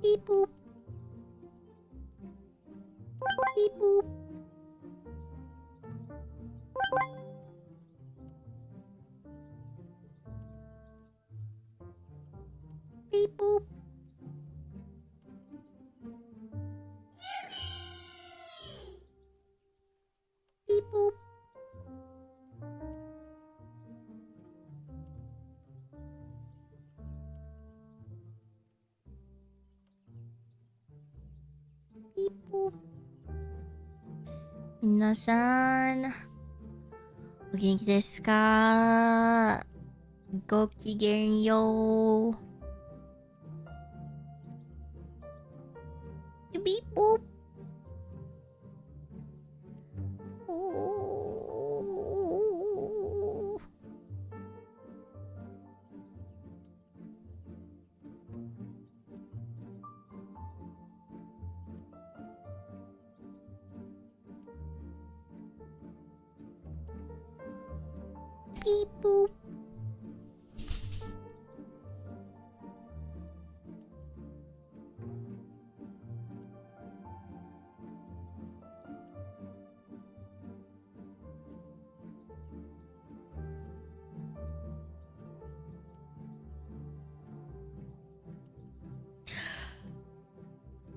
Beep boop. Beep boop. Beep boop. Beep boop. Beep boop. 皆さん、お元気ですか？ごきげんよう。ビーポー。おー。ビーポー。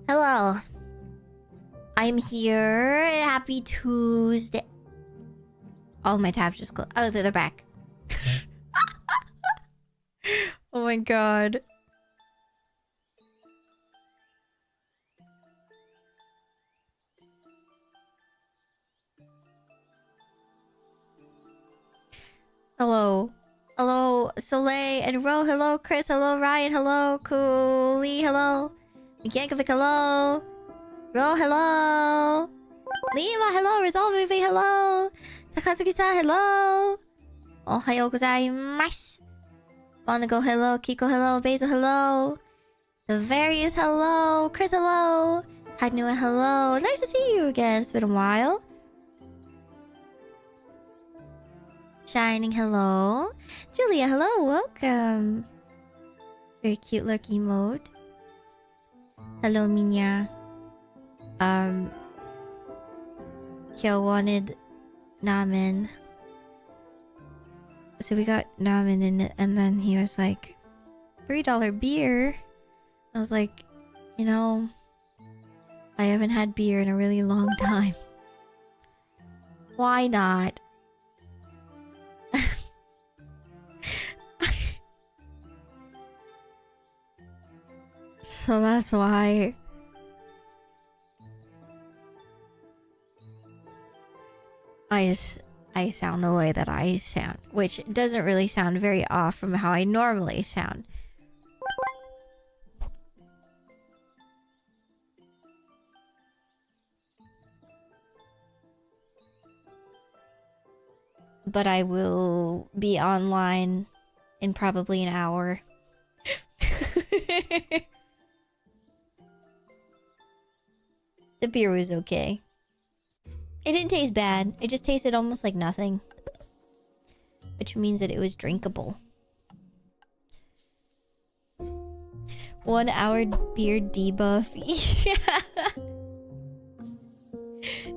Hello. I'm here. Happy Tuesday. All my tabs just closed. Oh, they're back. Oh my god. Hello. Hello, Soleil and Ro. Hello, Chris. Hello, Ryan. Hello, Cooley. Hello. Yankovic. Hello. Ro. Hello. Lima. Hello. Resolve Movie. Hello. Takazuki-san. Hello. Ohayou gozaimasu. Bonago. Hello. Kiko. Hello. Basil. Hello. The Various. Hello. Chris. Hello. Hardnua. Hello. Nice to see you again. It's been a while. Shining, hello. Julia, hello, welcome. Very cute lurky mode. Hello, Minya. Kyo wanted ramen. So we got ramen in it, and then he was like, $3 beer. I was like, you know, I haven't had beer in a really long time. Why not? So that's why I sound the way that I sound, which doesn't really sound very off from how I normally sound. But I will be online in probably an hour. The beer was okay. It didn't taste bad. It just tasted almost like nothing. Which means that it was drinkable. 1 hour beer debuff.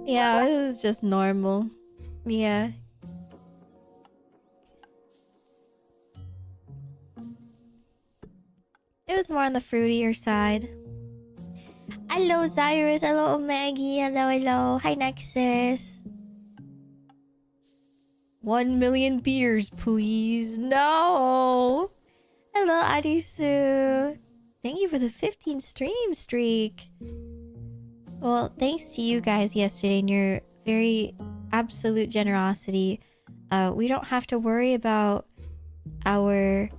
Yeah, this is just normal. Yeah. It was more on the fruitier side. Hello, Cyrus. Hello, Maggie. Hello, hello. Hi, Nexus. 1 million beers, please. No. Hello, Arisu. Thank you for the 15 stream streak. Well, thanks to you guys yesterday and your very absolute generosity. We don't have to worry about our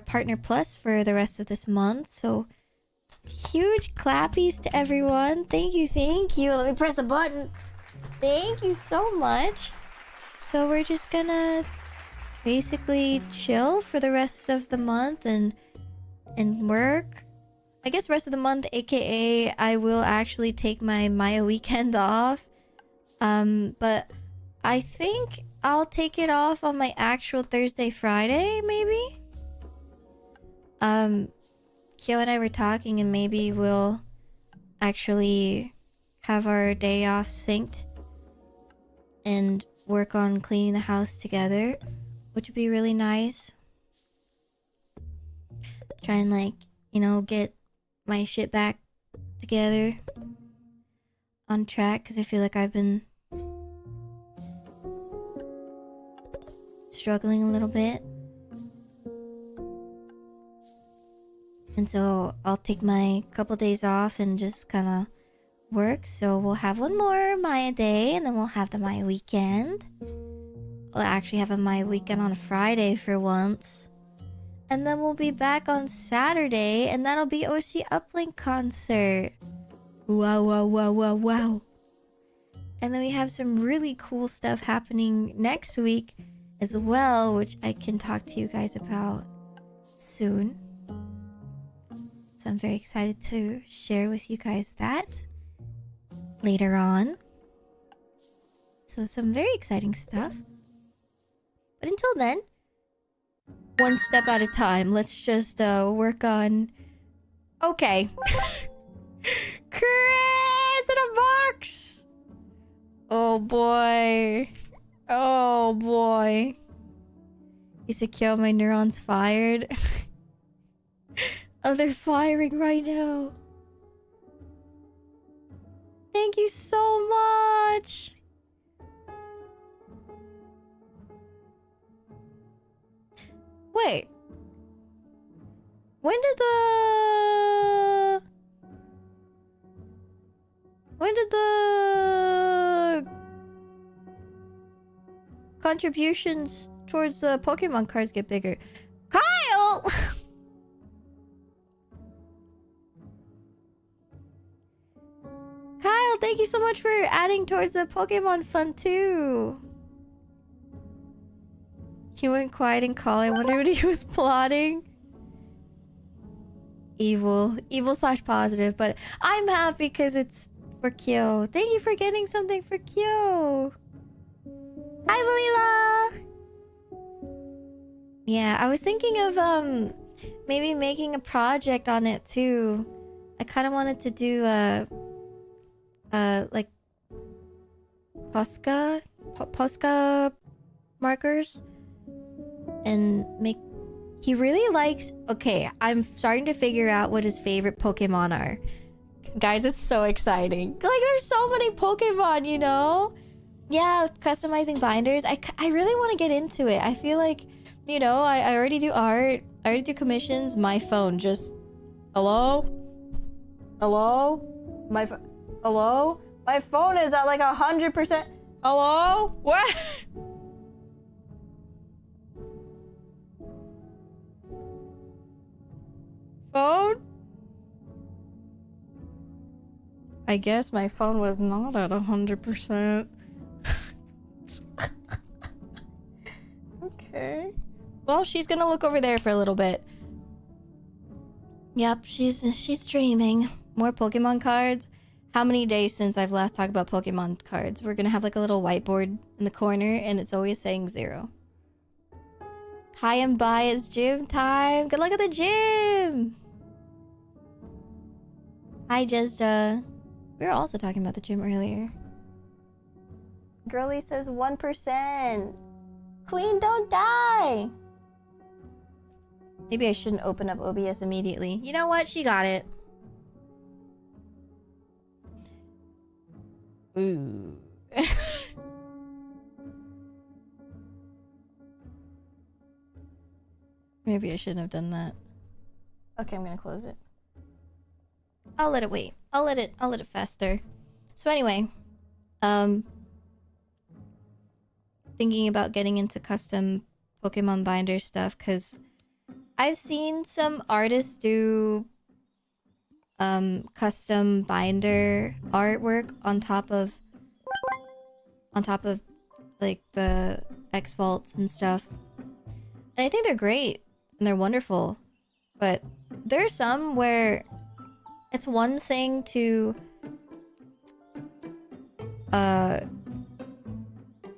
Partner Plus for the rest of this month. So huge clappies to everyone. Thank you, thank you. Let me press the button. Thank you so much. So we're just gonna basically chill for the rest of the month and work. I guess rest of the month, aka I will actually take my Maia weekend off. But I think I'll take it off on my actual Thursday, Friday, maybe? Kyo and I were talking, and maybe we'll actually have our day off synced and work on cleaning the house together, which would be really nice. Try and, like, you know, get my shit back together on track, because I feel like I've been struggling a little bit. And so I'll take my couple days off and just kind of work. So we'll have one more Maya day, and then we'll have the Maya weekend. We'll actually have a Maya weekend on a Friday for once. And then we'll be back on Saturday, and that'll be OC Uplink concert. Wow, wow, wow, wow, wow. And then we have some really cool stuff happening next week as well, which I can talk to you guys about soon. So I'm very excited to share with you guys that later on. So some very exciting stuff. But until then, one step at a time. Let's just work on... Okay. Chris in a box! Oh boy. Oh boy. He said, "Kill, my neurons fired." Oh, they're firing right now. Thank you so much. Wait. When did the contributions towards the Pokemon cards get bigger? Kyle! Kyle, thank you so much for adding towards the Pokemon fund too. He went quiet and call. I wonder what he was plotting. Evil slash positive, but I'm happy because it's for Kyo. Thank you for getting something for Kyo. Hi, Walila. Yeah, I was thinking of maybe making a project on it too. I kind of wanted to do like Posca markers and make... He really likes... Okay, I'm starting to figure out what his favorite Pokemon are. Guys, it's so exciting. Like, there's so many Pokemon, you know? Yeah, customizing binders. I really want to get into it. I feel like, you know, I already do art. I already do commissions. My phone just... Hello? Hello? Hello? My phone is at like 100%. Hello? What? Phone? I guess my phone was not at 100%. Okay. Well, she's gonna look over there for a little bit. Yep, she's dreaming. More Pokemon cards. How many days since I've last talked about Pokemon cards? We're gonna have like a little whiteboard in the corner, and it's always saying 0. Hi and bye, it's gym time. Good luck at the gym. Hi, Jezda. We were also talking about the gym earlier. Girly says 1%. Queen, don't die. Maybe I shouldn't open up OBS immediately. You know what? She got it. Ooh. Maybe I shouldn't have done that. Okay, I'm gonna close it. I'll let it wait. I'll let it fester. So anyway, thinking about getting into custom Pokemon binder stuff, because I've seen some artists do custom binder artwork on top of like the X Vaults and stuff. And I think they're great and they're wonderful. But there are some where it's one thing to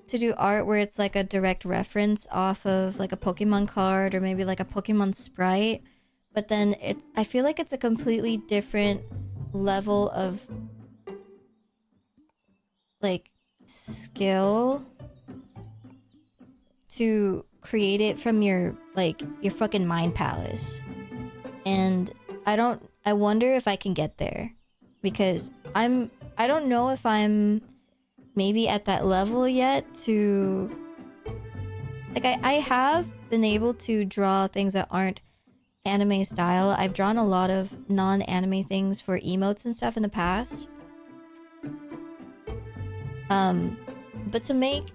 do art where it's like a direct reference off of like a Pokemon card or maybe like a Pokemon sprite. But then I feel like it's a completely different level of like skill to create it from your fucking mind palace. And I wonder if I can get there, because I don't know if I'm maybe at that level yet to like I have been able to draw things that aren't anime style. I've drawn a lot of non-anime things for emotes and stuff in the past. But to make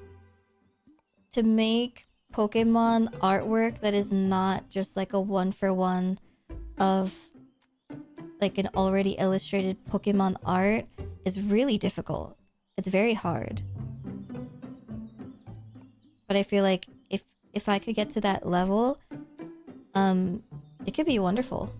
Pokemon artwork that is not just like a one-for-one of like an already illustrated Pokemon art is really difficult. It's very hard. But I feel like if I could get to that level, it could be wonderful.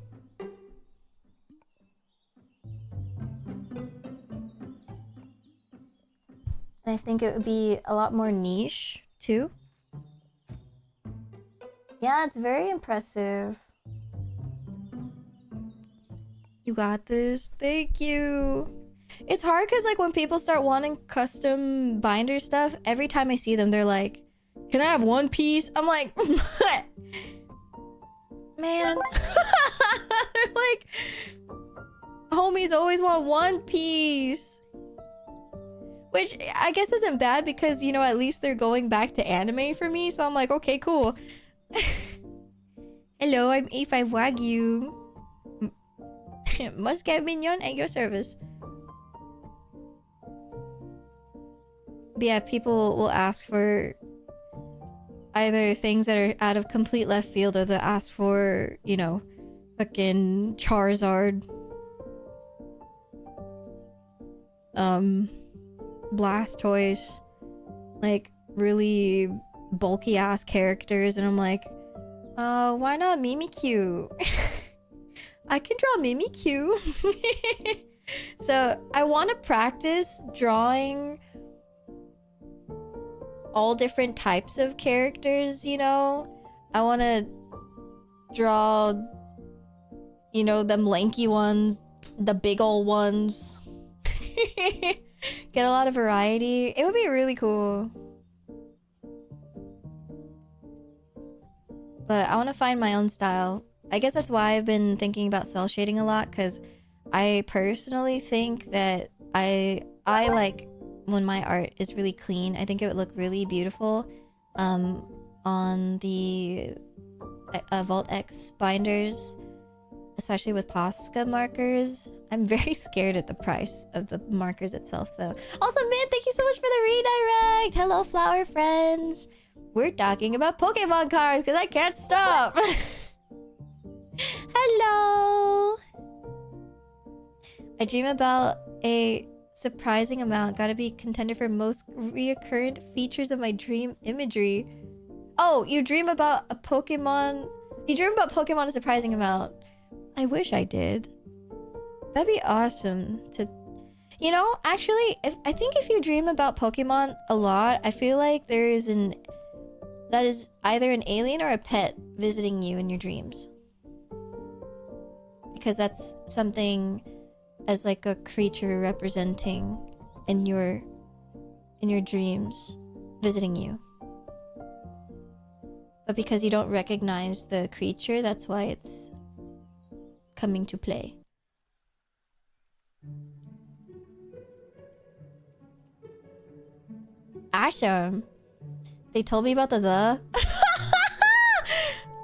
And I think it would be a lot more niche too. Yeah, it's very impressive. You got this. Thank you. It's hard because like when people start wanting custom binder stuff, every time I see them, they're like, "Can I have one piece?" I'm like, man. They're like, homies always want one piece. Which I guess isn't bad because, you know, at least they're going back to anime for me. So I'm like, okay, cool. Hello, I'm A5 Wagyu. Muscat Mignon at your service. But yeah, people will ask for either things that are out of complete left field, or they'll ask for, you know, fucking Charizard. Blastoise. Like, really bulky ass characters, and I'm like, why not Mimikyu? I can draw Mimikyu. So I want to practice drawing all different types of characters, you know? I want to draw, you know, them lanky ones, the big ol' ones. Get a lot of variety. It would be really cool. But I want to find my own style. I guess that's why I've been thinking about cell shading a lot, because I personally think that I like when my art is really clean. I think it would look really beautiful on the Vault X binders, especially with Posca markers. I'm very scared at the price of the markers itself, though. Also, man, thank you so much for the redirect. Hello, flower friends. We're talking about Pokemon cards because I can't stop. Hello. I dream about a surprising amount. Gotta be contender for most reoccurrent features of my dream imagery. Oh, you dream about a Pokemon. You dream about Pokemon a surprising amount. I wish I did. That'd be awesome to... You know, actually, I think if you dream about Pokemon a lot, I feel like there is that is either an alien or a pet visiting you in your dreams. Because that's something as like a creature representing in your dreams visiting you. But because you don't recognize the creature, that's why it's coming to play. Awesome. They told me about the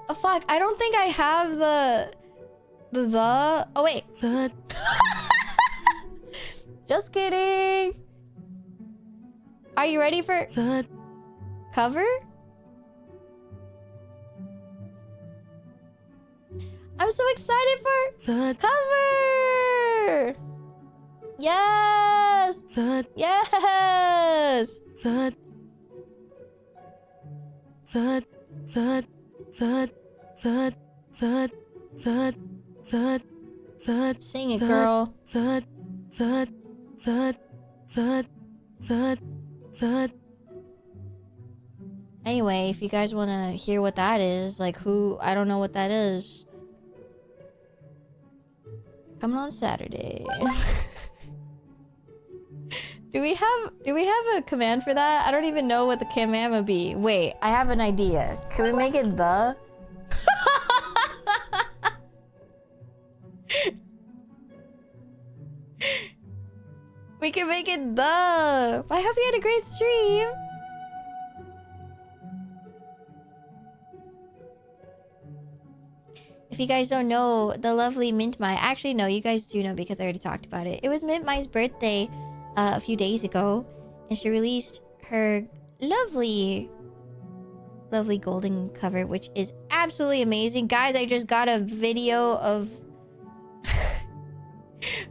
oh fuck, I don't think I have the oh wait. Just kidding. Are you ready for cover? I'm so excited for cover. Yes. Yes. Sing it, girl. Anyway, if you guys want to hear what that is, like I don't know what that is. Coming on Saturday. Do we have a command for that? I don't even know what the command would be. Wait, I have an idea. Can we make it the? We can make it the. I hope you had a great stream. If you guys don't know, the lovely Mint Mai... Actually, no, you guys do know because I already talked about it. It was Mint Mai's birthday a few days ago. And she released her lovely golden cover, which is absolutely amazing. Guys, I just got a video of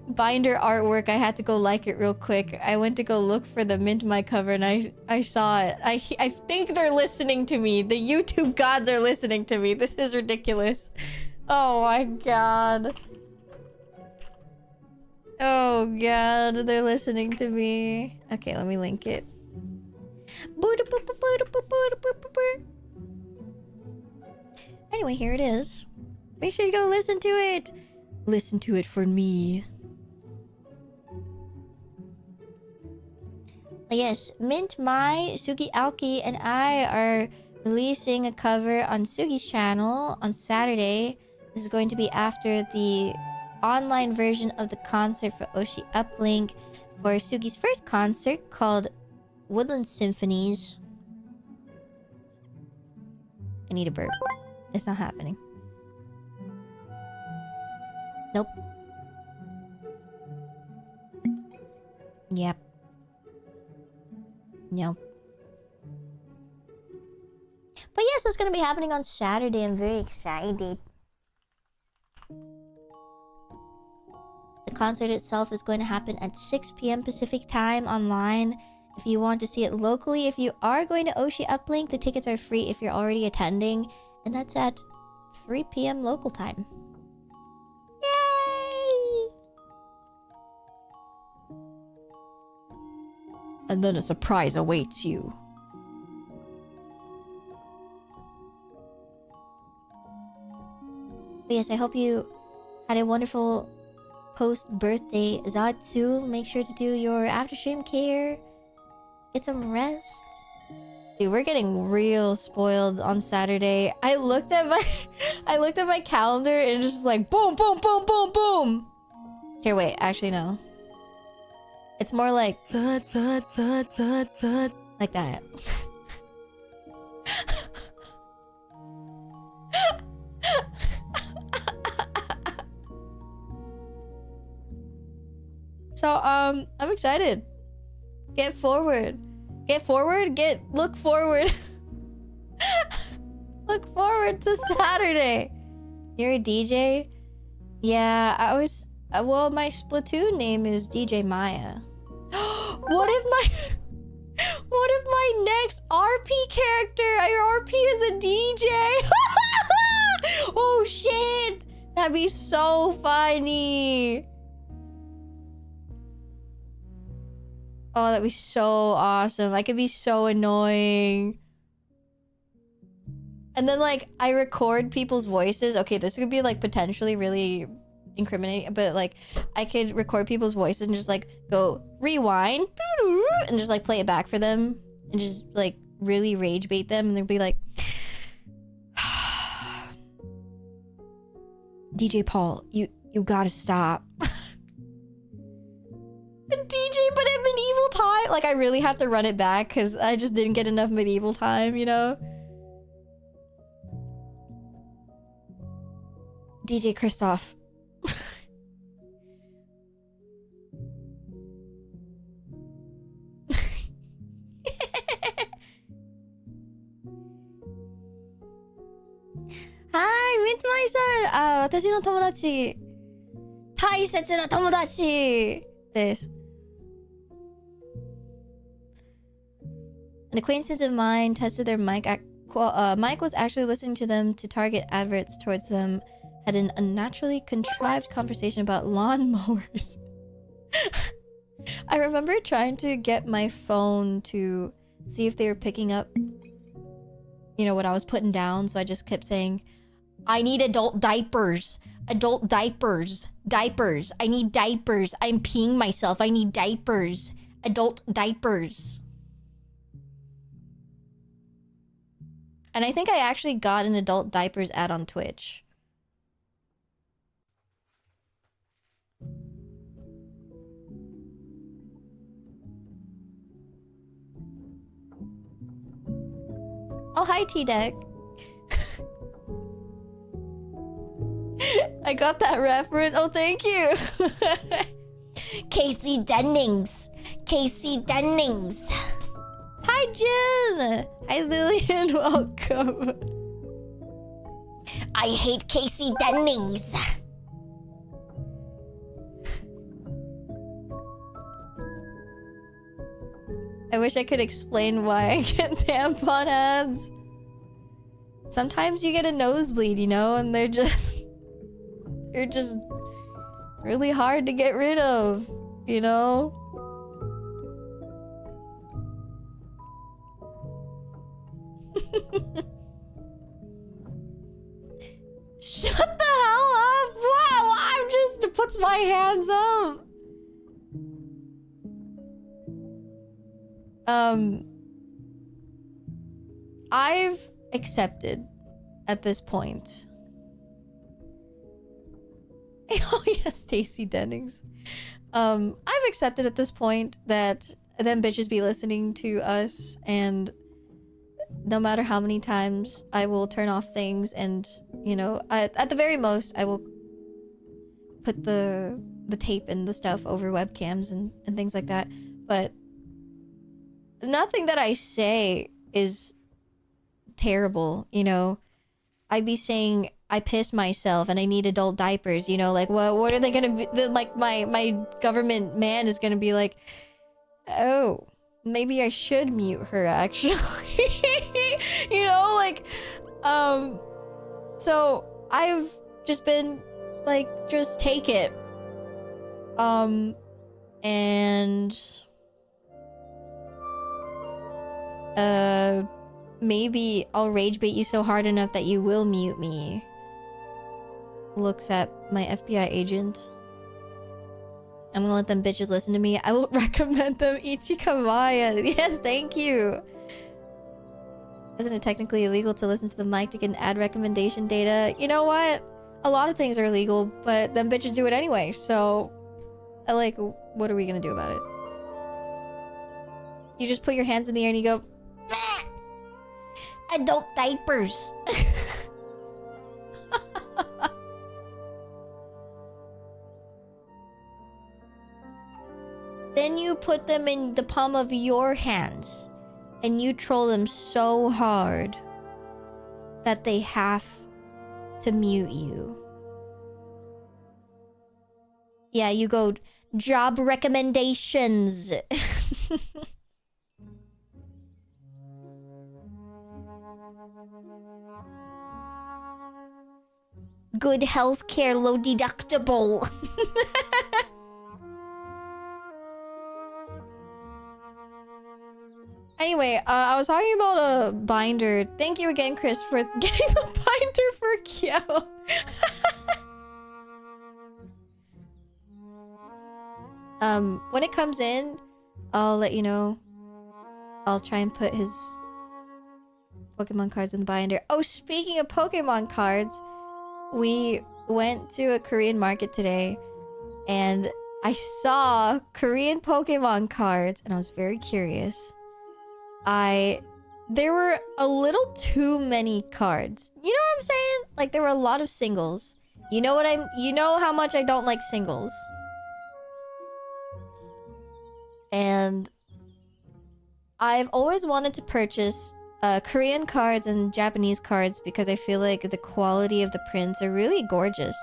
binder artwork. I had to go like it real quick. I went to go look for the Mint Mai cover and I saw it. I think they're listening to me. The YouTube gods are listening to me. This is ridiculous. Oh my god. Oh god, they're listening to me. Okay, let me link it. Anyway, here it is. Make sure you go listen to it. Listen to it for me. Yes, Mint Mai, Sugi Aoki, and I are releasing a cover on Sugi's channel on Saturday. This is going to be after the online version of the concert for Oshi Uplink for Sugi's first concert called Woodland Symphonies. I need a burp. It's not happening. Nope. Yep. Nope. But yes, it's gonna be happening on Saturday. I'm very excited. The concert itself is going to happen at 6 p.m. Pacific time online. If you want to see it locally, if you are going to Oshi Uplink, the tickets are free if you're already attending. And that's at 3 p.m. local time. Yay! And then a surprise awaits you. But yes, I hope you had a wonderful post-birthday Zatsu. Make sure to do your after-stream care. Get some rest. Dude, we're getting real spoiled on Saturday. I looked at my calendar and it's just like boom, boom, boom, boom, boom. Here, wait. Actually, no. It's more like like that. So, I'm excited. Get forward. Get forward? Look forward. Look forward to Saturday. You're a DJ? Yeah, well, my Splatoon name is DJ Maia. What if my next RP character, your RP is a DJ? Oh shit! That'd be so funny. Oh, that'd be so awesome. I could be so annoying. And then, like, I record people's voices. Okay, this could be, like, potentially really incriminating. But, like, I could record people's voices and just, like, go rewind. And just, like, play it back for them. And just, like, really rage bait them. And they'll be like... DJ Paul, you gotta stop. DJ, but at medieval time? Like, I really have to run it back because I just didn't get enough medieval time, you know? DJ Christoph. Hi, Mint Mai-san! 私の友達。大切な友達です。An acquaintance of mine tested their mic. Mike was actually listening to them to target adverts towards them. Had an unnaturally contrived conversation about lawnmowers. I remember trying to get my phone to see if they were picking up, you know, what I was putting down. So I just kept saying, I need adult diapers. Adult diapers. Diapers. I need diapers. I'm peeing myself. I need diapers. Adult diapers. And I think I actually got an adult diapers ad on Twitch. Oh, hi, T-Deck. I got that reference. Oh, thank you. Casey Dennings. Casey Dennings. Hi, Jen. Hi, Lillian. Welcome. I hate Casey Dennings. I wish I could explain why I get tampon ads. Sometimes you get a nosebleed, you know, and they're just really hard to get rid of, you know? Shut the hell up! Wow, I'm just puts my hands up. I've accepted at this point. Oh yes, Stacey Dennings. I've accepted at this point that them bitches be listening to us, and no matter how many times I will turn off things, and you know, at the very most I will put the tape and the stuff over webcams and things like that, but nothing that I say is terrible, you know. I'd be saying I piss myself and I need adult diapers, you know, like what are they gonna be, like my government man is gonna be like, oh, maybe I should mute her actually. You know, like so I've just been like, just take it. And maybe I'll rage bait you so hard enough that you will mute me. Looks at my FBI agent. I'm gonna let them bitches listen to me. I will recommend them ichimaia. Yes, thank you. Isn't it technically illegal to listen to the mic to get an ad recommendation data? You know what? A lot of things are illegal, but them bitches do it anyway. So, like, what are we gonna do about it? You just put your hands in the air and you go, "Meh! Adult diapers." Then you put them in the palm of your hands and you troll them so hard that they have to mute you. Yeah, you go, job recommendations. Good healthcare, low deductible. Anyway, I was talking about a binder. Thank you again, Chris, for getting the binder for Kyo. When it comes in, I'll let you know. I'll try and put his Pokemon cards in the binder. Oh, speaking of Pokemon cards, we went to a Korean market today, and I saw Korean Pokemon cards, and I was very curious. There were a little too many cards. You know what I'm saying? Like, there were a lot of singles. You know how much I don't like singles. And I've always wanted to purchase Korean cards and Japanese cards because I feel like the quality of the prints are really gorgeous.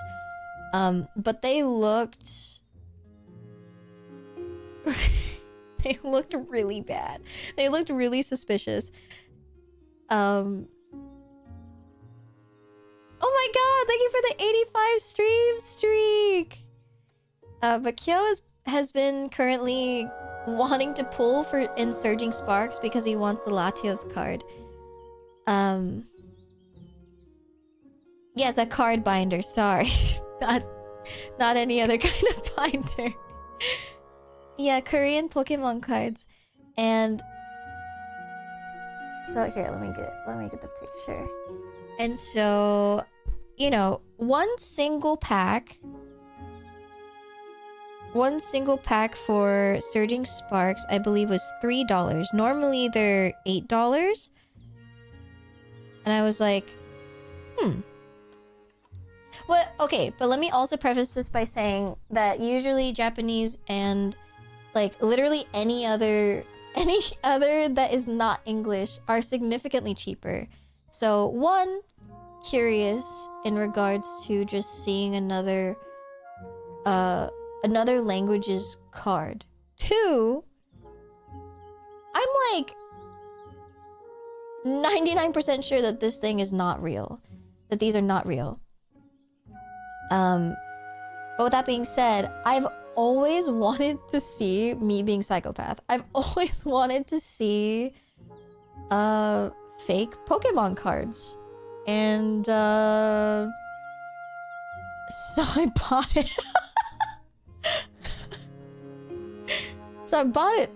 But they looked... They looked really bad. They looked really suspicious. Oh my god, thank you for the 85 stream streak! But Kyo has been currently wanting to pull for Insurging Sparks because he wants the Latios card. Yes, a card binder, sorry. not, not any other kind of binder. Yeah, Korean Pokemon cards. And so here, let me get the picture. And so, you know, one single pack for Surging Sparks, I believe, was $3. Normally they're $8. And I was like, well, okay, but let me also preface this by saying that usually Japanese and like literally any other that is not English are significantly cheaper. So one, curious in regards to just seeing another language's card. Two, I'm like 99% sure that this thing is not real. That these are not real. But with that being said, I've always wanted to see, me being psychopath, I've always wanted to see fake Pokemon cards. And so I bought it. So I bought it.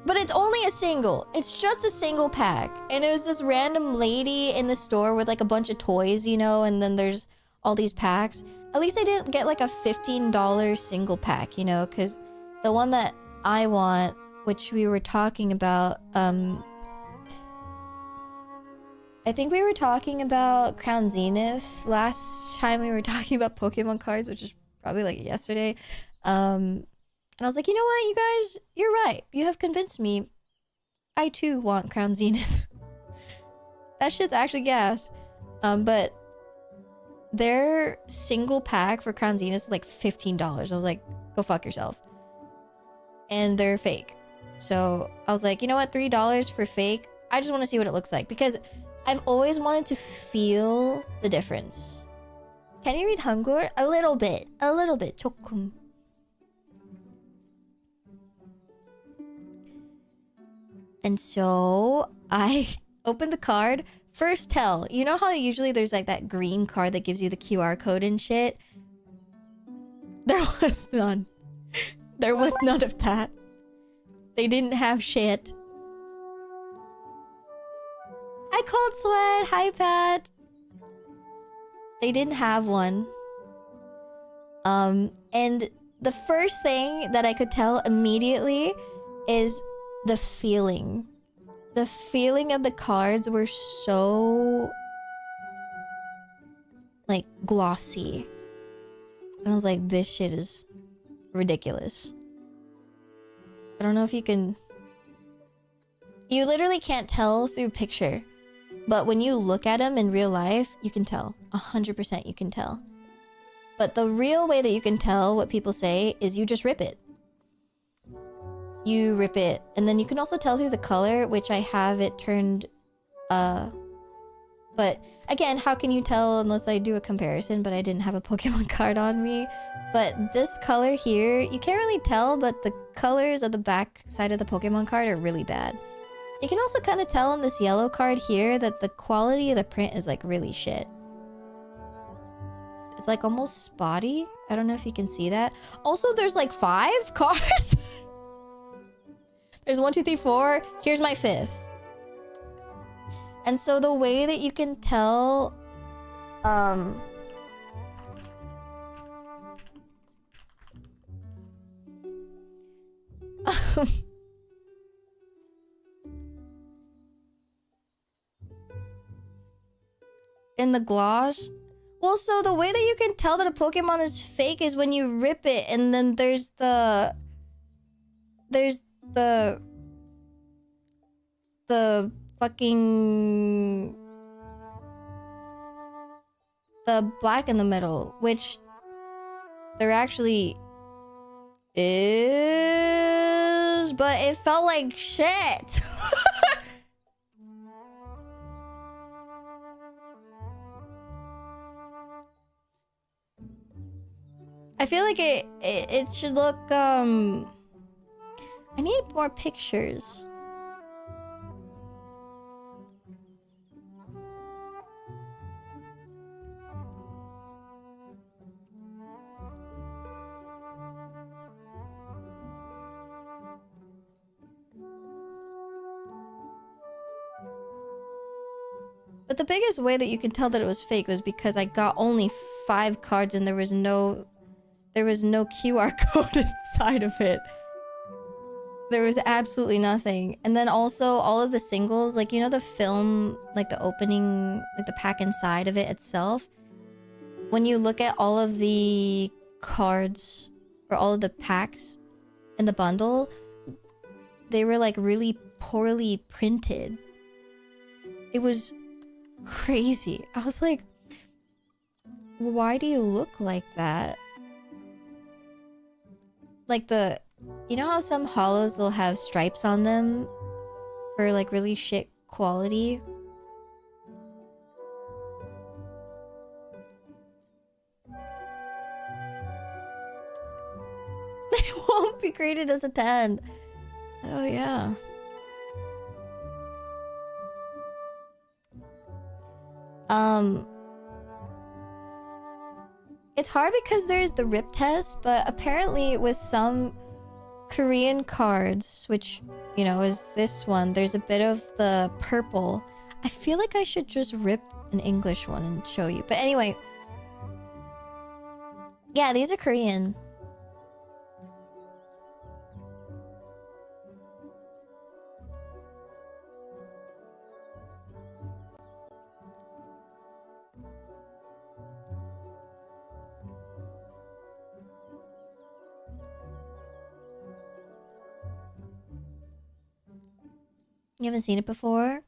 But it's only a single. It's just a single pack. And it was this random lady in the store with like a bunch of toys, you know, and then there's all these packs. At least I didn't get like a $15 single pack, you know, because the one that I want, which we were talking about, I think we were talking about Crown Zenith last time we were talking about Pokemon cards, which is probably like yesterday. And I was like, you know what, you guys, you're right. You have convinced me. I too want Crown Zenith. That shit's actually gas. But their single pack for Crown Zenith was like $15. I was like, go fuck yourself. And they're fake. So I was like, you know what, $3 for fake? I just want to see what it looks like. Because I've always wanted to feel the difference. Can you read Hangul? A little bit. A little bit. 조금. And so I opened the card. First tell. You know how usually there's like that green card that gives you the QR code and shit? There was none. There was none of that. They didn't have shit. Hi, Cold Sweat. Hi, Pat. They didn't have one. And the first thing that I could tell immediately is the feeling. The feeling of the cards were so like glossy. And I was like, this shit is ridiculous. I don't know if you can... You literally can't tell through picture. But when you look at them in real life, you can tell. 100% you can tell. But the real way that you can tell what people say is you just rip it. You rip it. And then you can also tell through the color, which I have it turned... But again, how can you tell unless I do a comparison? But I didn't have a Pokemon card on me. But this color here, you can't really tell, but the colors of the back side of the Pokemon card are really bad. You can also kind of tell on this yellow card here that the quality of the print is like really shit. It's like almost spotty. I don't know if you can see that. Also, there's like 5 cards. There's 1, 2, 3, 4. Here's my 5th. And so the way that you can tell... in the gloss. Well, so the way that you can tell that a Pokemon is fake is when you rip it, and then there's the fucking the black in the middle, which there actually is, but it felt like shit. I feel like it should look I need more pictures. But the biggest way that you can tell that it was fake was because I got only 5 cards and there was no QR code inside of it. There was absolutely nothing. And then also all of the singles, like, you know, the film, like the opening, like the pack inside of it itself. When you look at all of the cards or all of the packs in the bundle, they were like really poorly printed. It was crazy. I was like, why do you look like that? Like the, you know how some holos will have stripes on them for like really shit quality? It won't be graded as a 10. Oh yeah. It's hard because there's the rip test, but apparently with some Korean cards, which, you know, is this one, there's a bit of the purple. I feel like I should just rip an English one and show you. But anyway. Yeah, these are Korean. You haven't seen it before?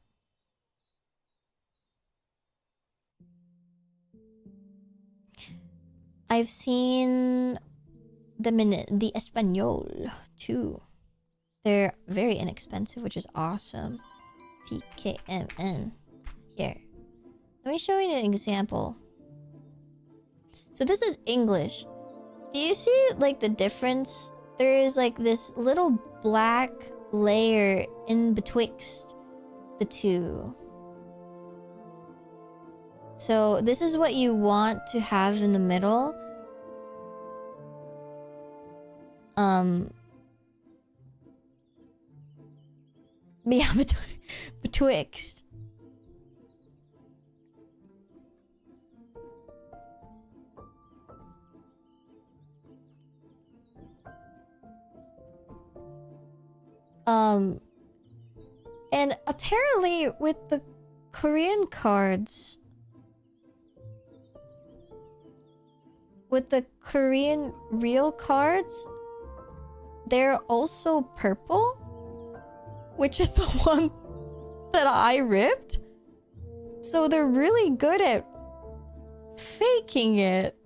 I've seen them in the Espanol too. They're very inexpensive, which is awesome. PKMN. Here. Let me show you an example. So this is English. Do you see like the difference? There is like this little black layer in betwixt the two. So this is what you want to have in the middle. Yeah, betwixt. And apparently with the Korean cards, with the Korean real cards, they're also purple, which is the one that I ripped. So they're really good at faking it.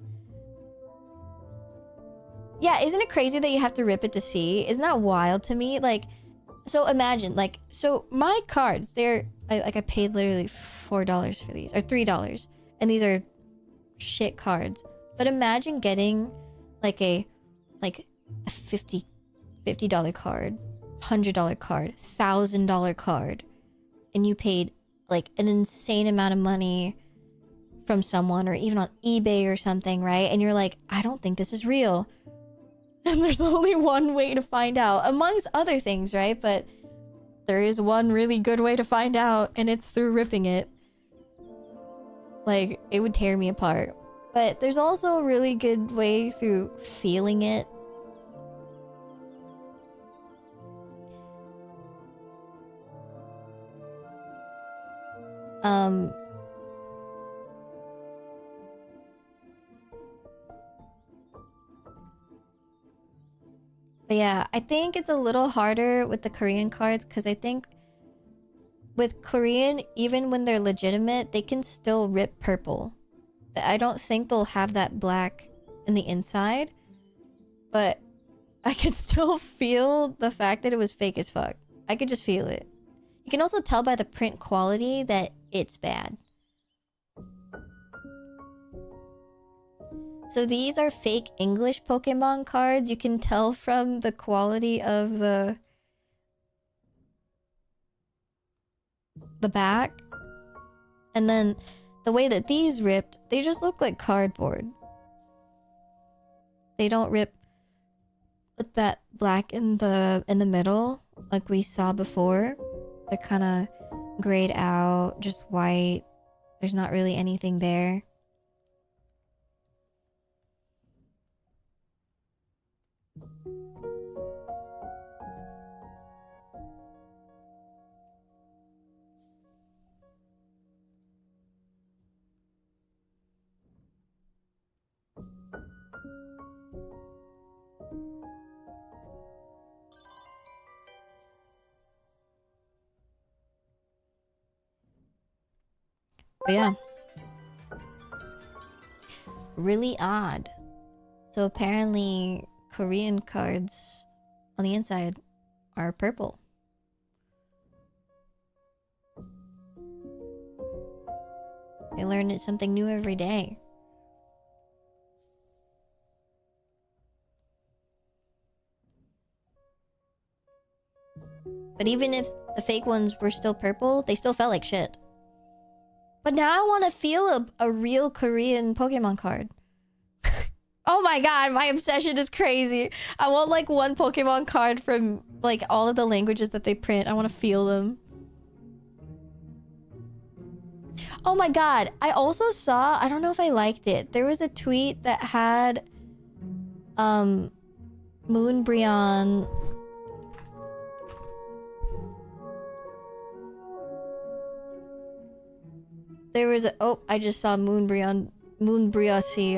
Yeah, isn't it crazy that you have to rip it to see? Isn't that wild to me? Like, so imagine, like, so my cards, they're, I paid literally $4 for these, or $3. And these are shit cards. But imagine getting, like, a $50 card, $100 card, $1,000 card. And you paid, like, an insane amount of money from someone, or even on eBay or something, right? And you're like, I don't think this is real. And there's only one way to find out, amongst other things, right? But there is one really good way to find out, and it's through ripping it. Like, it would tear me apart. But there's also a really good way through feeling it. But yeah, I think it's a little harder with the Korean cards, because I think with Korean, even when they're legitimate, they can still rip purple. I don't think they'll have that black in the inside, but I could still feel the fact that it was fake as fuck. I could just feel it. You can also tell by the print quality that it's bad. So these are fake English Pokemon cards. You can tell from the quality of the back. And then the way that these ripped, they just look like cardboard. They don't rip with that black in the middle like we saw before. They're kind of grayed out, just white, there's not really anything there. But yeah. Really odd. So apparently Korean cards on the inside are purple. I learn something new every day. But even if the fake ones were still purple, they still felt like shit. But now I want to feel a real Korean Pokemon card. Oh my god, my obsession is crazy. I want like one Pokemon card from like all of the languages that they print. I want to feel them. Oh my god, I also saw, I don't know if I liked it. There was a tweet that had Moonbreon. There was a, oh, I just saw Moonbriossi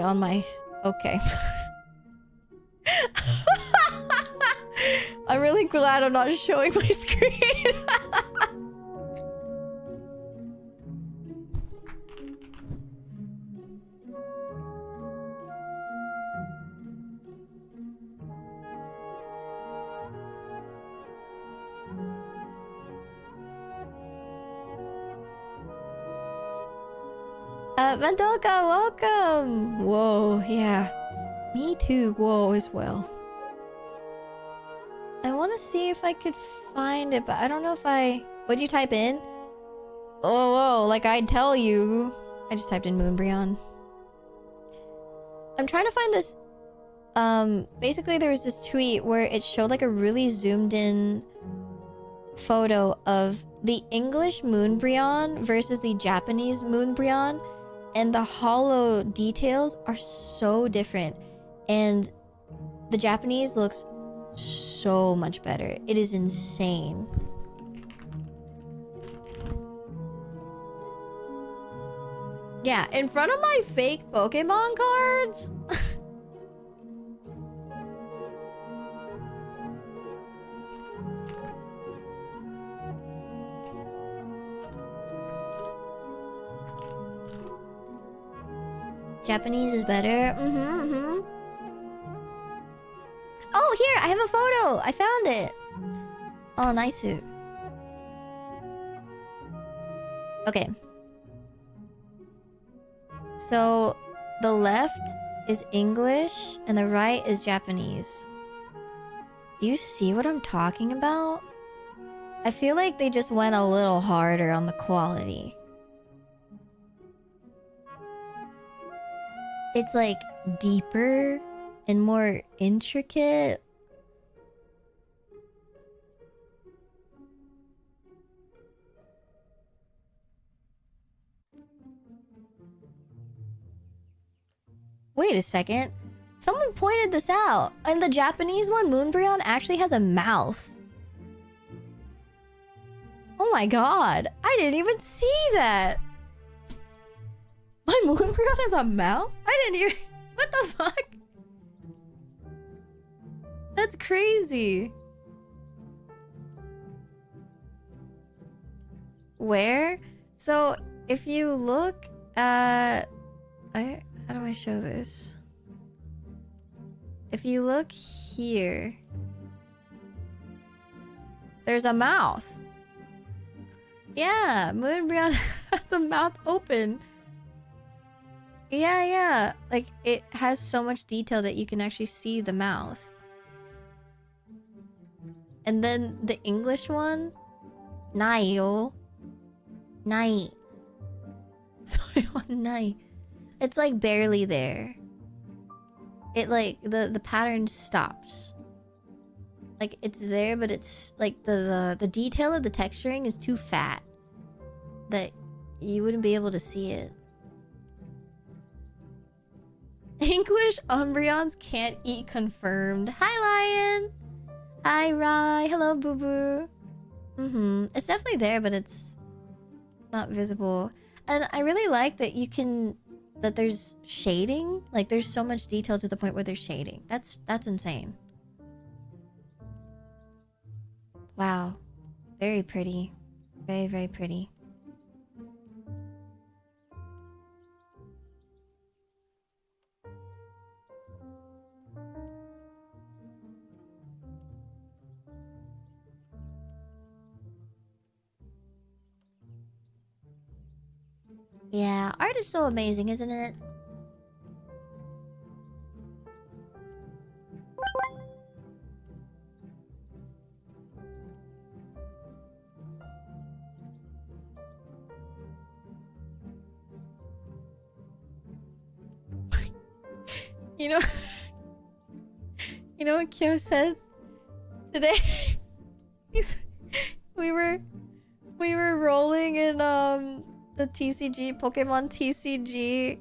on my, okay. I'm really glad I'm not showing my screen. Mandoka, welcome! Whoa, yeah. Me too, whoa, as well. I want to see if I could find it, but I don't know if I... What'd you type in? Oh, whoa, like I'd tell you. I just typed in Moonbreon. I'm trying to find this... basically there was this tweet where it showed like a really zoomed in photo of the English Moonbreon versus the Japanese Moonbreon. And the hollow details are so different. And the Japanese looks so much better. It is insane. Yeah, in front of my fake Pokemon cards. Japanese is better. Oh, here, I have a photo. I found it. Oh, nice. Okay. So, the left is English and the right is Japanese. Do you see what I'm talking about? I feel like they just went a little harder on the quality. It's like deeper and more intricate. Wait a second. Someone pointed this out. And the Japanese one, Moonbreon, actually has a mouth. Oh my god. I didn't even see that. My Moonbreon has a mouth? I didn't even... What the fuck? That's crazy. Where? So, if you look at... how do I show this? If you look here... There's a mouth. Yeah, Moonbreon has a mouth open. Yeah. Like, it has so much detail that you can actually see the mouth. And then the English one... Nai yo. Nai. Sorry, nai. It's like barely there. It like, the pattern stops. Like, it's there, but it's like the detail of the texturing is too fat. That you wouldn't be able to see it. English Umbreons can't eat confirmed. Hi, Lion. Hi, Rai. Hello, Boo Boo. It's definitely there, but it's not visible. And I really like that you can... that there's shading. Like, there's so much detail to the point where there's shading. That's insane. Wow. Very pretty. Very, very pretty. Yeah, art is so amazing, isn't it? You know, you know what Kyo said today? we were rolling in the TCG Pokemon TCG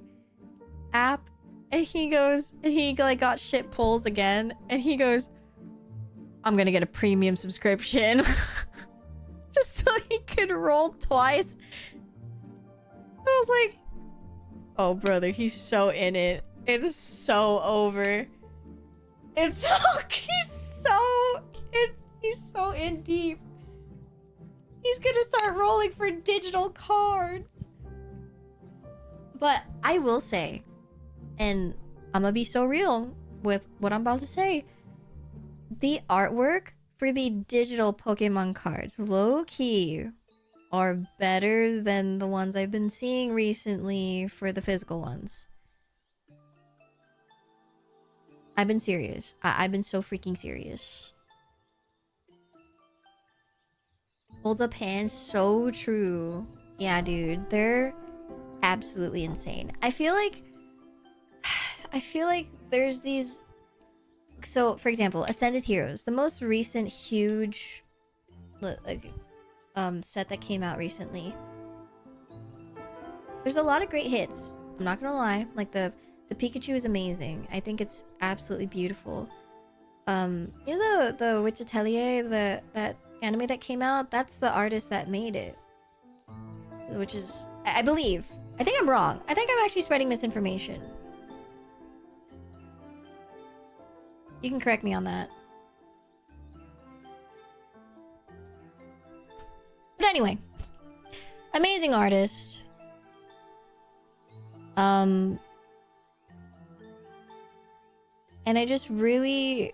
app, and he goes, and he like got shit pulls again, and he goes, I'm gonna get a premium subscription just so he could roll twice. I was like, oh brother, he's so in it. It's so over. It's so he's so in deep. He's gonna start rolling for digital cards. But I will say, and I'm gonna be so real with what I'm about to say, the artwork for the digital Pokemon cards, low-key, are better than the ones I've been seeing recently for the physical ones. I've been serious. I've been so freaking serious. Holds up hands, so true. Yeah, dude, they're absolutely insane. I feel like there's these... So, for example, Ascended Heroes, the most recent huge like set that came out recently. There's a lot of great hits. I'm not gonna lie. Like the Pikachu is amazing. I think it's absolutely beautiful. You know the Witch Atelier, that anime that came out, that's the artist that made it. Which is, I believe. I think I'm wrong. I think I'm actually spreading misinformation. You can correct me on that. But anyway. Amazing artist. And I just really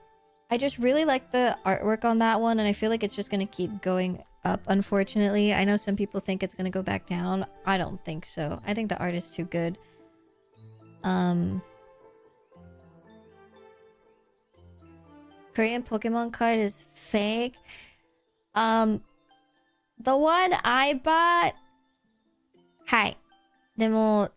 like the artwork on that one, and I feel like it's just gonna keep going up, unfortunately. I know some people think it's gonna go back down. I don't think so. I think the art is too good. Korean Pokemon card is fake. The one I bought... Hi. でも...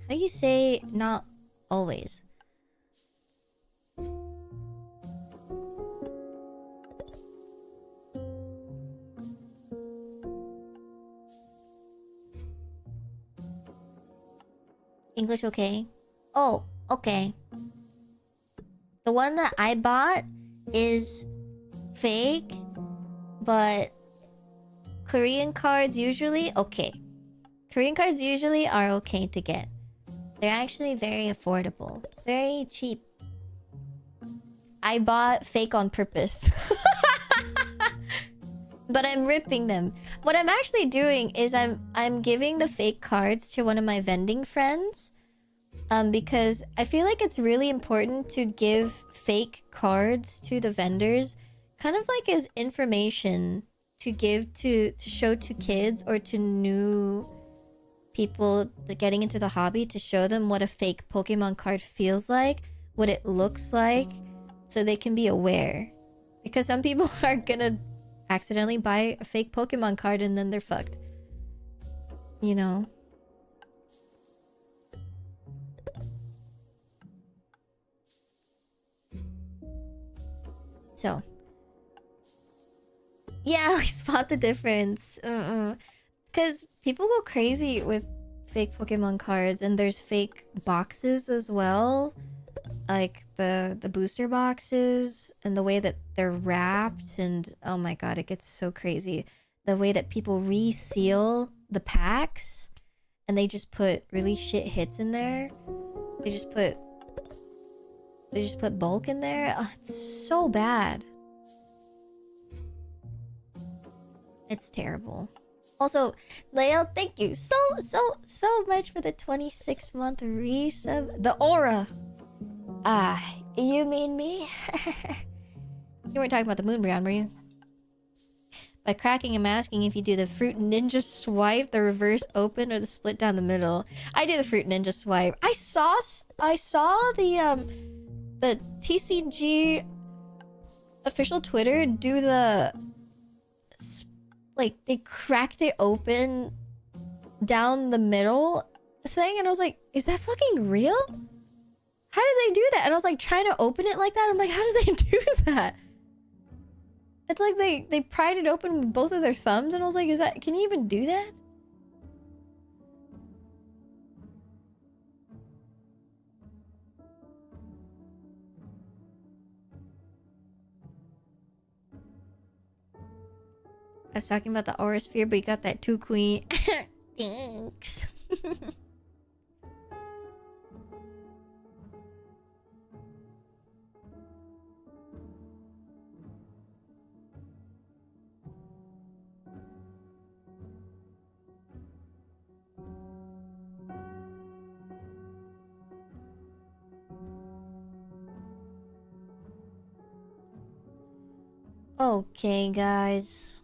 How do you say not always? English okay? Oh, okay. The one that I bought is fake, but Korean cards usually okay. Korean cards usually are okay to get. They're actually very affordable. Very cheap. I bought fake on purpose. But I'm ripping them. What I'm actually doing is I'm giving the fake cards to one of my vending friends. Because I feel like it's really important to give fake cards to the vendors. Kind of like as information to give to show to kids or to new people getting into the hobby, to show them what a fake Pokemon card feels like, what it looks like, so they can be aware. Because some people are gonna accidentally buy a fake Pokemon card and then they're fucked. You know? So. Yeah, like spot the difference. Because people go crazy with fake Pokemon cards, and there's fake boxes as well. Like the booster boxes and the way that they're wrapped, and oh my god, it gets so crazy. The way that people reseal the packs and they just put really shit hits in there. They just put bulk in there. Oh, it's so bad. It's terrible. Also, Leo, thank you so much for the 26-month resub. The aura. Ah, you mean me? You weren't talking about the moon, Brian, were you? By cracking and masking, if you do the fruit ninja swipe, the reverse open, or the split down the middle. I do the fruit ninja swipe. I saw the TCG official Twitter do the like they cracked it open down the middle thing, and I was like, is that fucking real? How did they do that? And I was like trying to open it like that. I'm like, how did they do that? It's like they pried it open with both of their thumbs, and I was like, can you even do that? I was talking about the aura sphere, but you got that 2 queen. Thanks. Okay, guys.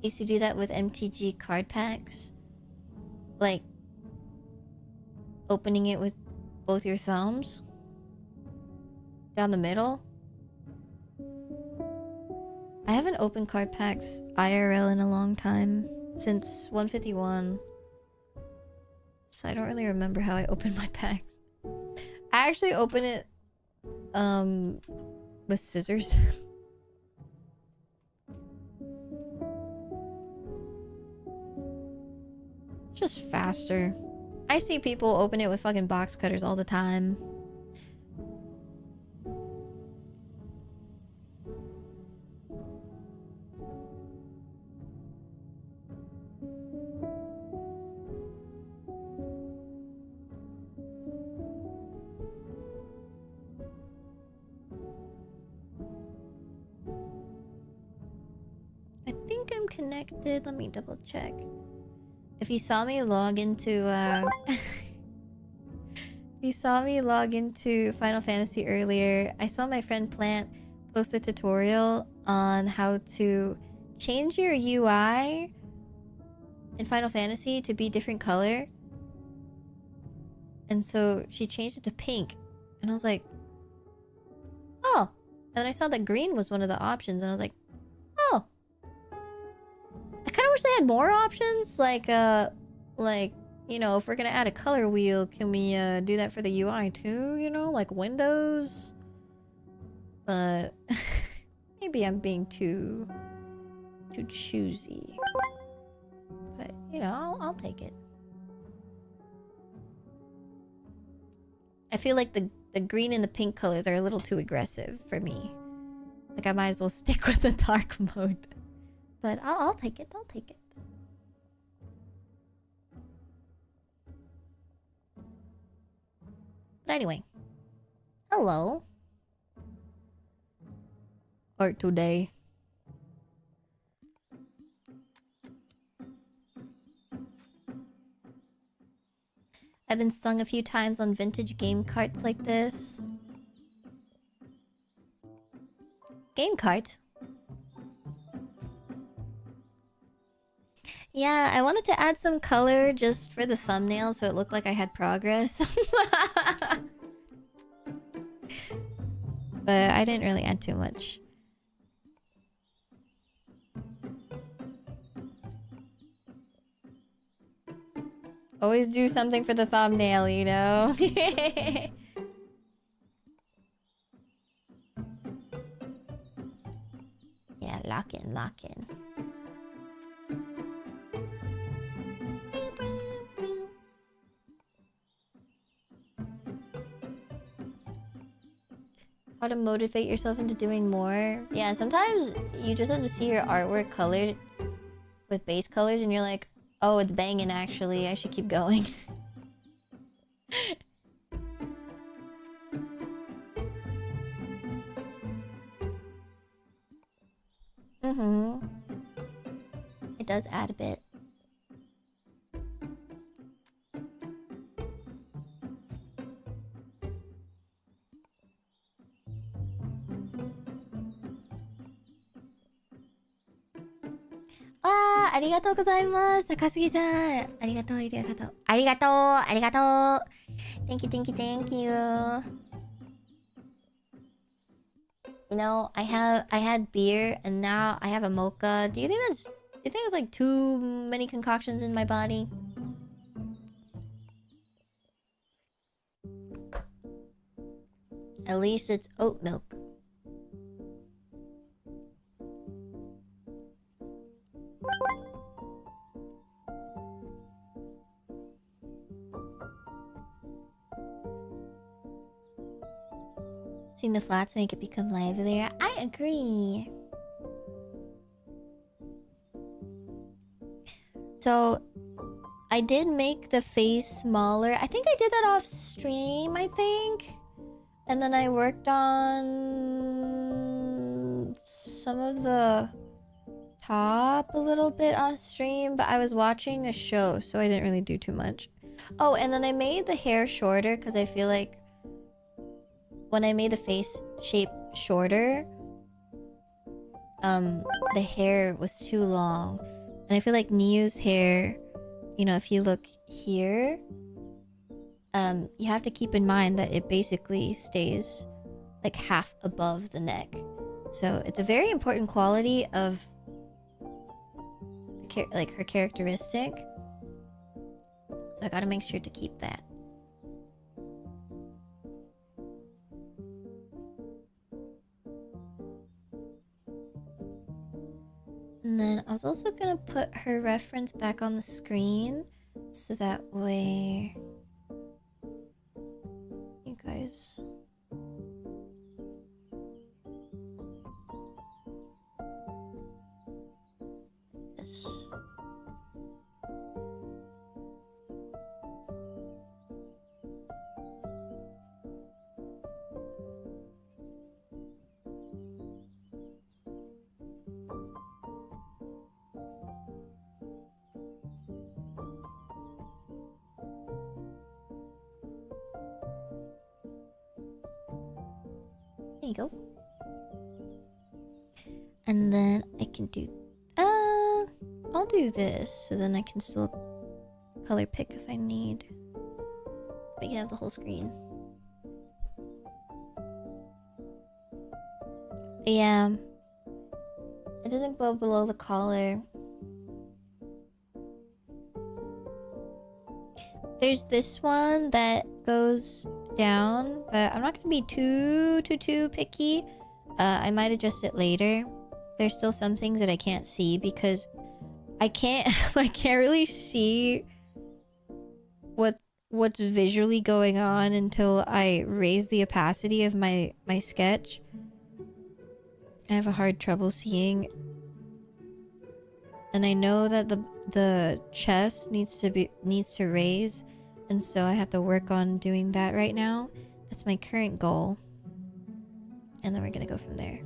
Used to do that with MTG card packs. Like, opening it with both your thumbs. Down the middle. I haven't opened card packs IRL in a long time. Since 151. So I don't really remember how I opened my packs. I actually open it with scissors. Just faster. I see people open it with fucking box cutters all the time. I think I'm connected. Let me double check. If you saw me log into if you saw me log into Final Fantasy earlier, I saw my friend Plant post a tutorial on how to change your UI in Final Fantasy to be different color. And so she changed it to pink. And I was like, oh. And then I saw that green was one of the options, and I was like, oh. I kind of wish they had more options, like, you know, if we're gonna add a color wheel, can we, do that for the UI too, you know, like windows? But, maybe I'm being too choosy. But, you know, I'll take it. I feel like the green and the pink colors are a little too aggressive for me. Like, I might as well stick with the dark mode. But I'll take it. I'll take it. But anyway. Hello. Art today. I've been stung a few times on vintage game carts like this. Game cart? Yeah, I wanted to add some color just for the thumbnail so it looked like I had progress. But I didn't really add too much. Always do something for the thumbnail, you know? Yeah, lock in, lock in. How to motivate yourself into doing more. Yeah, sometimes you just have to see your artwork colored with base colors and you're like, oh, it's banging actually. I should keep going. Mm-hmm. It does add a bit. Ah, ありがとうございます。高杉さん。ありがとう、ありがとう。ありがとう、ありがとう。Thank you, thank you, thank you. You know, I had beer and now I have a mocha. Do you think it's like too many concoctions in my body? At least it's oat milk. Seeing the flats make it become livelier. I agree. So, I did make the face smaller. I think I did that off stream, I think. And then I worked on some of the top a little bit on stream, but I was watching a show, so I didn't really do too much. Oh, and then I made the hair shorter because I feel like when I made the face shape shorter, the hair was too long. And I feel like Niu's hair, you know, if you look here, you have to keep in mind that it basically stays like half above the neck. So it's a very important quality of like her characteristic. So I gotta make sure to keep that. And then I was also gonna put her reference back on the screen so that way you guys this. There you go. And then I can do... I'll do this, so then I can still color pick if I need. I can have the whole screen. Yeah. It doesn't go below the collar. There's this one that goes down, but I'm not gonna be too picky. I might adjust it later. There's still some things that I can't see because I can't really see what's visually going on until I raise the opacity of my sketch. I have a hard trouble seeing, and I know that the chest needs to raise, and so I have to work on doing that right now. That's my current goal, and then we're gonna go from there.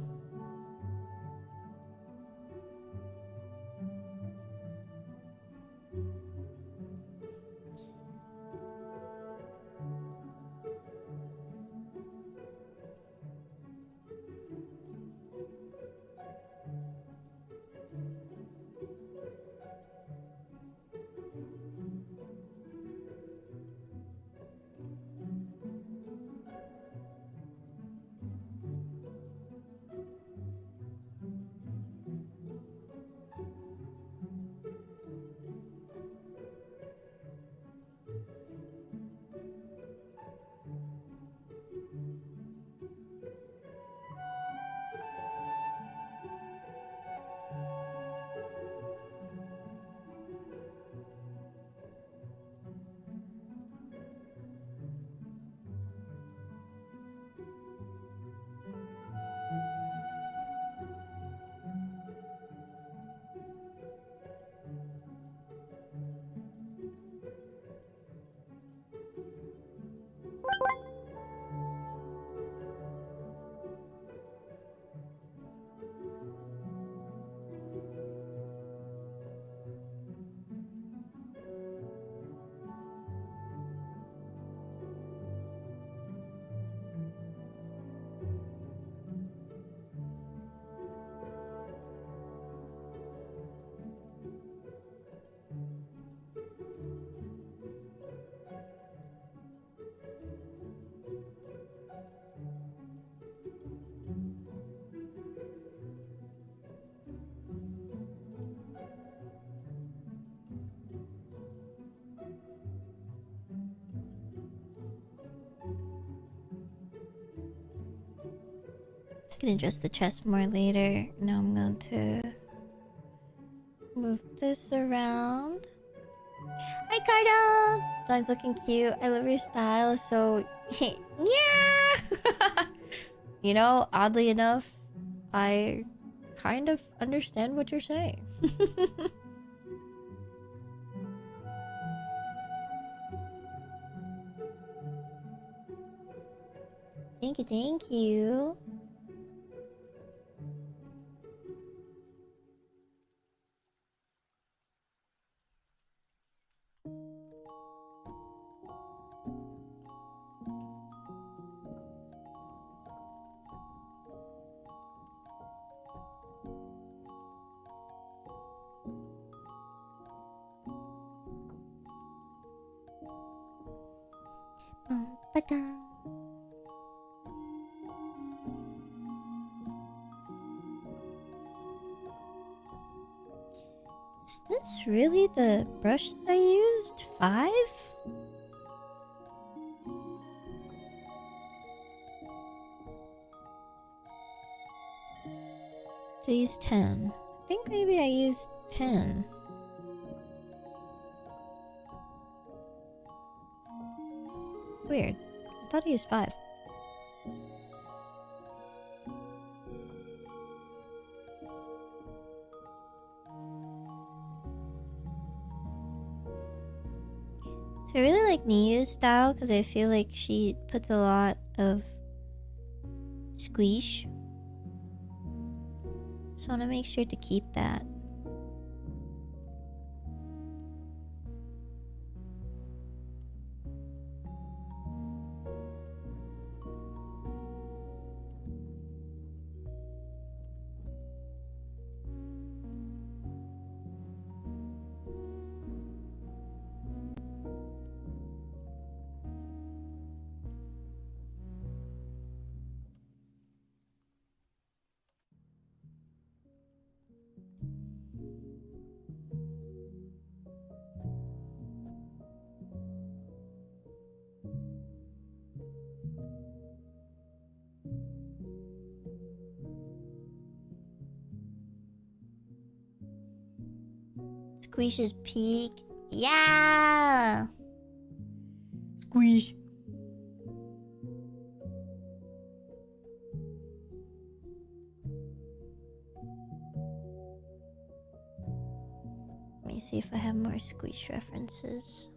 can adjust the chest more later. Now I'm going to move this around. Hi, Cardo! John's looking cute. I love your style. So, yeah. You know, oddly enough, I kind of understand what you're saying. Thank you, thank you. Ba-dum. Is this really the brush that I used? 5? I used 10. I think maybe I used 10. Weird. I thought I used 5. So I really like Niu's style because I feel like she puts a lot of squeeze. Just want to make sure to keep that. Squeez's peak. Yeah! Squeeze. Let me see if I have more squeeze references.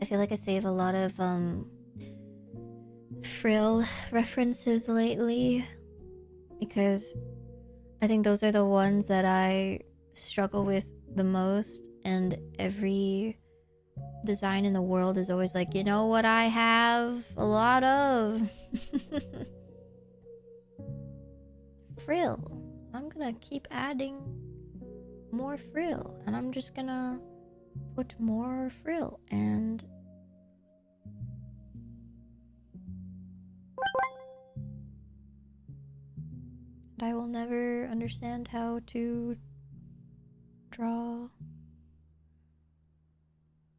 I feel like I save a lot of frill references lately because I think those are the ones that I struggle with the most, and every design in the world is always like, you know what I have a lot of? Frill. I'm gonna keep adding more frill, and I'm just gonna put more frill, and I will never understand how to draw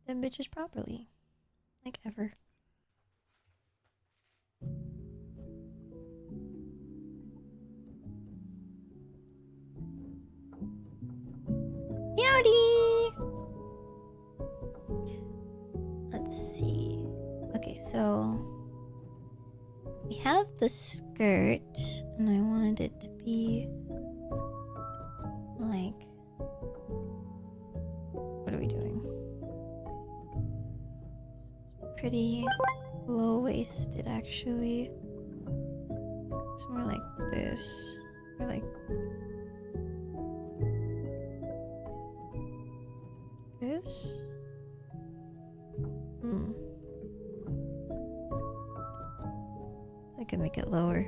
them bitches properly. Like, ever. Howdy! Let's see. Okay, so we have the skirt, and I wanted it to be like, what are we doing? It's pretty low-waisted, actually. It's more like this, or like this. I could make it lower.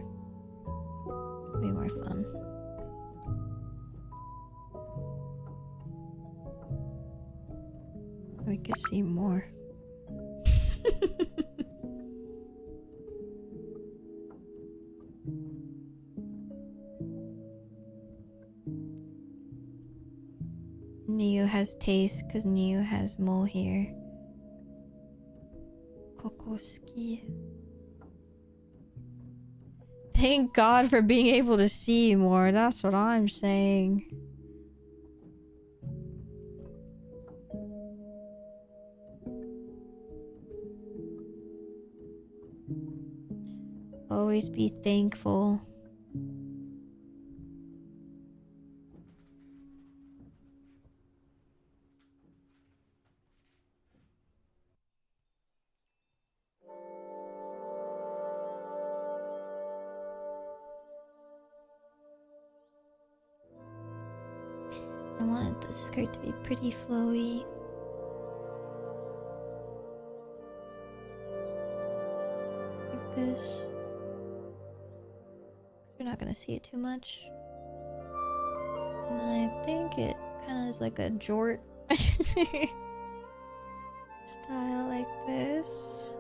Be more fun. We could see more. Niu has taste because Niu has mohair. Kokoski. Thank God for being able to see more. That's what I'm saying. Always be thankful. I wanted the skirt to be pretty flowy. Like this. We're not gonna see it too much. And then I think it kind of is like a jort style like this.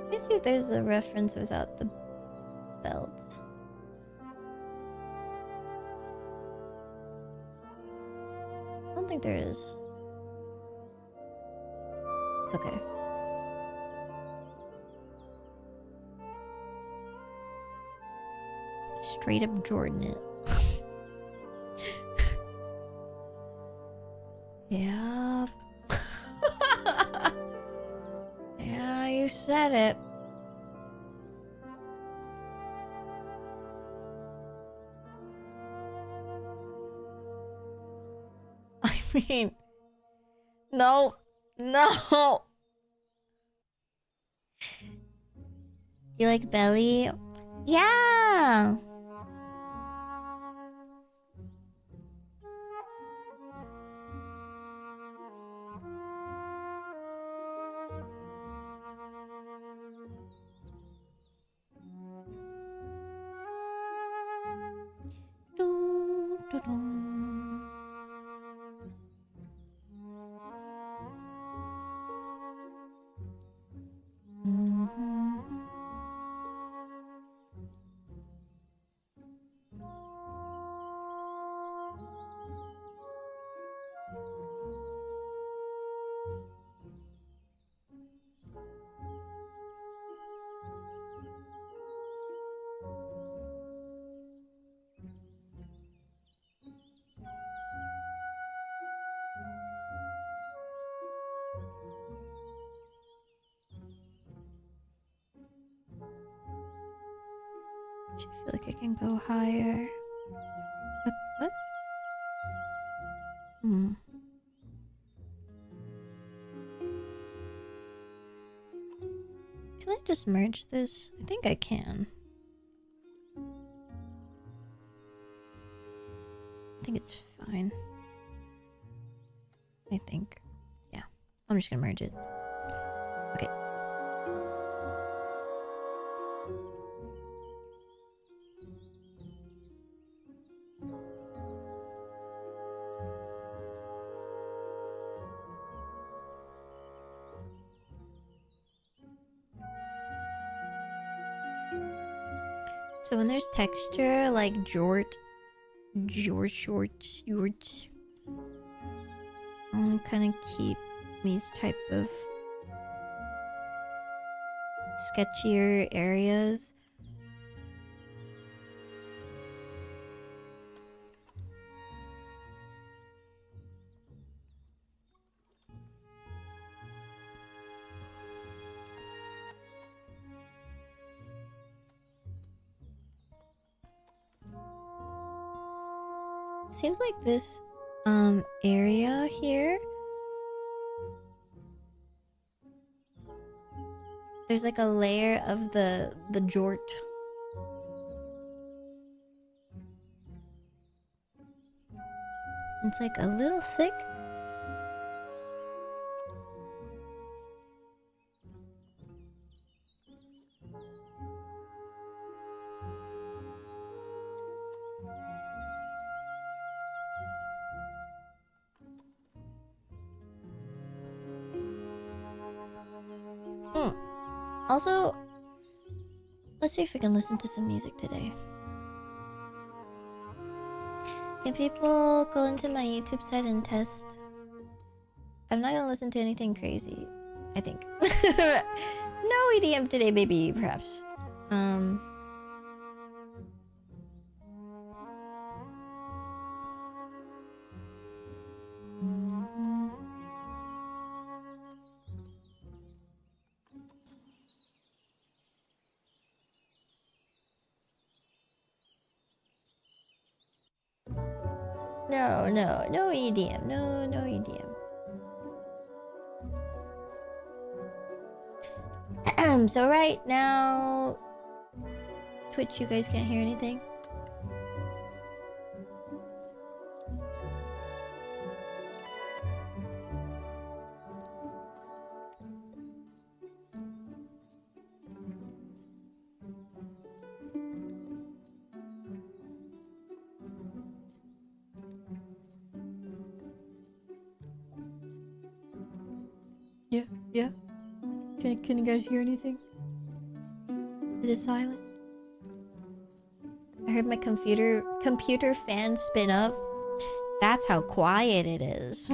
Let me see if there's a reference without the belts. I don't think there is. It's okay. Straight up Jordan it. Yeah. Yeah, you said it. I mean, no, no. You like belly? Yeah. I feel like I can go higher. What? Hmm. Can I just merge this? I think I can. I think it's fine. I think. Yeah. I'm just gonna merge it. Okay. So when there's texture like jort, shorts, I want to kind of keep these type of sketchier areas. Seems like this area here, there's like a layer of the jort. It's like a little thick. Also, Let's see if we can listen to some music today. Can people go into my YouTube site and test? I'm not gonna listen to anything crazy, I think. No EDM today, maybe, perhaps. No EDM. No EDM. So right now, Twitch, you guys can't hear anything? Yeah. Can you guys hear anything? Is it silent? I heard my computer fan spin up. That's how quiet it is.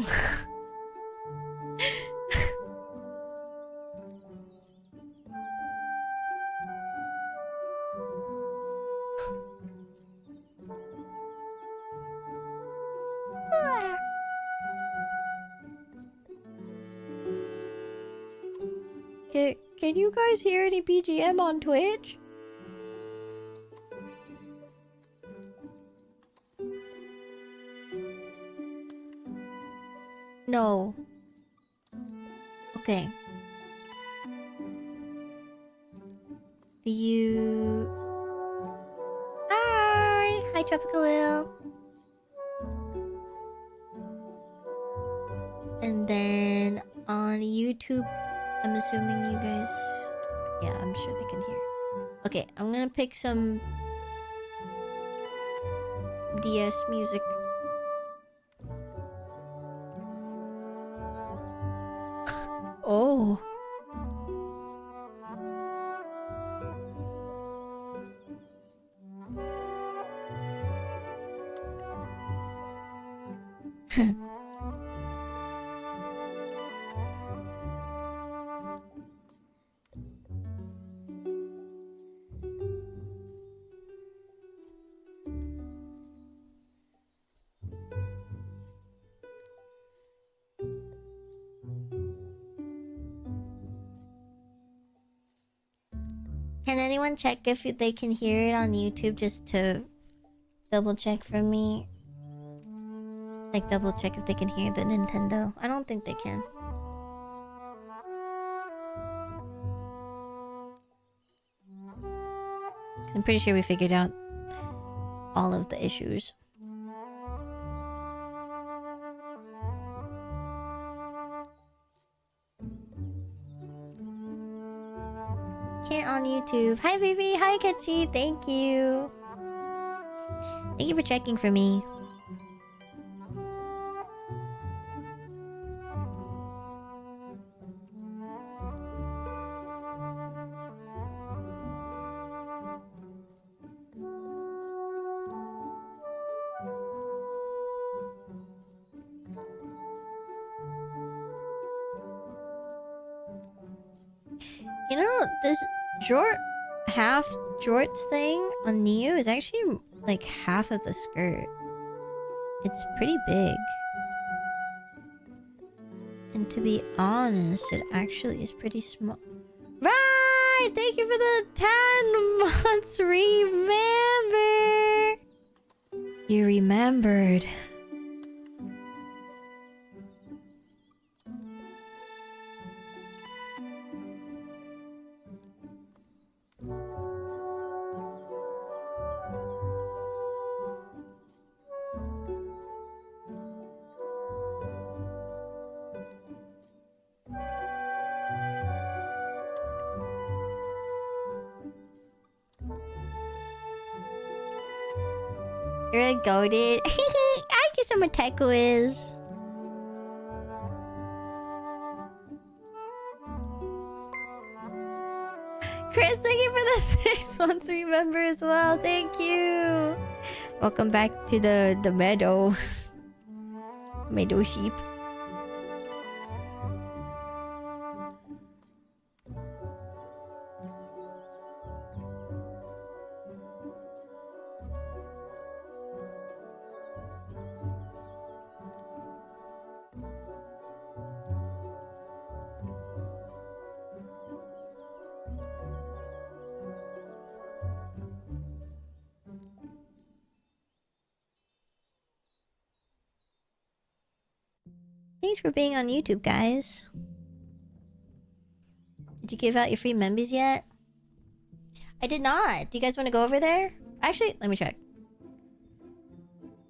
Can you guys hear any BGM on Twitch? No. Okay. Do you... Hi, Tropical Lil. And then on YouTube, I'm assuming you guys... Yeah, I'm sure they can hear. Okay, I'm gonna pick some DS music. Oh. Can anyone check if they can hear it on YouTube just to double check for me? Like double check if they can hear the Nintendo. I don't think they can. I'm pretty sure we figured out all of the issues. Can't on YouTube. Hi, baby. Hi, Ketchy. Thank you. Thank you for checking for me. You know, this half jorts thing on Neo is actually like half of the skirt. It's pretty big. And to be honest, it actually is pretty small. Right! Thank you for the 10 months. Remember! You remembered. You're a goated. I guess I'm a tech whiz. Chris, thank you for the 6 months. Remember as well. Thank you. Welcome back to the meadow. Meadow sheep. Thanks for being on YouTube, guys. Did you give out your free membies yet? I did not. Do you guys want to go over there? Actually, let me check.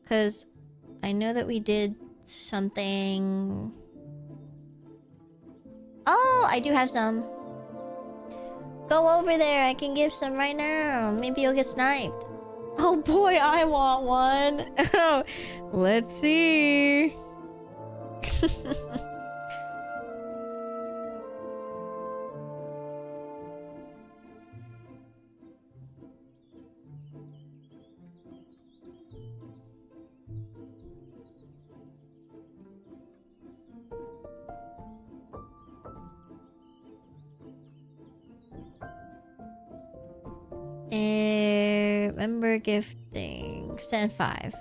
Because I know that we did something... Oh, I do have some. Go over there. I can give some right now. Maybe you'll get sniped. Oh boy, I want one. Let's see. Member gifting. Send 5.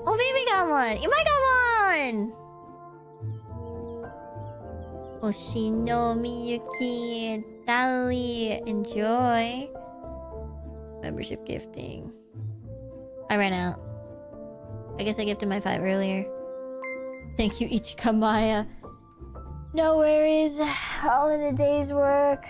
Oh, Vivi got one! Imai got one! Oshino, Miyuki, and Dali. Enjoy. Membership gifting. I ran out. I guess I gifted my 5 earlier. Thank you, ichimaia. No worries. All in a day's work.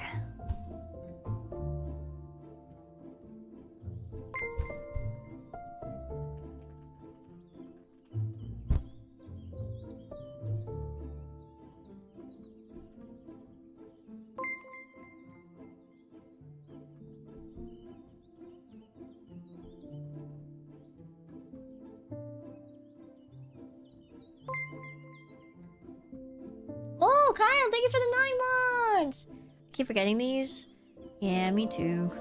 Oh, Kyle, thank you for the 9 months! I keep forgetting these. Yeah, me too.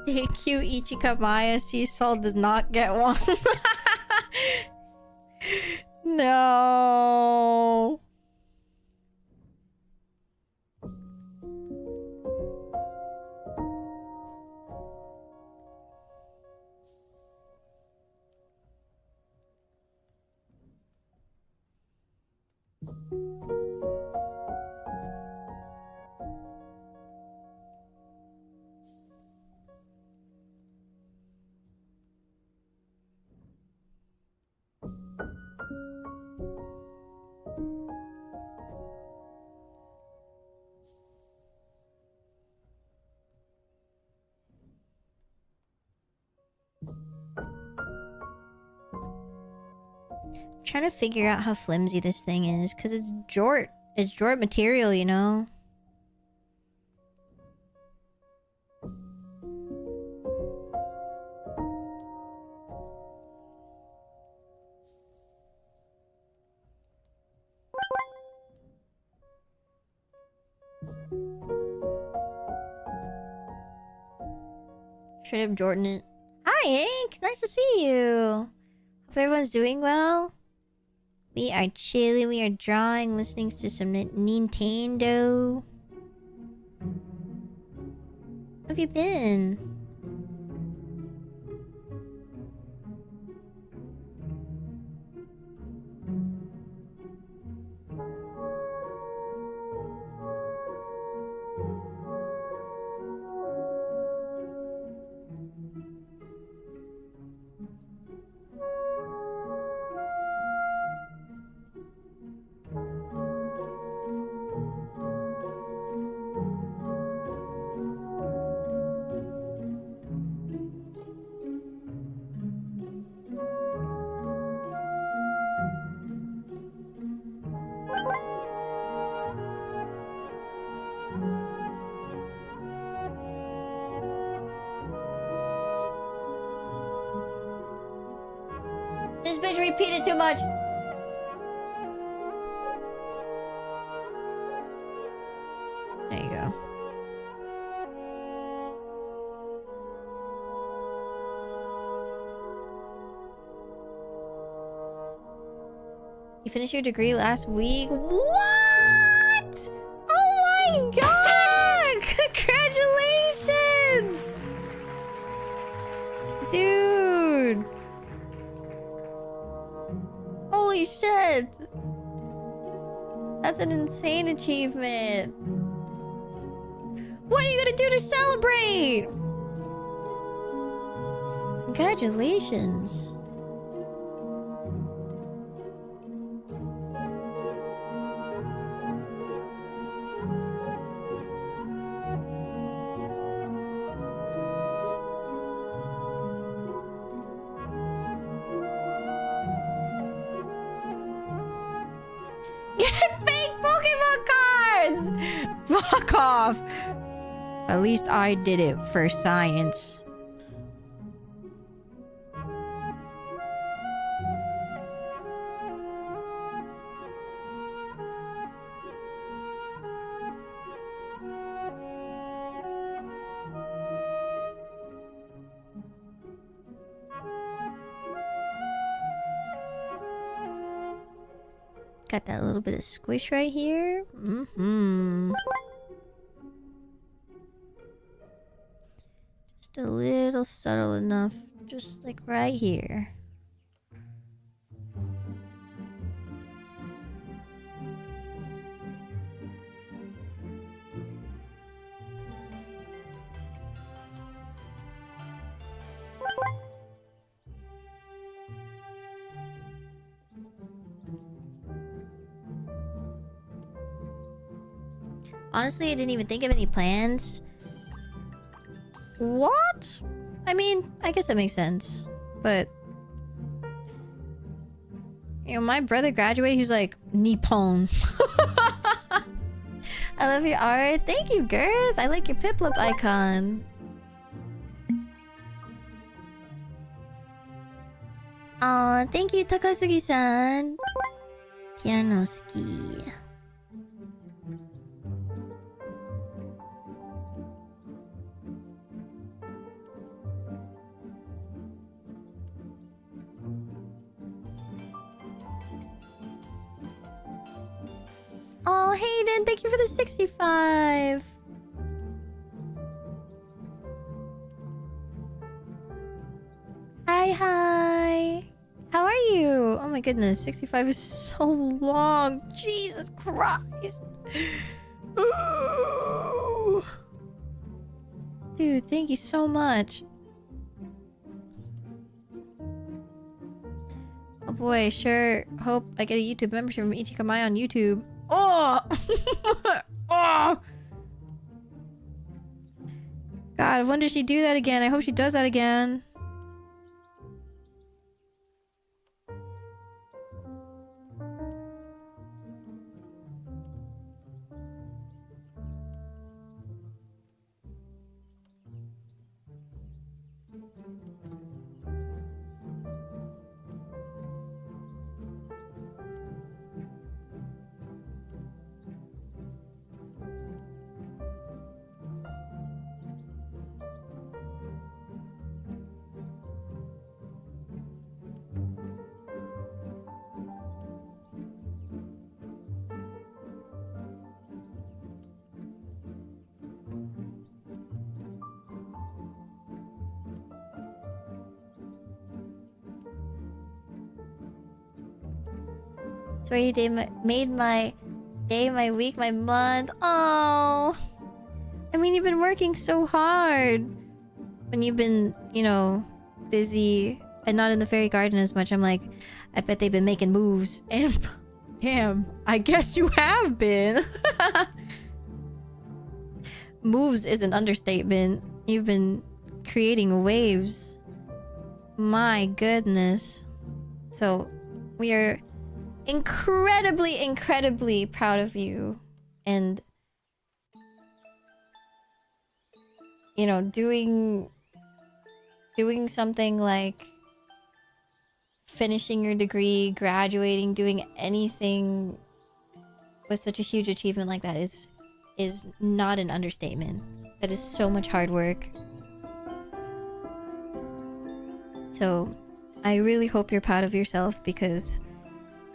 Thank you, ichimaia. Seasol does not get one. No. Trying to figure out how flimsy this thing is, because it's jort. It's jort material, you know? Straight up Jordan it. Hi, Hank! Nice to see you! Hope everyone's doing well. We are chilling, we are drawing, listening to some Nintendo. How have you been? This bitch repeated too much. There you go. You finished your degree last week? What? Oh my god! Congratulations! Dude! Holy shit! That's an insane achievement. What are you gonna do to celebrate? Congratulations. Get fake Pokemon cards! Fuck off! At least I did it for science. Got that little bit of squish right here. Just a little subtle enough. Just like right here. Honestly, I didn't even think of any plans. What? I mean, I guess that makes sense. But... you know, my brother graduated, he was like, Nippon. I love your art. Thank you, Girth. I like your Piplup icon. Aw, thank you, Takasugi-san. Piano ski. Oh, Hayden, thank you for the 65. Hi. How are you? Oh my goodness, 65 is so long. Jesus Christ. Ooh. Dude, thank you so much. Oh boy, sure hope I get a YouTube membership from ichimaia on YouTube. Oh! Oh! God, when does she do that again? I hope she does that again. It's where you made my day, my week, my month. Oh, I mean, you've been working so hard. When you've been, you know, busy and not in the fairy garden as much, I'm like, I bet they've been making moves. And damn, I guess you have been. Moves is an understatement. You've been creating waves. My goodness. So we are incredibly, incredibly proud of you. And, you know, doing something like finishing your degree, graduating, doing anything with such a huge achievement like that is not an understatement. That is so much hard work. So I really hope you're proud of yourself, because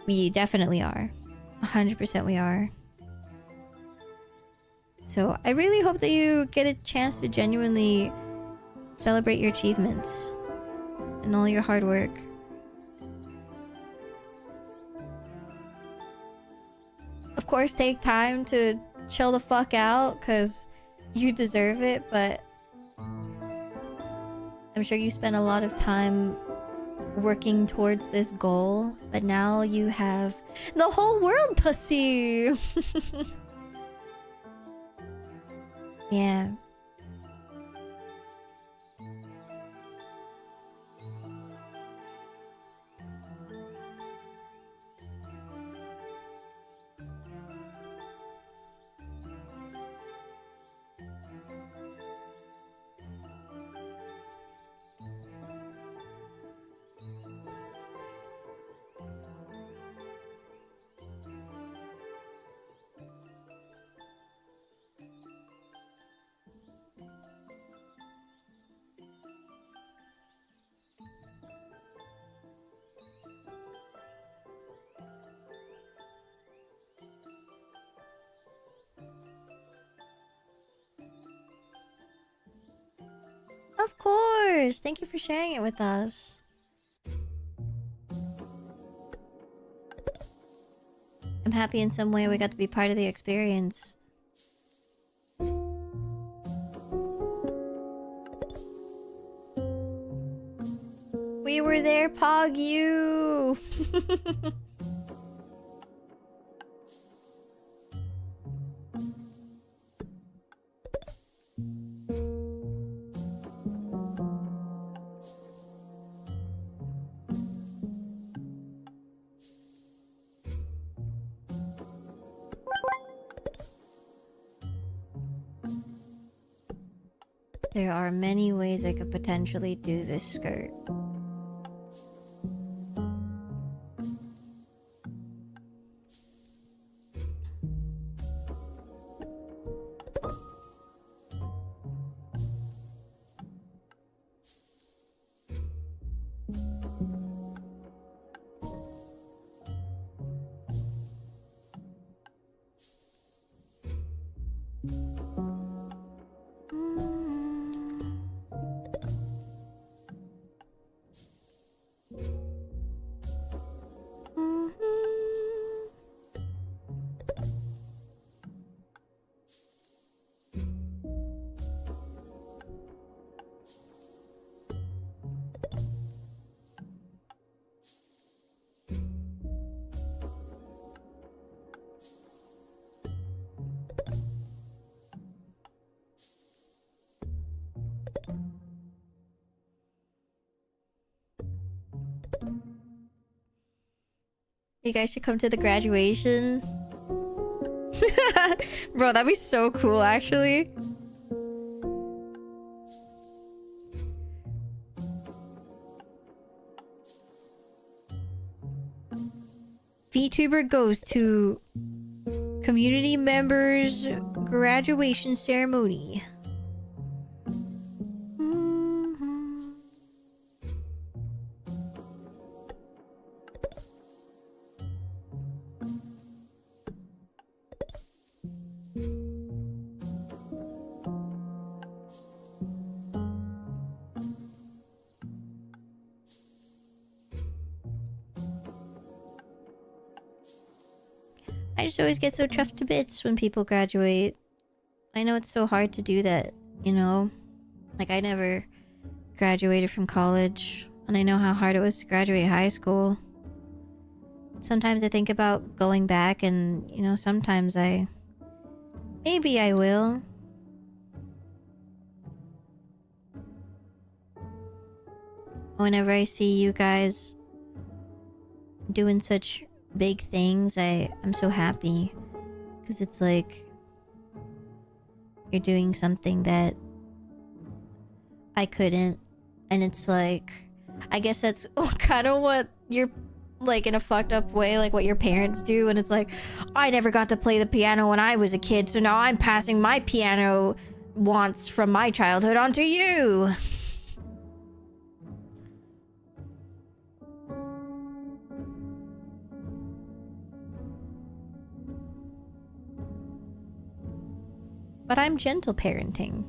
we definitely are. 100% we are. So I really hope that you get a chance to genuinely celebrate your achievements and all your hard work. Of course, take time to chill the fuck out, because you deserve it, but I'm sure you spent a lot of time working towards this goal, but now you have the whole world to see. Yeah. Of course! Thank you for sharing it with us. I'm happy in some way we got to be part of the experience. We were there, Pog you! There are many ways I could potentially do this skirt. You guys should come to the graduation. Bro, that'd be so cool, actually. VTuber goes to community members' graduation ceremony. I just always get so chuffed to bits when people graduate. I know it's so hard to do that, you know? Like, I never graduated from college, and I know how hard it was to graduate high school. Sometimes I think about going back, and, you know, sometimes maybe I will. Whenever I see you guys doing such big things, I'm so happy. Because it's like you're doing something that I couldn't. And it's like, I guess that's kind of what you're like, in a fucked up way, like what your parents do. And it's like, I never got to play the piano when I was a kid, so now I'm passing my piano wants from my childhood onto you. But I'm gentle parenting.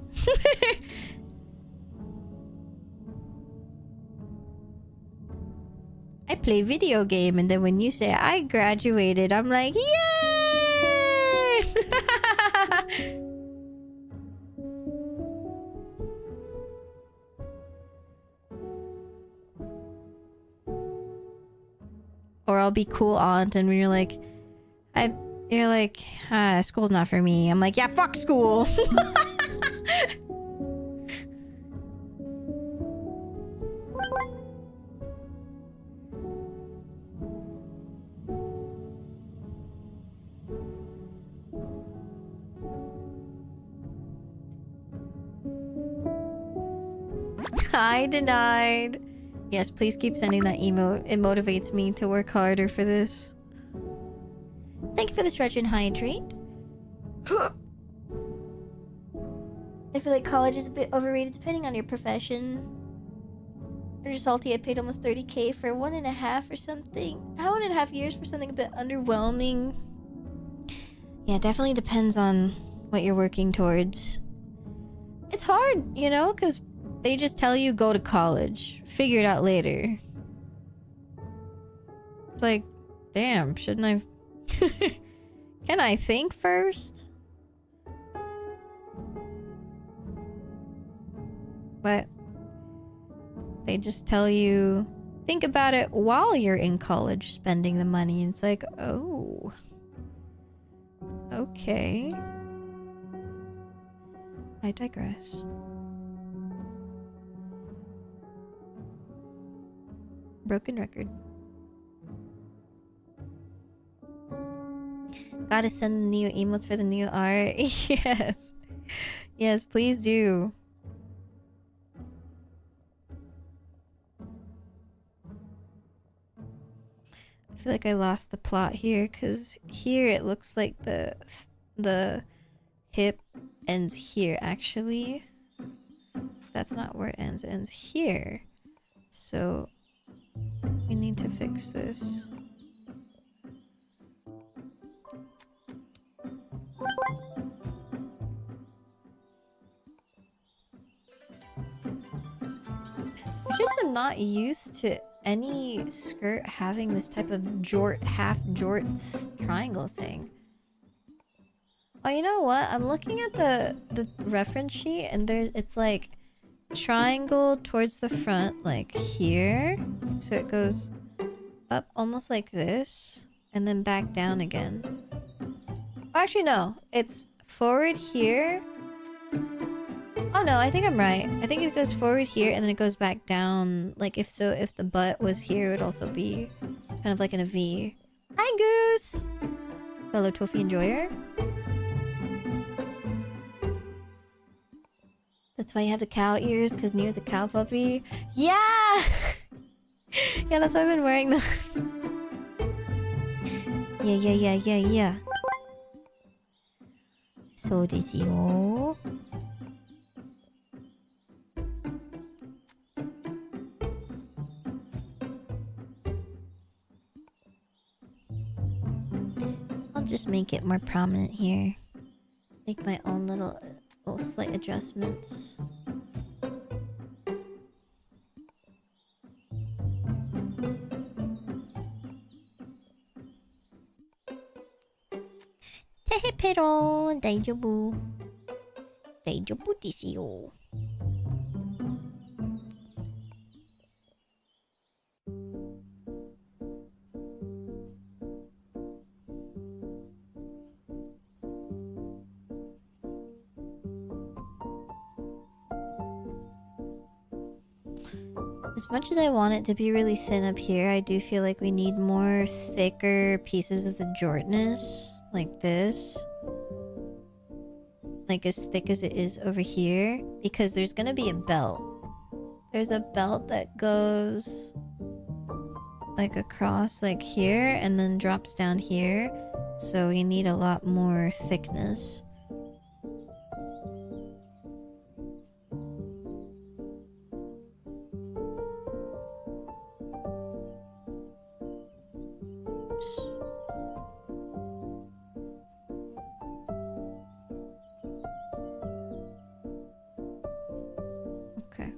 I play video game, and then when you say I graduated, I'm like, yay! Or I'll be cool aunt, and when you're like, school's not for me. I'm like, yeah, fuck school. I denied. Yes, please keep sending that emote. It motivates me to work harder for this. Thank you for the stretch and hydrate. I feel like college is a bit overrated depending on your profession. I'm just salty I paid almost 30k for 1.5 or something. How 1.5 years for something a bit underwhelming? Yeah, definitely depends on what you're working towards. It's hard, you know, because they just tell you go to college. Figure it out later. It's like, damn, shouldn't I... Can I think first? But they just tell you, think about it while you're in college spending the money. And it's like, oh. Okay. I digress. Broken record. Gotta send the new emotes for the new art. Yes. Yes, please do. I feel like I lost the plot here, because here it looks like the hip ends here, actually. That's not where it ends. It ends here. So we need to fix this. I just am not used to any skirt having this type of jort, half jort triangle thing. Oh, you know what? I'm looking at the reference sheet, and it's like triangle towards the front, like here. So it goes up almost like this, and then back down again. Oh, actually, no. It's forward here. Oh no, I think I'm right. I think it goes forward here and then it goes back down. Like if the butt was here, it would also be kind of like in a V. Hi, Goose! Fellow Tofi enjoyer. That's why you have the cow ears, because Neo's a cow puppy. Yeah! Yeah, that's why I've been wearing them. Yeah. So desu yo. I'll just make it more prominent here. Make my own little slight adjustments. Pero daijoubu. Daijoubu desu yo. As much as I want it to be really thin up here, I do feel like we need more thicker pieces of the jortness, like this. Like as thick as it is over here, because there's gonna be a belt. There's a belt that goes like across like here and then drops down here. So we need a lot more thickness. Okay.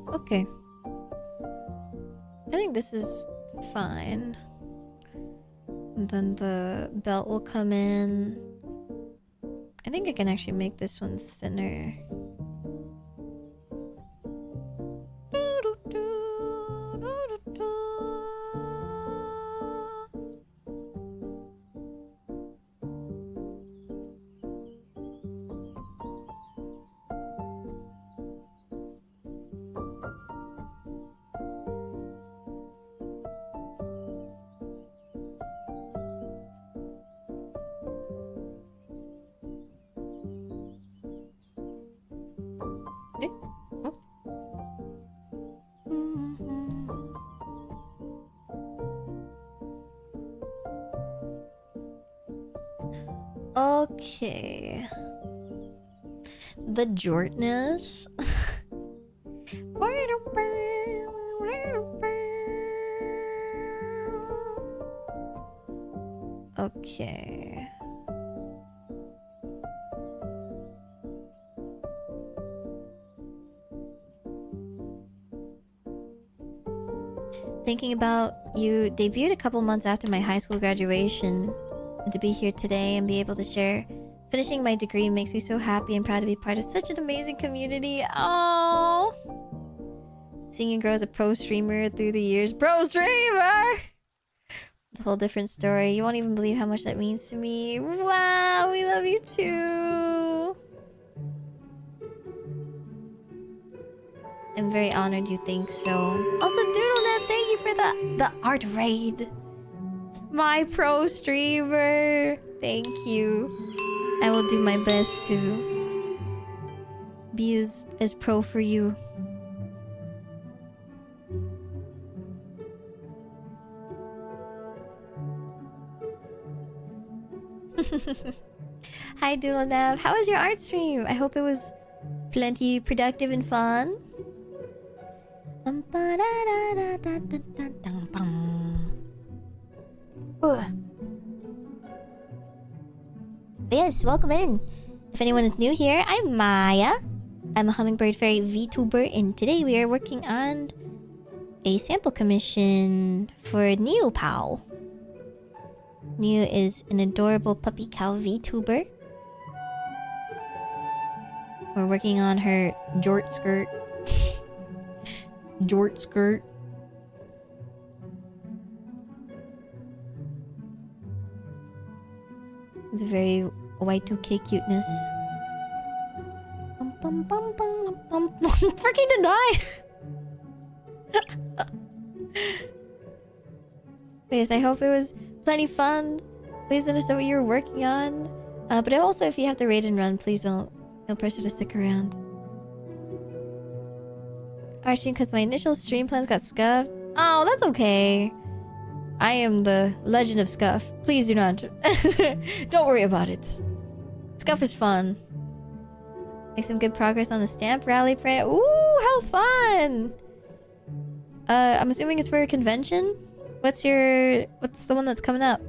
Okay. I think this is fine. And then the belt will come in. I think I can actually make this one thinner. Okay. The jortness. Okay. Thinking about you debuted a couple months after my high school graduation, and to be here today and be able to share finishing my degree makes me so happy and proud to be part of such an amazing community. Oh, seeing you grow as a pro streamer through the years. Pro streamer! It's a whole different story. You won't even believe how much that means to me. Wow, we love you too. I'm very honored you think so. Also, DoodleNet, thank you for the art raid. My pro streamer. Thank you. I will do my best to be as pro for you. Hi DoodleNet. How was your art stream? I hope it was plenty productive and fun. Yes, welcome in. If anyone is new here, I'm Maya. I'm a hummingbird fairy VTuber, and today we are working on a sample commission for Niupao. Niu is an adorable puppy cow VTuber. We're working on her jort skirt. Jort skirt. It's a very Y2K cuteness. Freaking denied! Yes, I hope it was plenty fun. Please let us know what you were working on. But also, if you have to raid and run, please don't feel pressure to stick around. Art stream because my initial stream plans got scuffed. Oh, that's okay. I am the Legend of Scuff. Please do not. Don't worry about it. Scuff is fun. Make some good progress on the stamp rally print. Ooh, how fun! I'm assuming it's for a convention? What's the one that's coming up?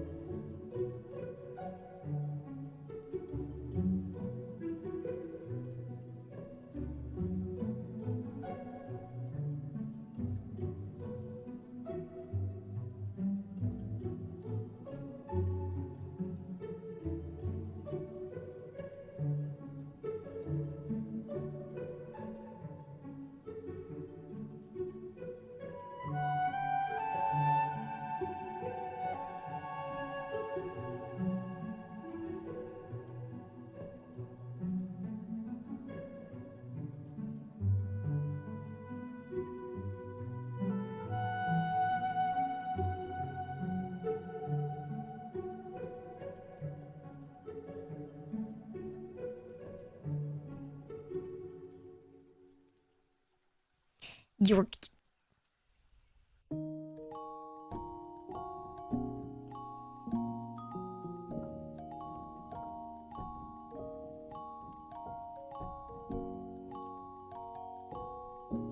York.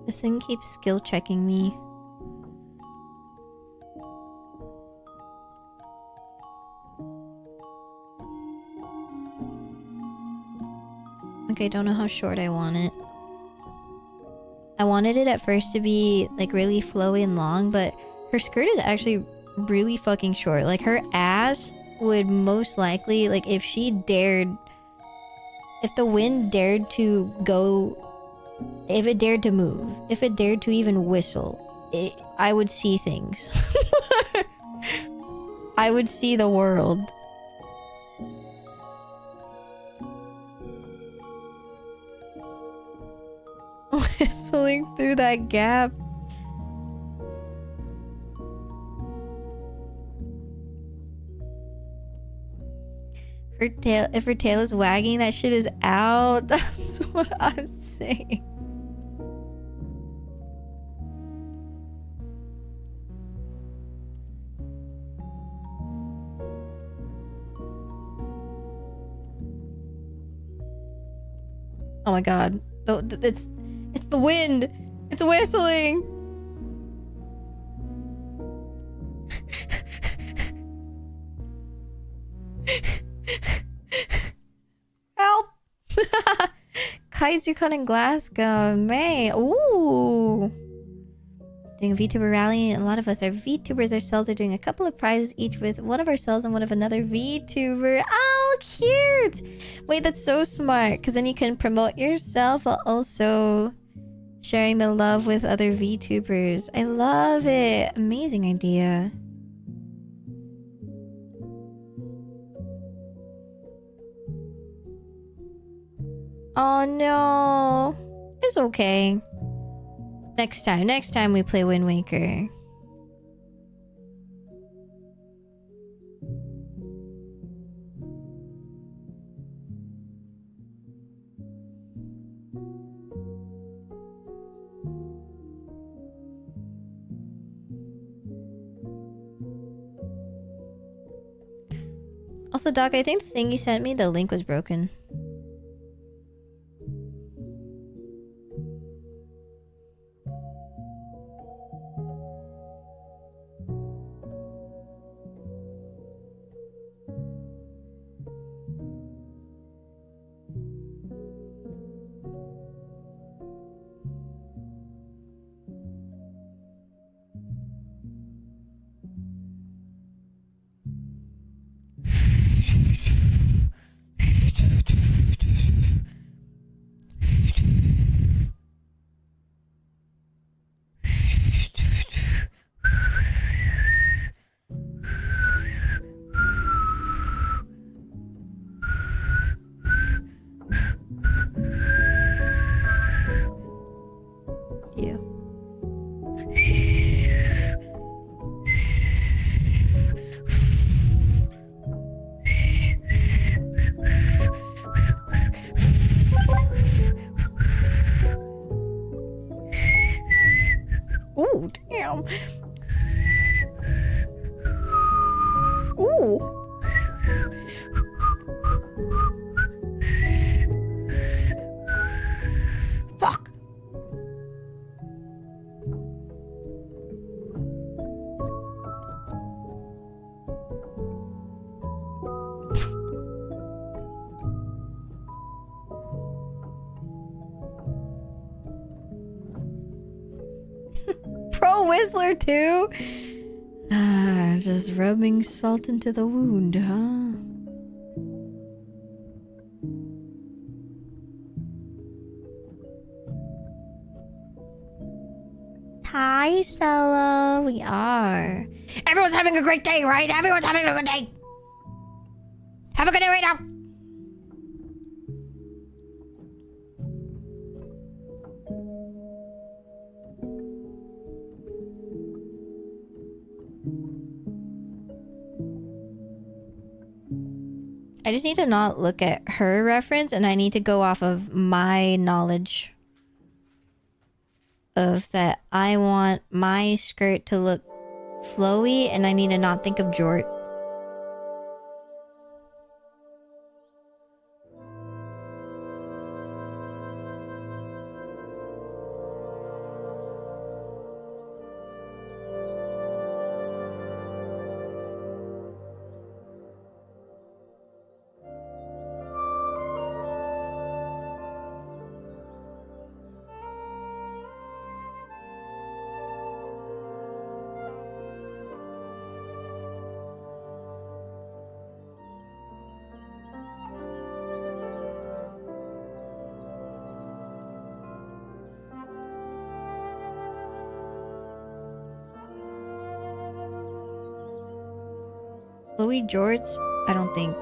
This thing keeps skill checking me. Okay, don't know how short I want it. I wanted it at first to be like really flowy and long, but her skirt is actually really fucking short. Like her ass would most likely, like if she dared, if the wind dared to go, if it dared to move, if it dared to even whistle, I would see things. I would see the world. Whistling through that gap. Her tail, if her tail is wagging, that shit is out. That's what I'm saying. Oh my god. It's the wind. It's whistling. Help. Kaizucon in Glasgow. May. Ooh. Doing a VTuber rally. A lot of us are VTubers ourselves. Are doing a couple of prizes each with one of ourselves and one of another VTuber. Oh, cute. Wait, that's so smart. Because then you can promote yourself while also sharing the love with other VTubers. I love it. Amazing idea. Oh no. It's okay. Next time we play Wind Waker. Also, Doc, I think the thing you sent me, the link was broken. Ooh, damn. Ooh. Fuck. Pro Whistler too? Ah, just rubbing salt into the wound, huh? Hi, Stella. We are. Everyone's having a great day, right? Everyone's having a good day. Have a good day right now. I just need to not look at her reference and I need to go off of my knowledge. of that I want my skirt to look flowy and I need to not think of jort. Flowy jorts? I don't think.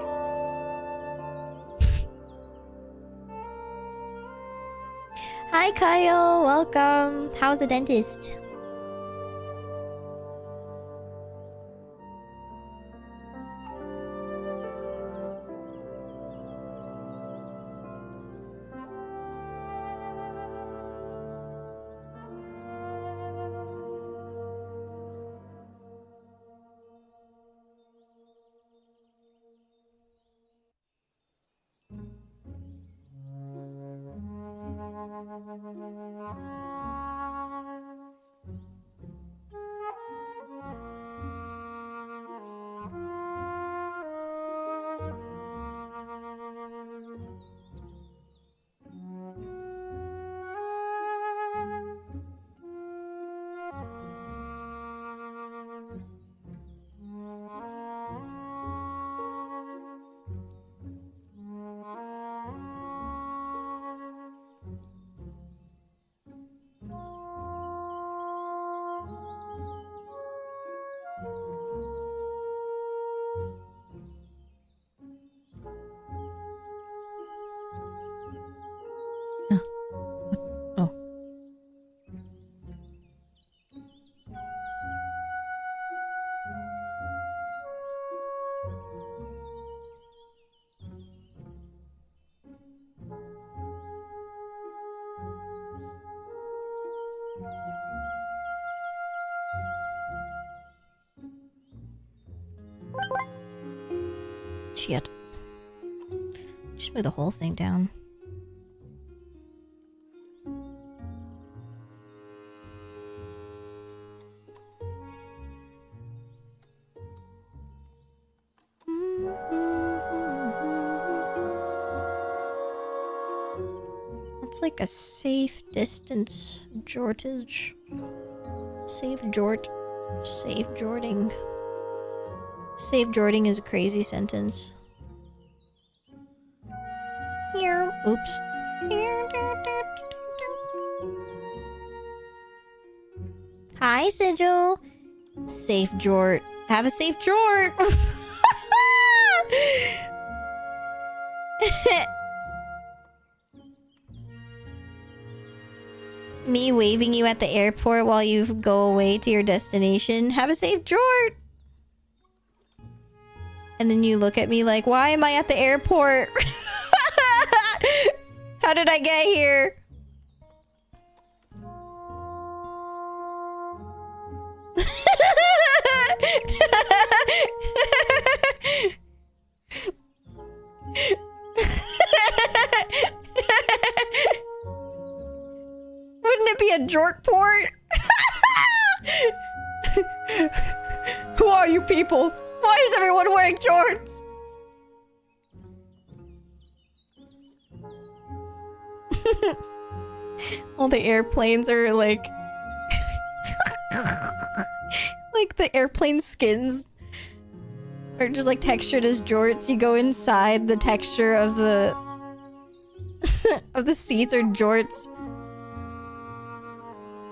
Hi Kyle, welcome. How's the dentist? Shit. Just move the whole thing down. It's like a safe distance jortage. Safe jort. Safe jorting. Safe jorting is a crazy sentence. Here. Oops. Hi, Sigil. Safe jort. Have a safe jort. Me waving you at the airport while you go away to your destination. Have a safe jort. And then you look at me like, why am I at the airport? How did I get here? Wouldn't it be a jort port? Who are you people? Why is everyone wearing jorts? All the airplanes are like... like the airplane skins are just like textured as jorts. You go inside, the texture of the... of the seats are jorts.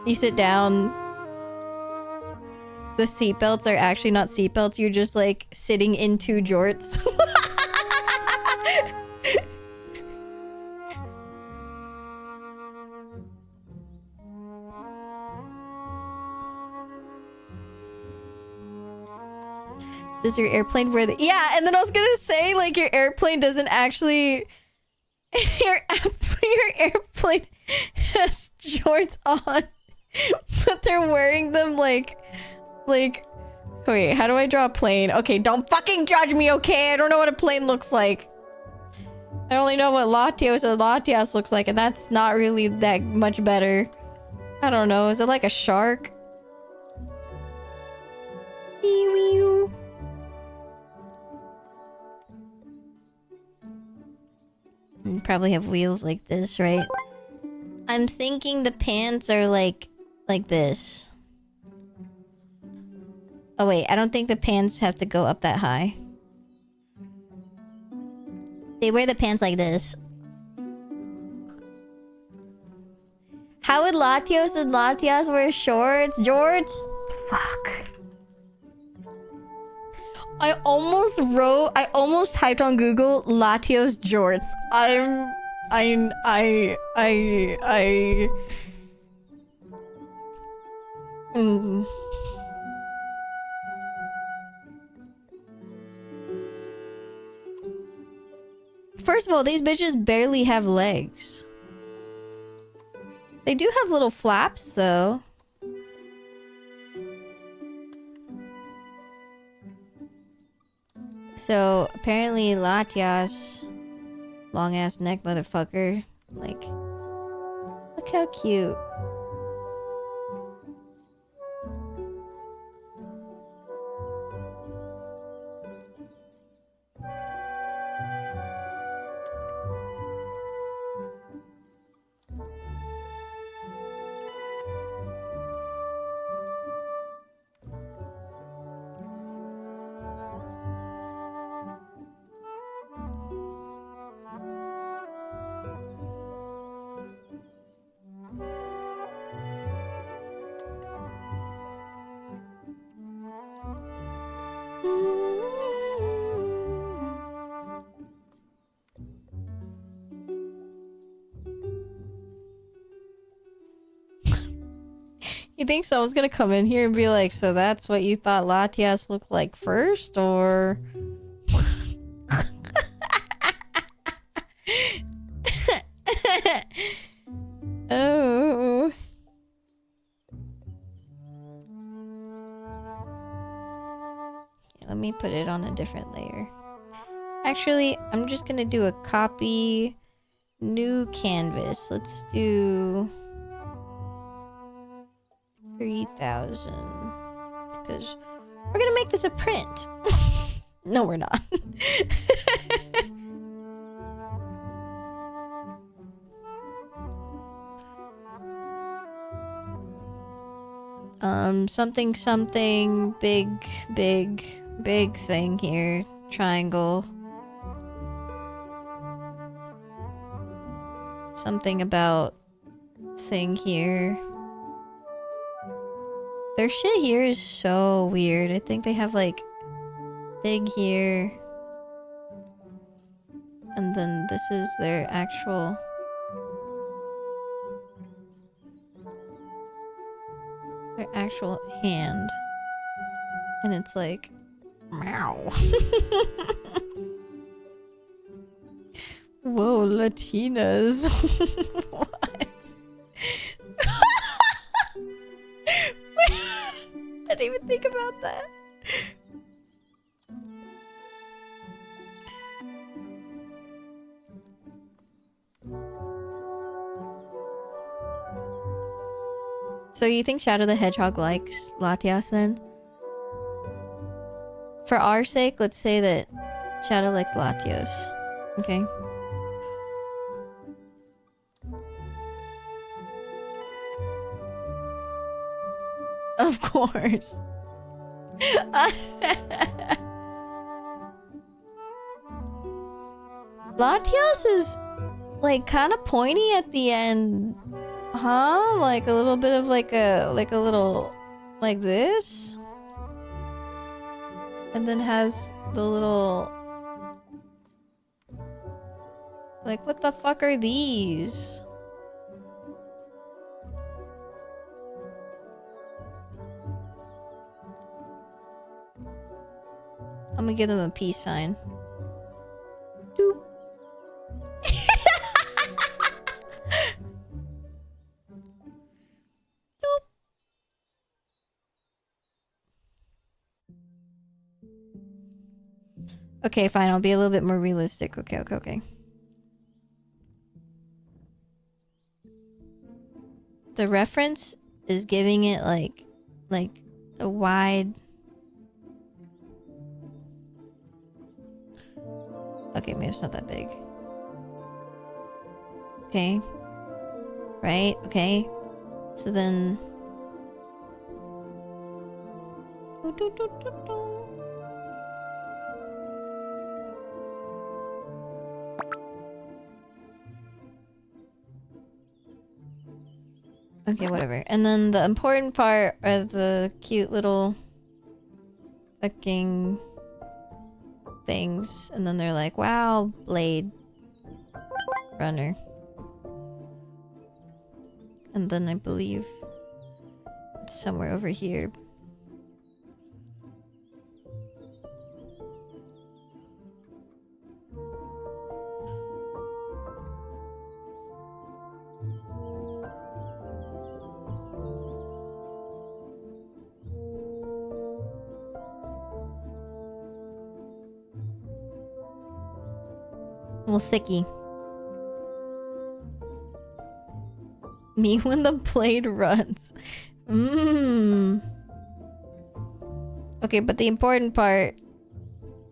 You sit down. The seatbelts are actually not seatbelts. You're just like sitting into jorts. Does your airplane wear the... Yeah, and then I was gonna say, like, your airplane doesn't actually... your airplane has jorts on. But they're wearing them like... Wait, how do I draw a plane? Okay, don't fucking judge me, okay? I don't know what a plane looks like. I only know what Latios or Latias looks like, and that's not really that much better. I don't know. Is it like a shark? Wee-wee-oo. Probably have wheels like this, right? I'm thinking the pants are like this. Oh wait, I don't think the pants have to go up that high. They wear the pants like this. How would Latios and Latias wear shorts? Jorts? Fuck. I almost typed on Google Latios jorts. First of all, these bitches barely have legs. They do have little flaps, though. So, apparently Latias... long-ass neck motherfucker. Like... look how cute. You think someone's gonna come in here and be like, so that's what you thought Latias looked like first, or... Oh. Okay, let me put it on a different layer. Actually, I'm just gonna do a copy new canvas. Let's do 3,000 because we're gonna make this a print. No, we're not. Something big thing here. Triangle. Something about thing here. Their shit here is so weird. I think they have like thing here. And then this is their actual hand. And it's like meow. Whoa, Latinas. What? I didn't even think about that. So you think Shadow the Hedgehog likes Latias then? For our sake, let's say that Shadow likes Latios. Okay. Of course. Latias is like kind of pointy at the end. Huh? Like a little bit of like a little like this. And then has the little like, what the fuck are these? I'm gonna give them a peace sign. Doop. Doop. Okay, fine. I'll be a little bit more realistic. Okay. The reference is giving it like a wide... Okay, maybe it's not that big. Okay. Right? Okay. So then... Okay, whatever. And then the important part are the cute little fucking things. And then they're like, wow, Blade Runner. And then I believe it's somewhere over here. Little thicky. Me when the blade runs. Okay, but the important part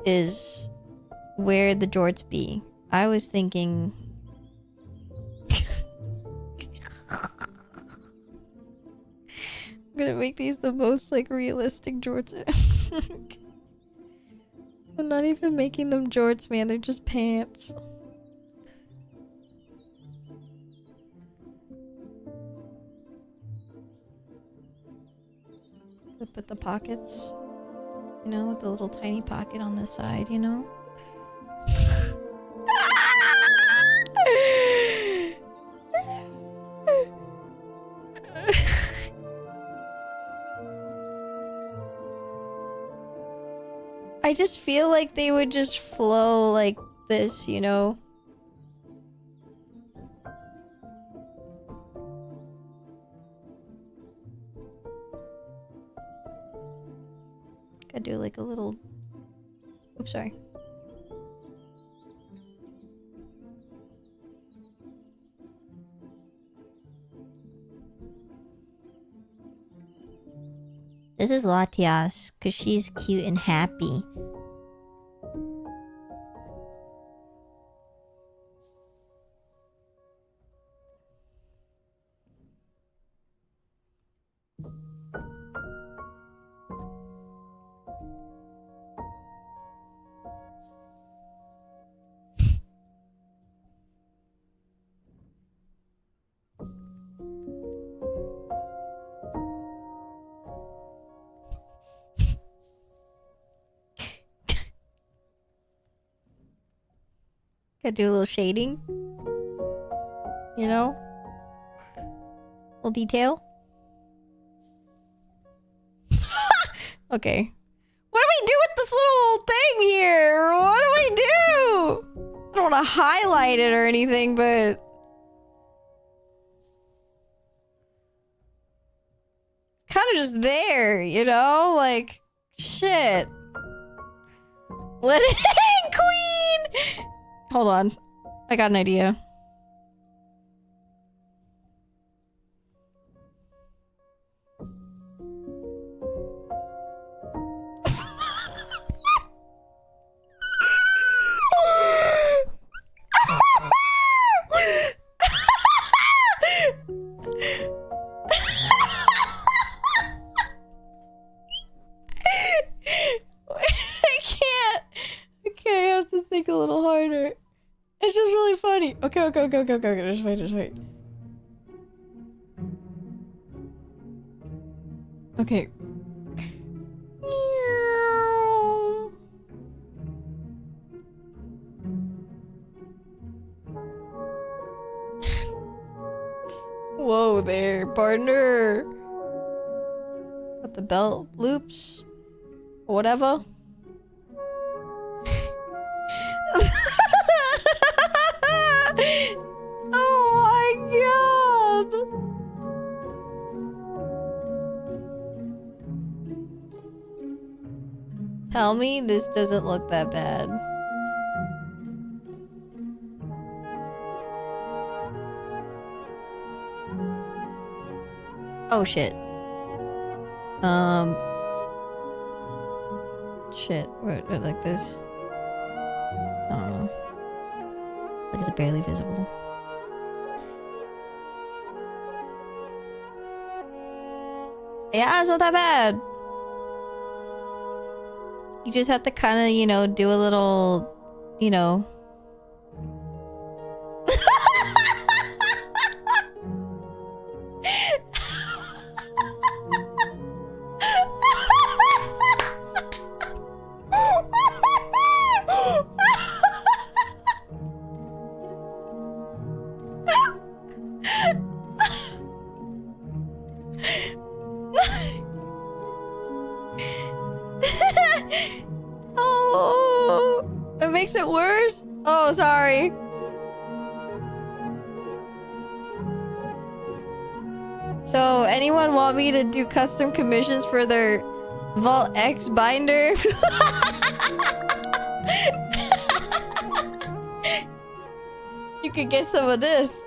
is where the jorts be. I was thinking... I'm gonna make these the most, like, realistic jorts. I'm not even making them jorts, man. They're just pants. Put the pockets, you know, with the little tiny pocket on the side, you know? I just feel like they would just flow like this, you know? Gotta do like a little... Oops, sorry. This is Latias, because she's cute and happy. Gotta do a little shading. You know? Little detail. Okay. What do we do with this little thing here? What do we do? I don't want to highlight it or anything, but... kind of just there, you know? Like, shit. Let it hang, queen! Hold on. I got an idea. I have to think a little harder. It's just really funny. Okay. Just wait. Okay. Whoa there, partner. Got the belt loops. Whatever. Oh my god! tell me this doesn't look that bad. Oh shit. Shit. What, like this? I don't know. Like it's barely visible. Yeah, it's not that bad. You just have to kind of, you know, do a little, you know. Oh, it makes it worse? Oh, sorry. So, anyone want me to do custom commissions for their Vault X binder? You could get some of this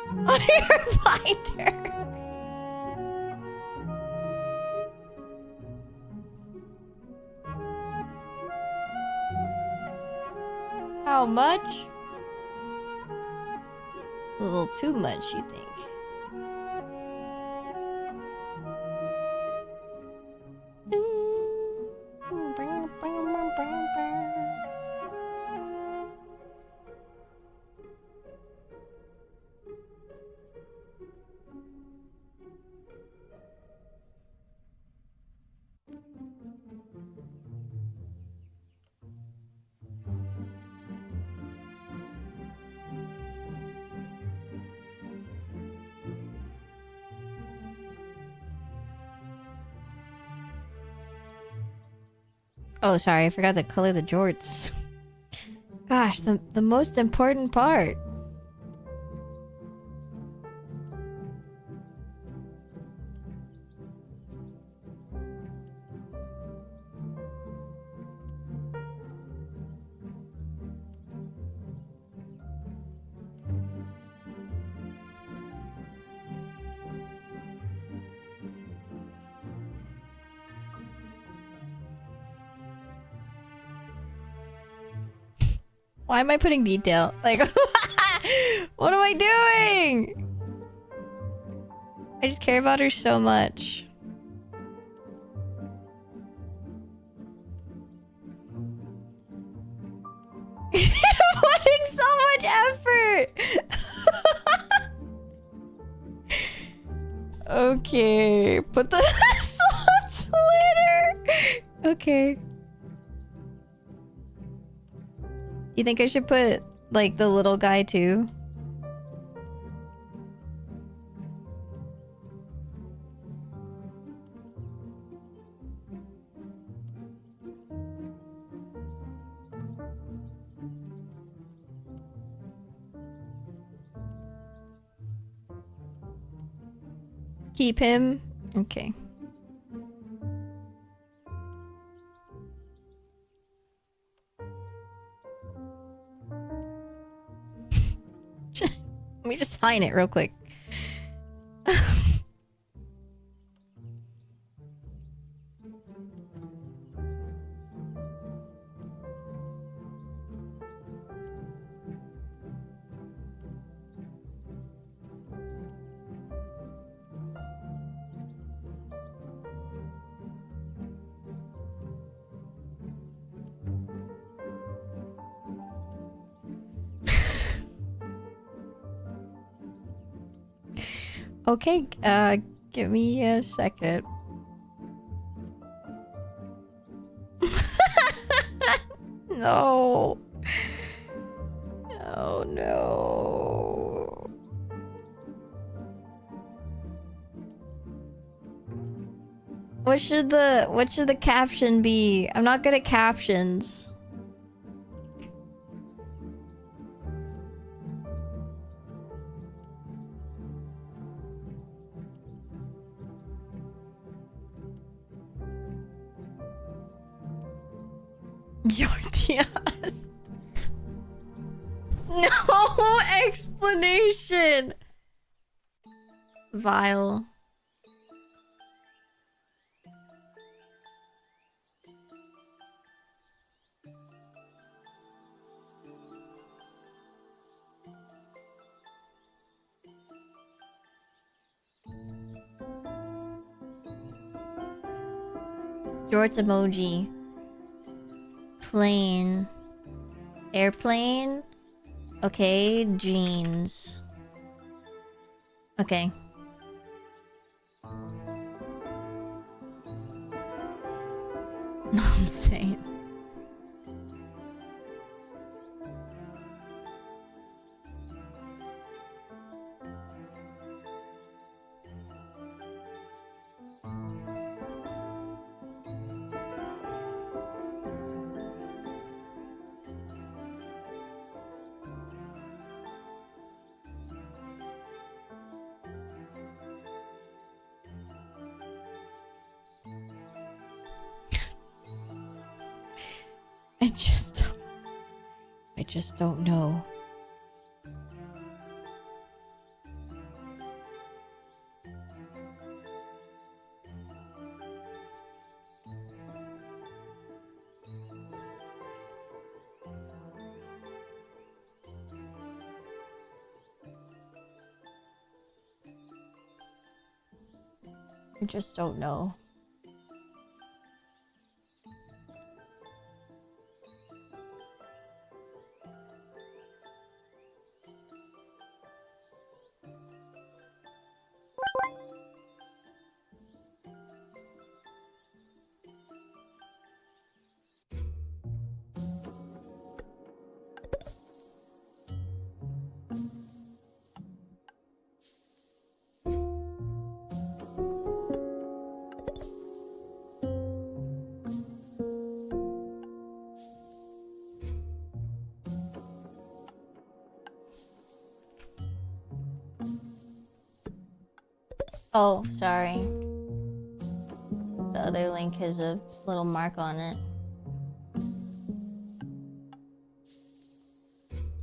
on your binder. How much? A little too much, you think? Oh, sorry, I forgot to color the jorts. Gosh, the most important part. Why am I putting detail? Like, what am I doing? I just care about her so much. Putting so much effort. Okay, put the on Twitter. Okay. You think I should put, like, the little guy, too? Keep him? Okay. Let me just sign it real quick. Okay, give me a second. No. Oh no. What should the caption be? I'm not good at captions. Jordias. No explanation. Vile. Jorts emoji. Plane. Airplane. Okay, jeans. Okay. No, I'm saying. I just don't know. I just don't know. Oh, sorry. The other link has a little mark on it.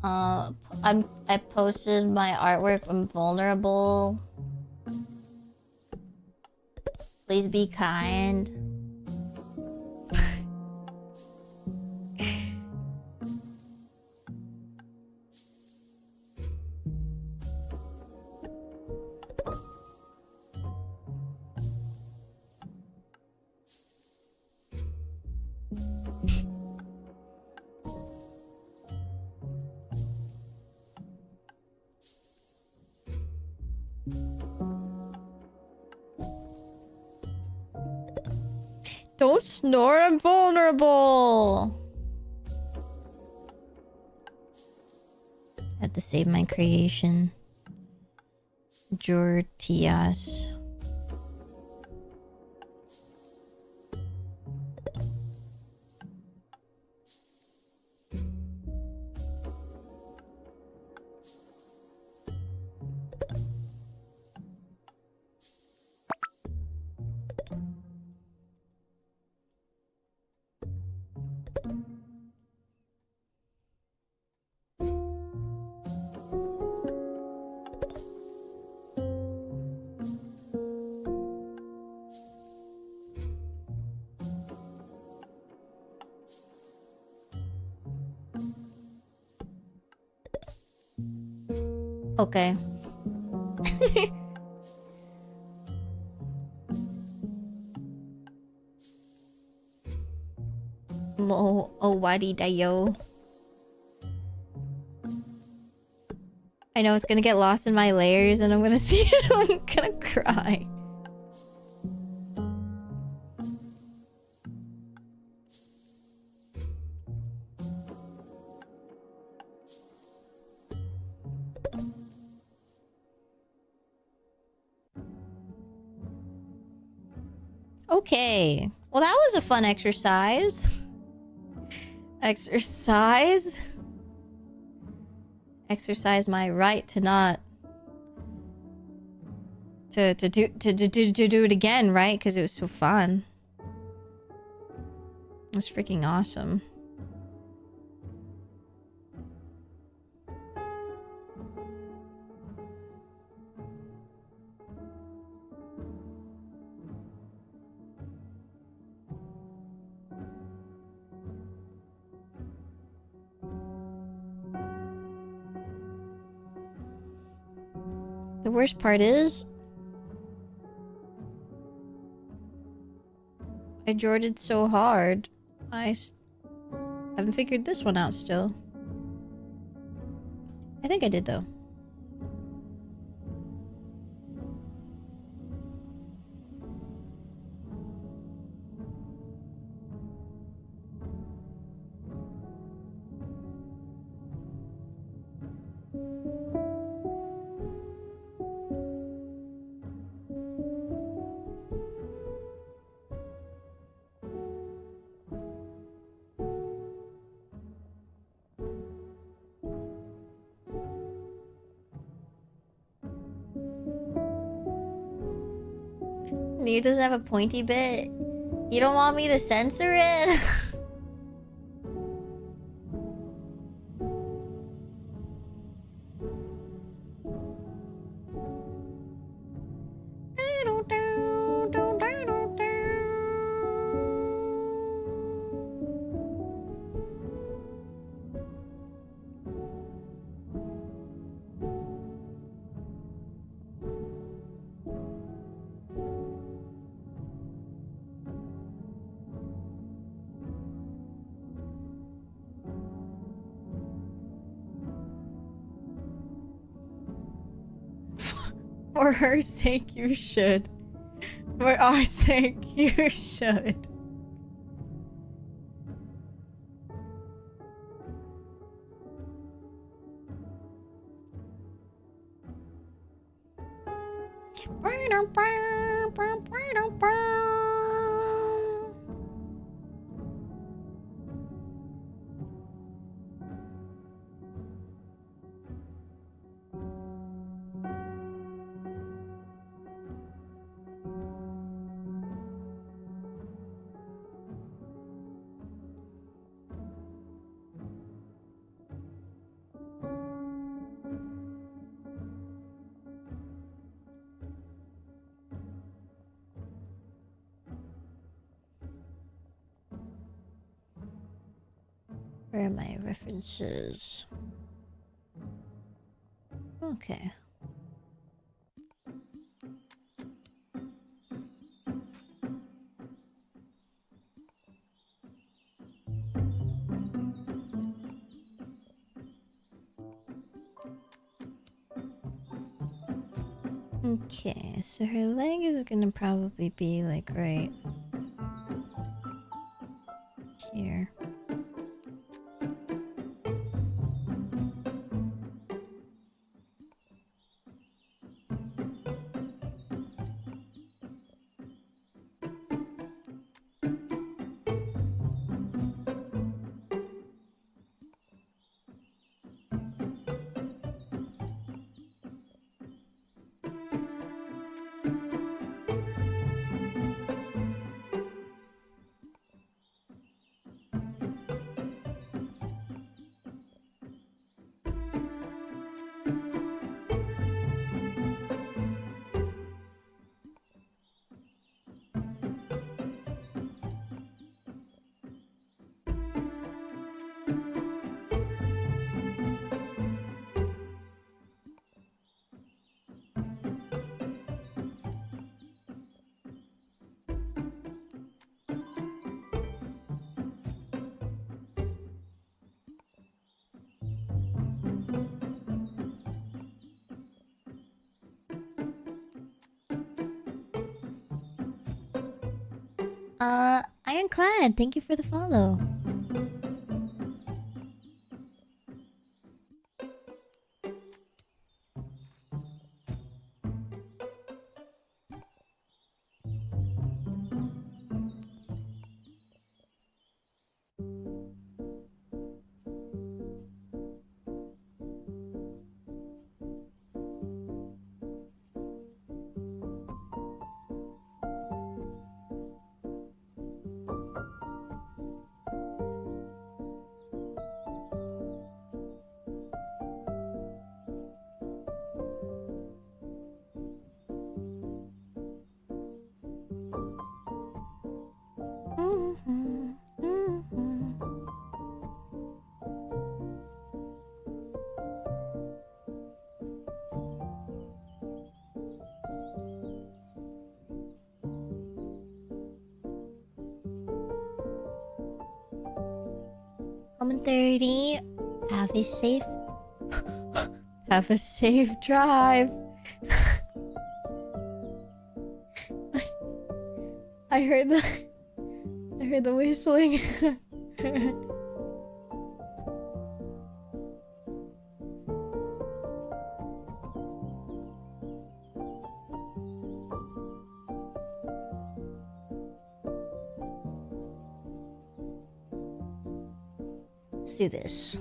I posted my artwork. I'm vulnerable. Please be kind. Don't snore, I'm vulnerable. I have to save my creation. Jortias. Okay. Mo Owari Dayo. I know it's gonna get lost in my layers and I'm gonna see it. I'm gonna cry. Okay. Well, that was a fun exercise. Exercise my right to not to do it again, right? Because it was so fun. It was freaking awesome. The worst part is I jorted so hard. I haven't figured this one out still. I think I did though. You doesn't have a pointy bit. You don't want me to censor it? For her sake, you should. For our sake, you should. Where are my references? Okay. Okay, so her leg is gonna probably be like right here. Ironclad, thank you for the follow. home 30. Have a safe... Have a safe drive. I heard the... I heard the whistling. Let's do this.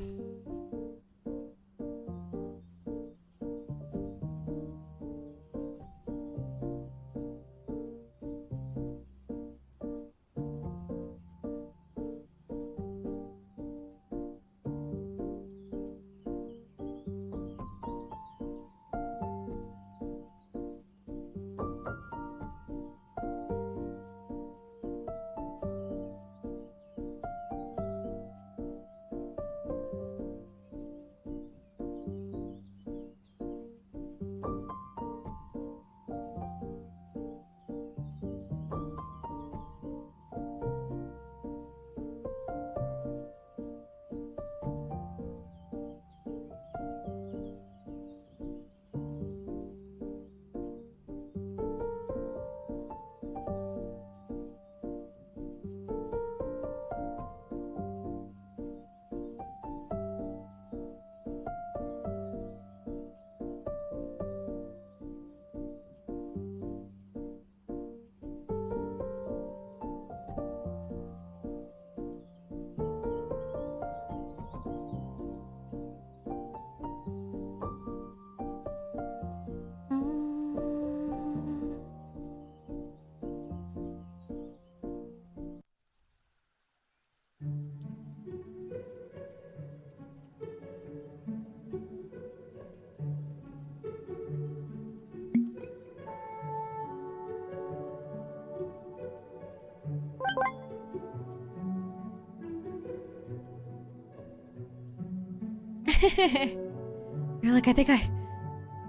You're like, I think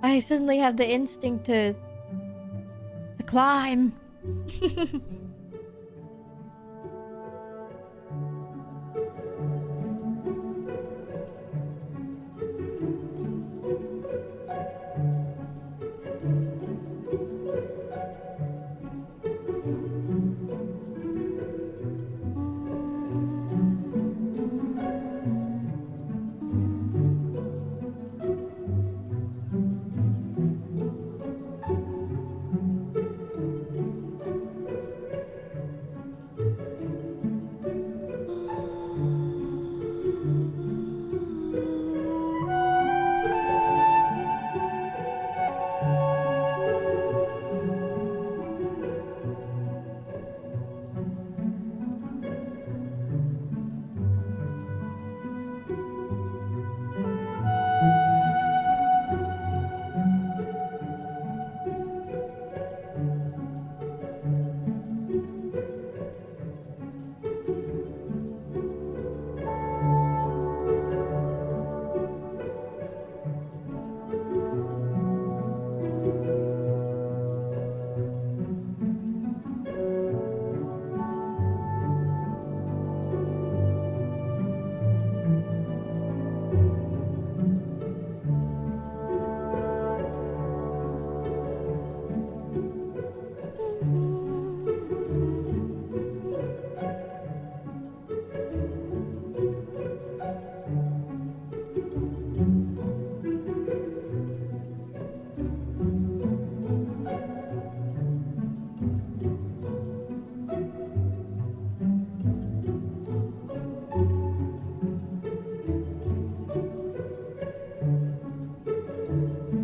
I suddenly have the instinct to climb.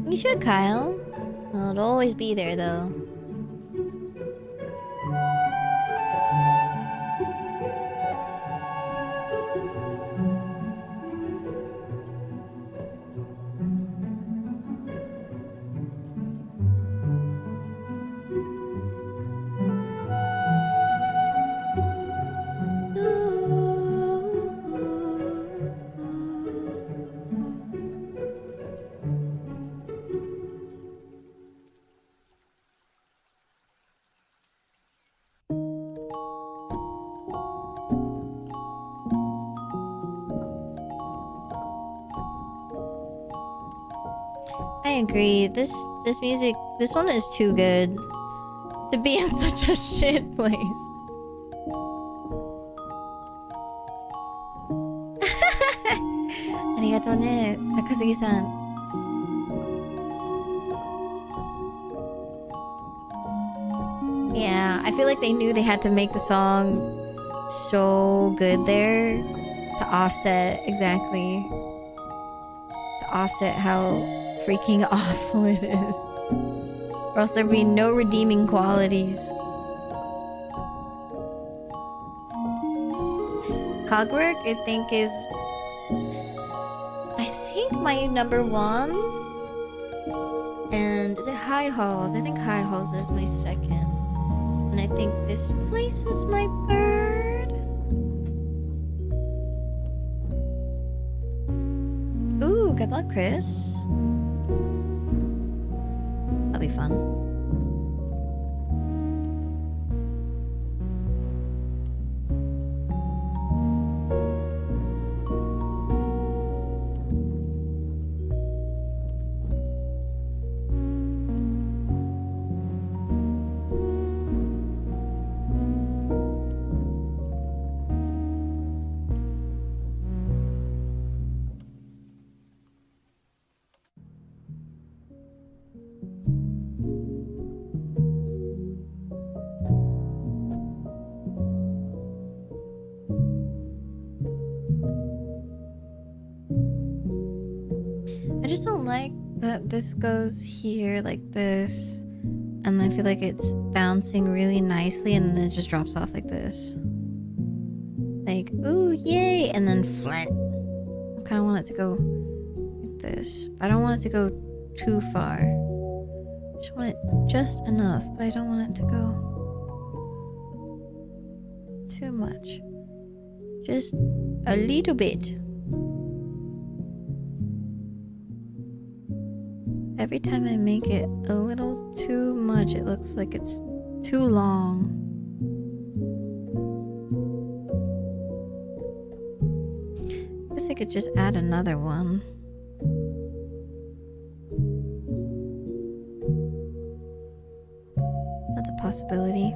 You should, Kyle. Well, it'll always be there, though. I agree. This music, this one is too good to be in such a shit place. Arigatou ne, Takasugi-san. Yeah, I feel like they knew they had to make the song so good there to offset exactly. To offset how freaking awful it is. Or else there'd be no redeeming qualities. Cogwork, I think my number one. And is it High Halls? I think High Halls is my second. And I think this place is my third. Ooh, good luck, Chris. That'll be fun. I just don't like that this goes here like this, and I feel like it's bouncing really nicely, and then it just drops off like this. Like, ooh, yay, and then flat. I kind of want it to go like this. I don't want it to go too far. I just want it just enough, but I don't want it to go too much. Just a little bit. Every time I make it a little too much, it looks like it's too long. I guess I could just add another one. That's a possibility.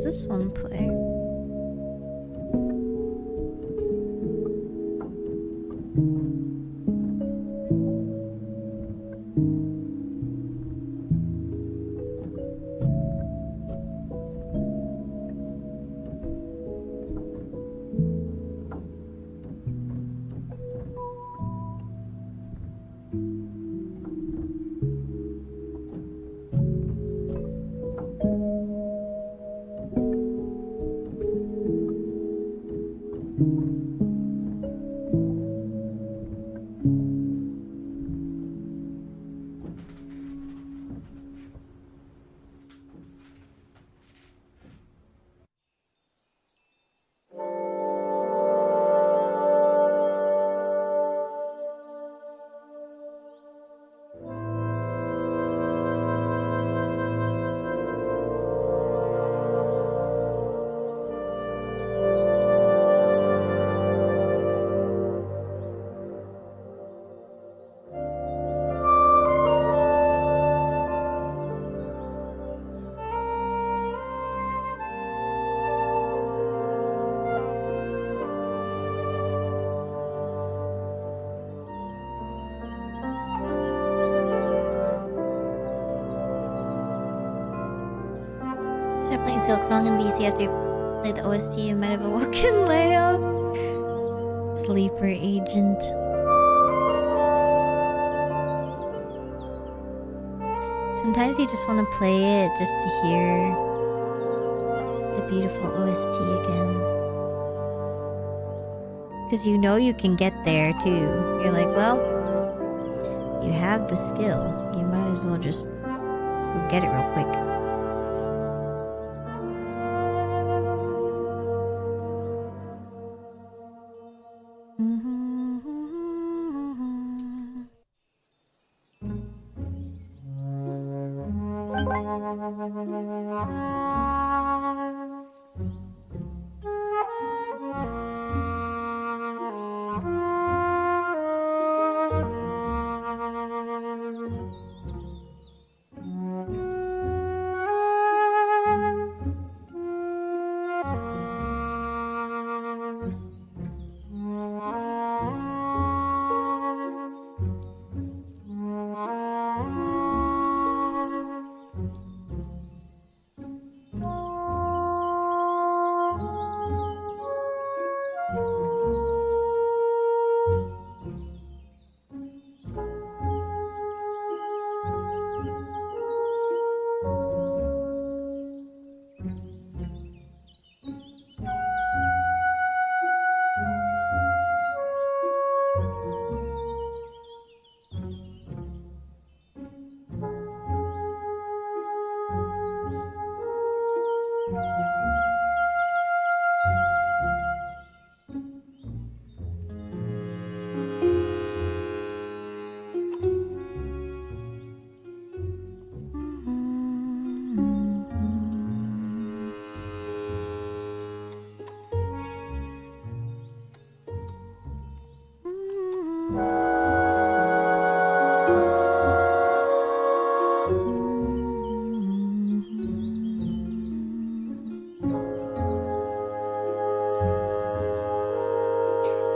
This one play. Playing Silk Song and VC after you play the OST. You might have a walk-in Leia. Sleeper agent. Sometimes you just want to play it just to hear the beautiful OST again. Because you know you can get there too. You're like, well, you have the skill. You might as well just go get it real quick.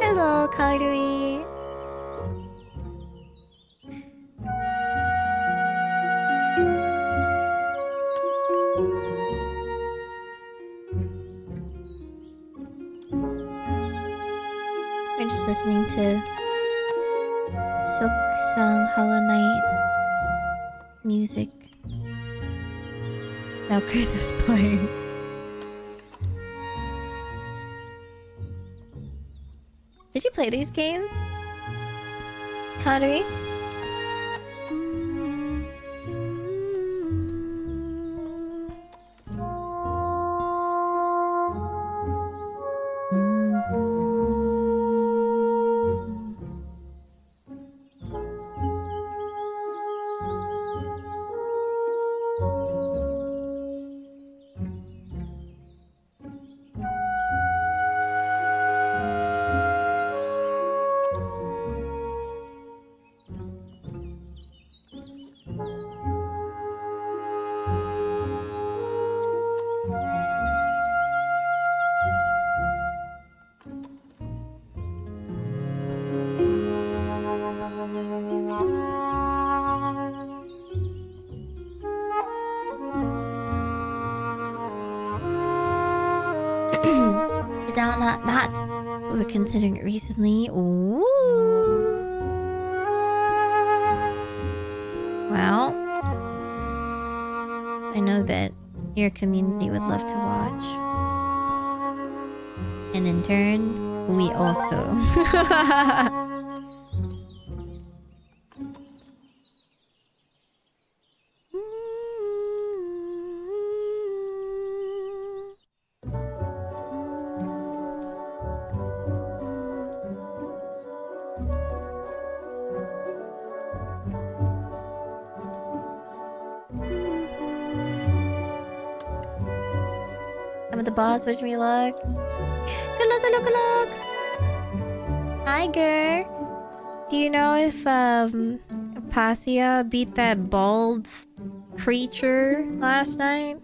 Hello, Kairui. We're just listening to Silk Song Hollow Knight music. Now Chris is playing. Did you play these games, Kairi? Not. We were considering it recently. Ooh. Well, I know that your community would love to watch. And in turn, we also. The boss, wish me luck. Good luck, good luck, good luck. Tiger. Do you know if Passia beat that bald creature last night?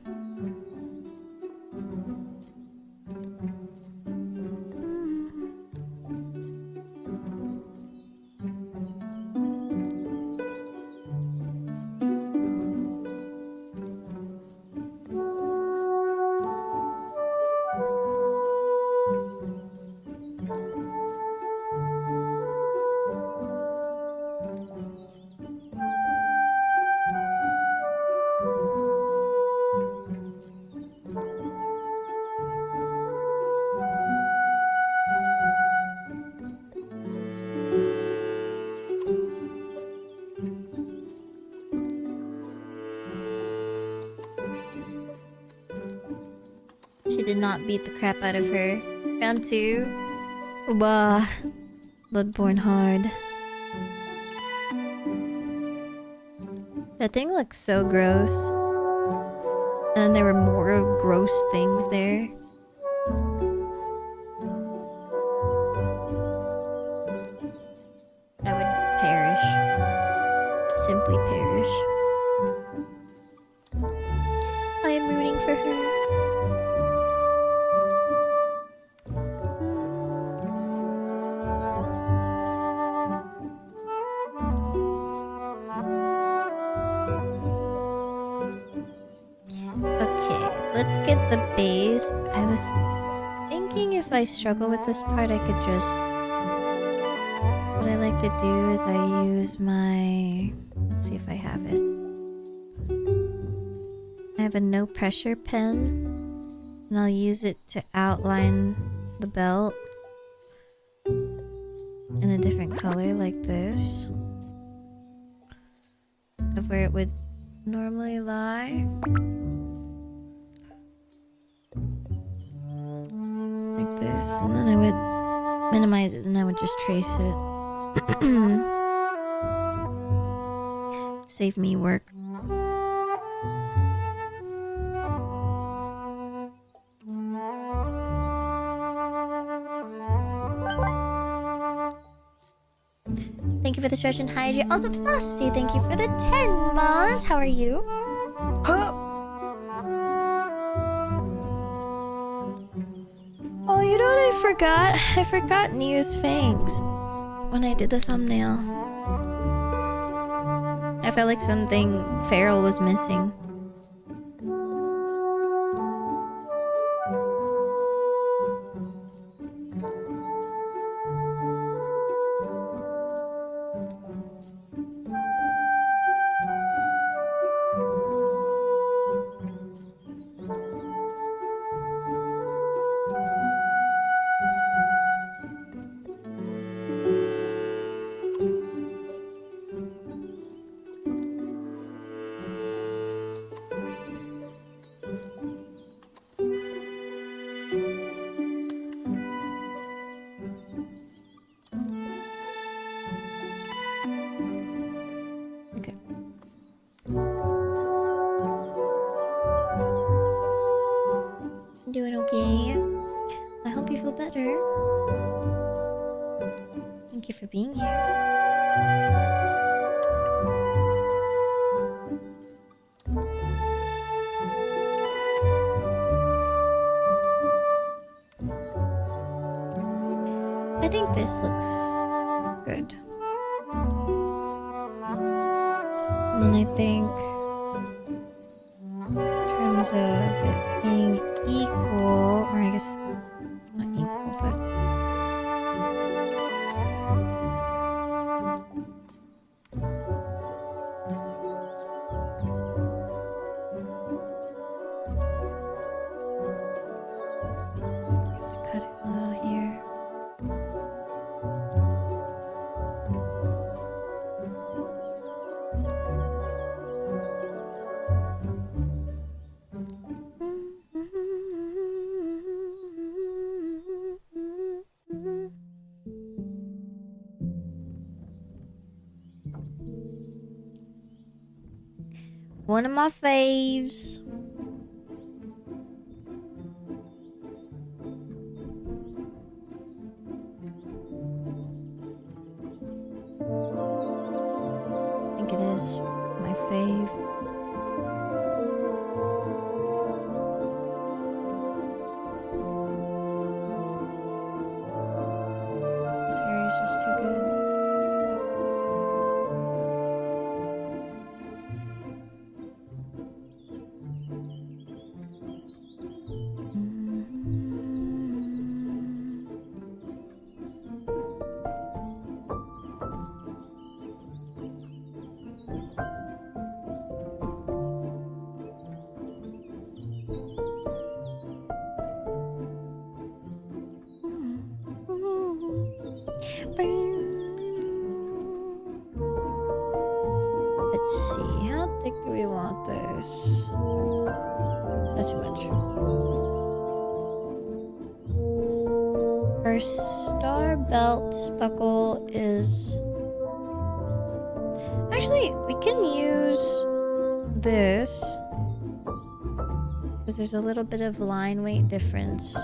did not beat the crap out of her. Round 2. Bah. Bloodborne hard. That thing looks so gross. And then there were more gross things there. I would perish. Simply perish. I am rooting for her. Let's get the base. I was thinking if I struggle with this part, I could just... What I like to do is I use my... Let's see if I have it. I have a no pressure pen. And I'll use it to outline the belt in a different color like this. Of where it would normally lie. Like this, and then I would minimize it and I would just trace it. Save me work. Thank you for the stretch and hydrate. Also, Frosty, thank you for the 10 months. How are you? Huh? Oh, you know what I forgot? I forgot Niu's fangs when I did the thumbnail. I felt like something feral was missing. Doing okay. I hope you feel better. Thank you for being here. I think this looks good. And then I think in terms of it being equal, or I guess not equal, but cut it a little here. One of my faves. I think it is my fave. This area is just too good. Let's see, how thick do we want this? That's too much. Our star belt buckle is... Actually, we can use this because there's a little bit of line weight difference.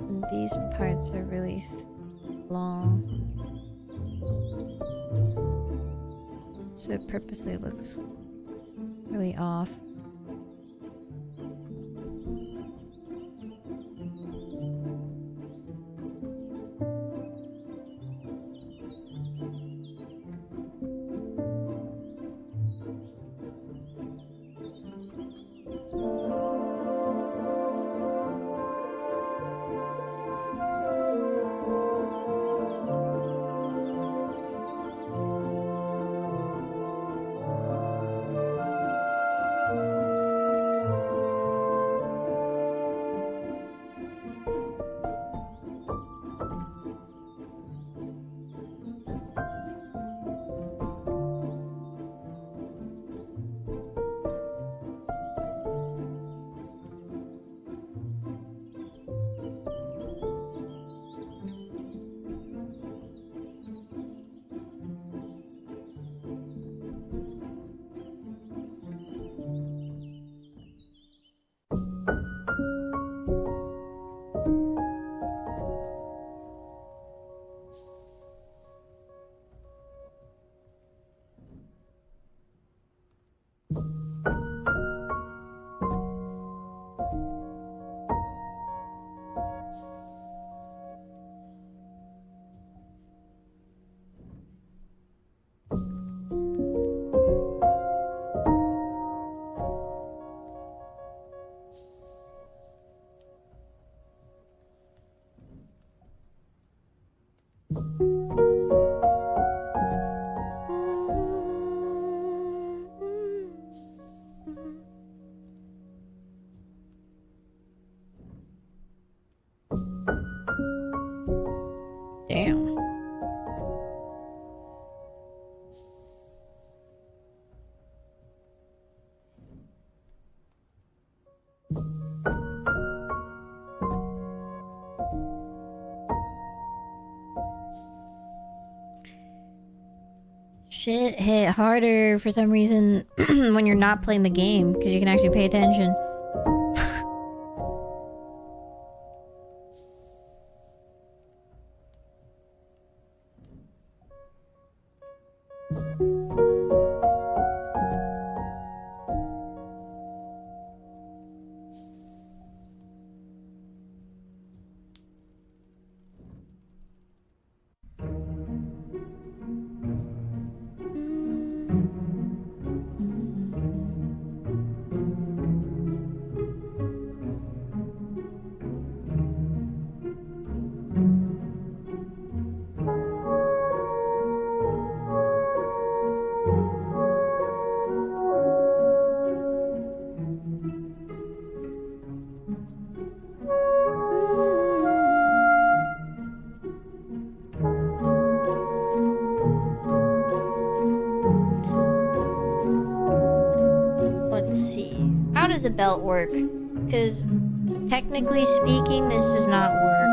And these parts are really long. So it purposely looks really off. Damn. Shit hit harder for some reason when you're not playing the game because you can actually pay attention. The belt work, because technically speaking this does not work.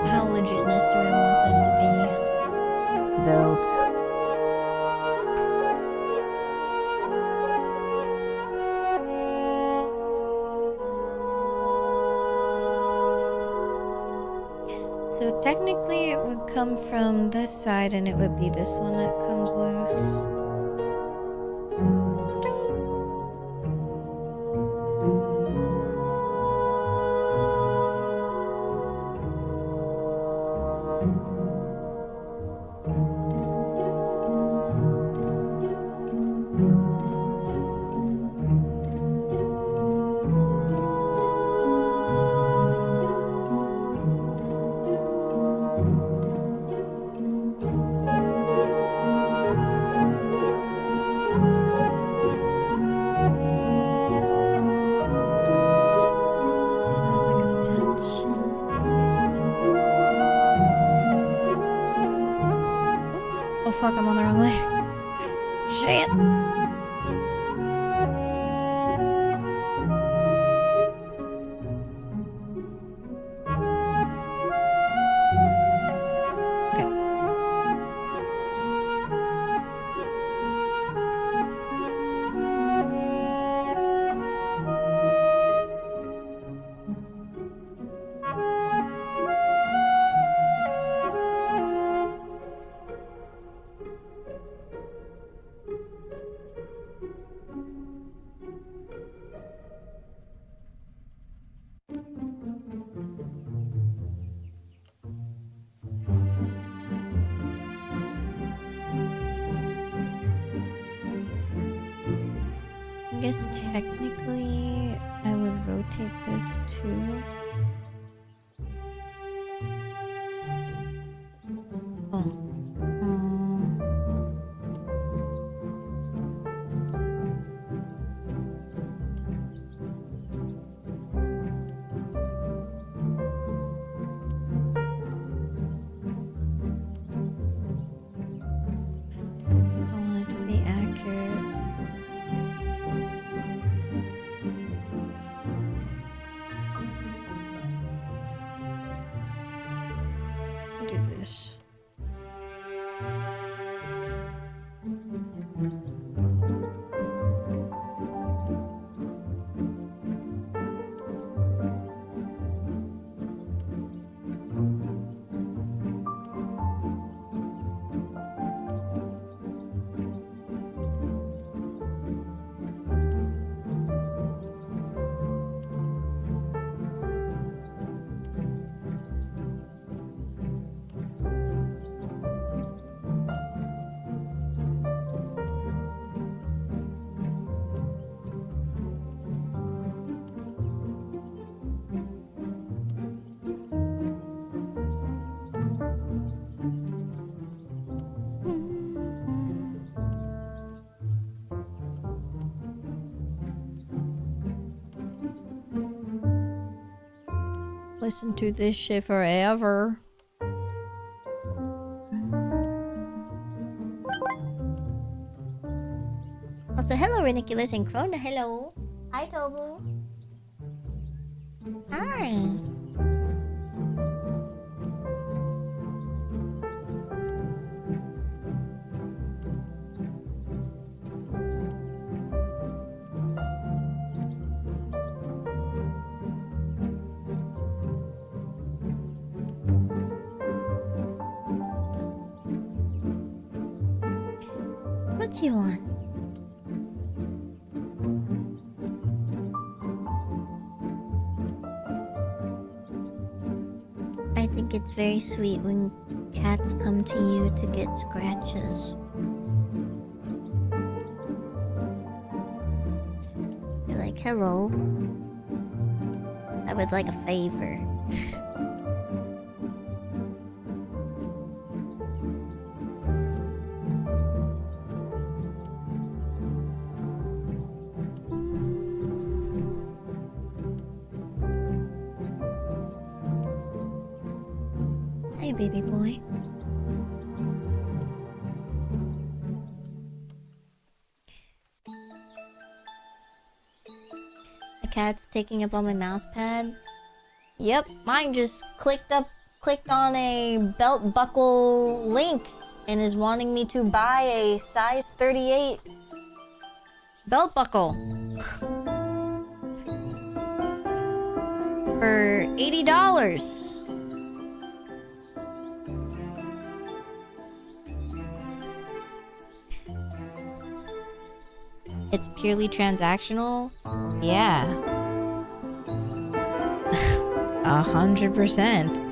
How legitness do I want this to be? Belt. So technically it would come from this side and it would be this one that comes loose. fuck, I'm on the wrong way. Shit. I guess technically I would rotate this too. Oh. I want it to be accurate. Do this. Listen to this shit forever. Also, hello, Reniculus and Krona. Hello. Hi, Tobu. Hi. What you want? I think it's very sweet when cats come to you to get scratches. You're like, hello. I would like a favor. Hi, baby boy. The cat's taking up on my mouse pad. Yep, mine just clicked on a belt buckle link and is wanting me to buy a size 38 belt buckle for $80. It's purely transactional? Yeah. 100%.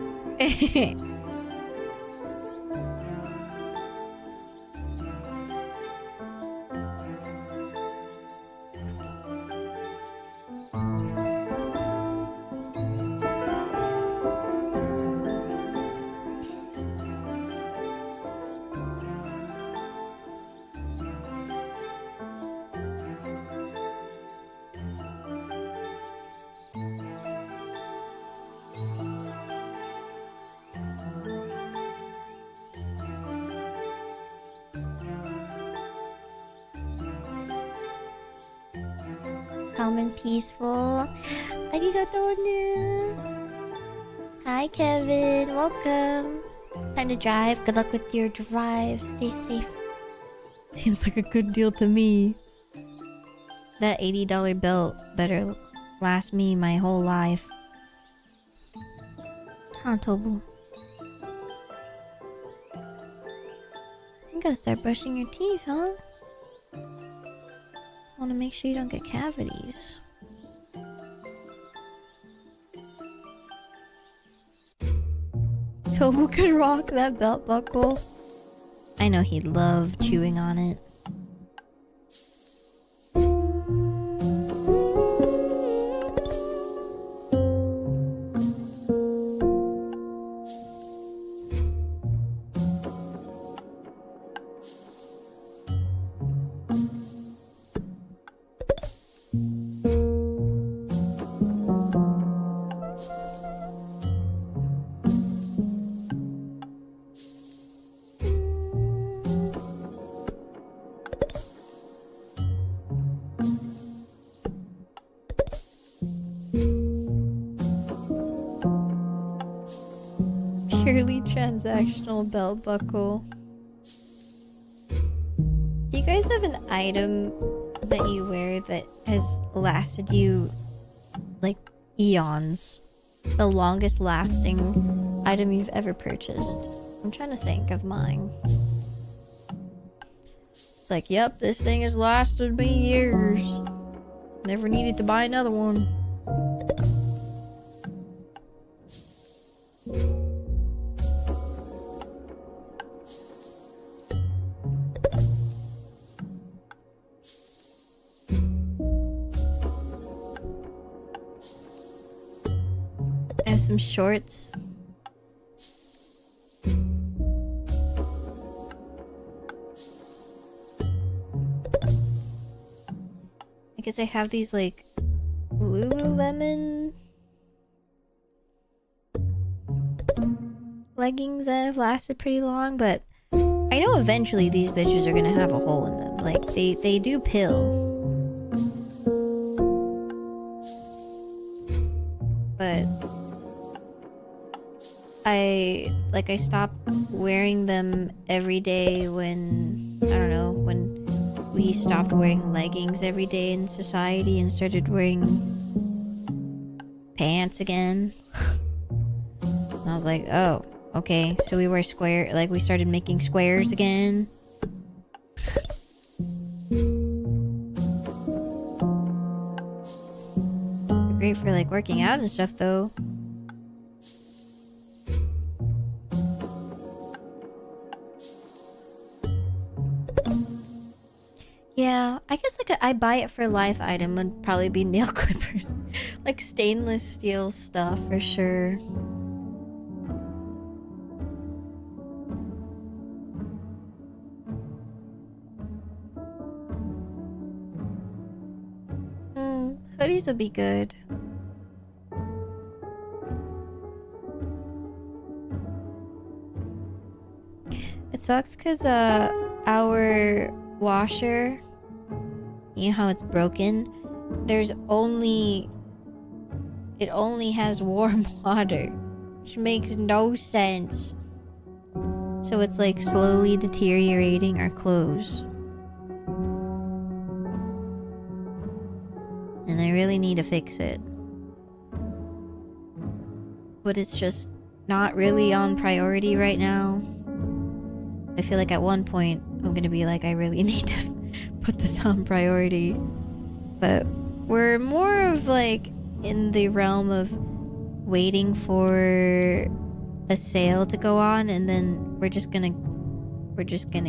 calm and peaceful. Arigatou ne. Hi Kevin, welcome. Time to drive. Good luck with your drive. Stay safe. Seems like a good deal to me. That $80 belt better last me my whole life. Huh, Tobu? You gotta start brushing your teeth, huh? Want to make sure you don't get cavities. Tobu could rock that belt buckle. I know he'd love chewing on it. Purely transactional belt buckle. Do you guys have an item that you wear that has lasted you like eons? The longest lasting item you've ever purchased? I'm trying to think of mine. It's like, yep, this thing has lasted me years. Never needed to buy another one. I have some shorts. I guess I have these like Lululemon leggings that have lasted pretty long, but I know eventually these bitches are gonna have a hole in them. Like they do pill. But I stopped wearing them every day when, I don't know, when we stopped wearing leggings every day in society and started wearing pants again. And I was like, oh, okay, so we wear square, like we started making squares again. They're great for like working out and stuff though. Yeah, I guess like I buy it for life item would probably be nail clippers. Like stainless steel stuff for sure. Hoodies would be good. It sucks because our washer, you know how it's broken? It only has warm water, which makes no sense. So it's like slowly deteriorating our clothes. And I really need to fix it. But it's just not really on priority right now. I feel like at one point I'm gonna be like, I really need to put this on priority. But we're more of like in the realm of waiting for a sale to go on, and then we're just gonna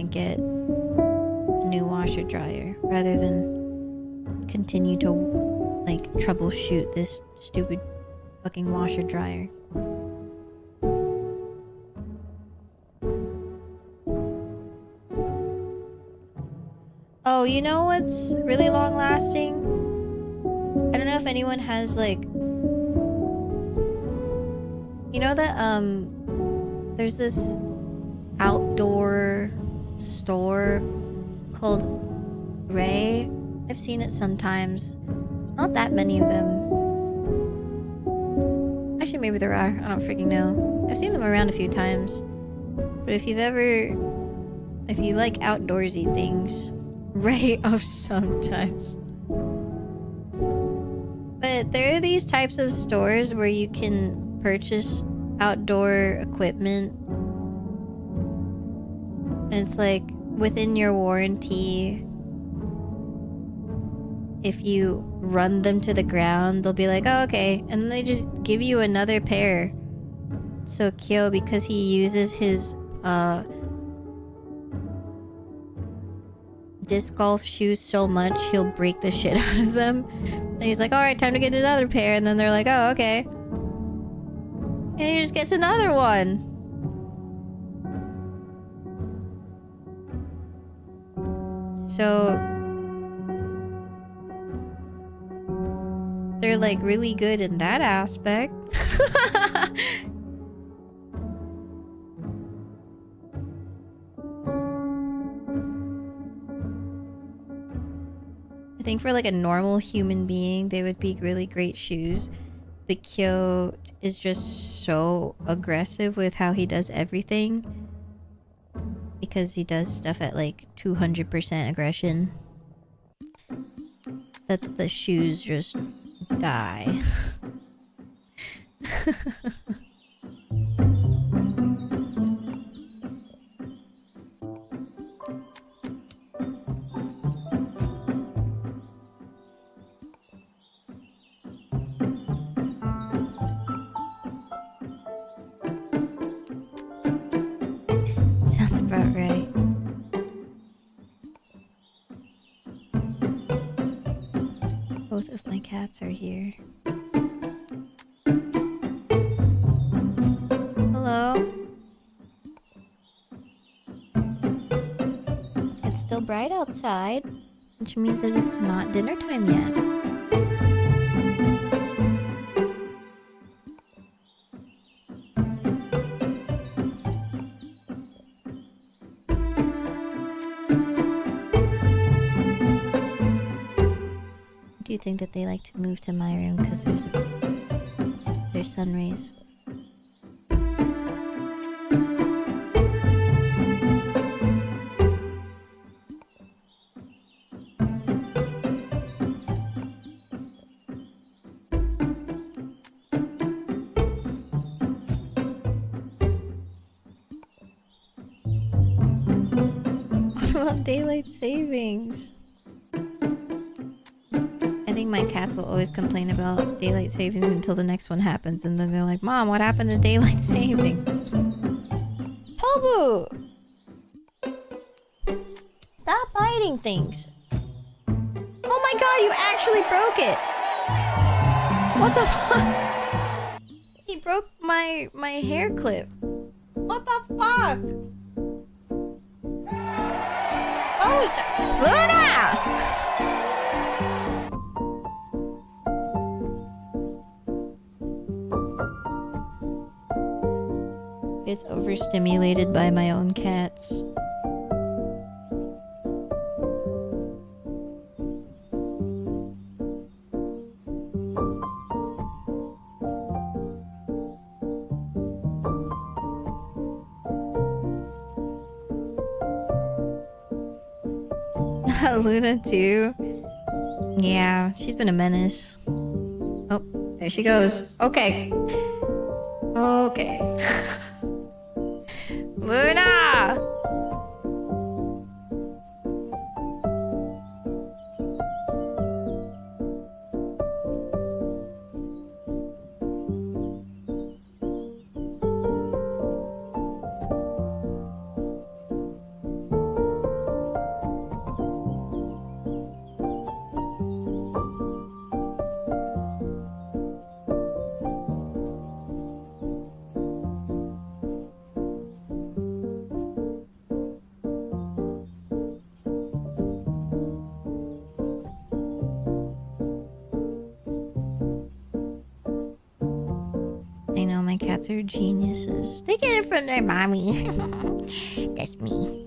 get a new washer dryer rather than continue to like troubleshoot this stupid fucking washer dryer. Oh, you know what's really long lasting? I don't know if anyone has like, you know that there's this outdoor store called Ray. I've seen it sometimes. Not that many of them. Actually, maybe there are. I don't freaking know. I've seen them around a few times. But if you like outdoorsy things, right of sometimes. But there are these types of stores where you can purchase outdoor equipment. And it's like within your warranty. If you run them to the ground, they'll be like, oh, okay. And then they just give you another pair. So Kyo, because he uses his disc golf shoes so much, he'll break the shit out of them. And he's like, alright, time to get another pair. And then they're like, oh, okay. And he just gets another one. So they're like really good in that aspect. I think for like a normal human being, they would be really great shoes. But Kyo is just so aggressive with how he does everything. Because he does stuff at like 200% aggression. That the shoes just die. Sounds about right. Both of my cats are here. Hello? It's still bright outside, which means that it's not dinner time yet. Do you think that they like to move to my room because there's sun rays? What about daylight savings? I think my cats will always complain about daylight savings until the next one happens, and then they're like, Mom, what happened to daylight savings? Tobu! Stop biting things. Oh my god, you actually broke it! What the fuck? He broke my hair clip. What the fuck? Oh, Luna! It's overstimulated by my own cats. Luna too. Yeah, she's been a menace. Oh, there she goes. Okay. Okay. Luna! Cats are geniuses. They get it from their mommy. That's me.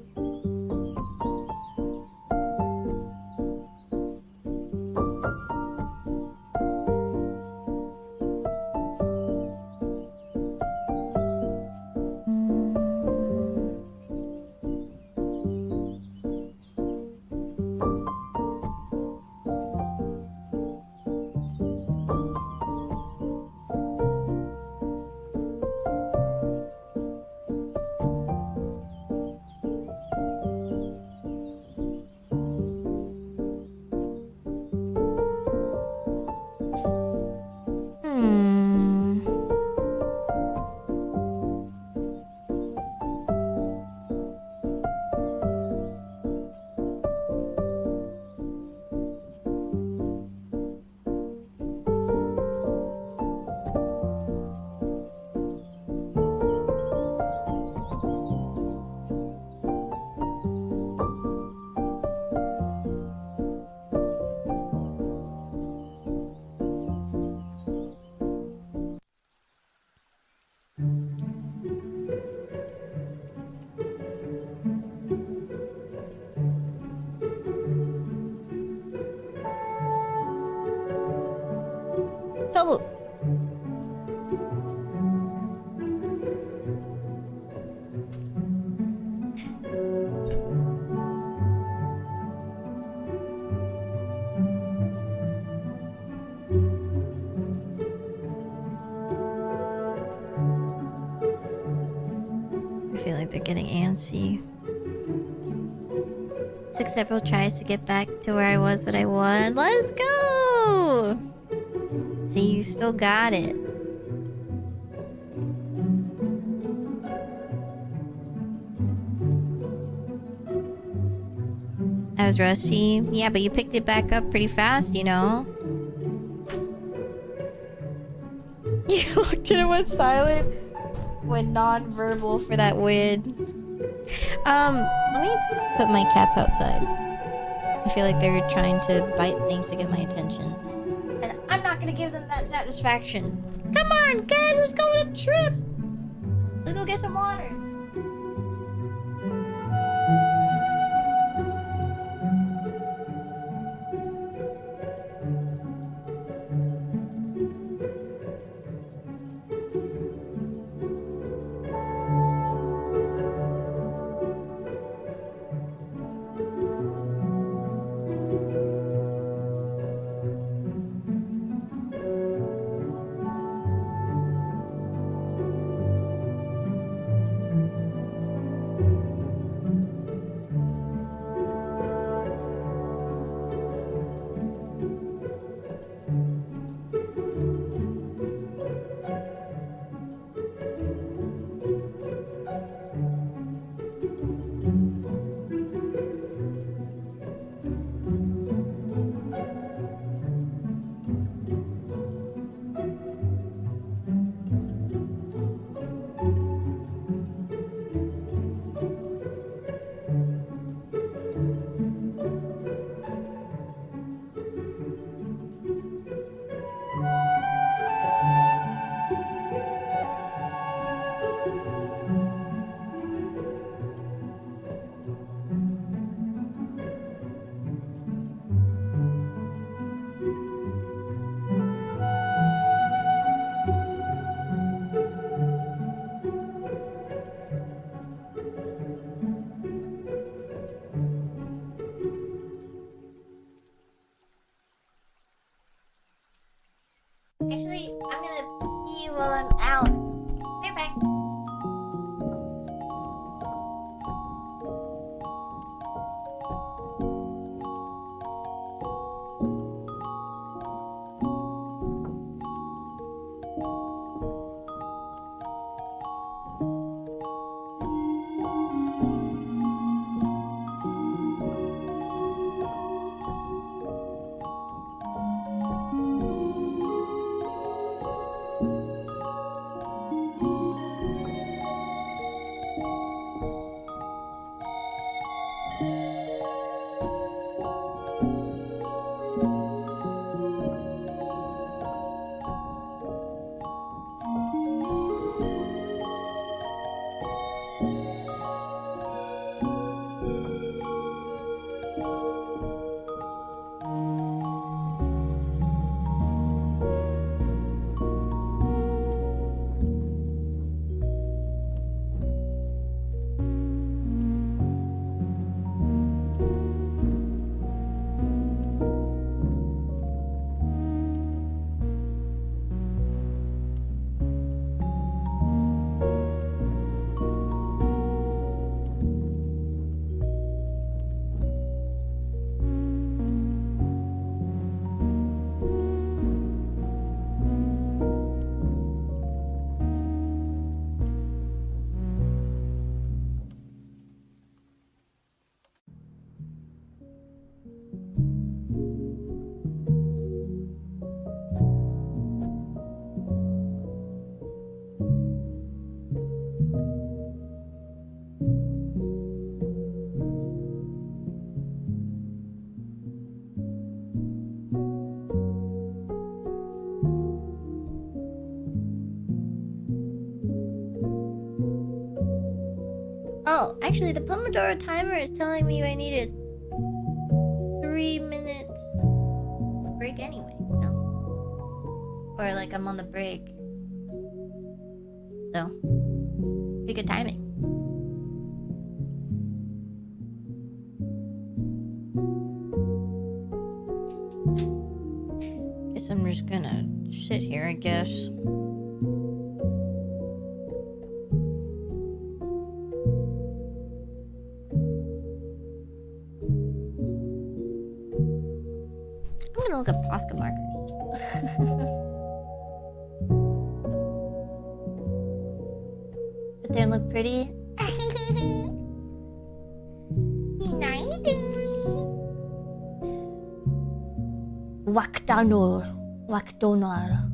I feel like they're getting antsy. Took several tries to get back to where I was, but I won. Let's go! See, you still got it. I was rusty. Yeah, but you picked it back up pretty fast, you know? You looked at it, went silent. Went non-verbal for that win. Let me put my cats outside. I feel like they're trying to bite things to get my attention. And I'm not gonna give them that satisfaction. Come on, guys, let's go on a trip! Let's go get some water. Actually, I'm gonna pee while I'm out. Bye bye. Oh, actually, the Pomodoro timer is telling me I need a 3-minute break anyway, so. Or like I'm on the break. So, pretty good timing. guess I'm just gonna sit here, I guess. I'm gonna look at Posca markers. Sit there and look pretty. Waktanor. Waktonar.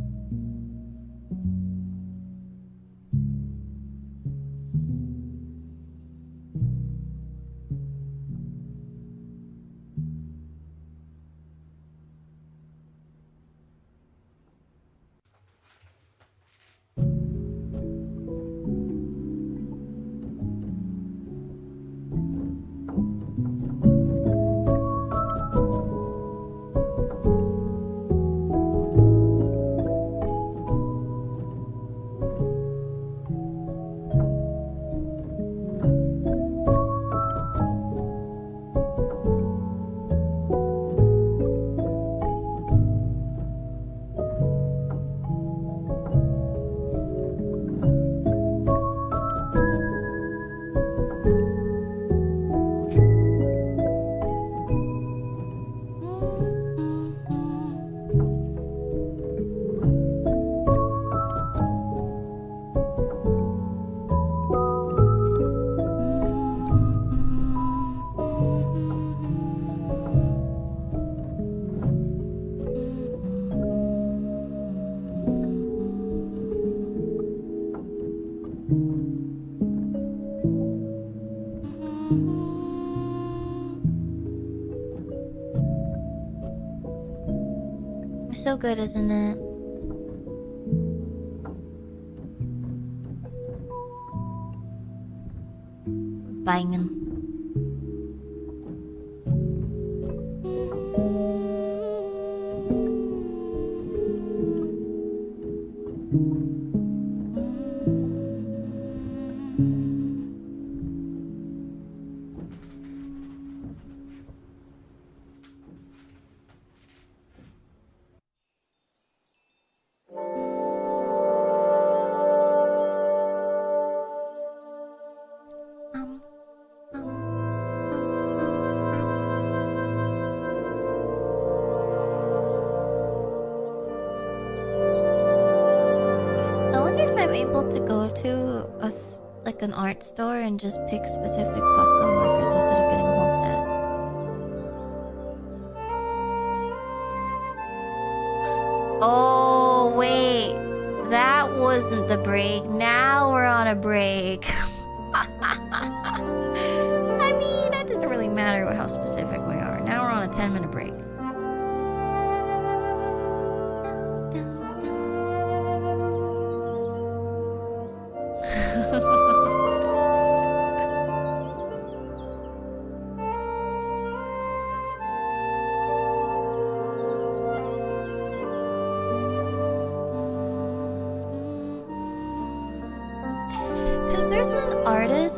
So good, isn't it? Banging. Like an art store and just pick specific Posca markers instead of getting a whole set. Oh wait, that wasn't the break. Now we're on a break. I mean, that doesn't really matter how specific we are. Now we're on a 10-minute break.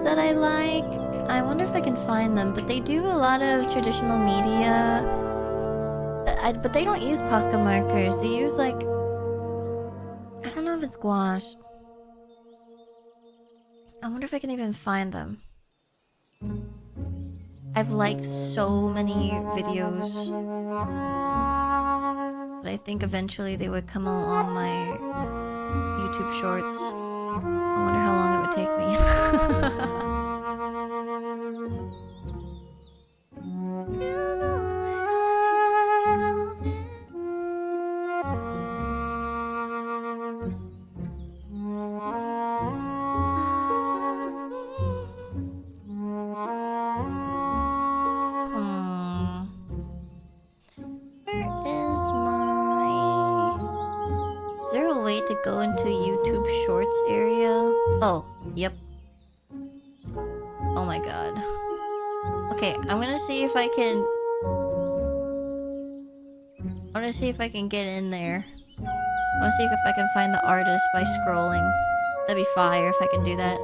That I like. I wonder if I can find them, but they do a lot of traditional media. But they don't use Posca markers. They use like, I don't know if it's gouache. I wonder if I can even find them. I've liked so many videos, but I think eventually they would come along my YouTube shorts. I wonder how long it would take me. Go into YouTube Shorts area. Oh, yep. Oh my god. Okay, I'm gonna see if I can... I wanna see if I can get in there. I wanna see if I can find the artist by scrolling. That'd be fire if I can do that.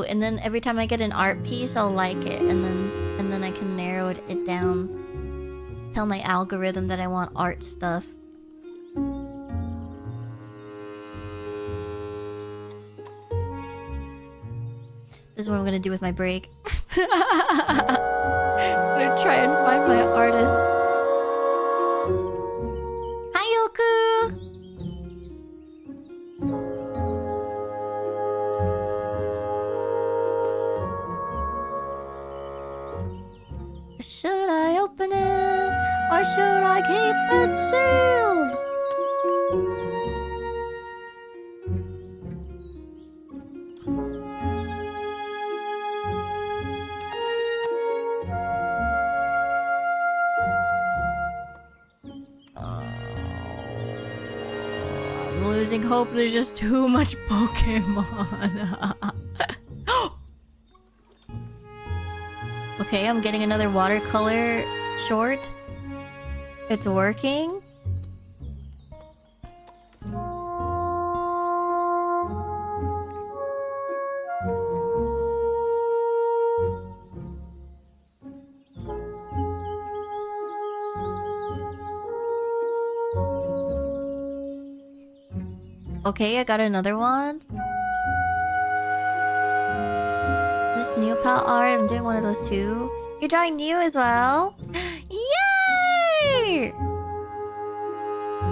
and then every time I get an art piece, I'll like it, and then I can narrow it down. Tell my algorithm that I want art stuff. This is what I'm gonna do with my break. I'm gonna try and find my artist. Hi, Yoku! Should I open it, or should I keep it sealed? I'm losing hope. There's just too much Pokemon. Okay, I'm getting another watercolor short. It's working. Okay, I got another one. Miss Niupao Art, I'm doing one of those too. You're drawing new as well? Yay!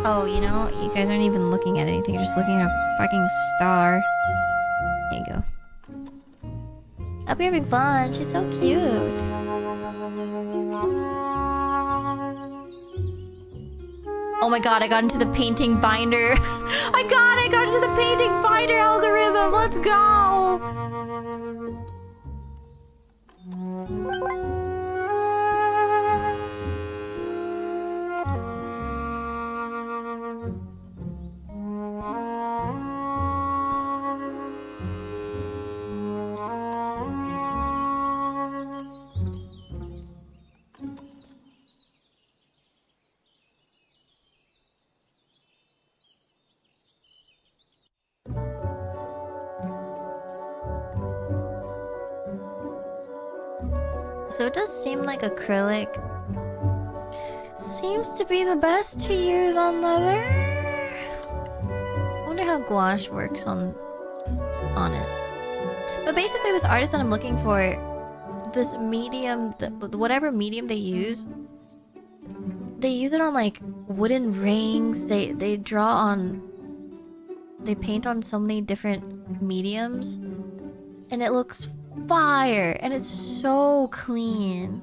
Oh, you know, you guys aren't even looking at anything. You're just looking at a fucking star. There you go. Hope you're having fun. She's so cute. Oh my god, I got into the painting binder. I got into the painting binder algorithm. Let's go. So it does seem like acrylic seems to be the best to use on leather. I wonder how gouache works on it. But basically this artist that I'm looking for, this medium, whatever medium they use it on like wooden rings. They draw on, they paint on so many different mediums, and it looks fire, and it's so clean.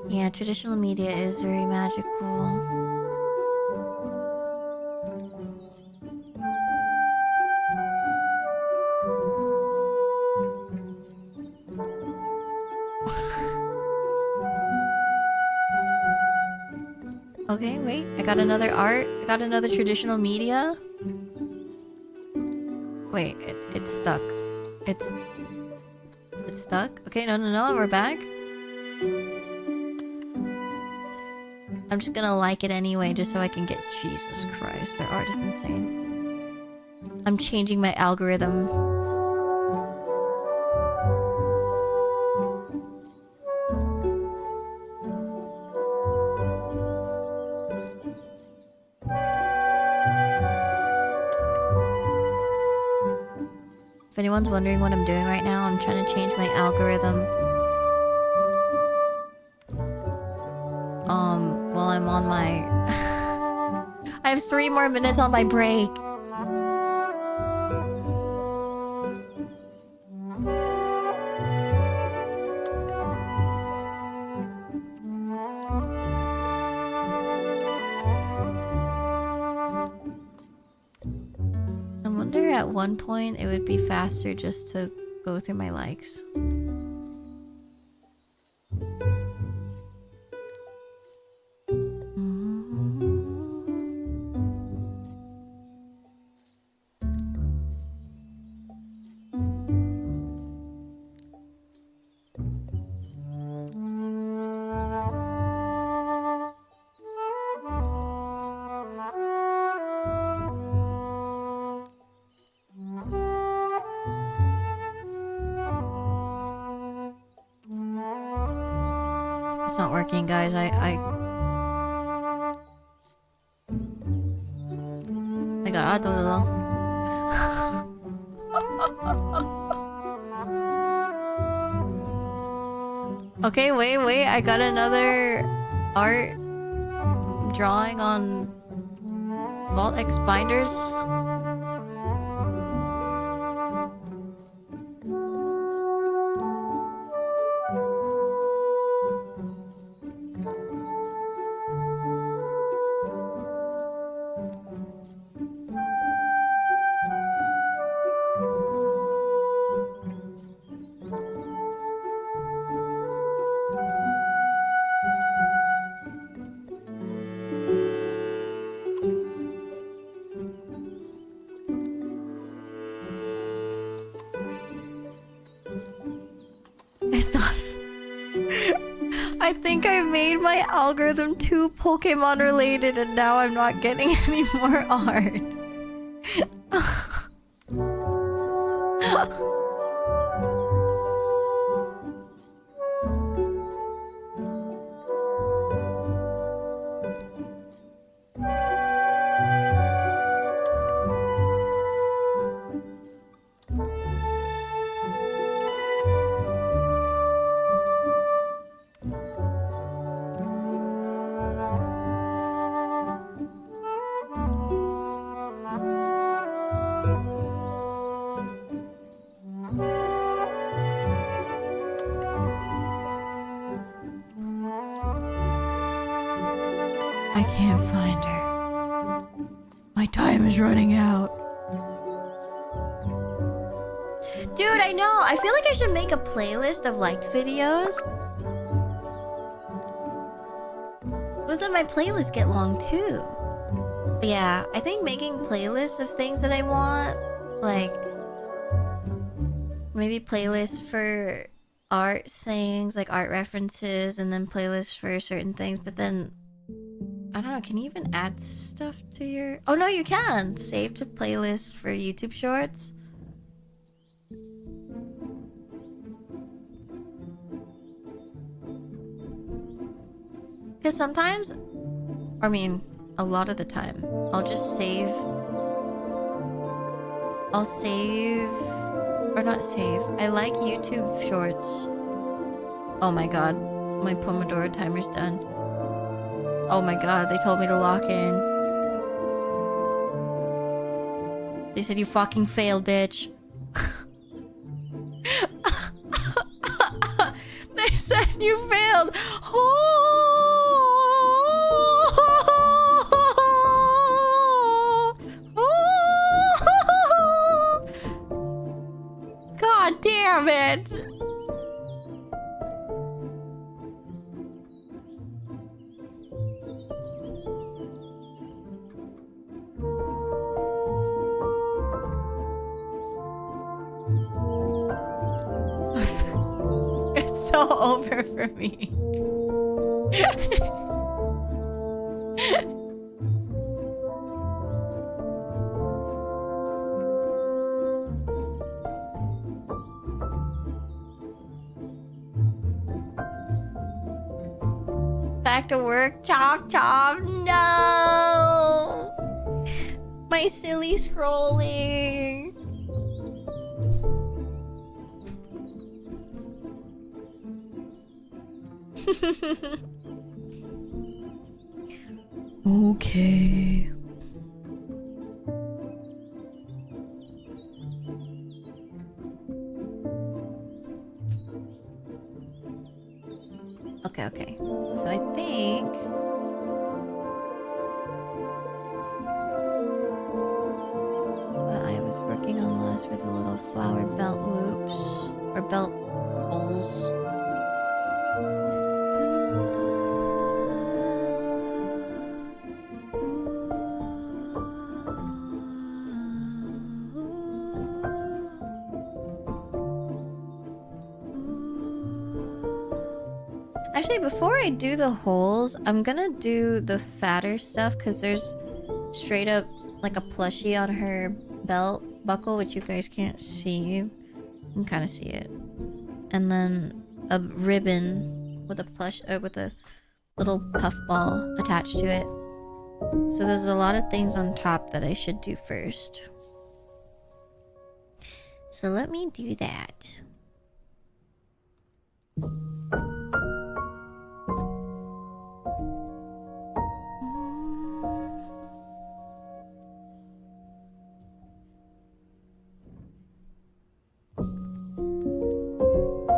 Yeah, traditional media is very magical. Okay, wait. I got another art. I got another traditional media. Wait, it's stuck. It's stuck. Okay, no, we're back. I'm just gonna like it anyway, just so I can get... Jesus Christ, their art is insane. I'm changing my algorithm. If anyone's wondering what I'm doing right now, I'm trying to change my algorithm. While I'm on my... I have 3 more minutes on my break. I wonder at one point it would be faster just to go through my likes. It's not working, guys. I got auto. Okay, wait. I got another art drawing on Vault X binders. It's not. I think I made my algorithm too Pokemon related and now I'm not getting any more art. I can't find her. My time is running out. Dude, I know. I feel like I should make a playlist of liked videos. But then my playlists get long too. But yeah, I think making playlists of things that I want, like maybe playlists for art things, like art references, and then playlists for certain things, but then I don't know, can you even add stuff to your... Oh no, you can! Save to playlist for YouTube shorts. Because sometimes, I mean, a lot of the time, I'll just save... I'll save... Or not save. I like YouTube shorts. Oh my god, my Pomodoro timer's done. Oh my god, they told me to lock in. They said you fucking failed, bitch. They said you failed. God damn it. It's so over for me. Back to work, chop chop. No, my silly scrolling. Okay. Okay. So I think what I was working on last were the little flower belt loops or belt holes. Actually, before I do the holes, I'm gonna do the fatter stuff because there's straight up like a plushie on her belt buckle, which you guys can't see. You can kind of see it. And then a ribbon with a plush, with a little puff ball attached to it. So there's a lot of things on top that I should do first. So let me do that.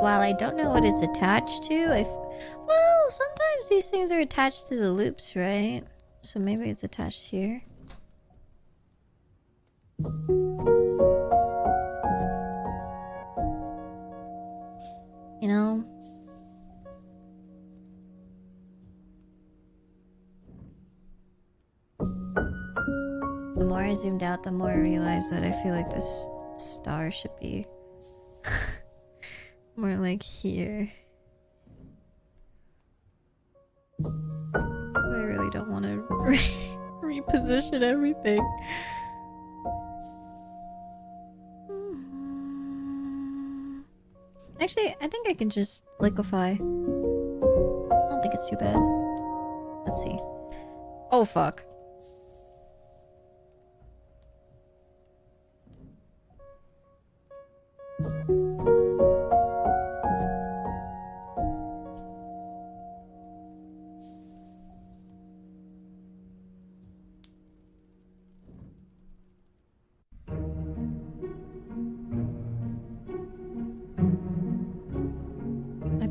While I don't know what it's attached to, well, sometimes these things are attached to the loops, right? So maybe it's attached here. You know? The more I zoomed out, the more I realized that I feel like this star should be more like here. I really don't want to reposition everything. Actually, I think I can just liquefy. I don't think it's too bad. Let's see. Oh, fuck.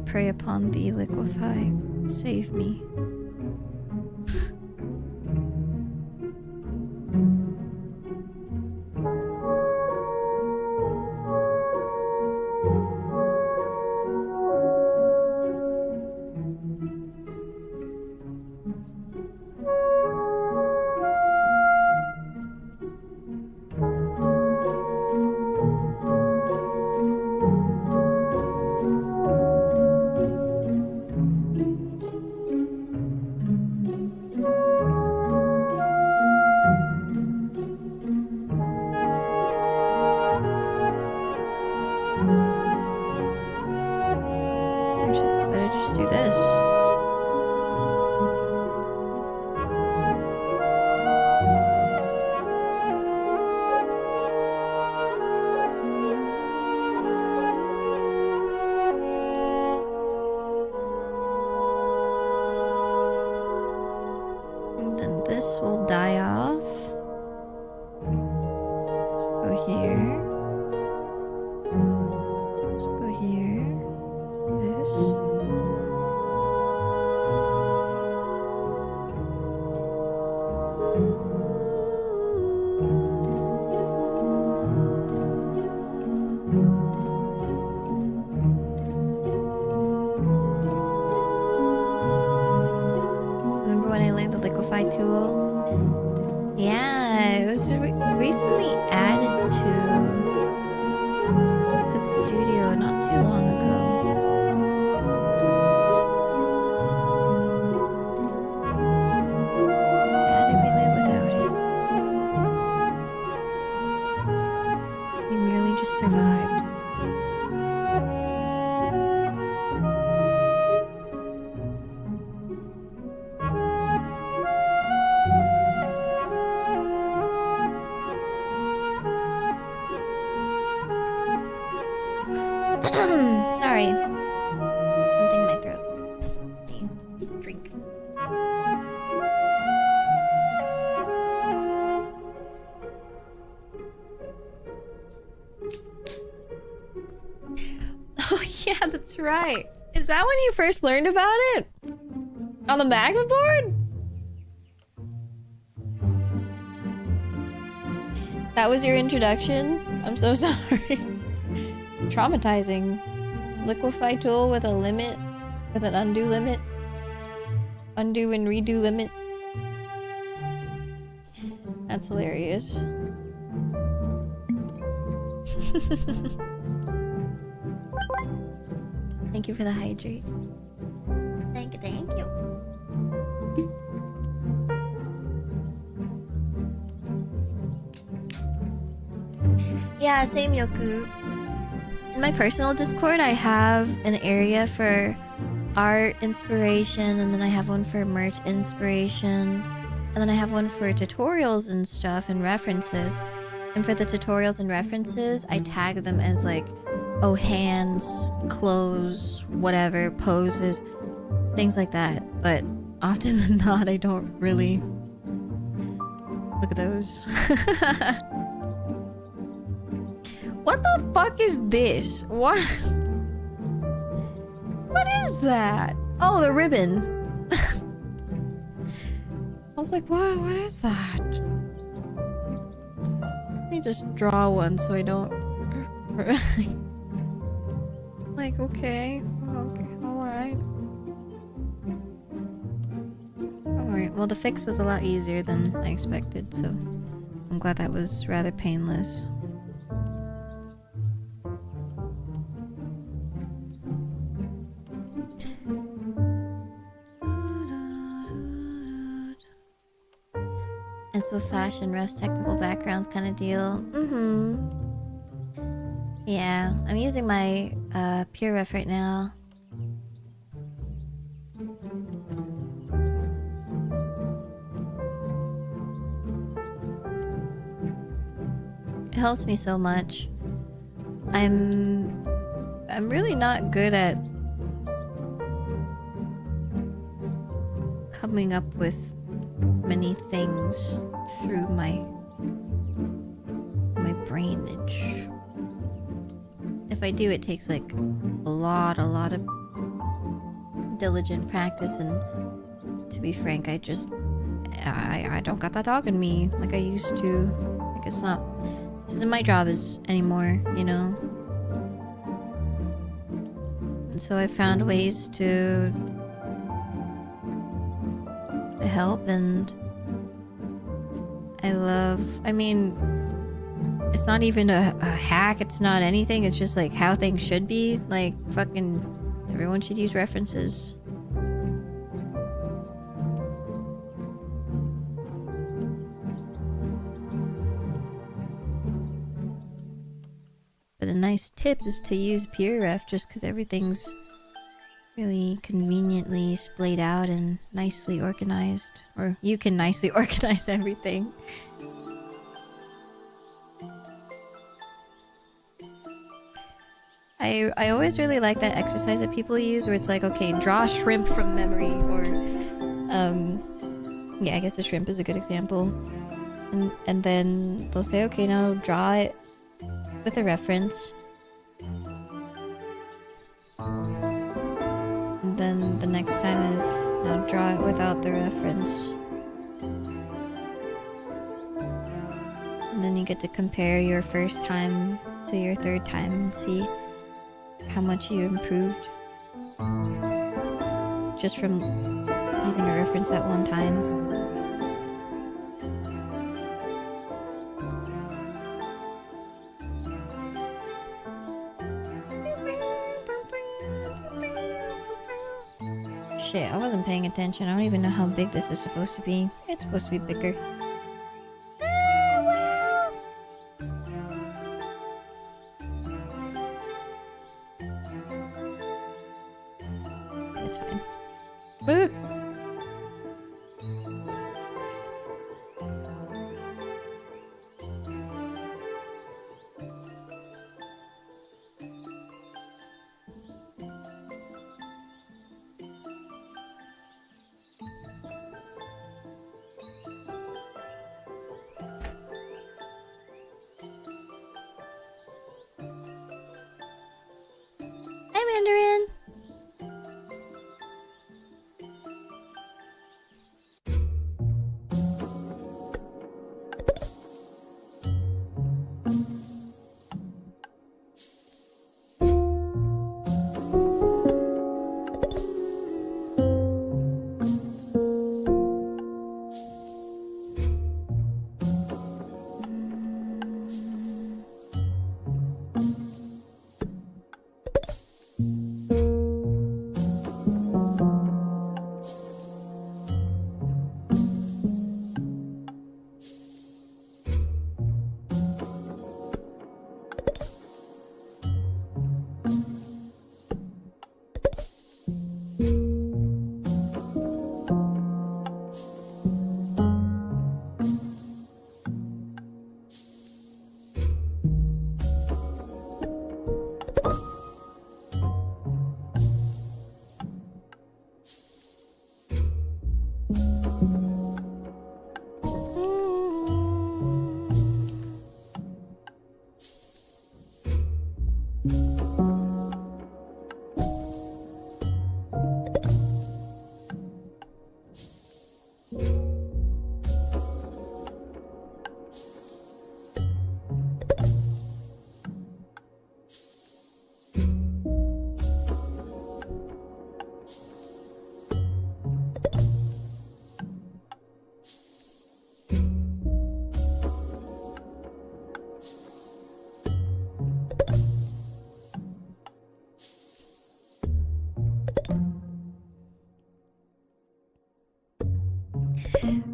Prey upon thee, liquefy. Save me. Right. Is that when you first learned about it? On the magma board? That was your introduction? I'm so sorry. Traumatizing. Liquefy tool with a limit. With an undo limit. Undo and redo limit. That's hilarious. Thank you for the hydrate. Thank you, thank you. Yeah, same Yoku. In my personal Discord, I have an area for art inspiration, and then I have one for merch inspiration, and then I have one for tutorials and stuff and references. And for the tutorials and references, I tag them as like, oh, hands, clothes, whatever, poses, things like that. But often than not, I don't really look at those. What the fuck is this? What? What is that? Oh, the ribbon. I was like, what is that? Let me just draw one so I don't... Like, okay, alright. Alright, well the fix was a lot easier than I expected, so I'm glad that was rather painless. Inspo fashion, refs, technical backgrounds kind of deal. Yeah, I'm using my pure ref right now. It helps me so much. I'm really not good at coming up with many things through my brainage. If I do, it takes like a lot of diligent practice, and to be frank, I don't got that dog in me like I used to. Like, it's not, this isn't my job anymore, you know? And so I found ways to help, and I mean, it's not even a hack, it's not anything, it's just like how things should be. Like, fucking everyone should use references. But a nice tip is to use pure ref, just because everything's really conveniently splayed out and nicely organized. Or you can nicely organize everything. I always really like that exercise that people use where it's like, okay, draw shrimp from memory, or yeah, I guess a shrimp is a good example. And then they'll say, okay, now draw it with a reference. And then the next time is, now draw it without the reference. And then you get to compare your first time to your third time and see how much you improved just from using a reference at one time. Shit, I wasn't paying attention. I don't even know how big this is supposed to be. It's supposed to be bigger. It's fine. Hi, Mandarin.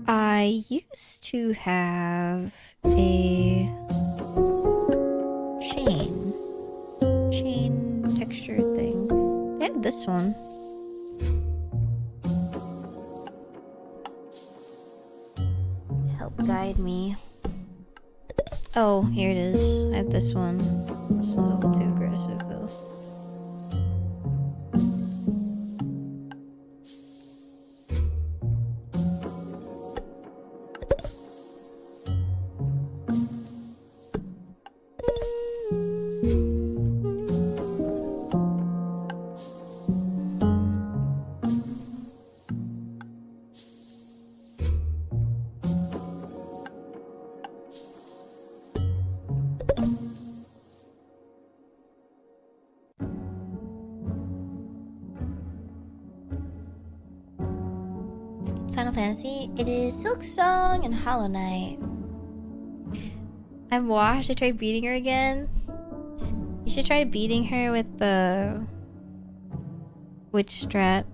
I used to have a chain texture thing. They had this one. To help guide me. Oh, here it is. I have this one. This one's a little too aggressive though. Final Fantasy. It is Silksong and Hollow Knight. I'm washed. I tried beating her again. You should try beating her with the witch strat.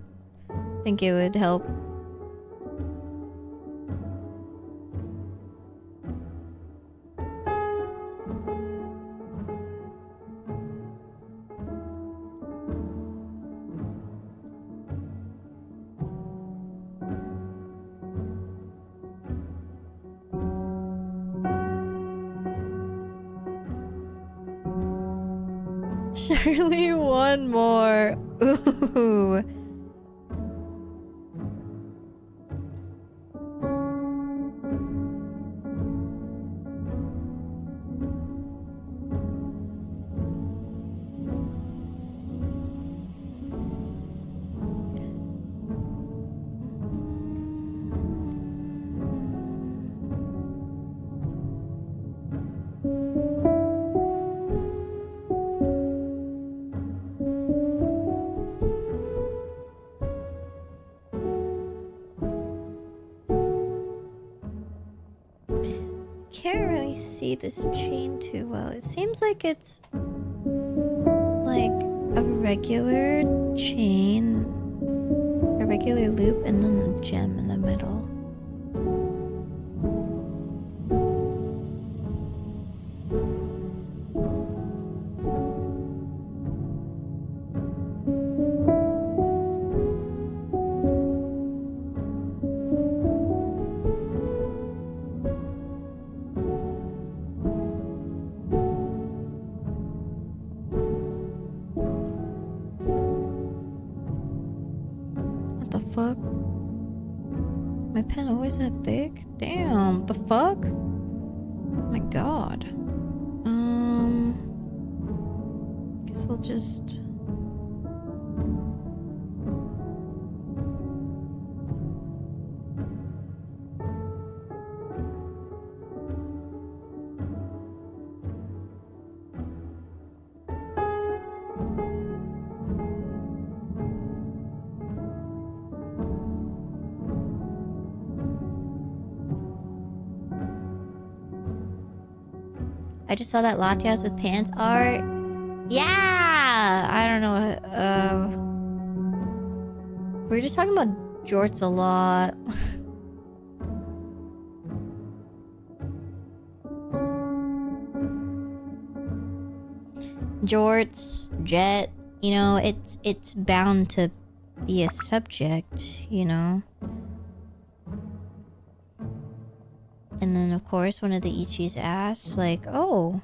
I think it would help. Surely one more. Ooh. Can't really see this chain too well. It seems like it's like a regular chain, a regular loop, and then the gem in the middle. Fuck? My pen always that thick? Damn, what the fuck? Oh my god. Guess I'll just... I just saw that latte with pants art. Yeah! I don't know. We're just talking about jorts a lot. Jorts, jet, you know, it's bound to be a subject, you know. And then, of course, one of the ichis asks, like, oh,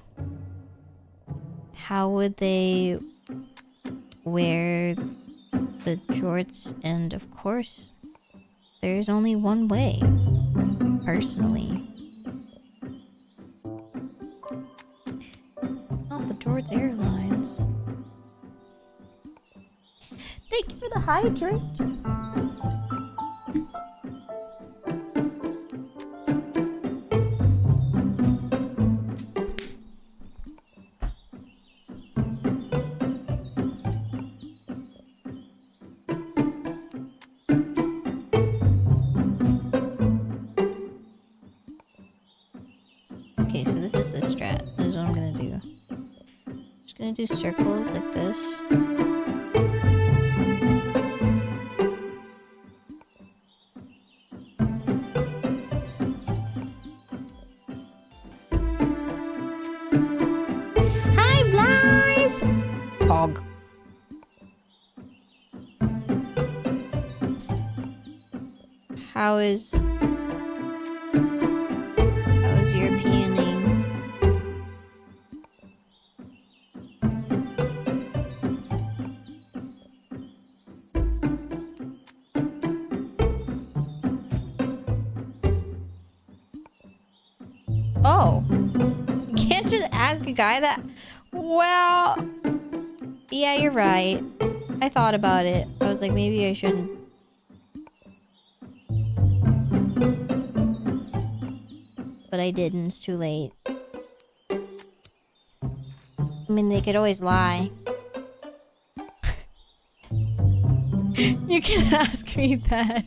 how would they wear the jorts? And, of course, there's only one way, personally. Oh, the George Airlines. Thank you for the hydrate. Okay, so this is the strat. This is what I'm gonna do. Just gonna do circles like this. Hi, Blythe! Pog. How is Europeaning? Oh, you can't just ask a guy that. Well, yeah, you're right. I thought about it. I was like, maybe I shouldn't. But I didn't. It's too late. I mean, they could always lie. You can ask me that.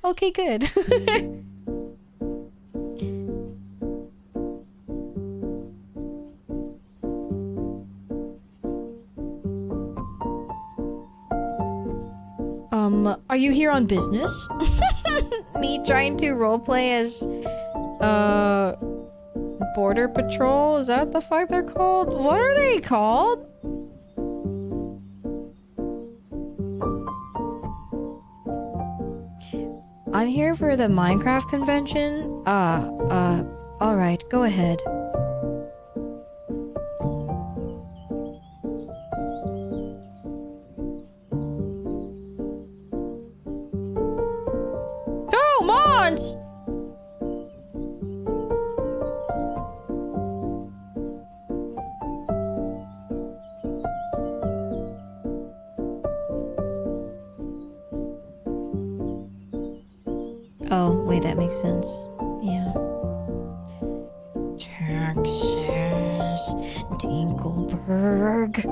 Okay, good. Are you here on business? Me trying to roleplay as, Border Patrol? Is that what the fuck they're called? What are they called? I'm here for the Minecraft convention. Alright, go ahead. Oh, wait, that makes sense. Yeah. Texas. Dinkelberg.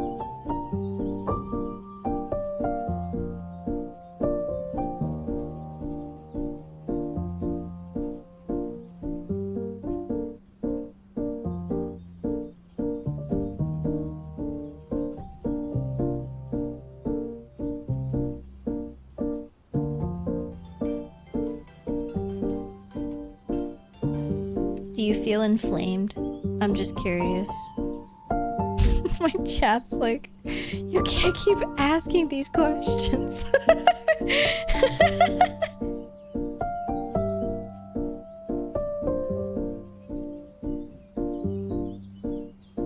Do you feel inflamed? I'm just curious. My chat's like, you can't keep asking these questions.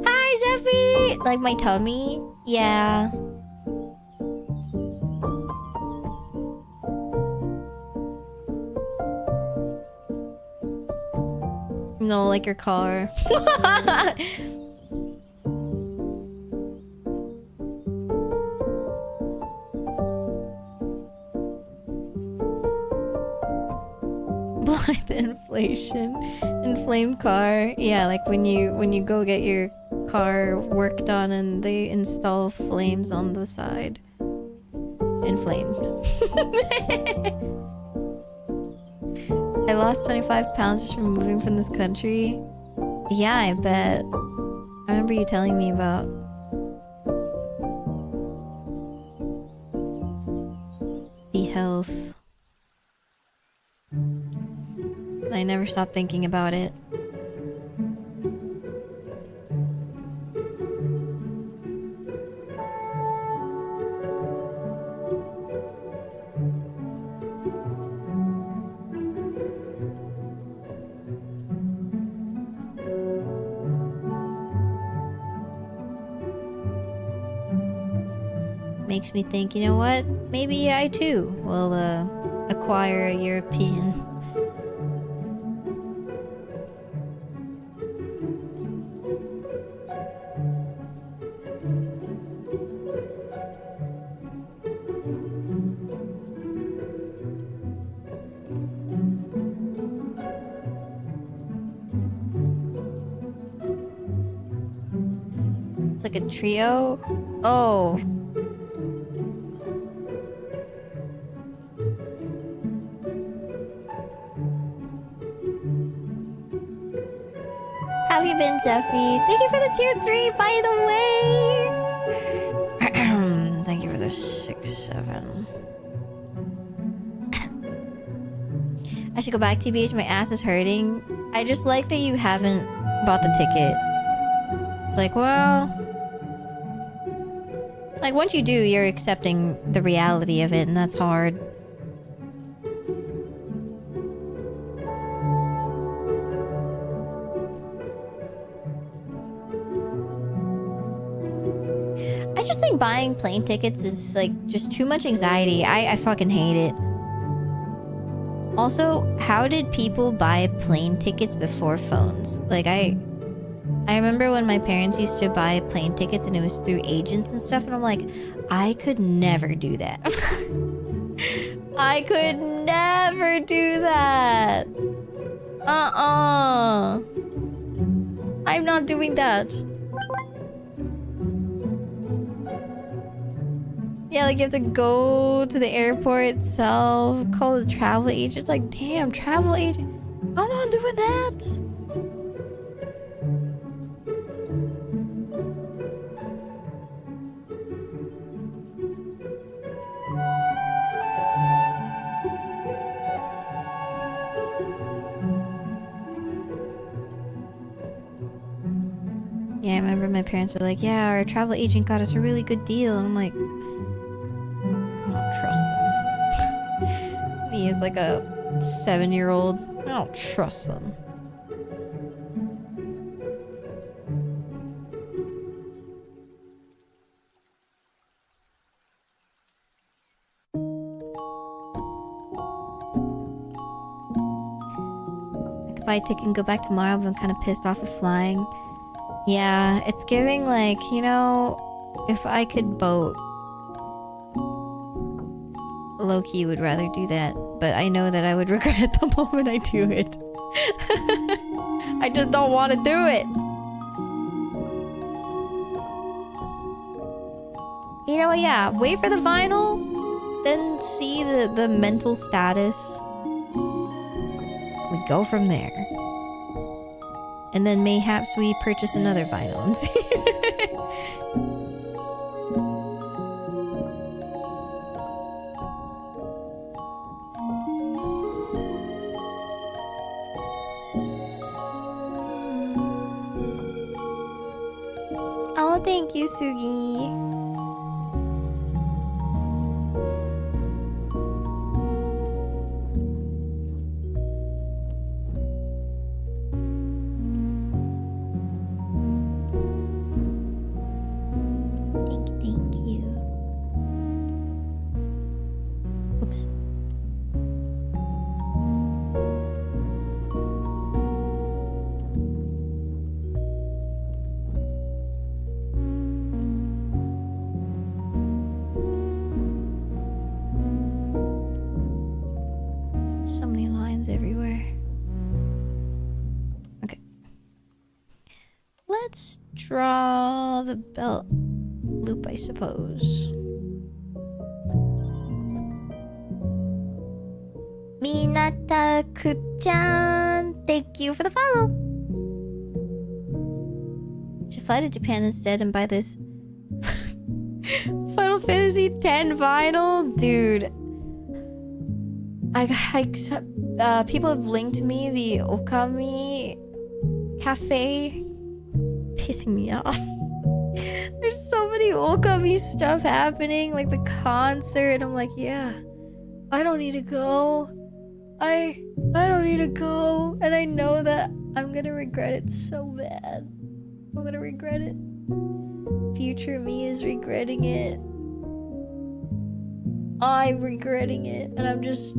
Hi, Zeffy! Like my tummy? Yeah. No, like your car. Blind inflation. Inflamed car. Yeah, like when you go get your car worked on and they install flames on the side. Inflamed. I lost 25 pounds just from moving from this country. Yeah, I bet. I remember you telling me about. The health. I never stopped thinking about it. Makes me think, you know what? Maybe I too will acquire a European. It's like a trio. Oh. How have you been, Zeffy? Thank you for the tier 3, by the way. Thank you for the 6-7. I should go back, TBH. My ass is hurting. I just like that you haven't bought the ticket. It's like, well... Like, once you do, you're accepting the reality of it, and that's hard. I just think buying plane tickets is, like, just too much anxiety. I fucking hate it. Also, how did people buy plane tickets before phones? Like, I remember when my parents used to buy plane tickets and it was through agents and stuff, and I'm like, I could never do that. I could never do that. I'm not doing that. Yeah, like you have to go to the airport itself, call the travel agent. It's like, damn, travel agent. I'm not doing that. Yeah, I remember my parents were like, yeah, our travel agent got us a really good deal. And I'm like, I don't trust them. Me as like a 7-year-old, I don't trust them. Like if I take and go back tomorrow, but I'm kind of pissed off at flying. Yeah, it's giving like, you know, if I could boat, low-key would rather do that, but I know that I would regret it the moment I do it. I just don't want to do it. You know what, yeah, wait for the final, then see the mental status. We go from there. And then mayhaps we purchase another vinyl and see. Oh, thank you, Sugi. So many lines everywhere. Okay. Let's draw the belt loop, I suppose. Minata-ku-chan, thank you for the follow. Should fly to Japan instead and buy this Final Fantasy X vinyl, dude. People have linked me the Okami cafe, pissing me off. There's so many Okami stuff happening, like the concert. I'm like, yeah, I don't need to go. I don't need to go, and I know that I'm gonna regret it so bad. I'm gonna regret it. Future me is regretting it. I'm regretting it, and I'm just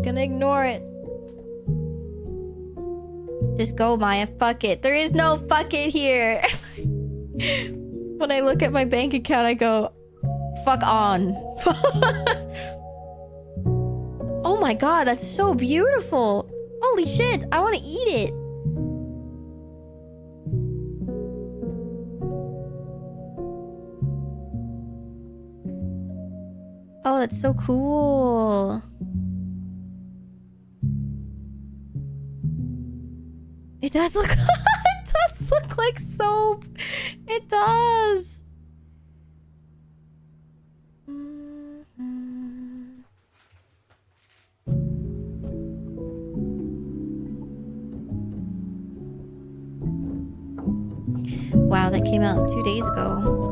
gonna ignore it. Just go, Maya. Fuck it. There is no fuck it here. When I look at my bank account, I go, fuck on. Oh my god, that's so beautiful. Holy shit, I want to eat it. Oh, that's so cool. It does look it does look like soap. It does. Wow, that came out 2 days ago.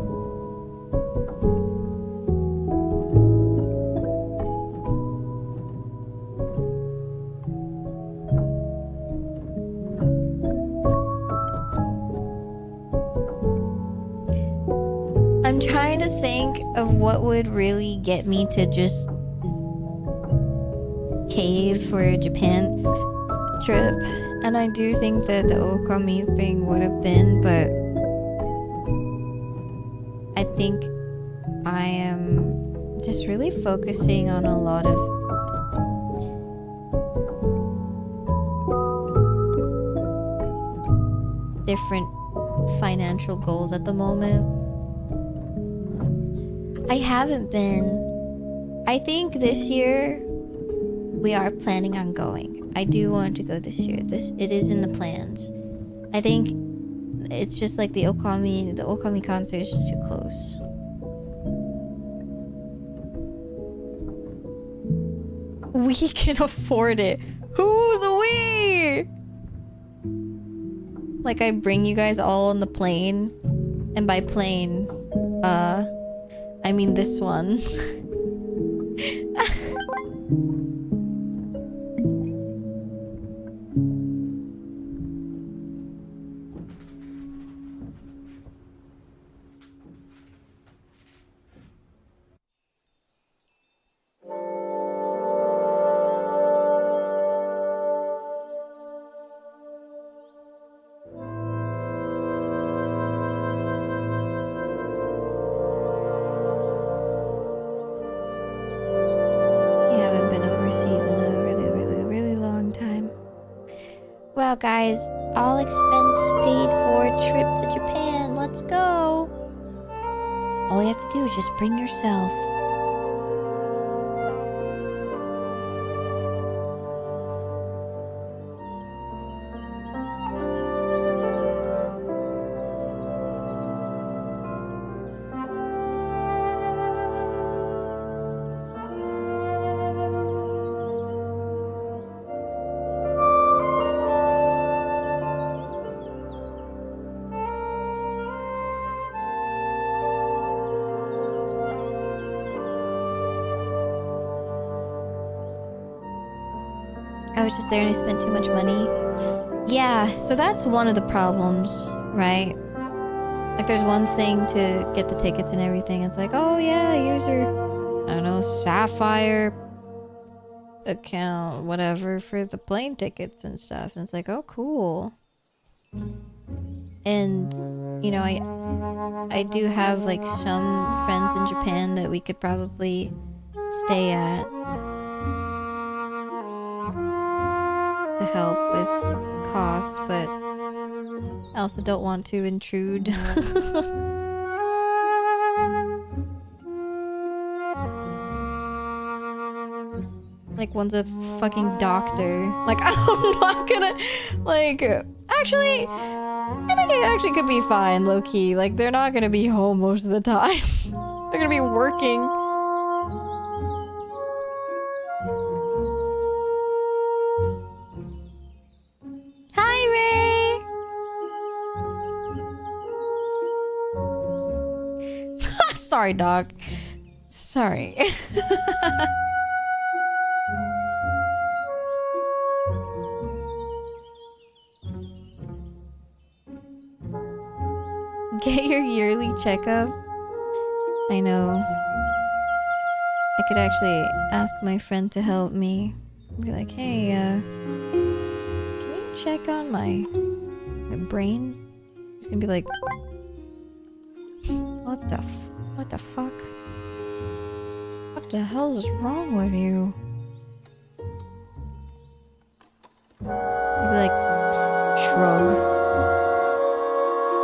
I'm trying to think of what would really get me to just cave for a Japan trip. And I do think that the Okami thing would have been, but I think I am just really focusing on a lot of different financial goals at the moment. I haven't been. I think this year we are planning on going. I do want to go this year. It is in the plans. I think it's just like the Okami concert is just too close. We can afford it. Who's we? Like, I bring you guys all on the plane, and by plane, I mean this one. Wow, guys, all expense paid for trip to Japan. Let's go. All you have to do is just bring yourself. I was just there and I spent too much money. Yeah, so that's one of the problems, right? Like, there's one thing to get the tickets and everything. It's like, oh yeah, here's your, I don't know, Sapphire account, whatever, for the plane tickets and stuff. And it's like, oh, cool. And, you know, I do have, like, some friends in Japan that we could probably stay at to help with costs, but I also don't want to intrude. Like, one's a fucking doctor. Like, I'm not gonna, like, actually, I think it actually could be fine, low-key. Like, they're not gonna be home most of the time. They're gonna be working. Sorry, dog. Sorry. Get your yearly checkup. I know. I could actually ask my friend to help me. Be like, hey, can you check on my brain? He's gonna be like, what the fuck? What the hell is wrong with you? He'd be like, shrug.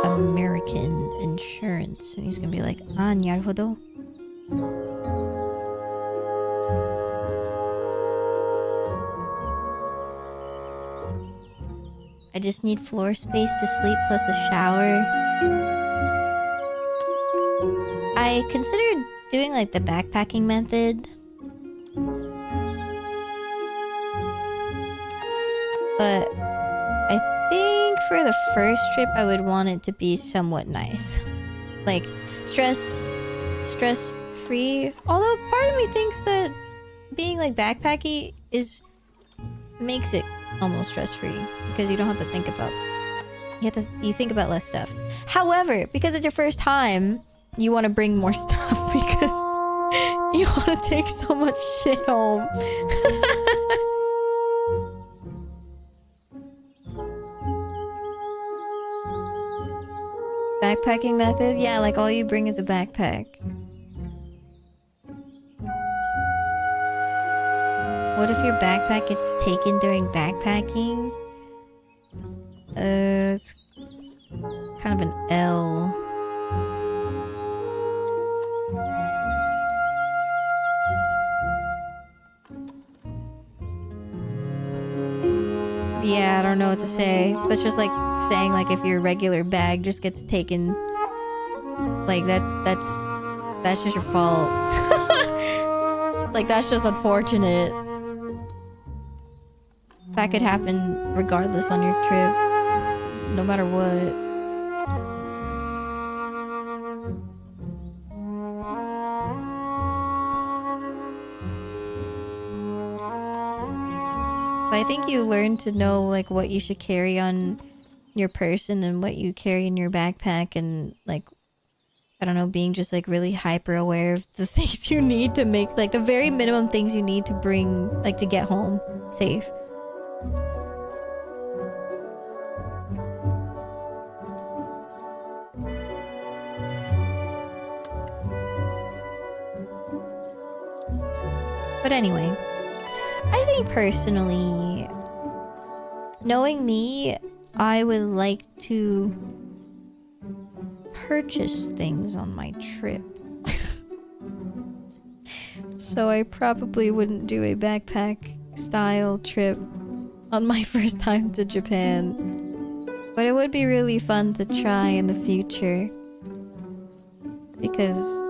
American insurance. And he's gonna be like, ah, naruhodo. just need floor space to sleep plus a shower. I considered doing like the backpacking method. But I think for the first trip I would want it to be somewhat nice. Like stress-free. Although part of me thinks that being like backpacky makes it almost stress-free because you don't have to think about you think about less stuff. However, because it's your first time, you want to bring more stuff because you want to take so much shit home. Backpacking method? Yeah, like all you bring is a backpack. What if your backpack gets taken during backpacking? It's kind of an L. Yeah, I don't know what to say. That's just like saying like if your regular bag just gets taken, like that's just your fault. Like that's just unfortunate. That could happen regardless on your trip, no matter what. But I think you learn to know like what you should carry on your person and what you carry in your backpack, and like I don't know, being just like really hyper aware of the things you need to make like the very minimum things you need to bring like to get home safe. But anyway, I think personally, knowing me, I would like to purchase things on my trip. So I probably wouldn't do a backpack style trip on my first time to Japan. But it would be really fun to try in the future. Because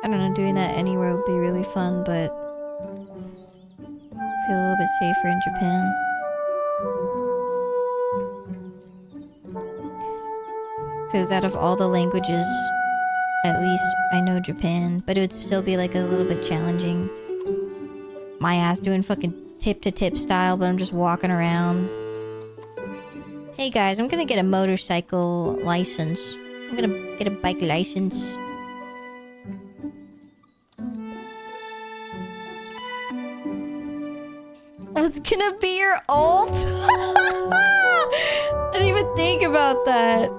I don't know, doing that anywhere would be really fun, but I feel a little bit safer in Japan. Because out of all the languages, at least I know Japan, but it would still be like a little bit challenging. My ass doing fucking tip-to-tip style, but I'm just walking around. Hey guys, I'm gonna get a motorcycle license. I'm gonna get a bike license. What's gonna be your ult? I didn't even think about that.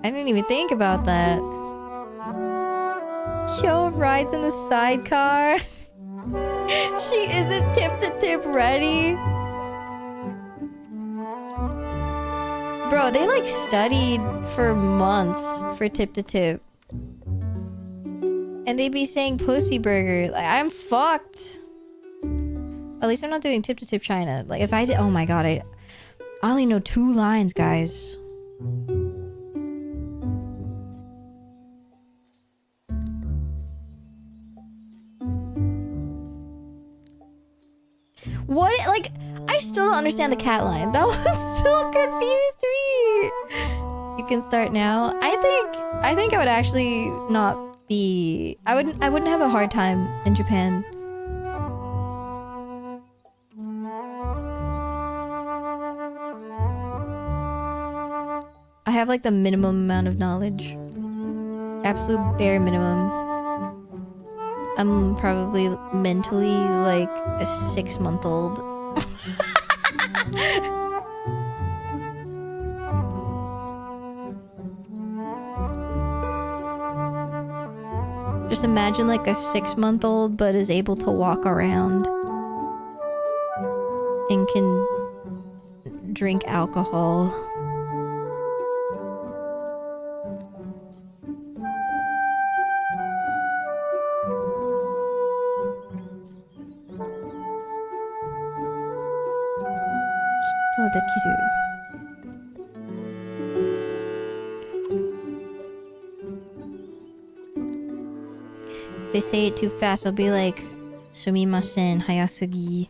I didn't even think about that. Yo rides in the sidecar. She isn't tip-to-tip ready. Bro, they like studied for months for tip-to-tip. And they be saying pussy burger. Like, I'm fucked. At least I'm not doing tip-to-tip China. Like, if I did... Oh my god, I only know 2 lines, guys. What? Like, I still don't understand the cat line. That was so confused me. You can start now. I think I would actually not be... I wouldn't have a hard time in Japan. I have like the minimum amount of knowledge. Absolute bare minimum. I'm probably mentally like a 6-month-old. just imagine like a 6-month-old but is able to walk around and can drink alcohol. They say it too fast, I'll be like, sumimasen, hayasugi.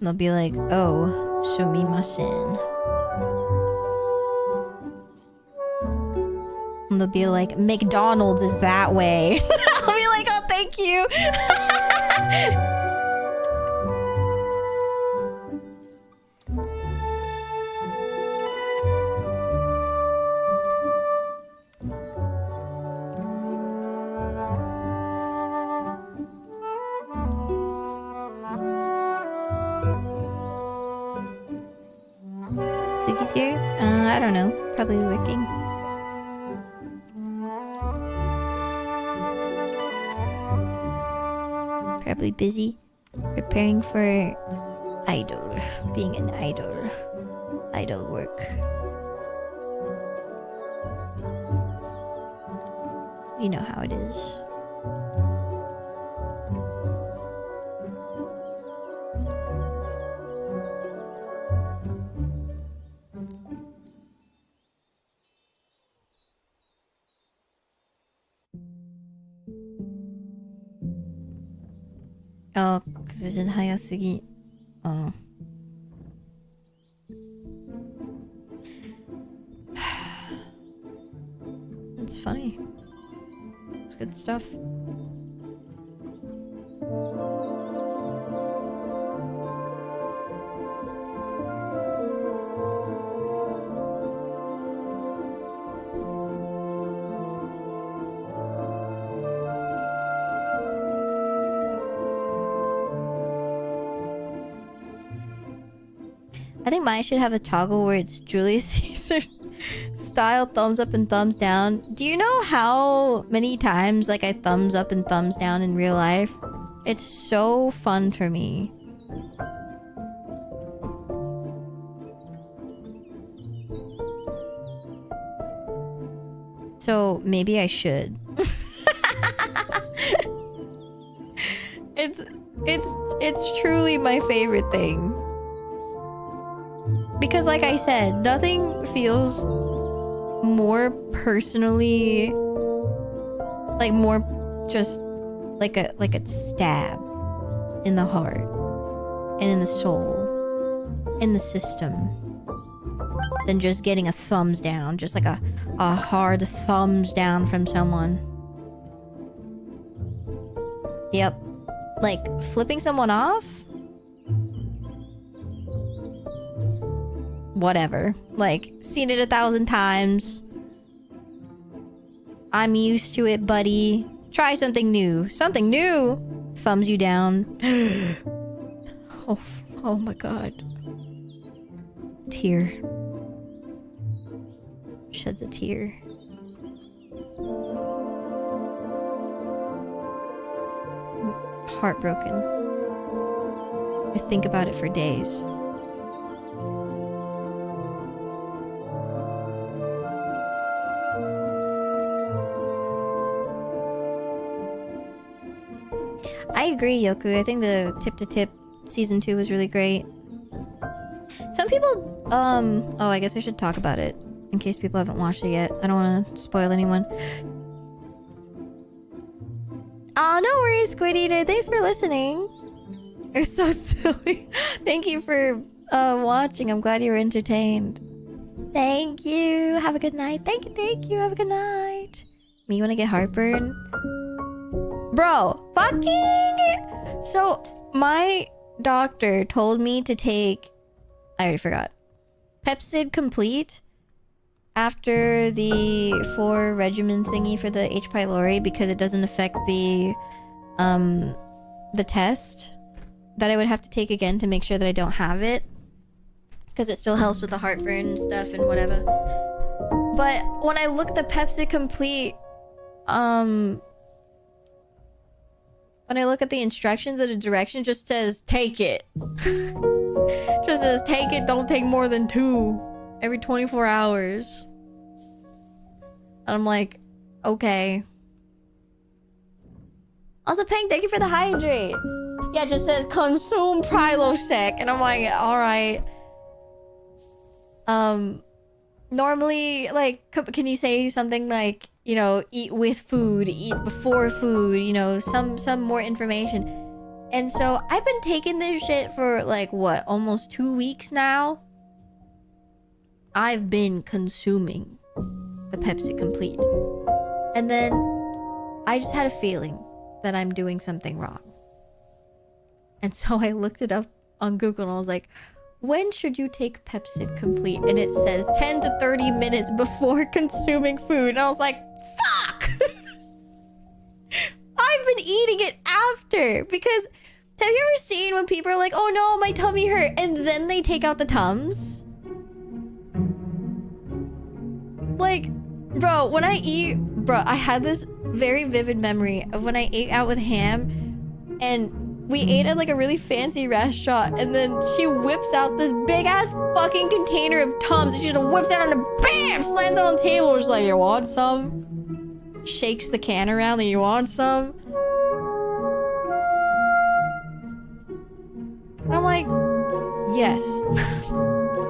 They'll be like, oh, sumimasen. And they'll be like, McDonald's is that way. I'll be like, oh, thank you. Suki's here? I don't know. Probably lurking. Probably busy preparing for idol. Being an idol. Idol work. You know how it is. Oh, because it's in Hayasugi. Oh. It's funny. It's good stuff. I think Maia should have a toggle where it's Julius Caesar style thumbs up and thumbs down. Do you know how many times like I thumbs up and thumbs down in real life? It's so fun for me. So maybe I should. It's truly my favorite thing. Because like I said, nothing feels more personally like more just like a stab in the heart and in the soul, in the system, than just getting a thumbs down, just like a hard thumbs down from someone. Yep. Like flipping someone off? Whatever. Like, seen it 1,000 times. I'm used to it, buddy. Try something new. Something new! Thumbs you down. Oh my god. Tear. Sheds a tear. Heartbroken. I think about it for days. I agree, Yoku. I think the Tip to Tip season 2 was really great. Some people, oh, I guess I should talk about it in case people haven't watched it yet. I don't want to spoil anyone. Oh, no worries, Squid Eater. Thanks for listening. You're so silly. Thank you for watching. I'm glad you were entertained. Thank you. Have a good night. Thank you. Have a good night. Me, you want to get heartburn? Bro, fucking... So, my doctor told me to take... I already forgot. Pepcid Complete after the 4 regimen thingy for the H. pylori because it doesn't affect the test. that I would have to take again to make sure that I don't have it. Because it still helps with the heartburn and stuff and whatever. But when I look at the Pepsi Complete, when I look at the instructions or the directions, just says, take it. Just says, take it, don't take more than 2 every 24 hours. And I'm like, okay. Also, Pink, thank you for the hydrate. Yeah, it just says, consume Prilosec. And I'm like, alright. Normally, like, can you say something like, you know, eat with food, eat before food, you know, some more information. And so I've been taking this shit for like what, almost 2 weeks now. I've been consuming the Pepsi Complete. And then I just had a feeling that I'm doing something wrong. And so I looked it up on Google and I was like, when should you take Pepsi Complete? And it says 10 to 30 minutes before consuming food. And I was like, fuck! I've been eating it after. Because have you ever seen when people are like, oh no, my tummy hurt, and then they take out the Tums? Like, bro, when I eat... Bro, I had this very vivid memory of when I ate out with Ham, and we ate at like a really fancy restaurant, and then she whips out this big ass fucking container of Tums, and she just whips it out and BAM! Slams it on the table. She's like, you want some? Shakes the can around, like, you want some? And I'm like, yes.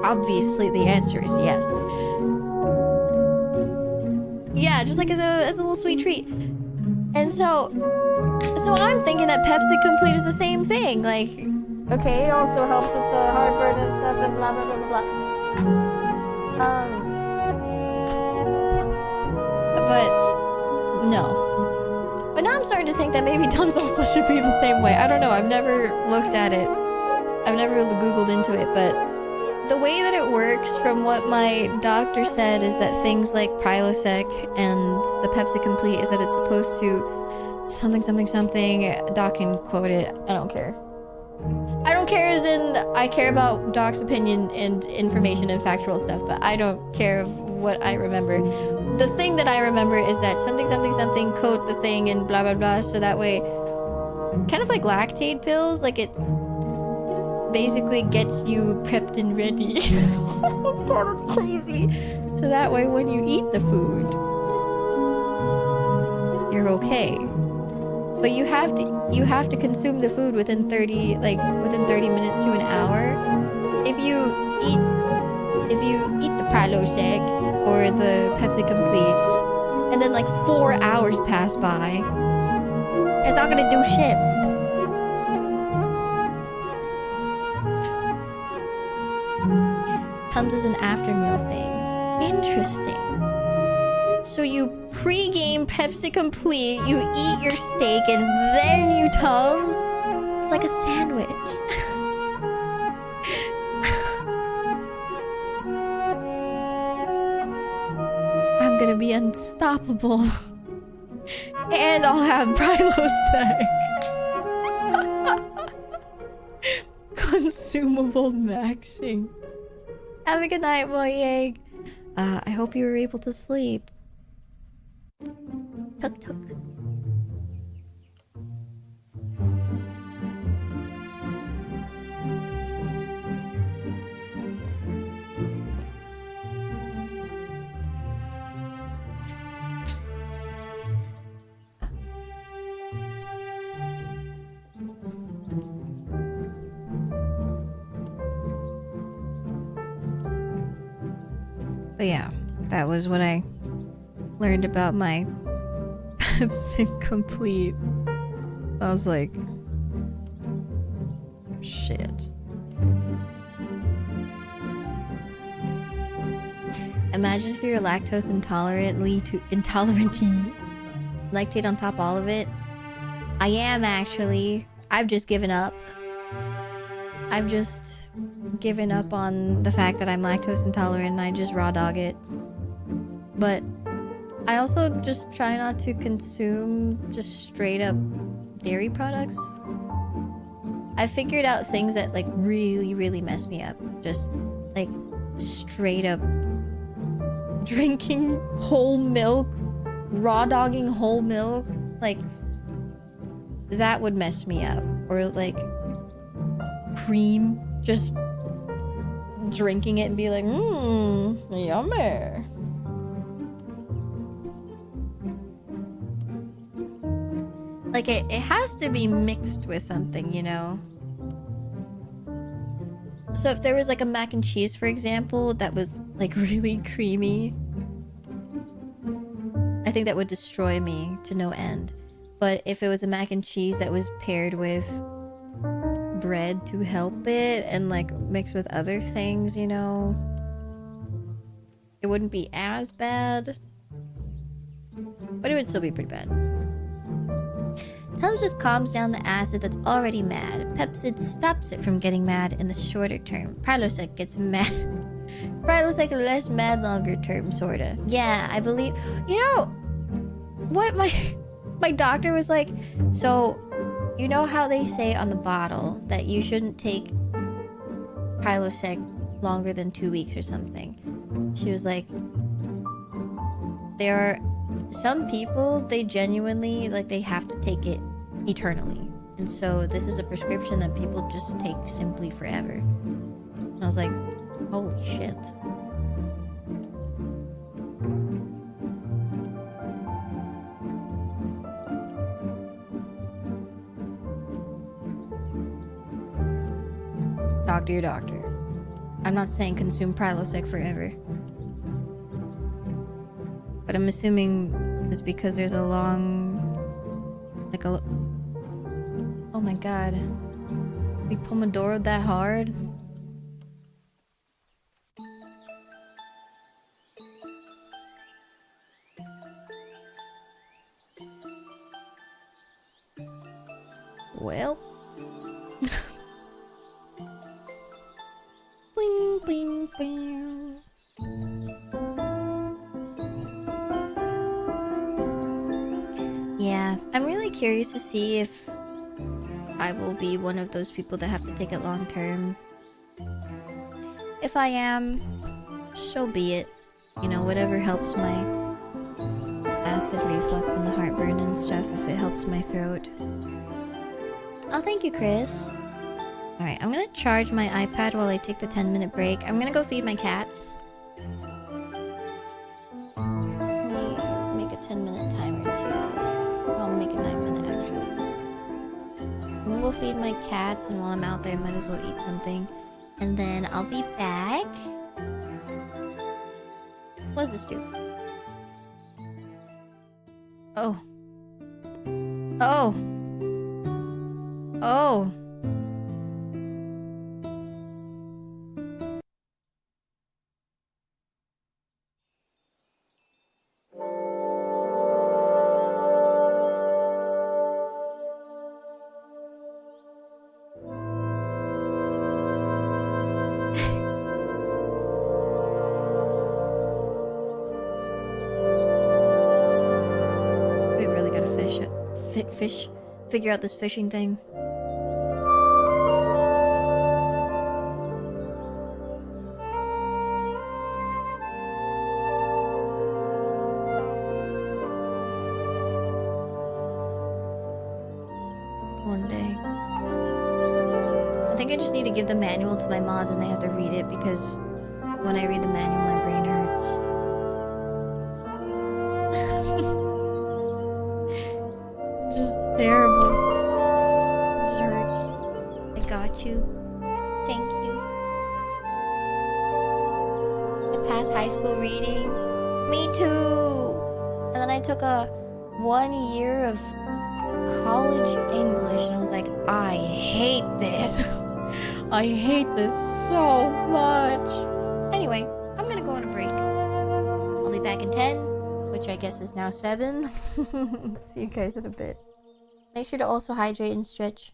Obviously the answer is yes. Yeah, just like as a little sweet treat. And so I'm thinking that Pepsi Complete is the same thing. Like, okay, it also helps with the heartburn and stuff and blah blah blah blah blah. But no. But now I'm starting to think that maybe Tums also should be the same way. I don't know. I've never looked at it. I've never really Googled into it, but the way that it works from what my doctor said is that things like Prilosec and the Pepsi Complete is that it's supposed to something. Doc can quote it. I don't care. I don't care as in I care about Doc's opinion and information and factual stuff, but I don't care of what I remember. The thing that I remember is that something coat the thing and blah blah blah, so that way, kind of like lactate pills, like it's basically gets you prepped and ready. Oh god, it's crazy. So that way when you eat the food, you're okay. But you have to consume the food within 30 minutes to an hour. If you eat the Prilosec or the Pepsi Complete and then like 4 hours pass by, it's not gonna do shit. Tums is an after meal thing. Interesting. So you pre-game Pepsi Complete, you eat your steak, and then you Tums? It's like a sandwich. I'm gonna be unstoppable. And I'll have Prilosec. Consumable maxing. Have a good night, Moia. I hope you were able to sleep. Tuk tuk. But yeah, that was what I learned about my Pepsi Complete. I was like, shit. Imagine if you're lactose intolerant lactate on top all of it. I am actually. I've just given up. I've just given up on the fact that I'm lactose intolerant and I just raw dog it. But I also just try not to consume just straight up dairy products. I figured out things that like really, really mess me up. Just like straight up drinking whole milk, raw dogging whole milk. Like that would mess me up. Or like cream, just drinking it and be like, yummy. Like it has to be mixed with something, you know? So if there was like a mac and cheese, for example, that was like really creamy, I think that would destroy me to no end. But if it was a mac and cheese that was paired with bread to help it and like mixed with other things, you know, it wouldn't be as bad. But it would still be pretty bad. Tums just calms down the acid that's already mad. Pepsid stops it from getting mad in the shorter term. Prilosec gets mad. Prilosec less mad longer term, sorta. Yeah, I believe... You know, what my doctor was like, so, you know how they say on the bottle that you shouldn't take Prilosec longer than 2 weeks or something? She was like, there are some people, they genuinely, like, they have to take it eternally. And so this is a prescription that people just take simply forever. And I was like, holy shit. Talk to your doctor. I'm not saying consume Prilosec forever. But I'm assuming it's because there's a long... Like a... Oh my god. We Pomodoro'd that hard? Well... Bing, bing, bing. Yeah, I'm really curious to see if I will be one of those people that have to take it long term. If I am, so be it. You know, whatever helps my acid reflux and the heartburn and stuff, if it helps my throat. Oh, thank you, Chris. Alright, I'm gonna charge my iPad while I take the 10-minute break. I'm gonna go feed my cats. Let me make a 10-minute timer too. I'll make a 9-minute actually. I'm gonna go feed my cats, and while I'm out there, I might as well eat something. And then I'll be back. What does this do? Oh. Oh. Oh. We really gotta figure out this fishing thing. One day. I think I just need to give the manual to my mods and they have to read it, because when I read the manual, my brain hurts. Just terrible. It just hurts. I got you. Thank you. I passed high school reading. Me too. And then I took a 1 year of college English, and I was like, I hate this. I hate this so much. Anyway, I'm gonna go on a break. I'll be back in 10, which I guess is now 7. See you guys in a bit. Make sure to also hydrate and stretch.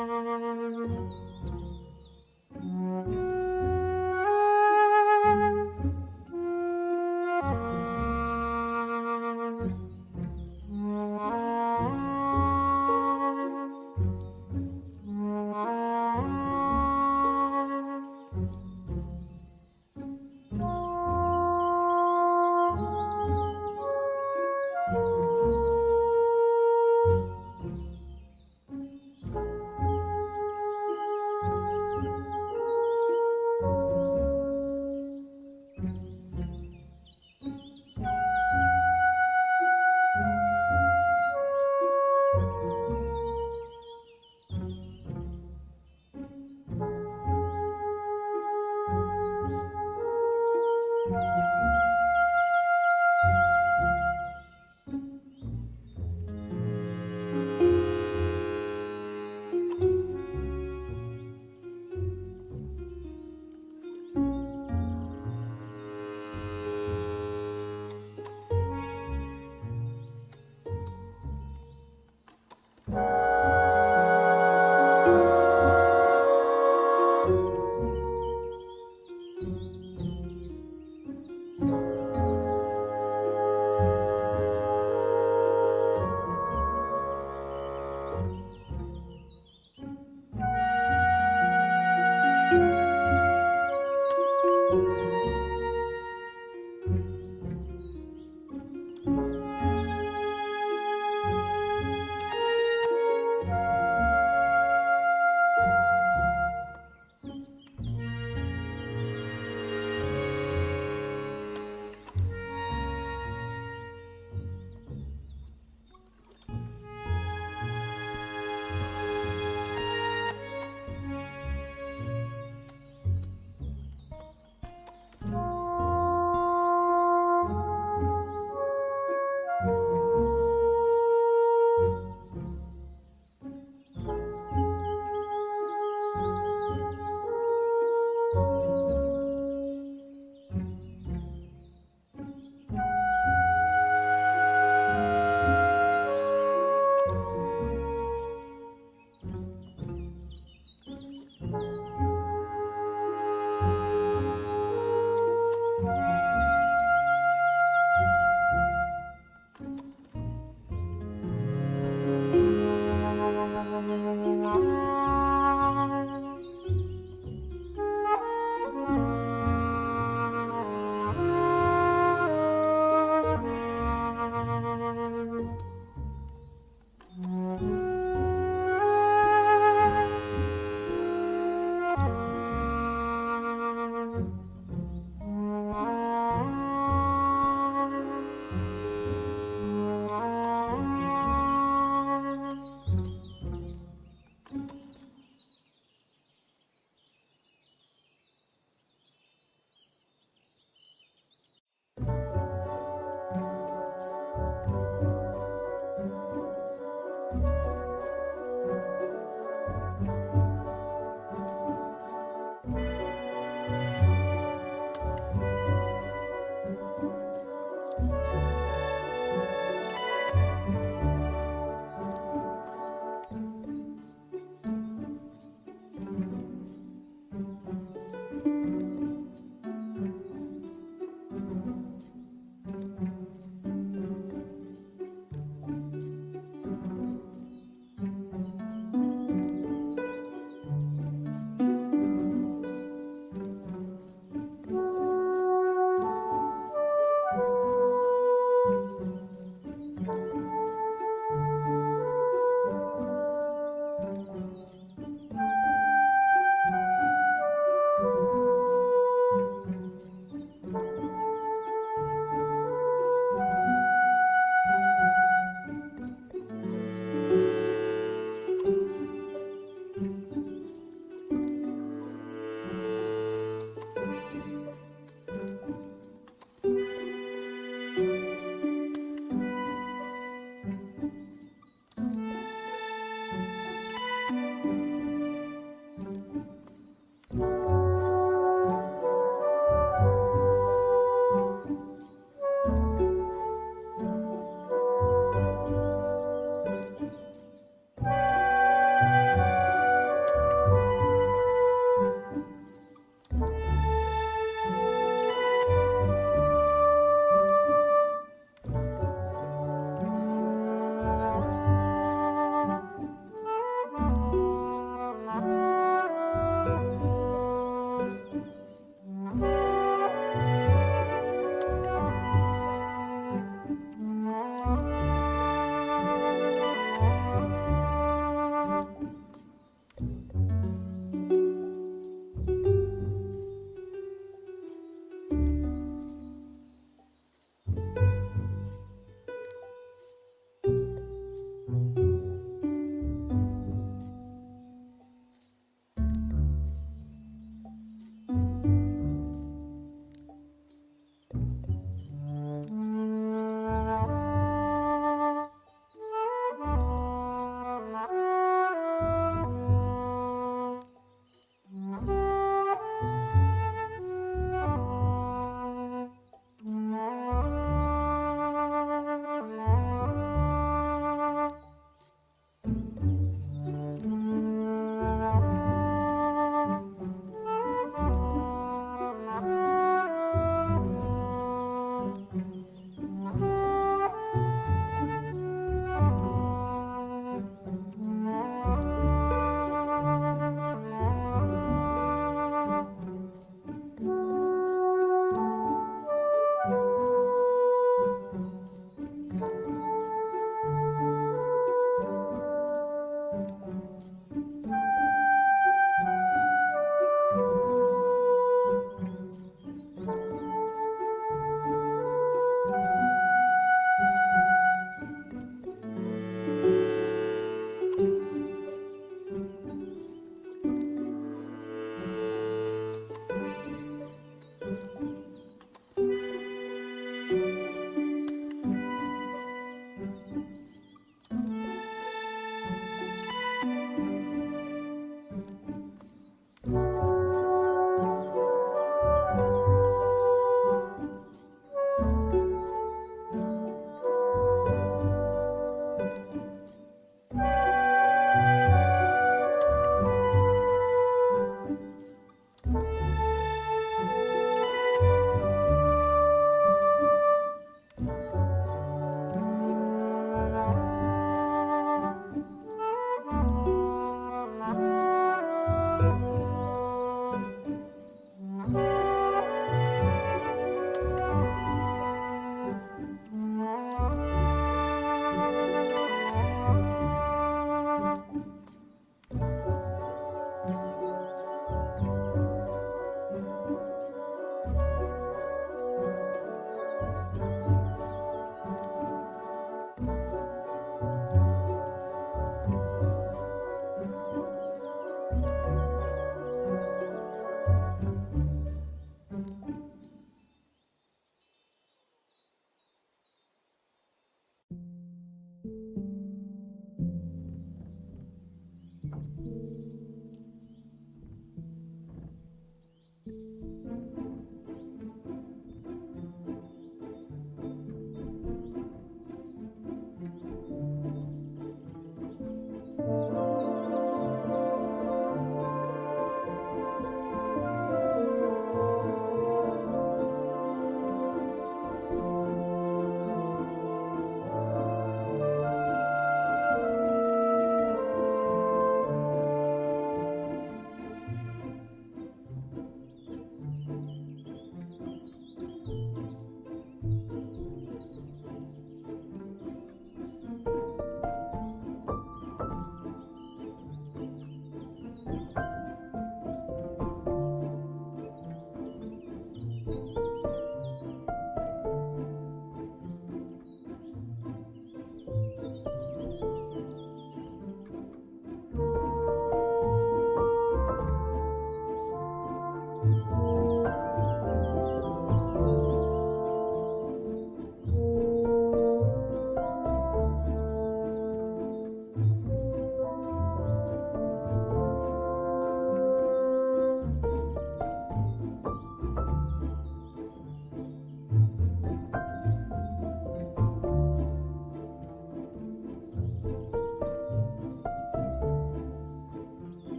Bye-bye.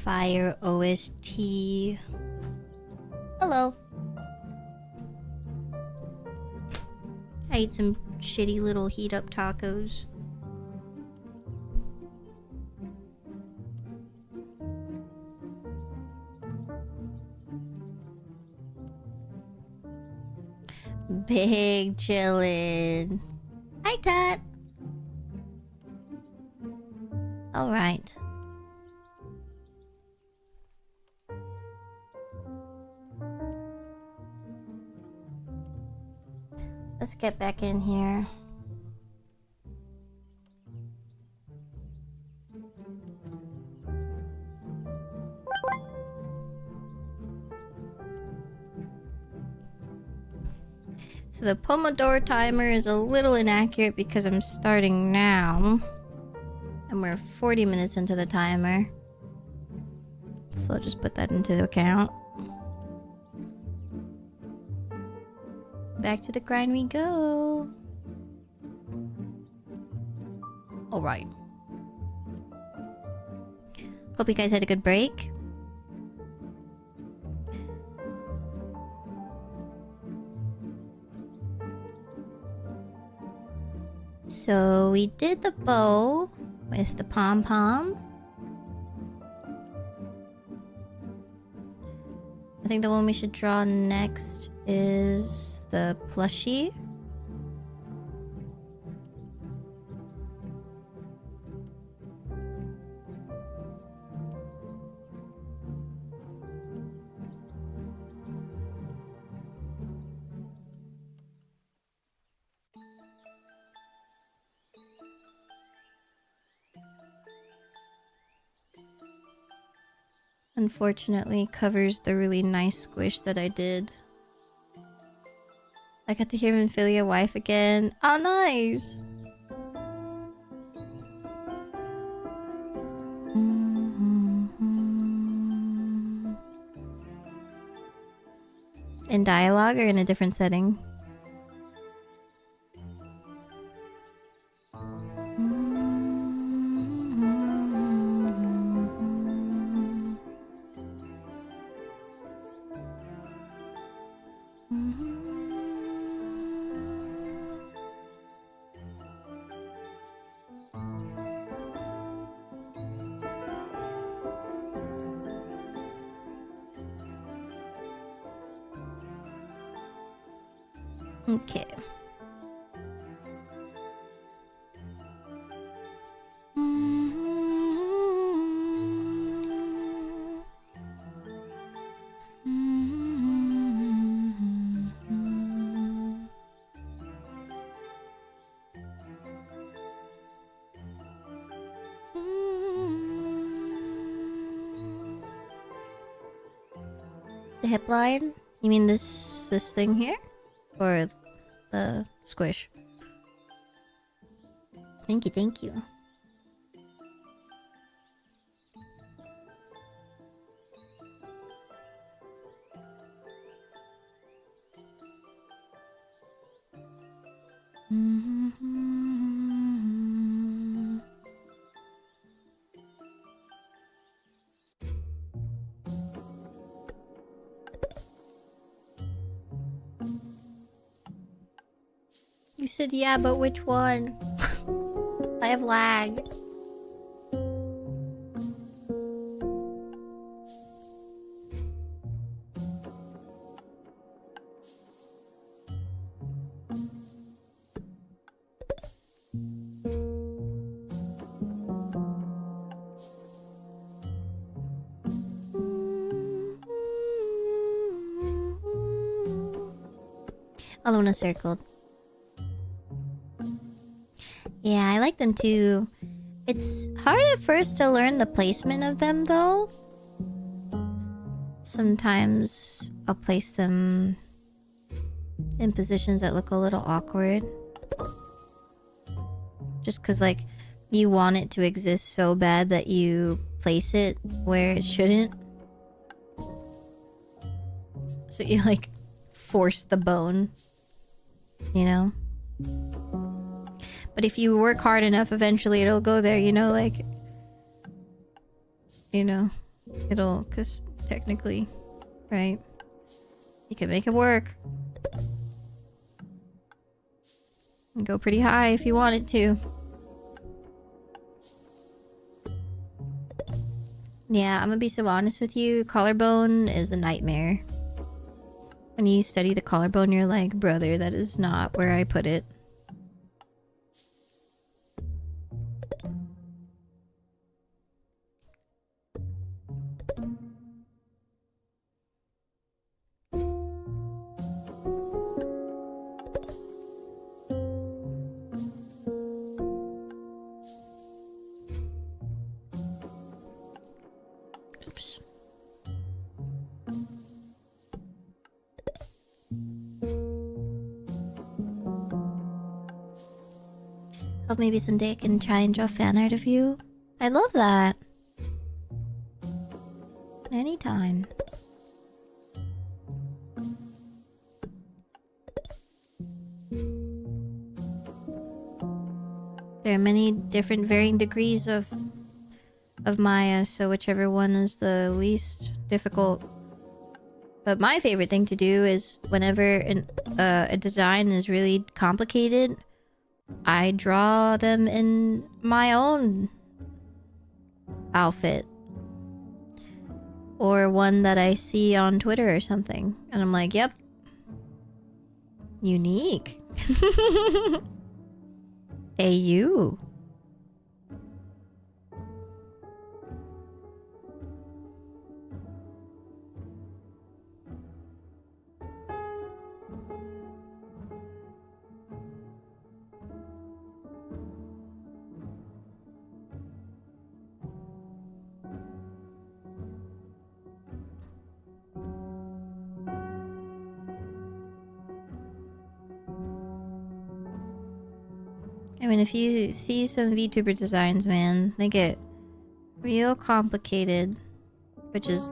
Fire OST. Hello. I ate some shitty little heat up tacos. Big chillin'. Hi, Tut. All right. Let's get back in here. So the Pomodoro timer is a little inaccurate because I'm starting now. And we're 40 minutes into the timer. So I'll just put that into account. Back to the grind we go. Alright. Hope you guys had a good break. So we did the bow with the pom-pom. I think the one we should draw next is the plushie. Unfortunately, covers the really nice squish that I did. I got to hear Minfilia wife again. Oh, nice! In dialogue or in a different setting? Okay. The hip line? You mean this thing here? Or the squish? Thank you, thank you. You said yeah, but which one? I have lag. Alona circled. Yeah, I like them too. It's hard at first to learn the placement of them though. Sometimes I'll place them in positions that look a little awkward. Just cause like you want it to exist so bad that you place it where it shouldn't. So you like force the bone, you know? But if you work hard enough, eventually it'll go there, you know, like... You know. It'll, cause technically, right? You can make it work. And go pretty high if you wanted to. Yeah, I'm gonna be so honest with you. Collarbone is a nightmare. When you study the collarbone, you're like, brother, that is not where I put it. Oops. Hope maybe someday I can try and draw fan art of you. I love that. Anytime. There are many different varying degrees of Maia, so whichever one is the least difficult. But my favorite thing to do is whenever a design is really complicated, I draw them in my own outfit. Or one that I see on Twitter or something. And I'm like, yep. Unique. Hey, you. I mean, if you see some VTuber designs, man, they get real complicated, which is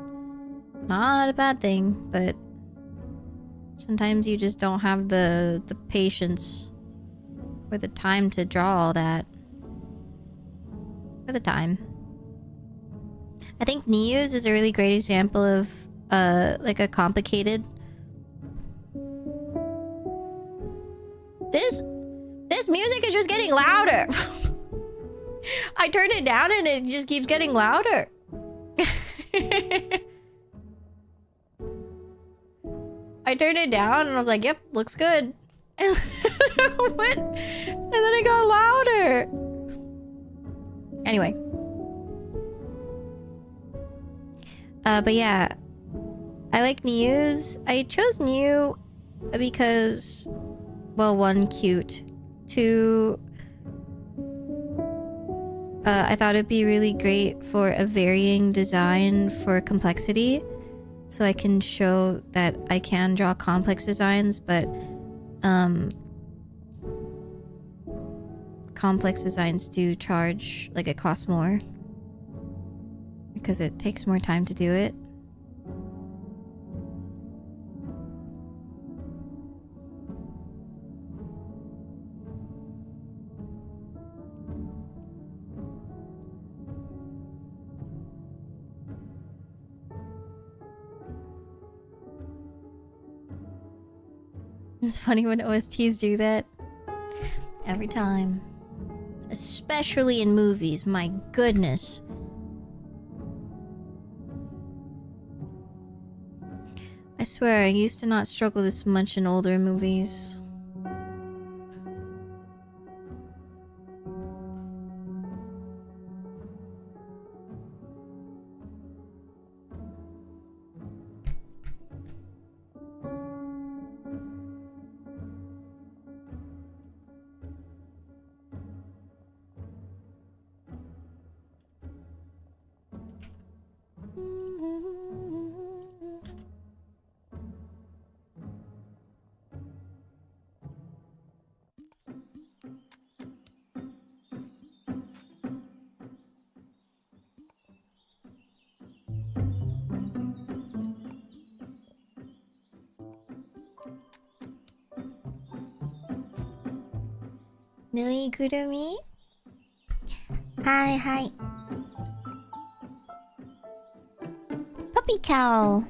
not a bad thing, but sometimes you just don't have the patience or the time to draw all that. For the time. I think Neo's is a really great example of like a complicated. This music is just getting louder. I turned it down and it just keeps getting louder. I turned it down and I was like, yep, looks good. And then it got louder. Anyway. But yeah. I like News. I chose New because, well, one, cute. Two, I thought it'd be really great for a varying design for complexity. So I can show that I can draw complex designs, but complex designs do charge, like it costs more. Because it takes more time to do it. It's funny when OSTs do that. Every time. Especially in movies, my goodness. I swear, I used to not struggle this much in older movies. Nui Kurumi? Hi, hi. puppy cow.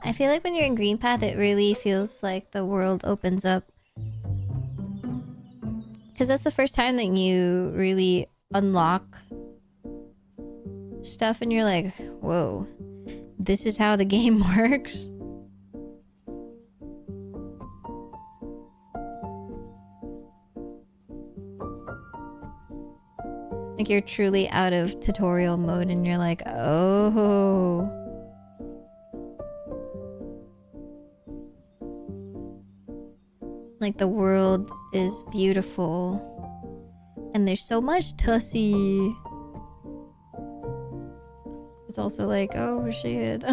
I feel like when you're in Green Path, it really feels like the world opens up. Because that's the first time that you really unlock stuff and you're like, whoa, this is how the game works. Like you're truly out of tutorial mode and you're like, oh. Like the world is beautiful. And there's so much tussy. It's also like, oh shit.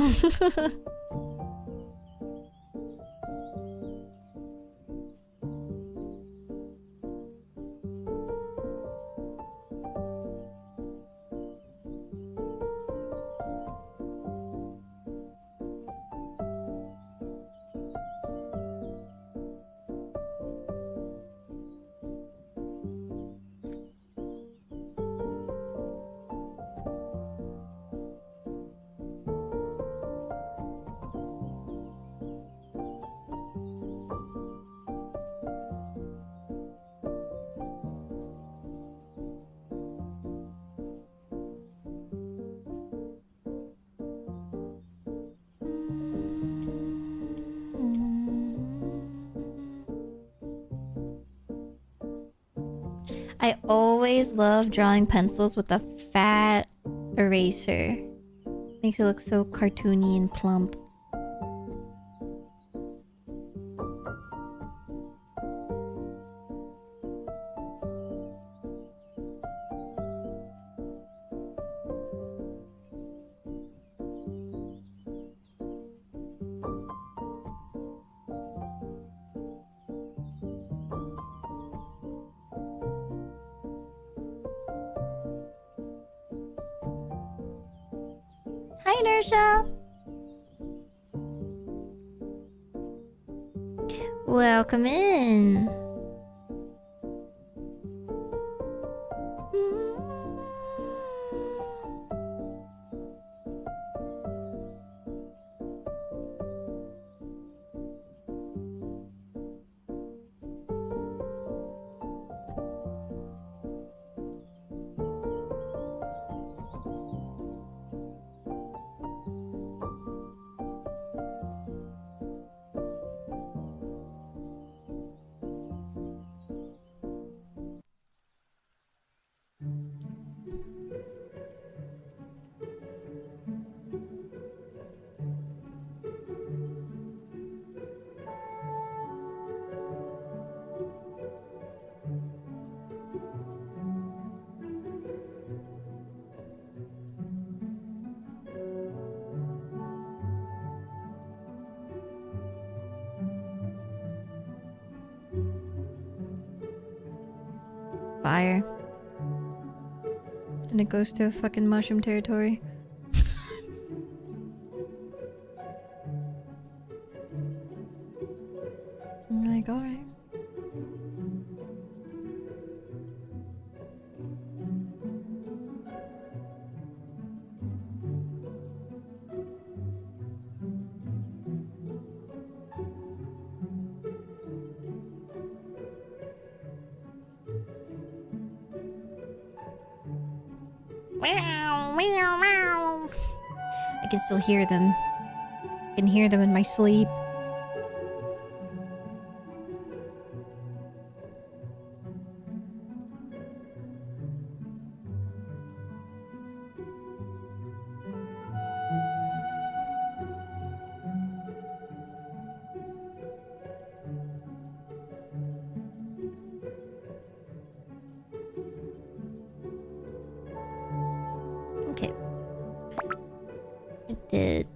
I always love drawing pencils with a fat eraser. Makes it look so cartoony and plump. Hi, Inertia! Welcome in! Fire. And it goes to fucking mushroom territory. I'm like, alright. Meow, meow, meow. I can still hear them. I can hear them in my sleep. Okay. I did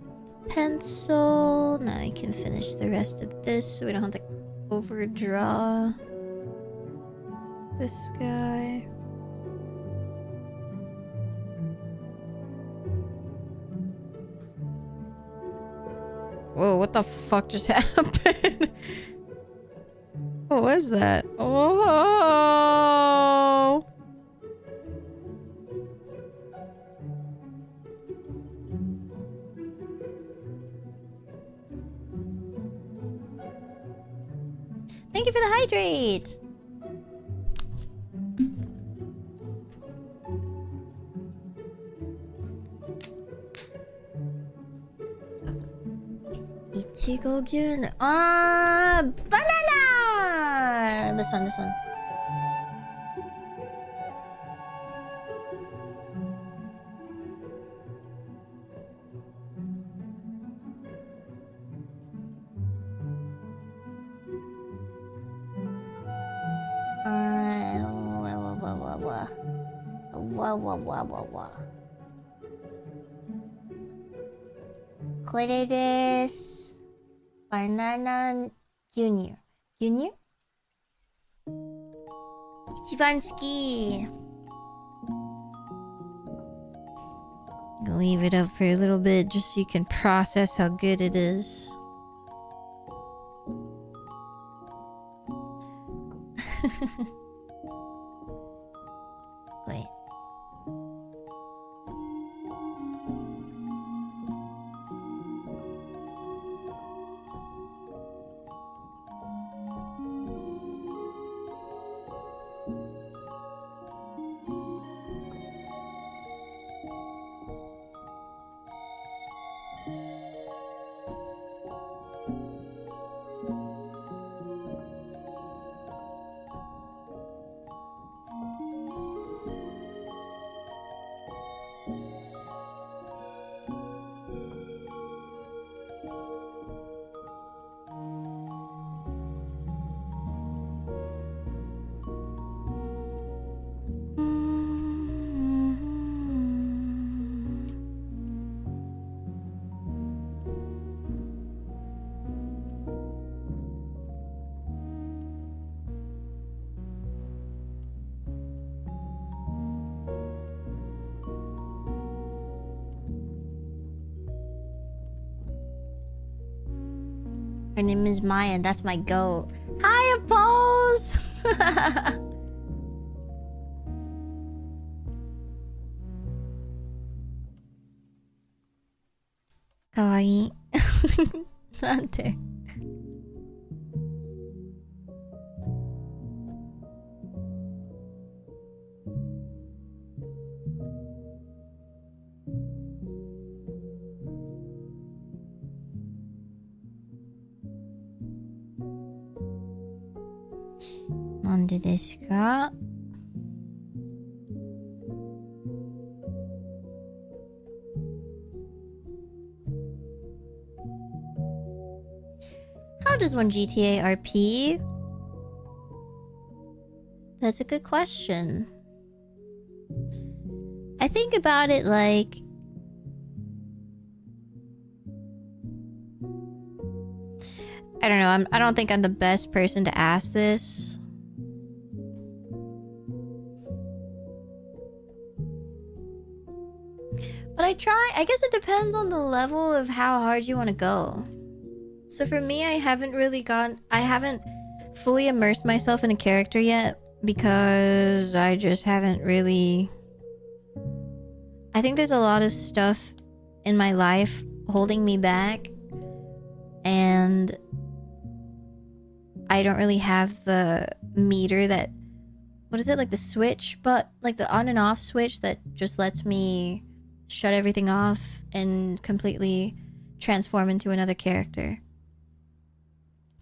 pencil. Now I can finish the rest of this so we don't have to overdraw this guy. Whoa, what the fuck just happened? What was that? Oh! Thank you for the hydrate! Ichigo gyun. Ah, banana! This one. Kore desu. Banana gyunyu. Gyunyu? Ichiban suki. Leave it up for a little bit just so you can process how good it is. Wait. Her name is Maia, and that's my goat. Hi, Oppose! Kawaii. Nante. Nande desu ka? How does one GTA RP? That's a good question. I think about it like... I don't know, I don't think I'm the best person to ask this. But I guess it depends on the level of how hard you want to go. So for me, I haven't fully immersed myself in a character yet because I just haven't really... I think there's a lot of stuff in my life holding me back, and I don't really have the meter that what is it, like the switch, but like the on and off switch that just lets me shut everything off and completely transform into another character.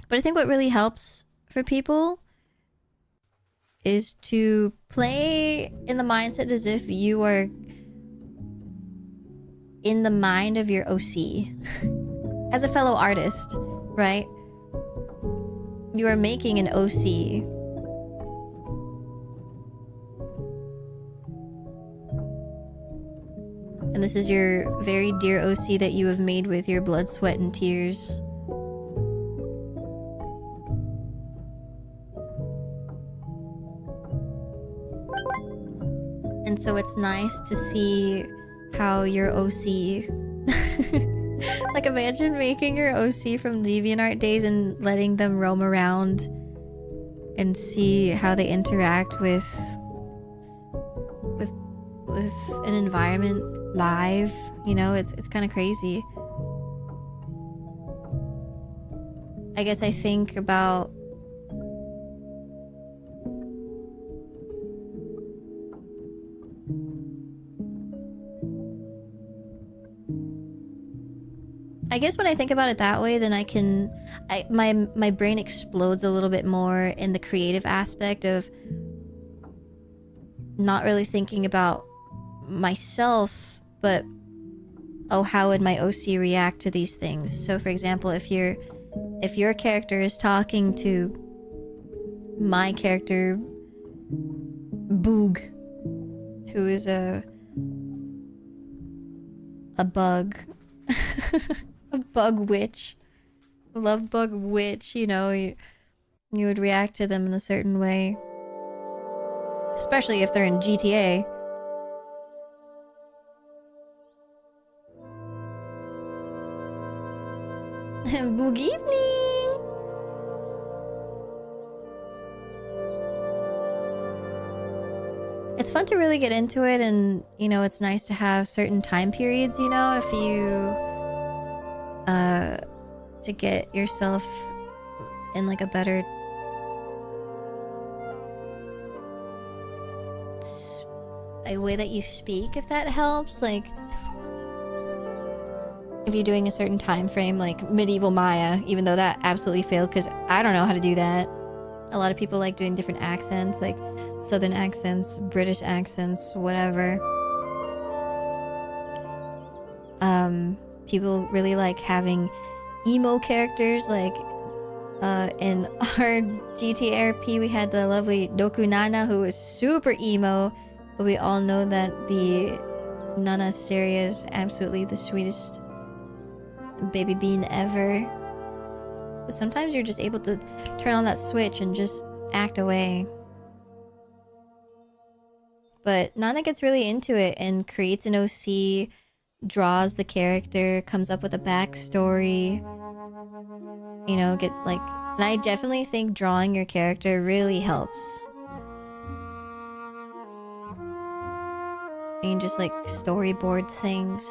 But I think what really helps for people is to play in the mindset as if you are in the mind of your OC. As a fellow artist, right? You are making an OC. And this is your very dear OC that you have made with your blood, sweat, and tears. And so it's nice to see how your OC... Like, imagine making your OC from DeviantArt days and letting them roam around and see how they interact with an environment live. You know, it's kind of crazy. I guess I think about when I think about it that way, then my brain explodes a little bit more in the creative aspect of not really thinking about myself, but how would my OC react to these things? So for example, if your character is talking to my character Boog, who is a bug a bug witch, love bug witch, you know, you would react to them in a certain way, especially if they're in GTA. Good evening. It's fun to really get into it, and you know, it's nice to have certain time periods, you know, if you to get yourself in like a better a way that you speak, if that helps. Like if you're doing a certain time frame, like medieval Maya, even though that absolutely failed because I don't know how to do that. A lot of people like doing different accents, like southern accents, British accents, whatever. People really like having emo characters, like in our GTRP we had the lovely Doku Nana, who was super emo, but we all know that the Nana Asteria is absolutely the sweetest baby bean ever. But sometimes you're just able to turn on that switch and just act away. But Nana gets really into it and creates an OC, draws the character, comes up with a backstory. You know, and I definitely think drawing your character really helps. You can just like storyboard things.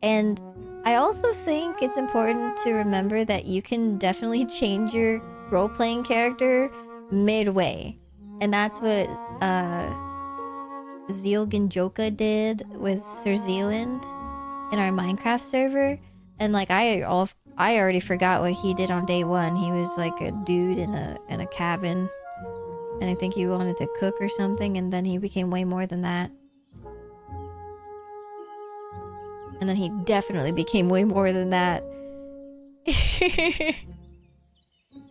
And I also think it's important to remember that you can definitely change your role-playing character midway. And that's what Zealganjoka did with Sir Zealand in our Minecraft server. And like I already forgot what he did on day one. He was like a dude in a cabin. And I think he wanted to cook or something, and then he became way more than that. And then he definitely became way more than that. He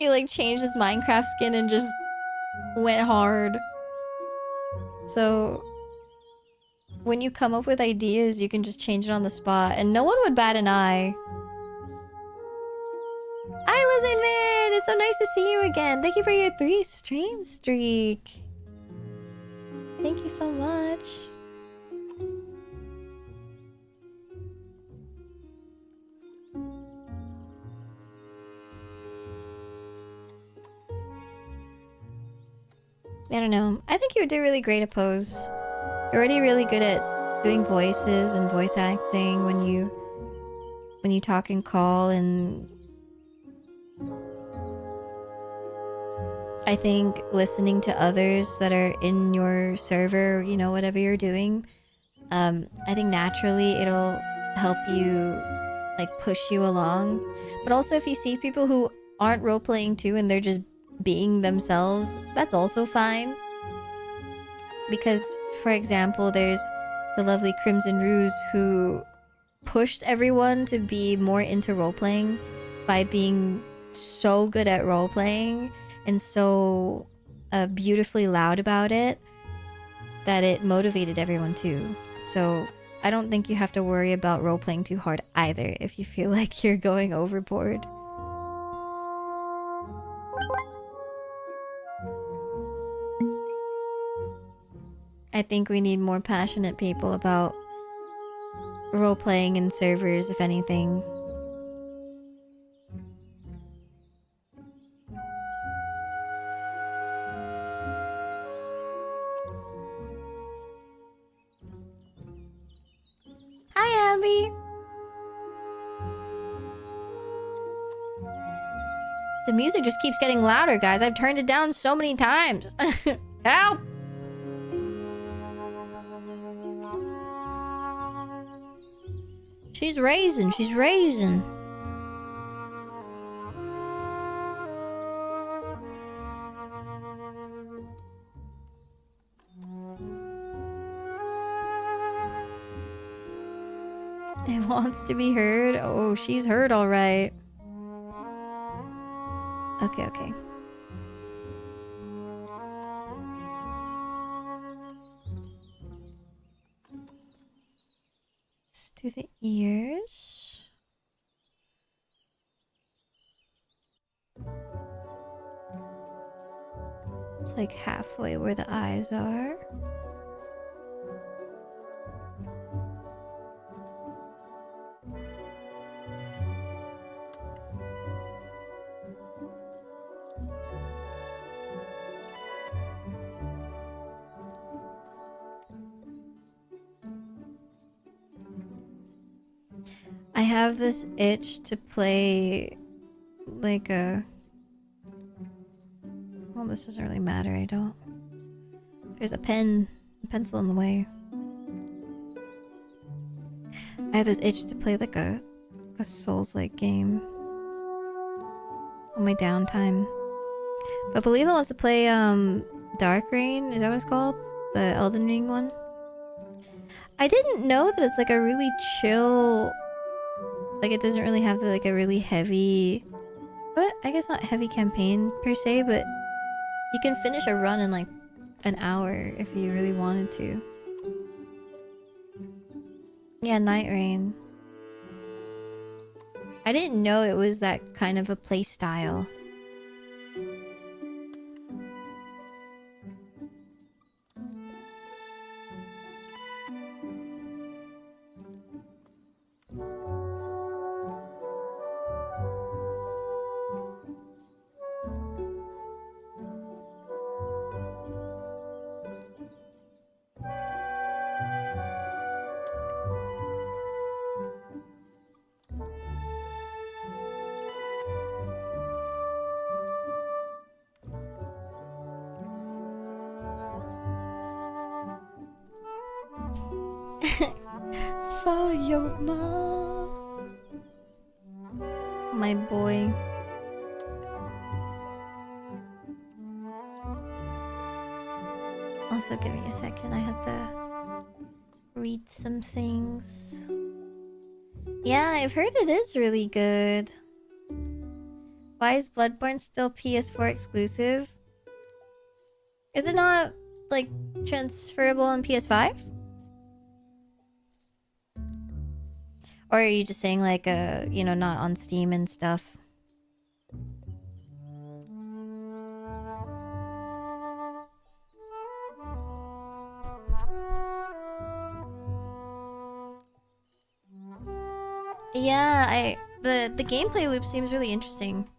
like changed his Minecraft skin and just went hard. So when you come up with ideas, you can just change it on the spot and no one would bat an eye. Hi, Lizard Man! It's so nice to see you again. Thank you for your 3 stream streak. Thank you so much. I don't know. I think you would do really great at Pose. You're already really good at doing voices and voice acting when you talk and call, and I think listening to others that are in your server, you know, whatever you're doing, I think naturally it'll help you, like, push you along. But also if you see people who aren't role-playing too and they're just being themselves, that's also fine. Because, for example, there's the lovely Crimson Ruse who pushed everyone to be more into role-playing by being so good at role-playing and so beautifully loud about it that it motivated everyone too. So I don't think you have to worry about role-playing too hard either if you feel like you're going overboard. I think we need more passionate people about role-playing in servers, if anything. Hi, Abby! The music just keeps getting louder, guys. I've turned it down so many times. Help! She's raising, she's raising. It wants to be heard. Oh, she's heard all right. Okay, okay. Let's do the ears. It's like halfway where the eyes are. I have this itch to play like a... Well, this doesn't really matter, I don't. There's a pencil in the way. I have this itch to play like a Souls-like game on my downtime. But Belila wants to play Dark Reign, is that what it's called? The Elden Ring one? I didn't know that it's like a really chill, like it doesn't really have the, like a really heavy, but I guess not heavy campaign per se, but you can finish a run in like an hour if you really wanted to. Yeah, Night Rain. I didn't know it was that kind of a play style. For your mom. My boy. Also, give me a second. I had to read some things. Yeah, I've heard it is really good. Why is Bloodborne still PS4 exclusive? Is it not, like, transferable on PS5? Or are you just saying, like, you know, not on Steam and stuff? Yeah, the gameplay loop seems really interesting.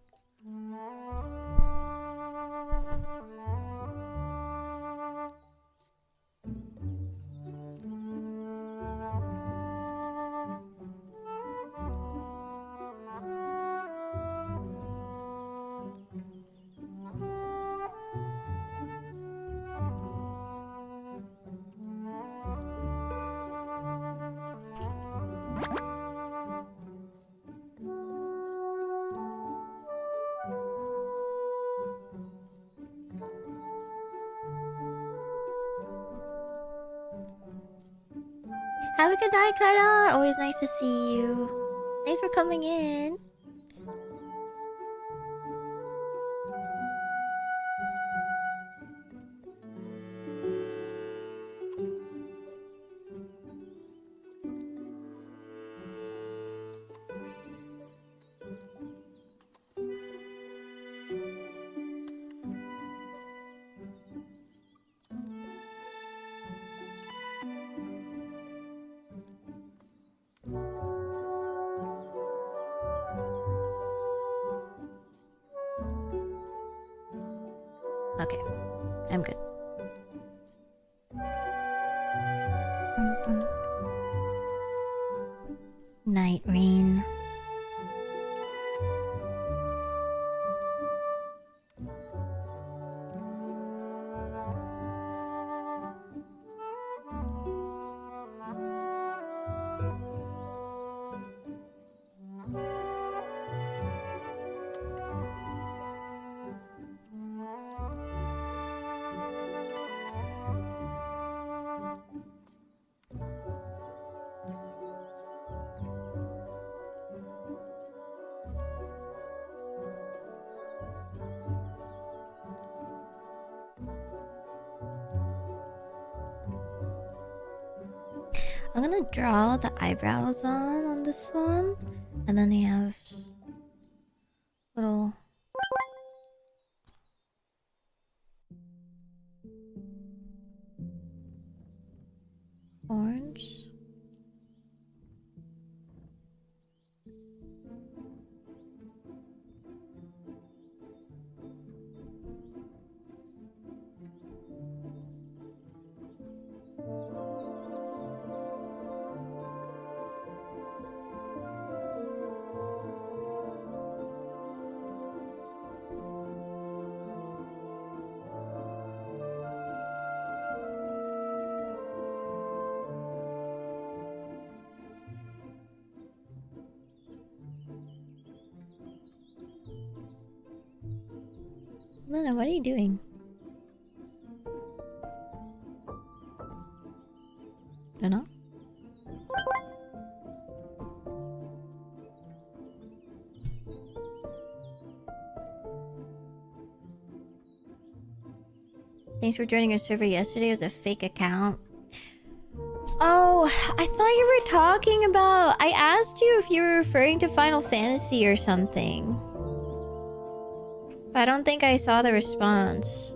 Have a good night, Kara. Always nice to see you. Thanks for coming in. Okay, I'm good. Night rain. I'm gonna draw the eyebrows on this one, and then they have little orange. Luna, what are you doing? Luna? Thanks for joining our server yesterday. It was a fake account. Oh, I thought you were talking about... I asked you if you were referring to Final Fantasy or something. But I don't think I saw the response.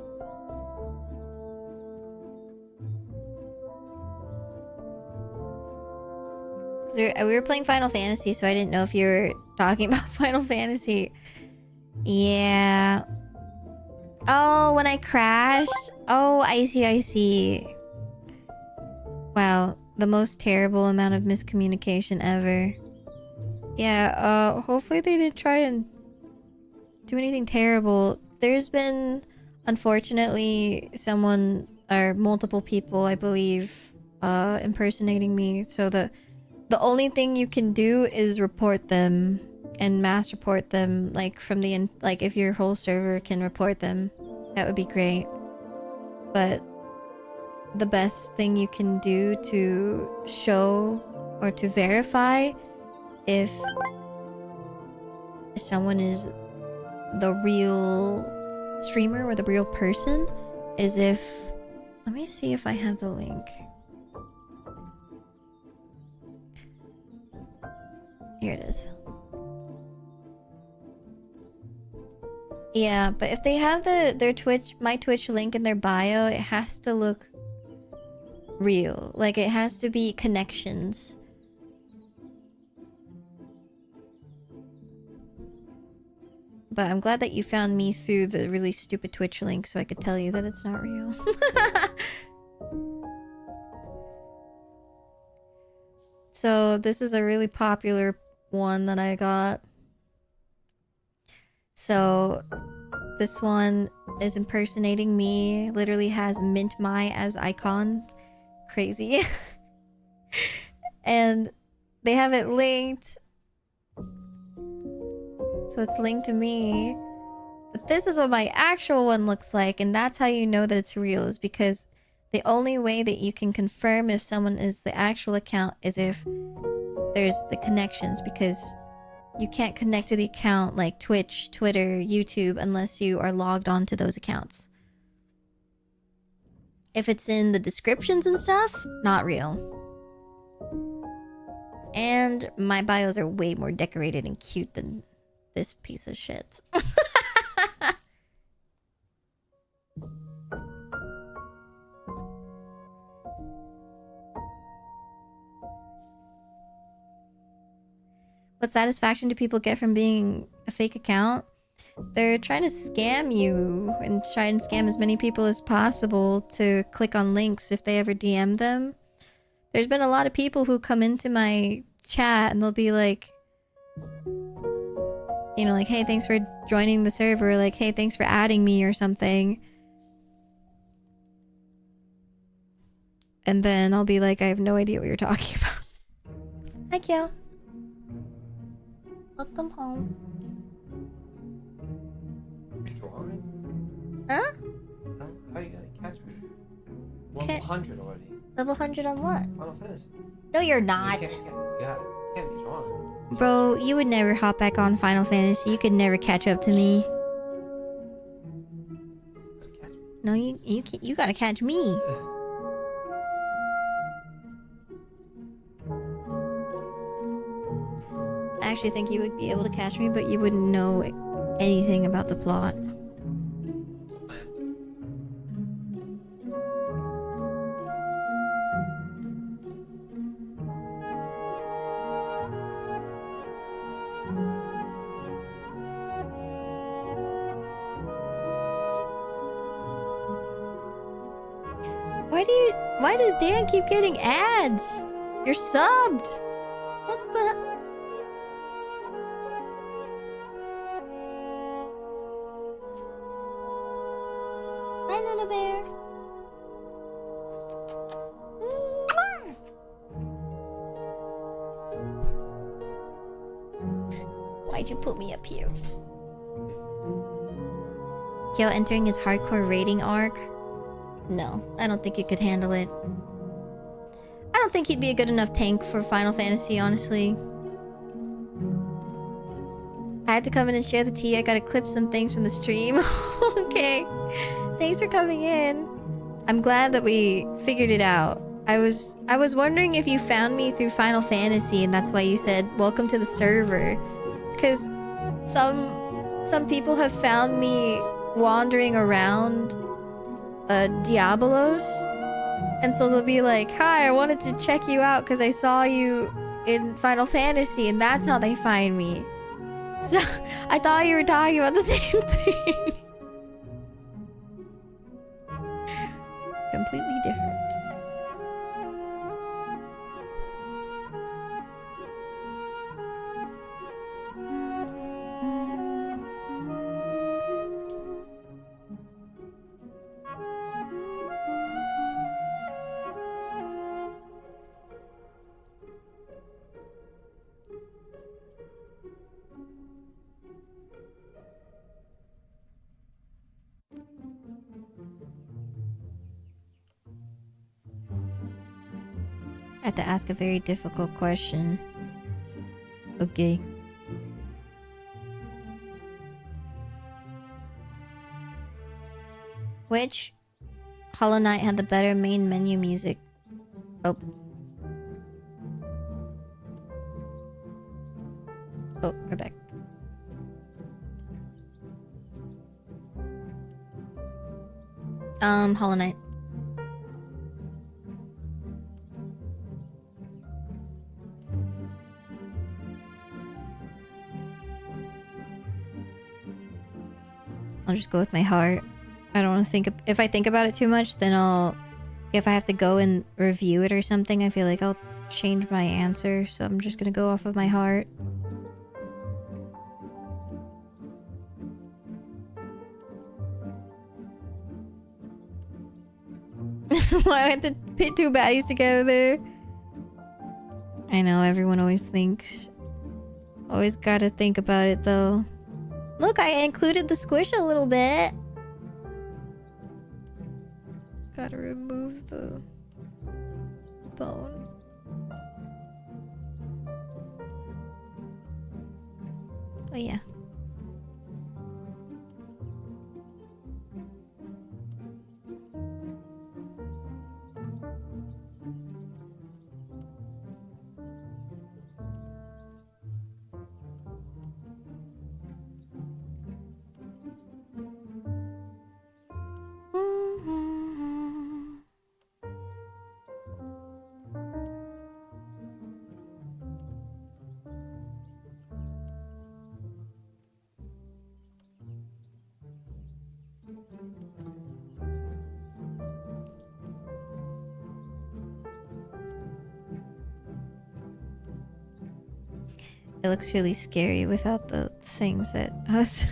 We were playing Final Fantasy, so I didn't know if you were talking about Final Fantasy. Yeah. Oh, when I crashed? Oh, I see. Wow, the most terrible amount of miscommunication ever. Yeah, hopefully they didn't try and do anything terrible. There's been, unfortunately, someone or multiple people, I believe, impersonating me. So the only thing you can do is report them and mass report them, like from the like if your whole server can report them, that would be great. But the best thing you can do to show or to verify if someone is the real streamer or the real person is if... Let me see if I have the link. Here it is. Yeah, but if they have their my Twitch link in their bio, it has to look real. Like, it has to be connections. But I'm glad that you found me through the really stupid Twitch link so I could tell you that it's not real. So this is a really popular one that I got. So this one is impersonating me. Literally has Mint Mai as icon. Crazy. And they have it linked. So it's linked to me. But this is what my actual one looks like. And that's how you know that it's real, is because The only way that you can confirm if someone is the actual account is if there's the connections, because you can't connect to the account like Twitch, Twitter, YouTube unless you are logged on to those accounts. If it's in the descriptions and stuff, not real. And my bios are way more decorated and cute than this piece of shit. What satisfaction do people get from being a fake account? They're trying to scam you and try and scam as many people as possible to click on links if they ever DM them. There's been a lot of people who come into my chat and they'll be like, you know, like, hey, thanks for joining the server. Like, hey, thanks for adding me or something. And then I'll be like, I have no idea what you're talking about. Hi, Kyo. Welcome home. Huh? How are you gonna catch me? Level 100 already. Level 100 on what? Final Fantasy. No, you're not. You can't be drawn. Bro, you would never hop back on Final Fantasy. You could never catch up to me. No, you gotta catch me. I actually think you would be able to catch me, but you wouldn't know anything about the plot. Why does Dan keep getting ads? You're subbed. What the? Hi, Nana Bear. Why'd you put me up here? Kyo entering his hardcore rating arc? No, I don't think he could handle it. I don't think he'd be a good enough tank for Final Fantasy, honestly. I had to come in and share the tea. I gotta clip some things from the stream. Okay. Thanks for coming in. I'm glad that we figured it out. I was wondering if you found me through Final Fantasy and that's why you said welcome to the server. Because some people have found me wandering around Diabolos, and so they'll be like, hi, I wanted to check you out because I saw you in Final Fantasy, and that's how they find me. So I thought you were talking about the same thing. Completely different. I have to ask a very difficult question. Okay. Which Hollow Knight had the better main menu music? Oh. Oh, we're back. Hollow Knight. I'll just go with my heart. I don't want to think... If I think about it too much, then I'll... If I have to go and review it or something, I feel like I'll change my answer. So I'm just gonna go off of my heart. Why I had to pit two baddies together? I know, everyone always thinks. Always gotta think about it, though. Look, I included the squish a little bit. Gotta remove the bone. Oh yeah. It looks really scary without the things that I was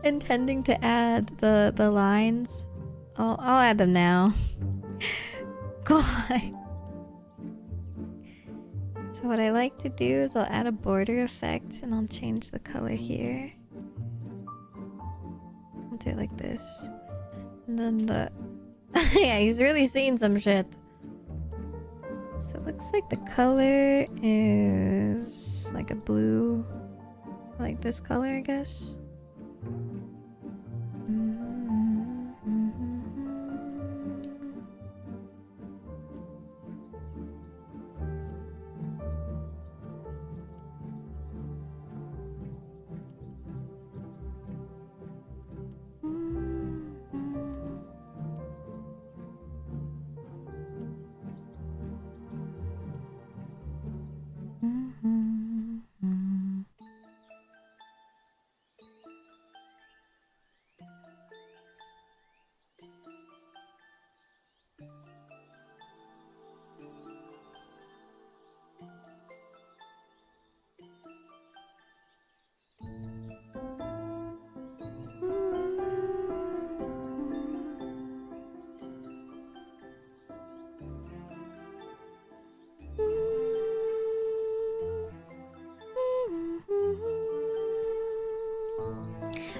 intending to add. The lines. I'll add them now. God. So what I like to do is I'll add a border effect and I'll change the color here. I'll do it like this. And then the... yeah, he's really seen some shit. So it looks like the color is like a blue, like this color, I guess.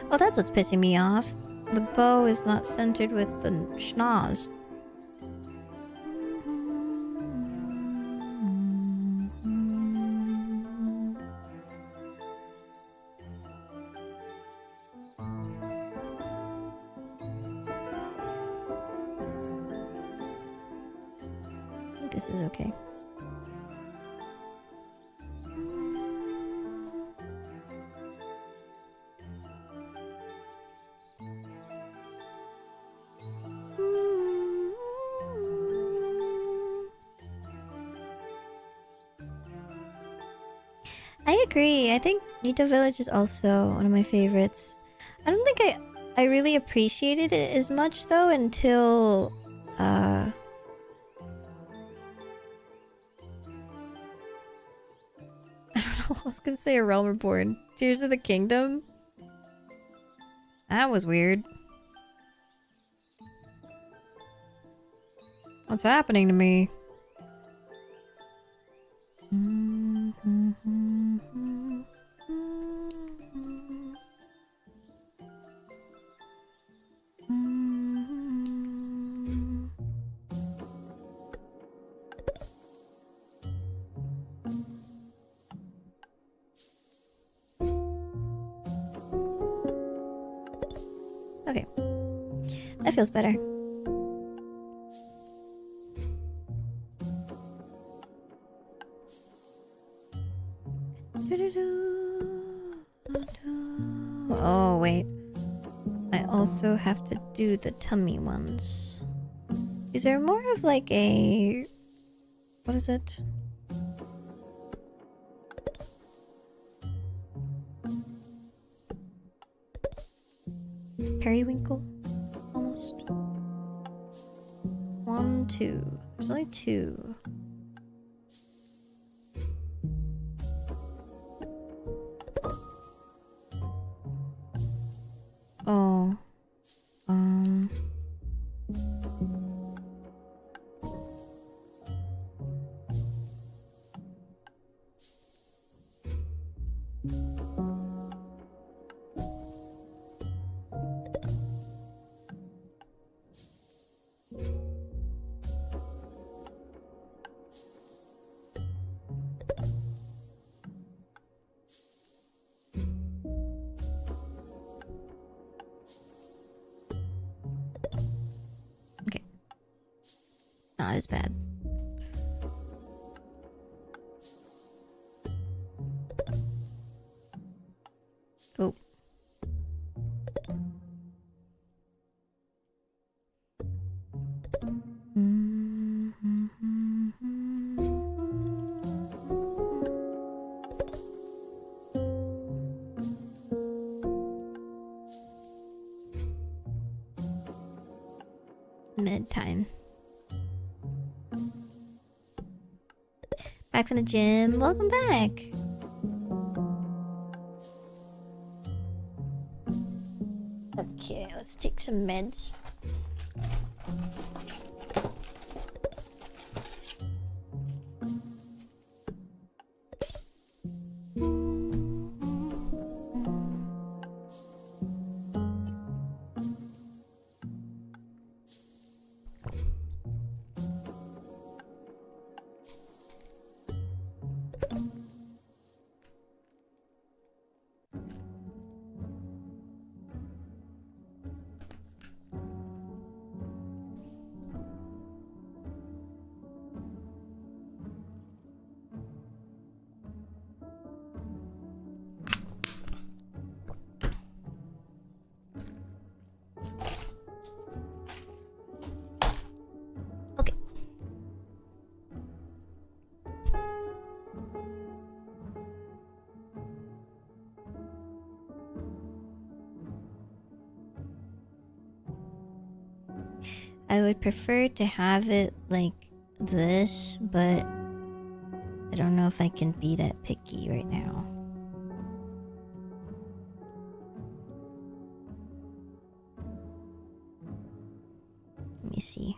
Oh, that's what's pissing me off. The bow is not centered with the schnoz. I think this is okay. I agree. I think Nito Village is also one of my favorites. I don't think I really appreciated it as much though until I don't know, I was gonna say A Realm Reborn. Tears of the Kingdom? That was weird. What's happening to me? Okay. That feels better. Oh, wait. I also have to do the tummy ones. Is there more of like a... what is it? Periwinkle? Almost. 1, 2. There's only 2. Oh. not as bad. Oh. Med time. Back from the gym. Welcome back. Okay, let's take some meds. I would prefer to have it like this, but I don't know if I can be that picky right now. Let me see.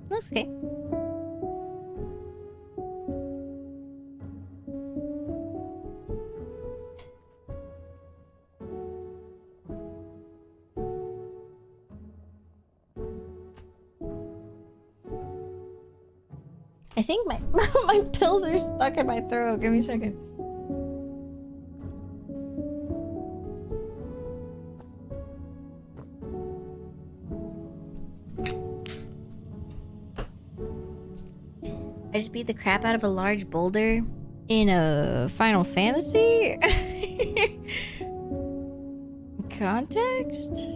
Looks okay. I think my my pills are stuck in my throat. Give me a second. I just beat the crap out of a large boulder in a Final Fantasy context.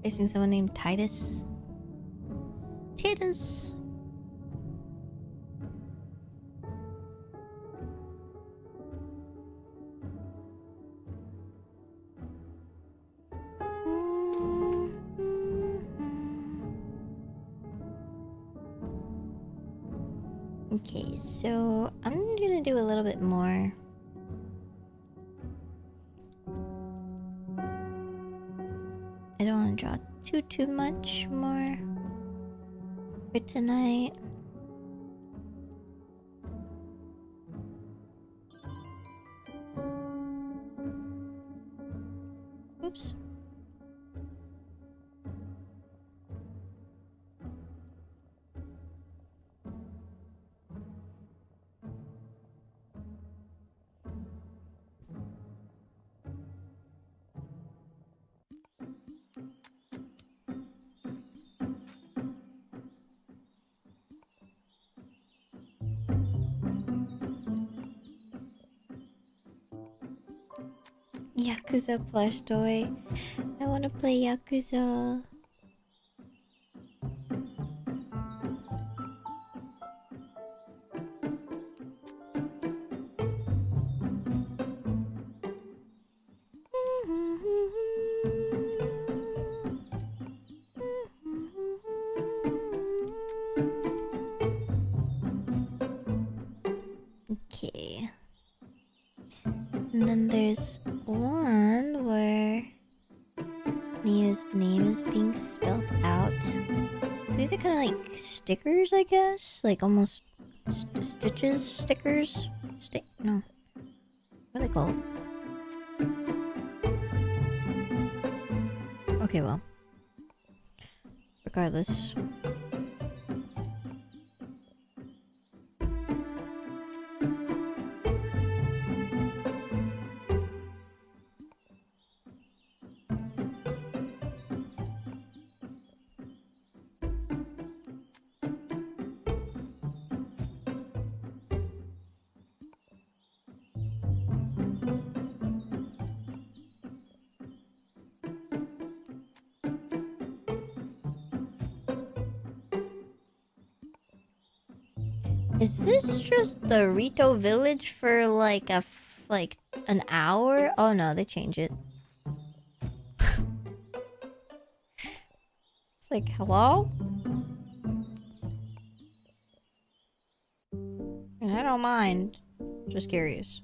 Facing someone named Titus. Titus. Okay, so I'm gonna do a little bit more. I don't want to draw too much more for tonight. Oops. Yakuza plush toy. I want to play Yakuza. And then there's one where Mia's name is being spelled out. So these are kind of like stickers, I guess? Like almost stitches? Stickers? No. What are they called? Okay, well. Regardless. Is this just the Rito village for like like an hour? Oh no, they change it. It's like, hello? And I don't mind. Just curious.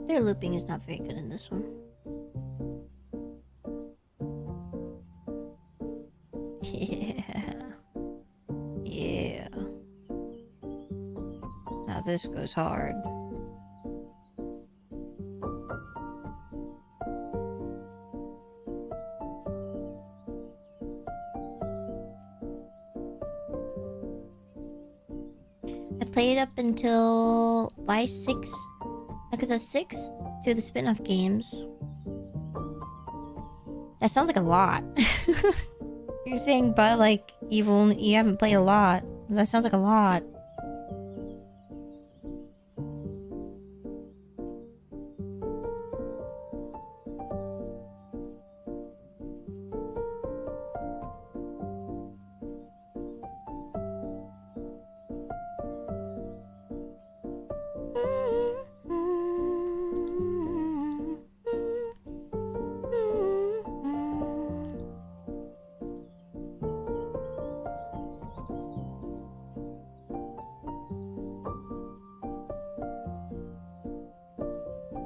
Their looping is not very good in this one. Yeah. Yeah. Now this goes hard. I played up until Y6. Because that's 6 through the spin-off games. That sounds like a lot. You're saying, but like you haven't played a lot. That sounds like a lot.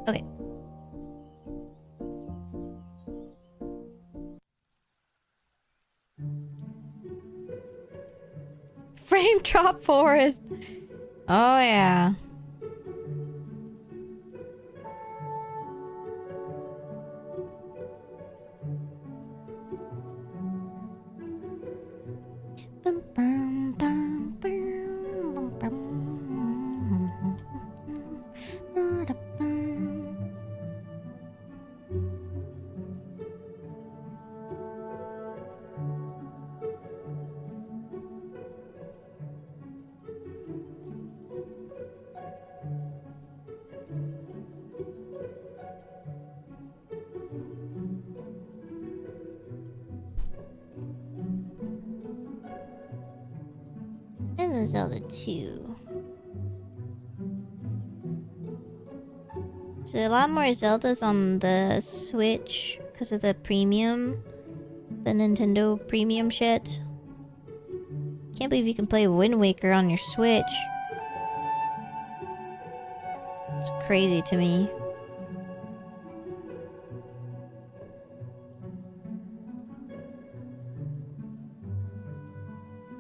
Okay. Frame drop forest. Oh yeah. Bum, bum, bum, bum, bum, bum. And the Zelda 2. So a lot more Zeldas on the Switch because of the premium, the Nintendo premium shit. Can't believe you can play Wind Waker on your Switch. It's crazy to me.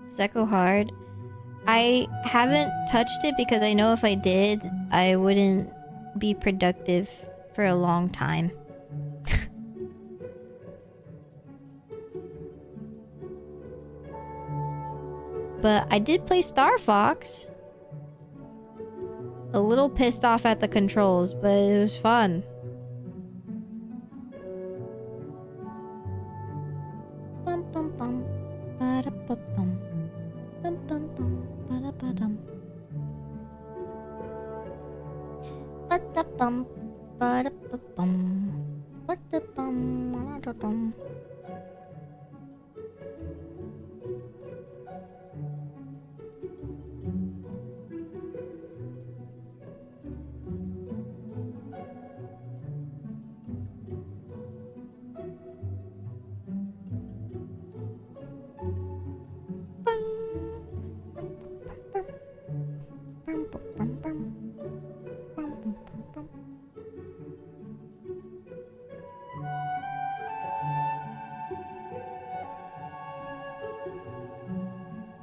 Does that go hard? I haven't touched it because I know if I did, I wouldn't be productive for a long time. But I did play Star Fox. A little pissed off at the controls, but it was fun. Bum bum bum. Ba-da-ba-bum. Bum bum bum. Ba-da-ba-dum. Ba-da-bum. Ba-da-ba-bum. Ba-da-bum. Ba-da-dum.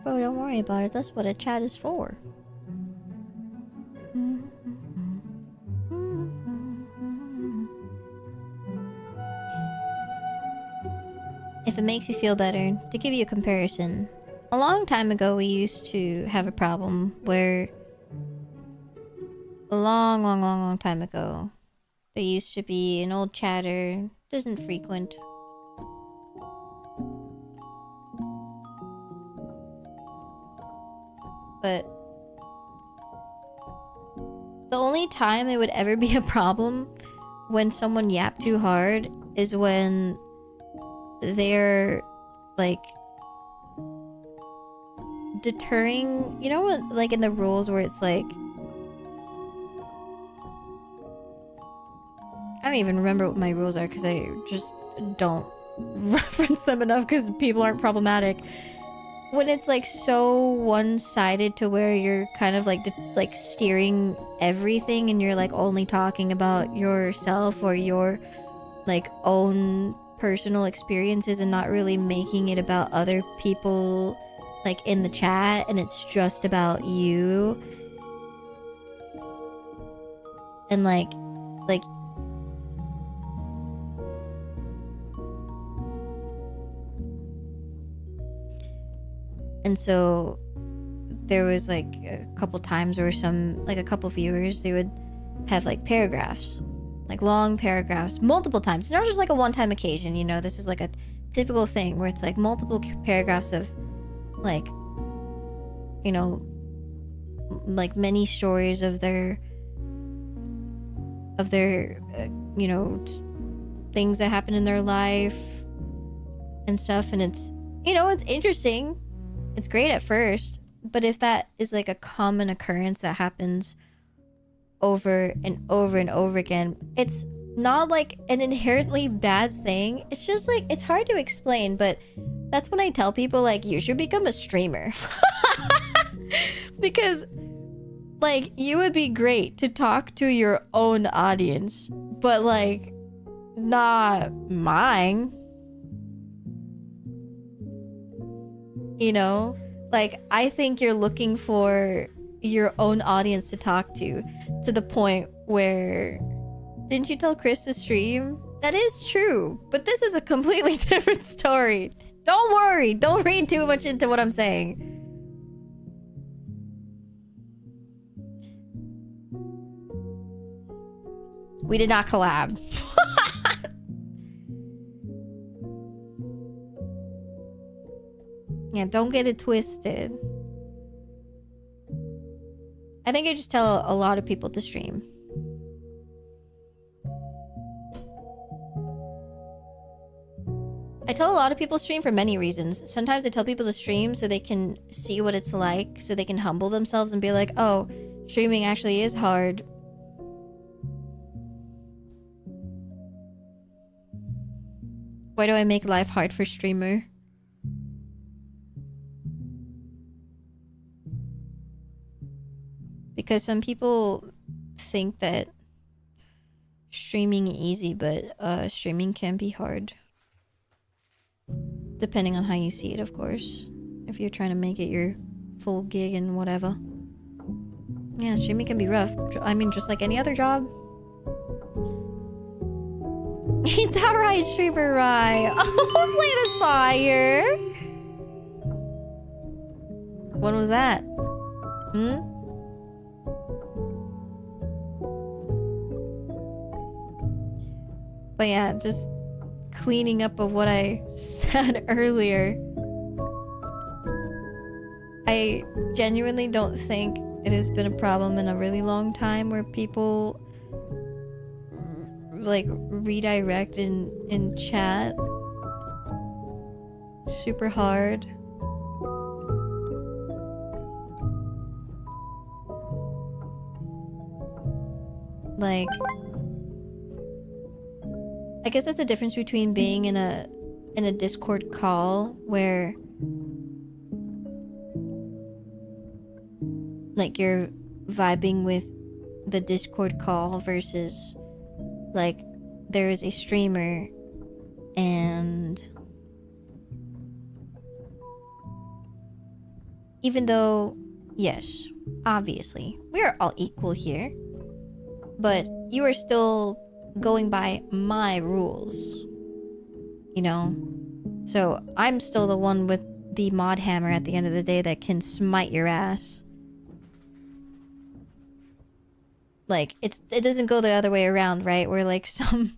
Bro, don't worry about it. That's what a chat is for. If it makes you feel better, to give you a comparison, a long time ago we used to have a problem where a long time ago there used to be an old chatter, doesn't frequent. But the only time it would ever be a problem when someone yapped too hard is when they're like deterring, you know what, like in the rules where it's like, I don't even remember what my rules are because I just don't reference them enough because people aren't problematic. When it's like so one-sided to where you're kind of like steering everything and you're like only talking about yourself or your like own personal experiences and not really making it about other people like in the chat and it's just about you. And like and so there was like a couple times where a couple viewers, they would have like paragraphs, like long paragraphs, multiple times. Not just like a one-time occasion, you know, this is like a typical thing where it's like multiple paragraphs of like, you know, like many stories of their you know, things that happen in their life and stuff. And it's, you know, it's interesting. It's great at first, but if that is like a common occurrence that happens over and over and over again, it's not like an inherently bad thing. It's just like, it's hard to explain, but that's when I tell people like, you should become a streamer. Because like, you would be great to talk to your own audience, but like, not mine. You know, like I think you're looking for your own audience to talk to the point where, didn't you tell Chris to stream? That is true, but this is a completely different story. Don't worry, don't read too much into what I'm saying. We did not collab. Yeah, don't get it twisted. I think I just tell a lot of people to stream. I tell a lot of people to stream for many reasons. Sometimes I tell people to stream so they can see what it's like, so they can humble themselves and be like, oh, streaming actually is hard. Why do I make life hard for streamer? Because some people think that streaming easy, but streaming can be hard. Depending on how you see it, of course. If you're trying to make it your full gig and whatever. Yeah, streaming can be rough. I mean, just like any other job. Ain't that right, streamer Rye? Oh, Slay the Spire! When was that? Hmm? But yeah, just cleaning up of what I said earlier. I genuinely don't think it has been a problem in a really long time where people like redirect in chat super hard. Like, I guess that's the difference between being in a Discord call where like you're vibing with the Discord call versus like there is a streamer and even though yes, obviously we're all equal here, but you are still going by my rules, you know? So I'm still the one with the mod hammer at the end of the day that can smite your ass. Like, it doesn't go the other way around, right? Where like some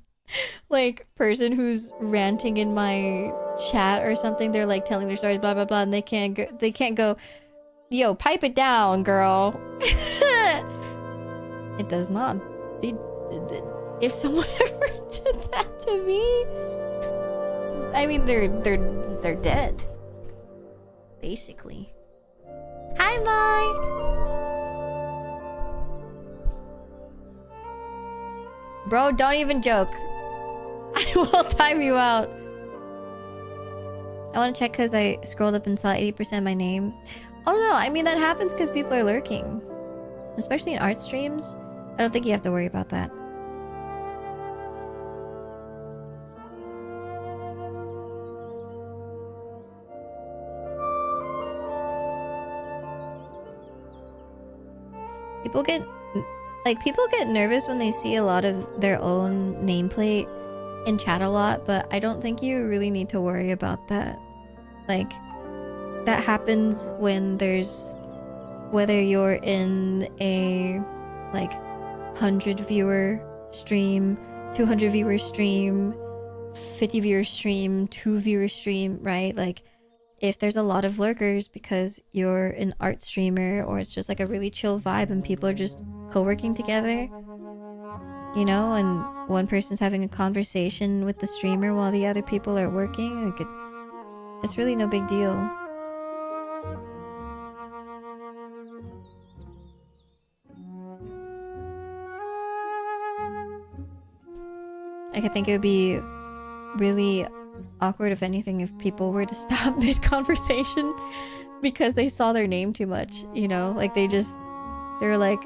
like person who's ranting in my chat or something, they're like telling their stories, blah blah blah, and they can't go, yo, pipe it down, girl. It does not. If someone ever did that to me, I mean, they're dead, basically. Hi, Mai. Bro, don't even joke. I will time you out. I want to check because I scrolled up and saw 80% of my name. Oh no, I mean that happens because people are lurking, especially in art streams. I don't think you have to worry about that. People get nervous when they see a lot of their own nameplate in chat a lot, but I don't think you really need to worry about that. Like, that happens when there's, whether you're in a like 100 viewer stream, 200 viewer stream, 50 viewer stream, 2 viewer stream, right? Like, if there's a lot of lurkers because you're an art streamer or it's just like a really chill vibe and people are just co-working together, you know, and one person's having a conversation with the streamer while the other people are working, like it's really no big deal. Like, I think it would be really awkward, if anything, if people were to stop mid-conversation because they saw their name too much, you know? Like, they were like,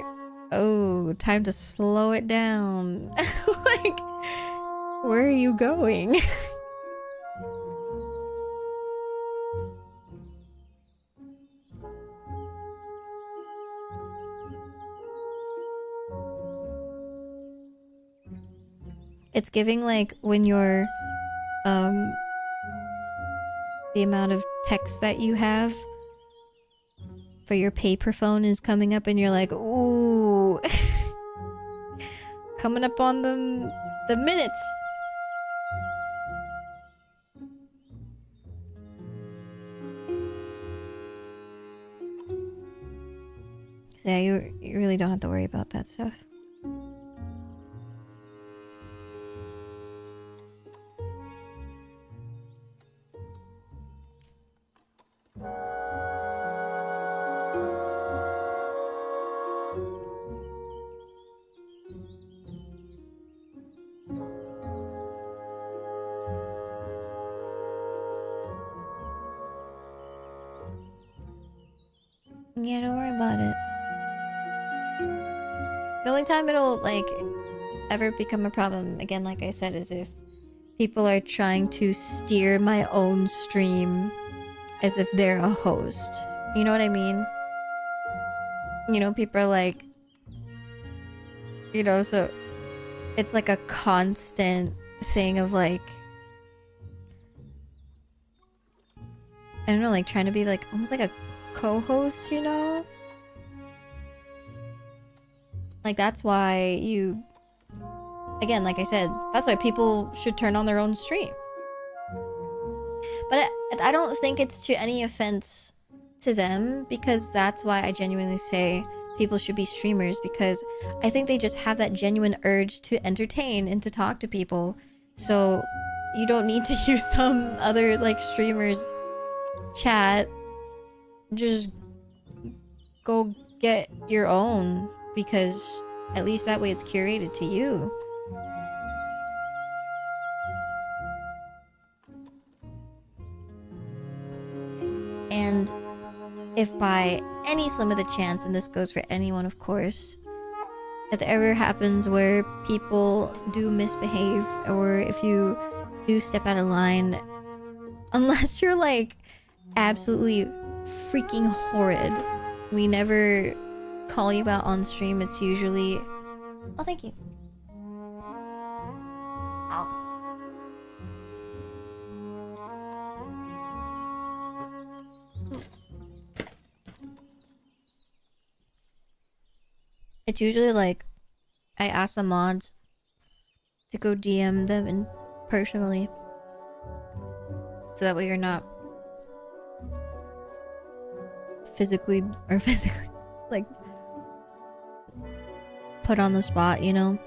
oh, time to slow it down. Like, where are you going? It's giving like when you're the amount of text that you have for your paper phone is coming up and you're like, ooh. Coming up on the minutes. So yeah, you really don't have to worry about that stuff. Yeah, don't worry about it. The only time it'll like ever become a problem, again, like I said, is if people are trying to steer my own stream as if they're a host. You know what I mean? You know, people are like, you know, so it's like a constant thing of like, I don't know, like trying to be like almost like a co-host, you know? Like that's why you, again, like I said, that's why people should turn on their own stream. But I don't think it's to any offense to them, because that's why I genuinely say people should be streamers, because I think they just have that genuine urge to entertain and to talk to people. So you don't need to use some other like streamers chat. Just go get your own, because at least that way it's curated to you. And if by any slim of the chance, and this goes for anyone of course, if it ever happens where people do misbehave, or if you do step out of line, unless you're like absolutely freaking horrid, we never call you out on stream. It's usually, oh thank you. Ow. It's usually like I ask the mods to go DM them and personally, so that way you're not physically like put on the spot, you know?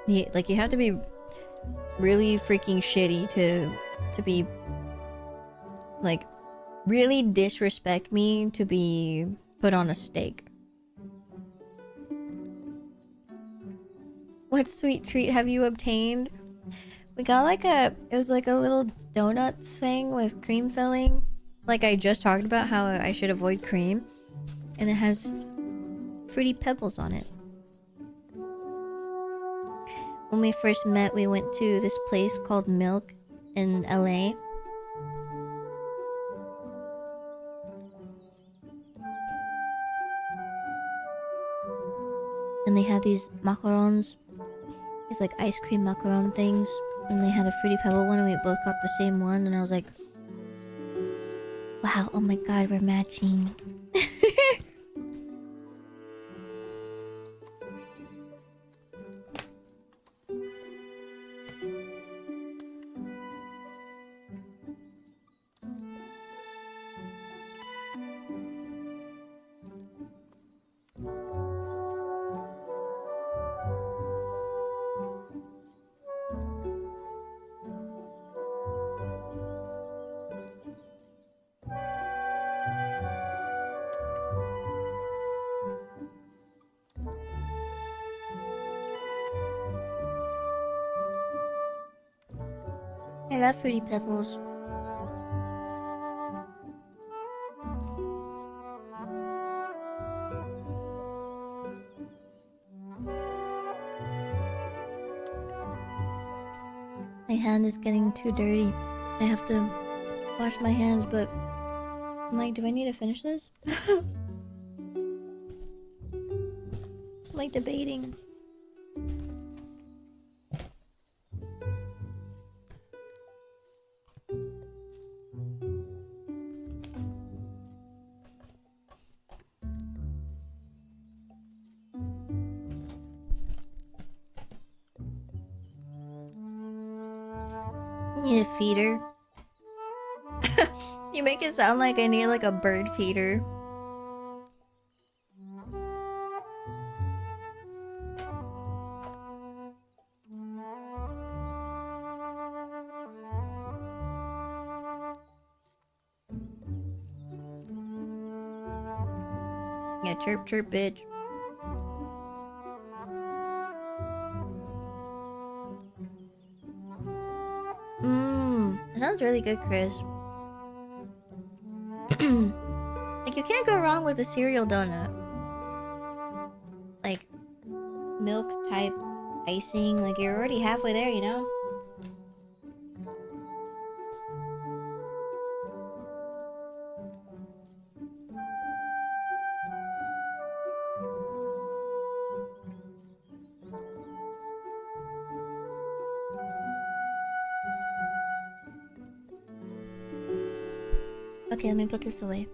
Like you have to be really freaking shitty to be like really disrespect me to be put on a stake. What sweet treat have you obtained? We got like it was like a little donut thing with cream filling. Like I just talked about how I should avoid cream. And it has fruity pebbles on it. When we first met, we went to this place called Milk in LA. And they had these macarons. These like ice cream macaron things. And they had a fruity pebble one, and we both got the same one. And I was like, wow, oh my god, we're matching. I love fruity pebbles. My hand is getting too dirty. I have to wash my hands, but I'm like, do I need to finish this? I'm like debating. Need a feeder. You make it sound like I need like a bird feeder. Yeah, chirp chirp bitch. That sounds really good, Chris. Like, you can't go wrong with a cereal donut. Like, milk type icing. Like, you're already halfway there, you know? Okay, let me put this away.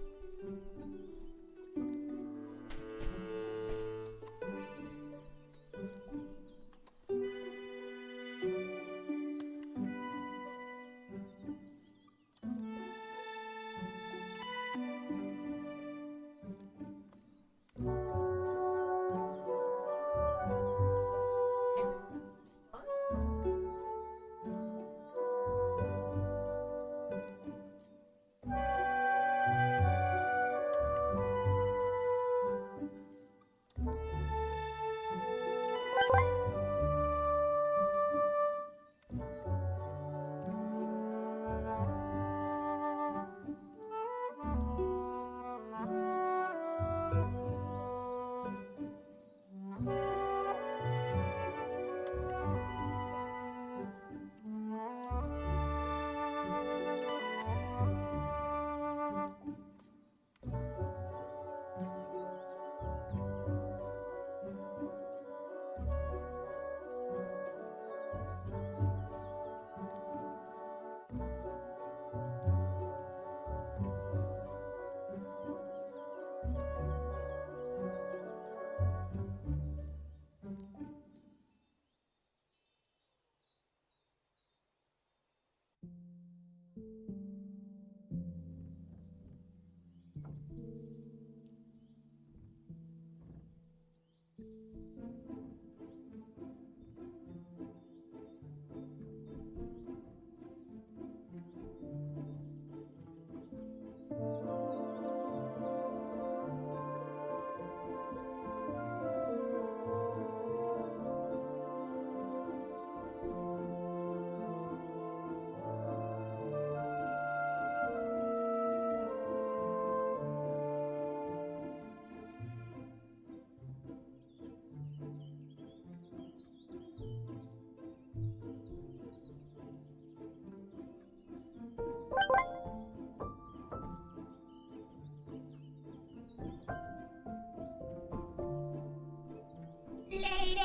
Lady,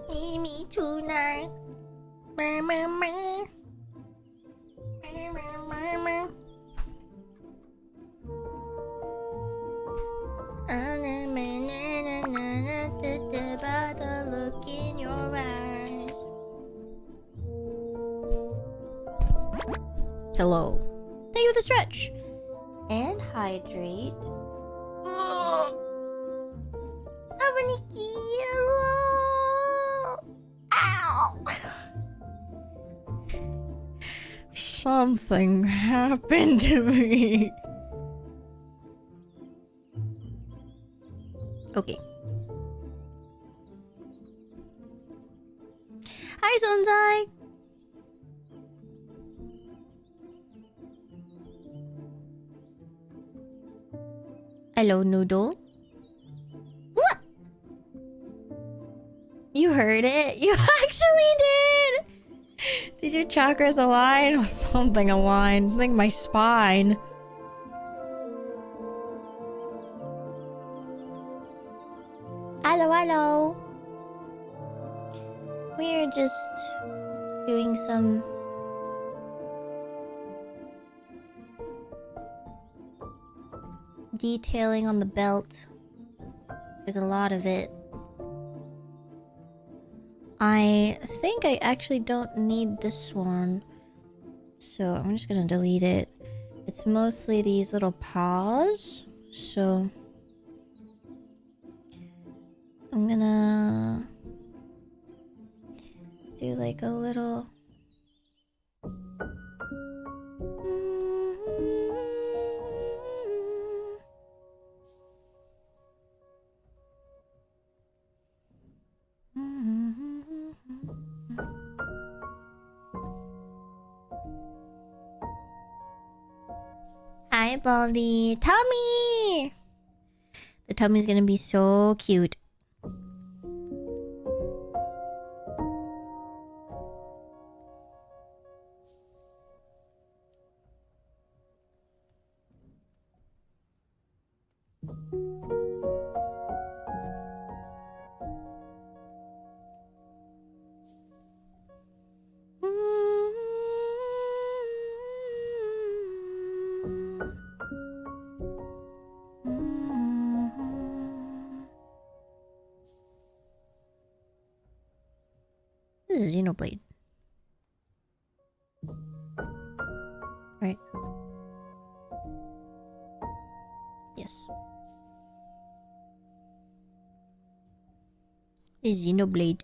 see me tonight. Mer, mer, mer. Mer, mer, mer, mer. By the look in your eyes. Hello. Thank you for the stretch. And hydrate. Ow! Something happened to me. Okay. Hi, Sunzai. Hello, Noodle. What? You heard it? You actually did! Did your chakras align? Or something align? I think my spine. Hello, hello. We're just doing some detailing on the belt. There's a lot of it. I think I actually don't need this one, so I'm just gonna delete it. It's mostly these little paws, so I'm gonna do like a little Hi, Baldy. Tummy! The tummy's gonna be so cute. Xenoblade. Right. Yes. A Xenoblade.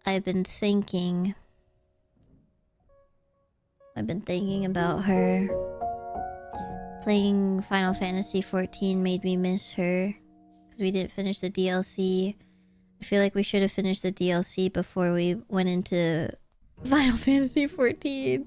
I've been thinking about her. Playing Final Fantasy 14 made me miss her because we didn't finish the DLC. I feel like we should have finished the DLC before we went into Final Fantasy 14.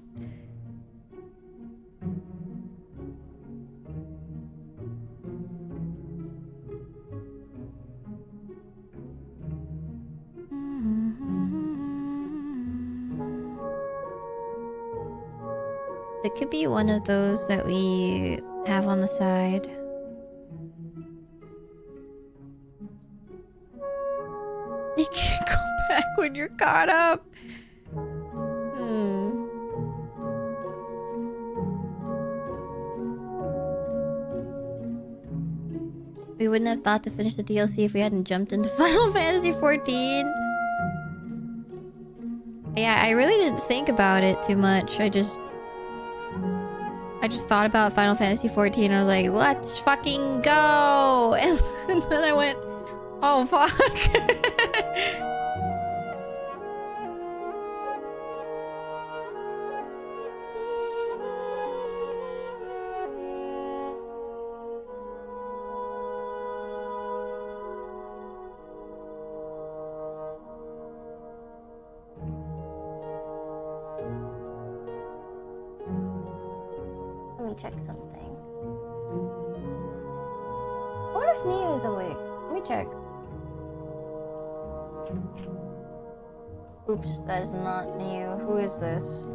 It could be one of those that we have on the side. You can't go back when you're caught up. We wouldn't have thought to finish the DLC if we hadn't jumped into Final Fantasy 14. Yeah, I really didn't think about it too much. I just thought about Final Fantasy 14 and I was like, let's fucking go! And then I went, oh fuck. Let me check something. What if Nia is awake? Let me check. Oops, that is not Nia. Who is this?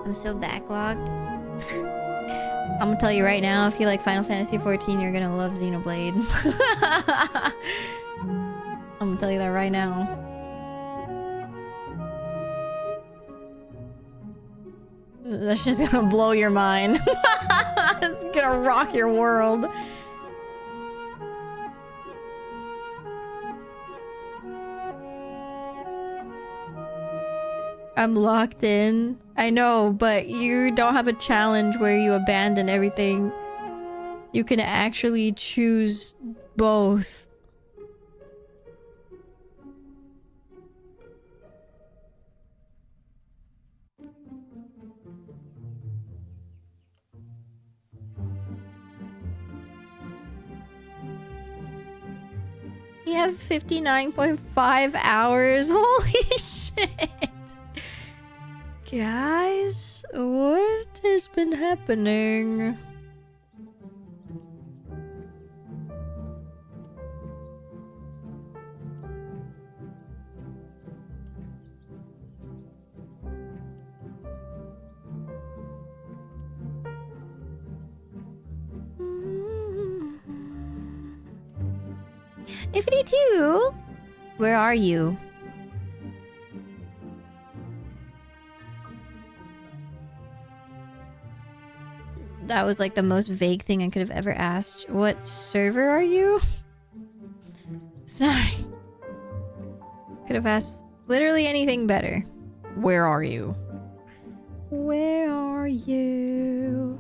I'm so backlogged. I'm gonna tell you right now, if you like Final Fantasy 14, you're gonna love Xenoblade. I'm gonna tell you that right now. That's just gonna blow your mind. It's gonna rock your world. I'm locked in. I know, but you don't have a challenge where you abandon everything. You can actually choose both. You have 59.5 hours. Holy shit. Guys, what has been happening? Ifity2, where are you? That was like the most vague thing I could have ever asked. What server are you? Sorry. Could have asked literally anything better. Where are you? Where are you?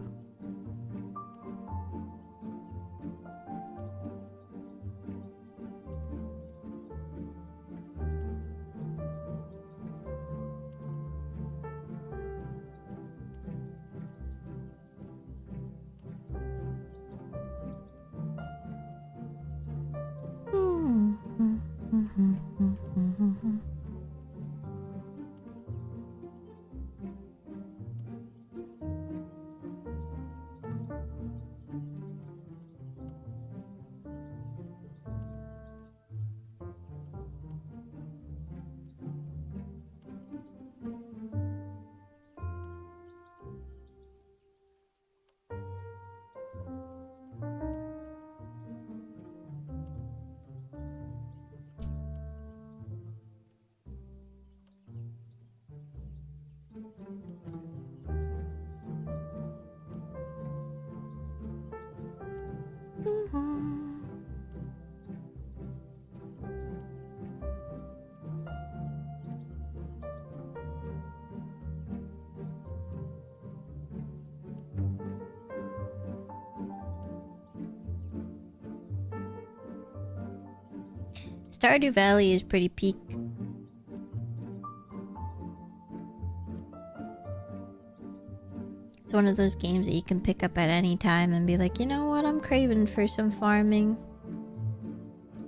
Stardew Valley is pretty peak. It's one of those games that you can pick up at any time and be like, you know what, I'm craving for some farming.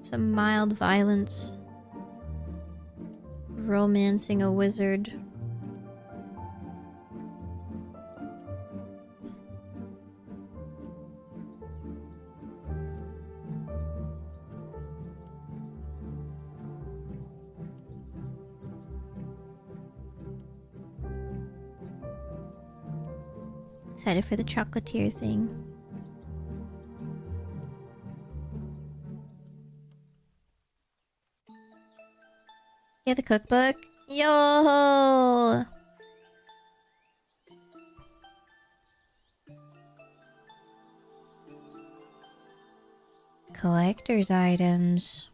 Some mild violence. Romancing a wizard. Excited for the chocolatier thing. Yeah, the cookbook. Yo! Collector's items.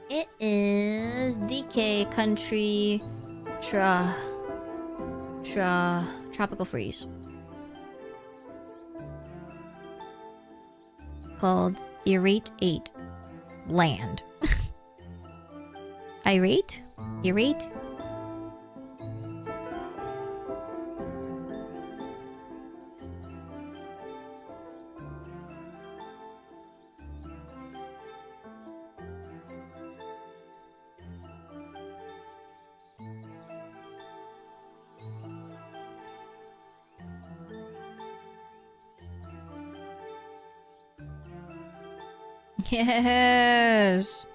It is DK Country Tropical Freeze. Called Irate 8 Land. Irate? Irate? Yes.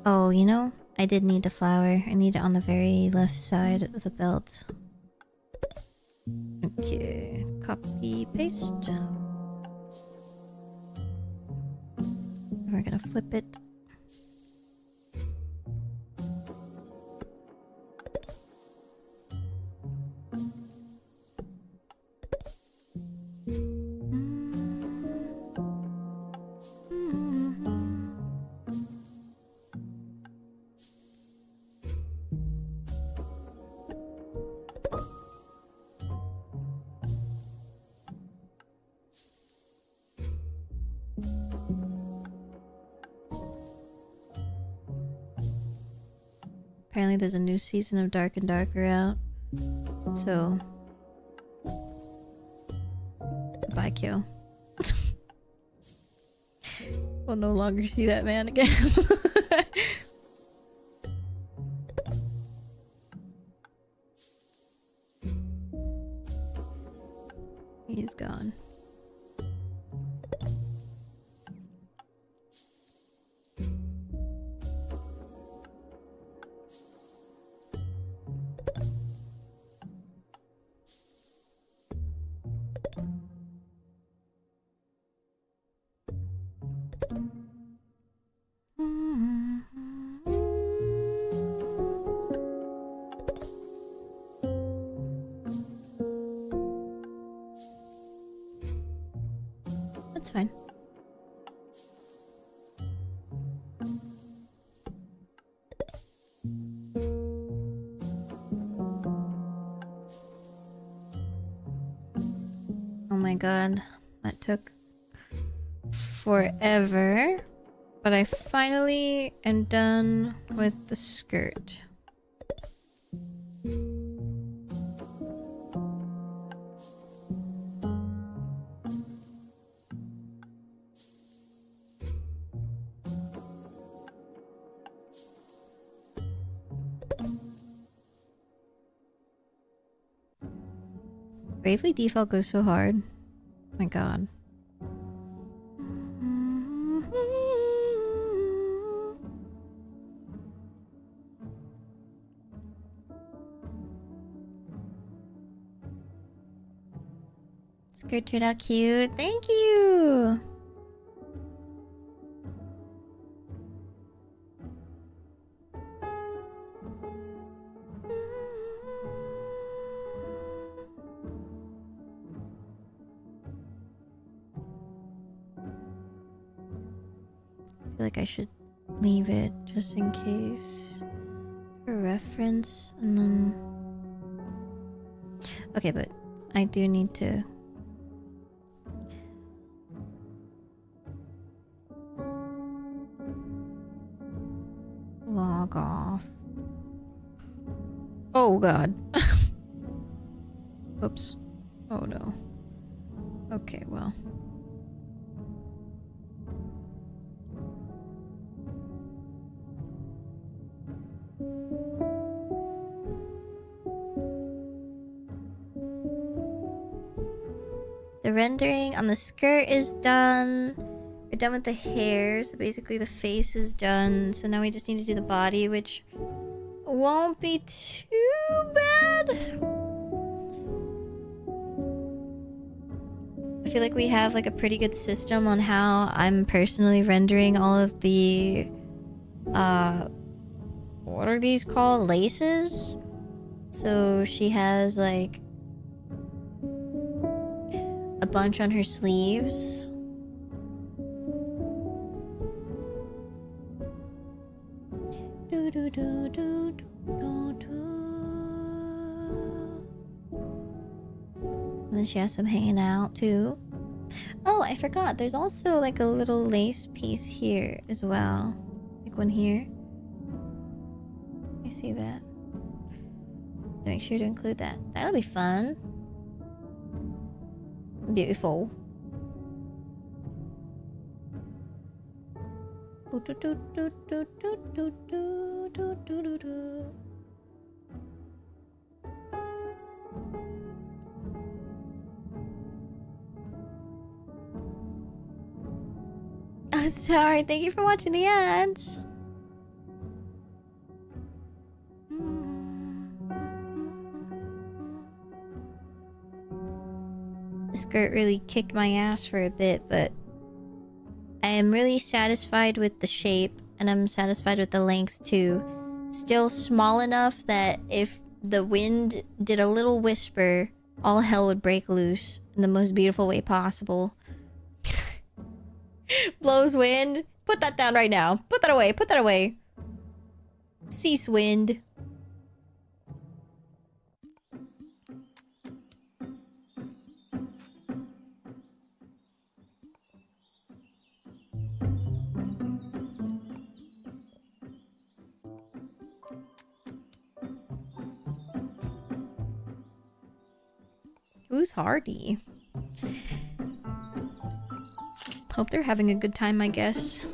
Oh, you know, I did need the flour. I need it on the very left side of the belt. Okay, copy, paste. We're gonna flip it. Apparently there's a new season of Dark and Darker out. So... Goodbye, Kyo. We'll no longer see that man again. He's gone. god. That took forever. But I finally am done with the skirt. Bravely Default goes so hard. My god. Skirt turned out cute. Thank you! I feel like I should leave it just in case for reference, and then okay, but I do need to log off. Oh god. Oops. Oh no. Okay, well. The rendering on the skirt is done. We're done with the hair, so basically the face is done. So now we just need to do the body, which won't be too bad. I feel like we have like a pretty good system on how I'm personally rendering all of the what are these called? Laces? So she has like a bunch on her sleeves. Do, do, do, do, do, do. And then she has some hanging out too. Oh, I forgot. There's also like a little lace piece here as well. Like one here. You see that? Make sure to include that. That'll be fun. Beautiful. I'm sorry. Thank you for watching the ads. The skirt really kicked my ass for a bit, but I am really satisfied with the shape, and I'm satisfied with the length too. Still small enough that if the wind did a little whisper, all hell would break loose in the most beautiful way possible. Blows wind? Put that down right now. Put that away. Put that away. Cease wind. Who's Hardy? Hope they're having a good time, I guess.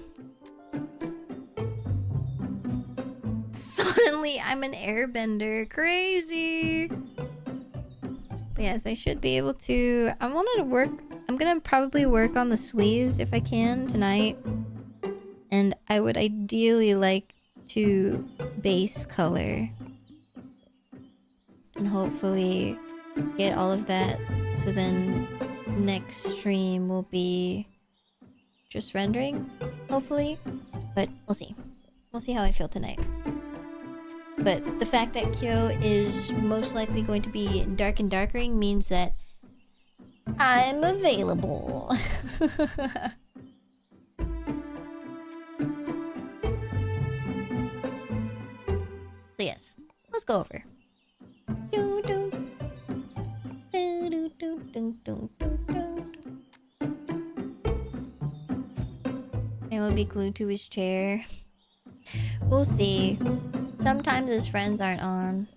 Suddenly, I'm an airbender. Crazy! But yes, I should be able to... I wanted to work... I'm gonna probably work on the sleeves if I can tonight. And I would ideally like to base color. And hopefully get all of that. So then next stream will be just rendering, hopefully. But we'll see. We'll see how I feel tonight. But the fact that Kyo is most likely going to be dark and darkering means that I'm available. So yes, let's go over. Do, do. Do, do, do, do, do, do, do. and will be glued to his chair. We'll see. Sometimes his friends aren't on.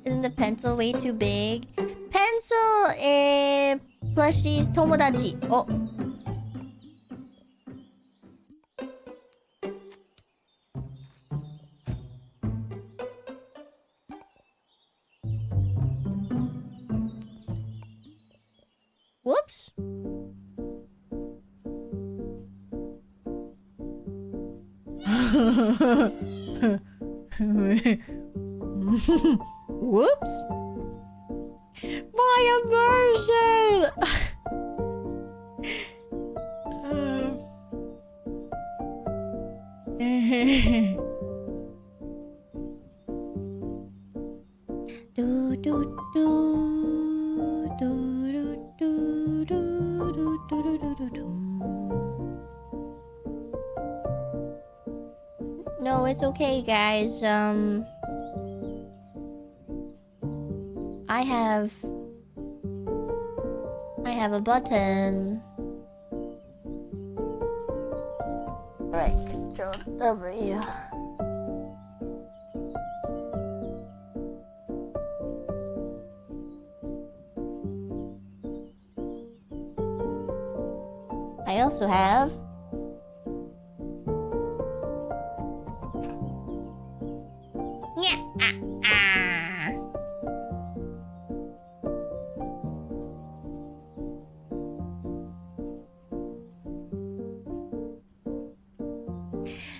Isn't the pencil way too big? Pencil, plushies, tomodachi. Oh. Whoops. Whoops. My immersion. Do do do do do do do do do do do. No, it's okay, guys. I have a button. Right, control W. I also have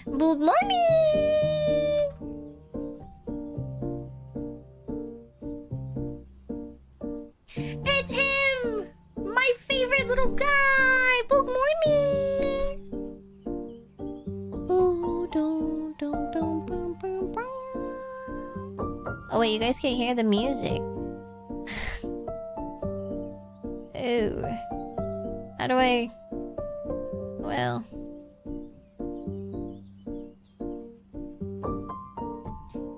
good morning. It's him, my favorite little guy. Good morning. Oh wait, you guys can't hear the music. Ooh. How do I? Well.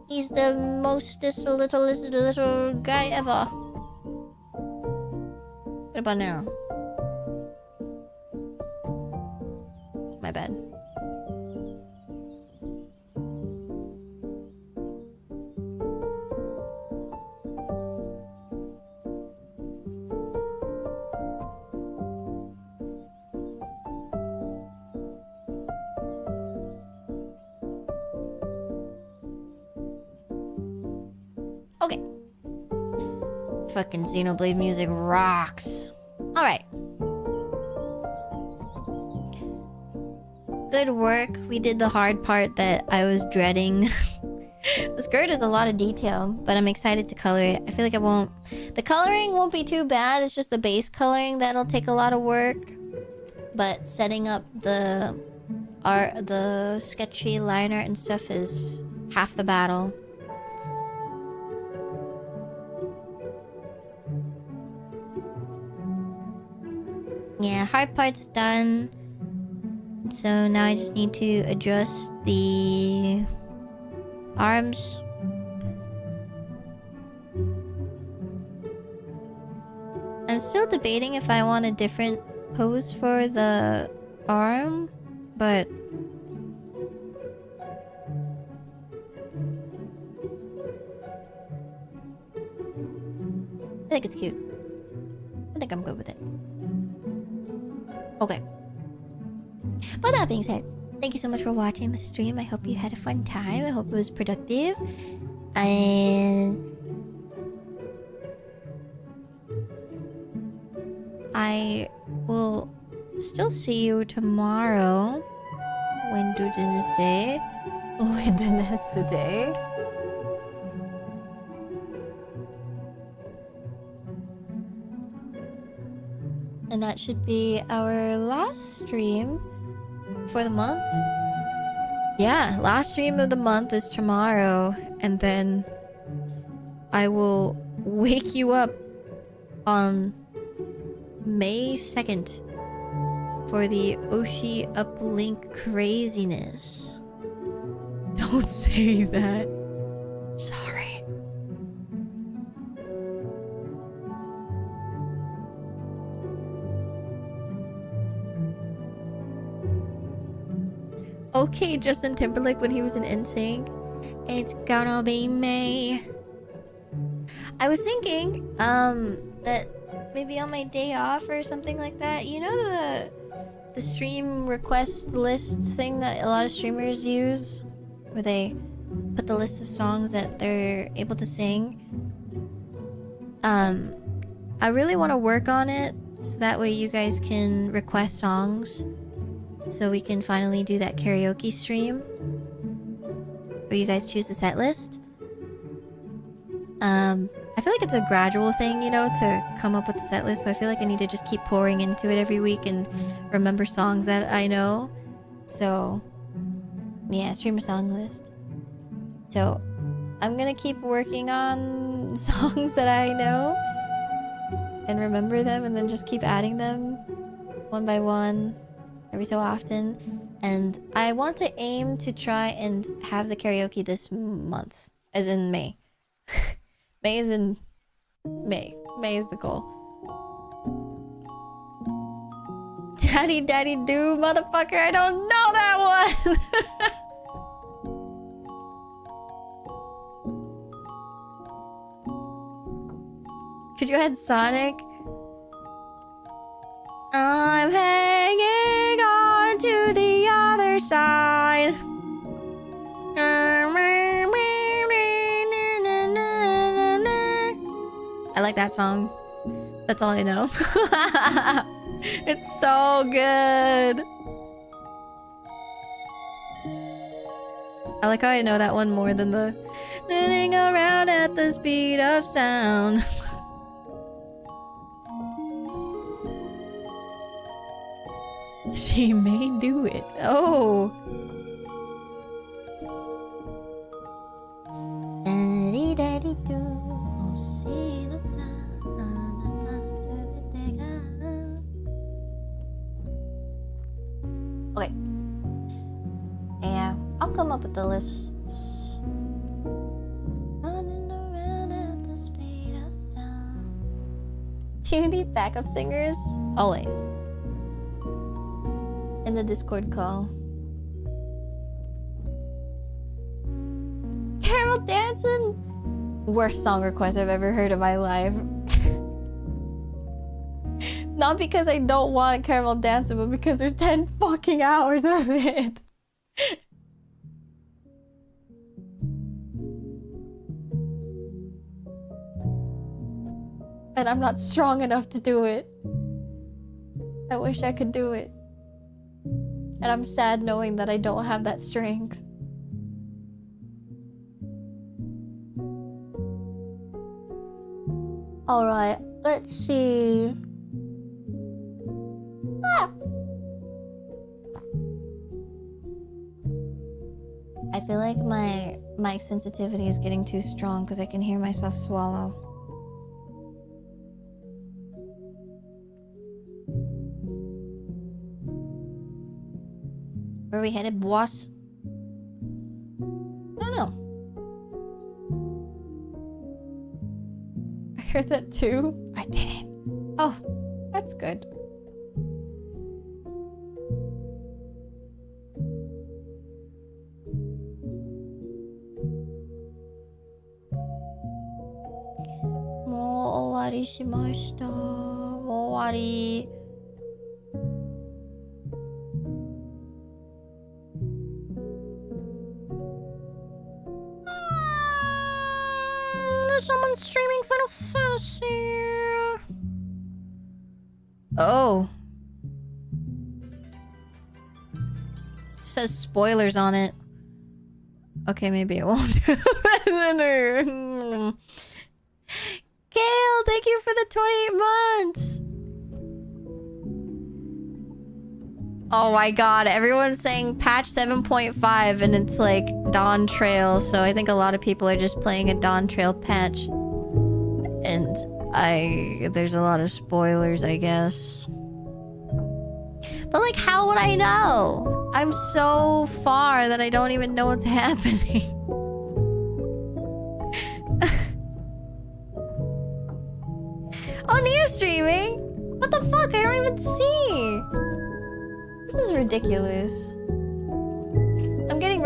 He's the mostest little guy ever. What about now? My bad. Okay. Fucking Xenoblade music rocks. Alright. Good work. We did the hard part that I was dreading. The skirt is a lot of detail, but I'm excited to color it. I feel like I won't... The coloring won't be too bad. It's just the base coloring that'll take a lot of work. But setting up the art, the sketchy line art and stuff is half the battle. Yeah, hard part's done. So now I just need to adjust the arms. I'm still debating if I want a different pose for the arm, but I think it's cute. I think I'm good with it. Okay. But that being said, thank you so much for watching the stream. I hope you had a fun time. I hope it was productive. And I will still see you tomorrow. Wednesday. Wednesday. And that should be our last stream for the month. Yeah, last stream of the month is tomorrow. And then I will wake you up on May 2nd for the Oshi uplink craziness. Don't say that. Sorry. Okay, Justin Timberlake when he was in NSYNC. It's gonna be me. I was thinking, that maybe on my day off or something like that, you know the stream request list thing that a lot of streamers use, where they put the list of songs that they're able to sing. I really want to work on it so that way you guys can request songs, so we can finally do that karaoke stream where you guys choose the set list. I feel like it's a gradual thing, you know, to come up with the set list, so I feel like I need to just keep pouring into it every week and remember songs that I know. So yeah, stream a song list. So I'm gonna keep working on songs that I know and remember them, and then just keep adding them one by one every so often. And I want to aim to try and have the karaoke this month, as in May. May is in May. May is the goal. Daddy, daddy, do, motherfucker. I don't know that one. Could you add Sonic? I'm hanging on to the other side. I like that song. That's all I know. It's so good. I like how I know that one more than the moving around at the speed of sound. She may do it. Oh. Daddy, daddy, do. Okay. Yeah, I'll come up with the lists. Running around at the speed of sound. Do you need backup singers? Always. In the Discord call. Carol Danson? Worst song request I've ever heard in my life. Not because I don't want Caramel Dancer, but because there's 10 fucking hours of it. And I'm not strong enough to do it. I wish I could do it. And I'm sad knowing that I don't have that strength. Alright, let's see. Ah! I feel like my mic sensitivity is getting too strong because I can hear myself swallow. Where are we headed, boss? I don't know. I heard that too. I didn't. Oh, that's good. Mo owari shimashita. Mo owari. Someone's streaming Final Fantasy. Oh. It says spoilers on it. Okay, maybe it won't. Gail, thank you for the 28 months. Oh my god, everyone's saying patch 7.5 and it's like Dawn Trail, so I think a lot of people are just playing a Dawn Trail patch. And there's a lot of spoilers, I guess. But like, how would I know? I'm so far that I don't even know what's happening. Oh, Nia's streaming? What the fuck? I don't even see. This is ridiculous.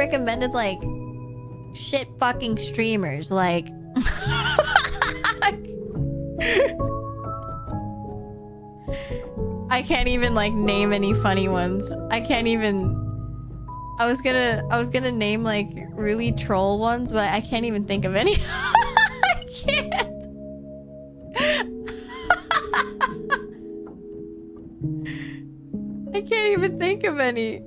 recommended like shit fucking streamers. Like I can't even like name any funny ones. I can't even. I was gonna name like really troll ones, but I can't even think of any. I can't. I can't even think of any.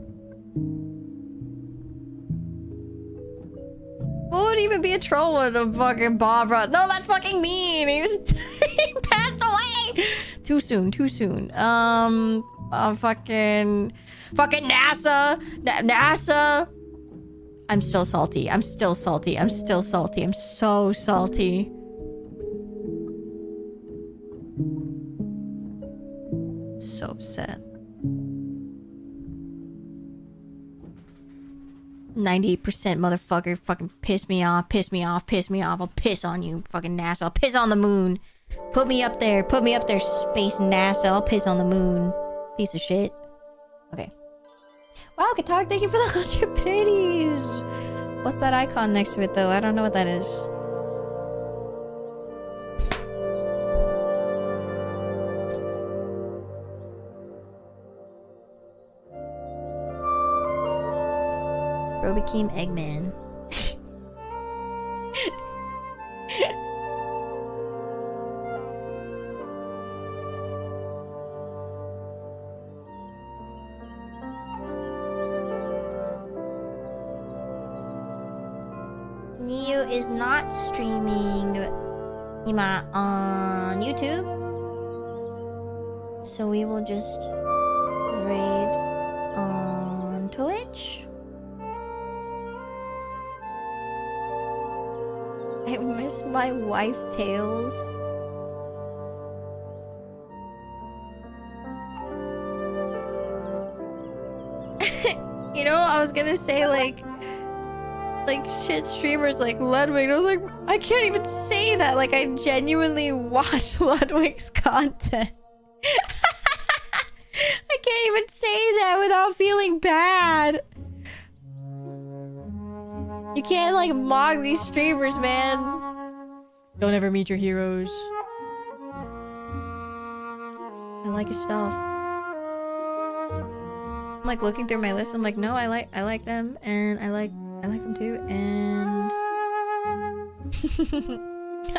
What would even be a troll one of fucking Bob Ross? No, that's fucking mean. He passed away. Too soon. Fucking NASA. NASA. I'm still salty. I'm so salty. So upset. 98% motherfucker fucking piss me off. I'll piss on you, fucking NASA. I'll piss on the moon. Put me up there, space NASA. I'll piss on the moon. Piece of shit. Okay. Wow, Guitar, thank you for the 100 biddies. What's that icon next to it, though? I don't know what that is. Bro became Eggman. Neo is not streaming on YouTube, so we will just raid on Twitch. I miss my wife Tails. You know, I was gonna say like shit streamers like Ludwig. I was like, I can't even say that. Like, I genuinely watch Ludwig's content. I can't even say that without feeling bad. You can't like mock these streamers, man. Don't ever meet your heroes. I like his stuff. I'm like looking through my list. I'm like, no, I like them, and I like them too, and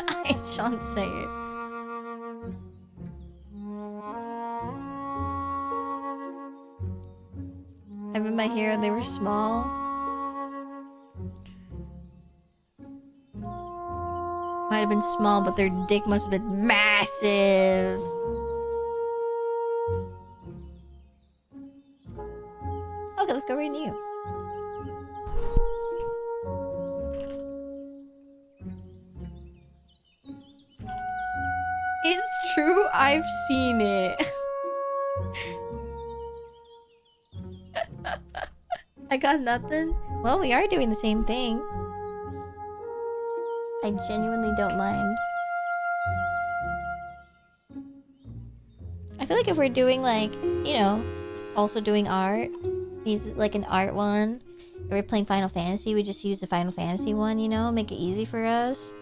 I shan't say it. I met my hero, they were small. Might have been small, but their dick must have been massive. Okay, let's go read you. It's true, I've seen it. I got nothing. Well, we are doing the same thing. I genuinely don't mind. I feel like if we're doing like, you know, also doing art, he's like an art one. If we're playing Final Fantasy, we just use the Final Fantasy one, you know, make it easy for us.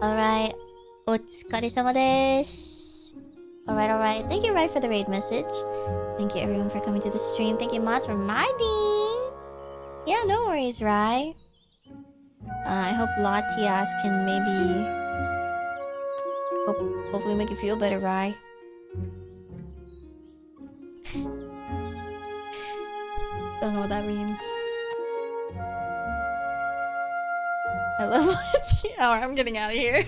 Alright. Otsukaresama desu. Alright. Thank you, Rai, for the raid message. Thank you, everyone, for coming to the stream. Thank you, Mods, for reminding. Yeah, no worries, Rai. I hope Latias can maybe... hopefully make you feel better, Rai. Don't know what that means. I love Latias. Alright, I'm getting out of here.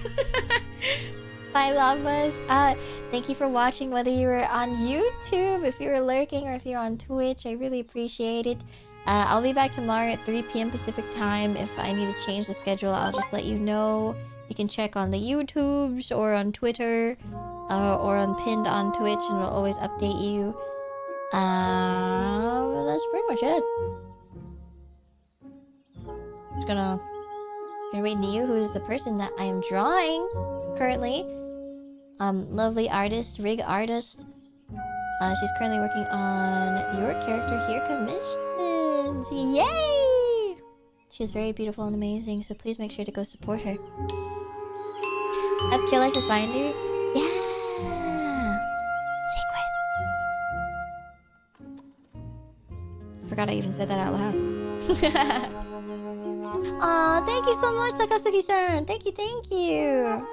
Bye, llamas. Thank you for watching, whether you were on YouTube, if you were lurking, or if you're on Twitch. I really appreciate it. I'll be back tomorrow at 3 p.m. Pacific time. If I need to change the schedule, I'll just let you know. You can check on the YouTubes or on Twitter or on pinned on Twitch, and we'll always update you. That's pretty much it. Just gonna gonna read Niu, who is the person that I am drawing currently. Lovely artist, rig artist. She's currently working on your character here commissions. Yay! She is very beautiful and amazing, so please make sure to go support her. Have Kill like this binder? Yeah! Secret. Forgot I even said that out loud. Aw, thank you so much, Takasugi-san. Thank you, thank you.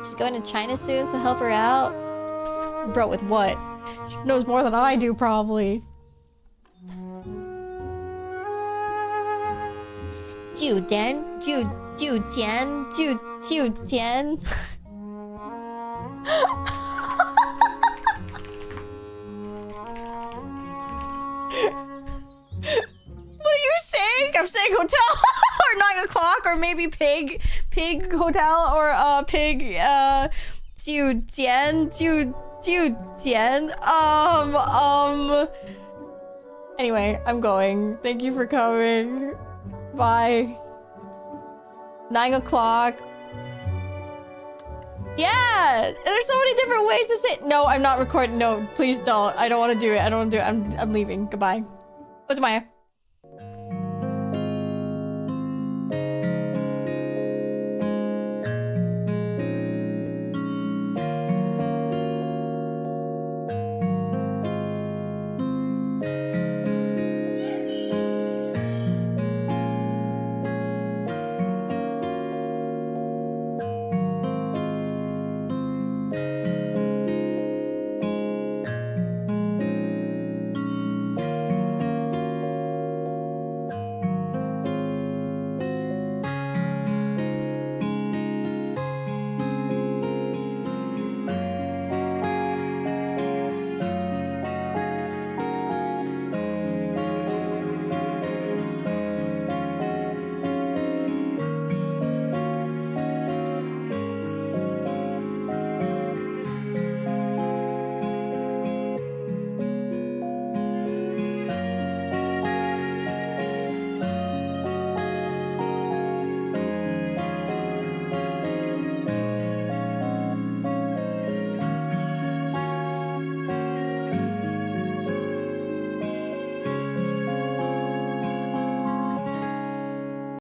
She's going to China soon, so help her out. Bro, with what? She knows more than I do, probably. 9点 9点 What are you saying? I'm saying hotel or 9 o'clock or maybe pig hotel or pig 9点 9点 Anyway, I'm going. Thank you for coming. Bye. 9 o'clock. Yeah! There's so many different ways to say. No, I'm not recording. No, please don't. I don't want to do it. I don't want to do it. I'm leaving. Goodbye. What's Maya?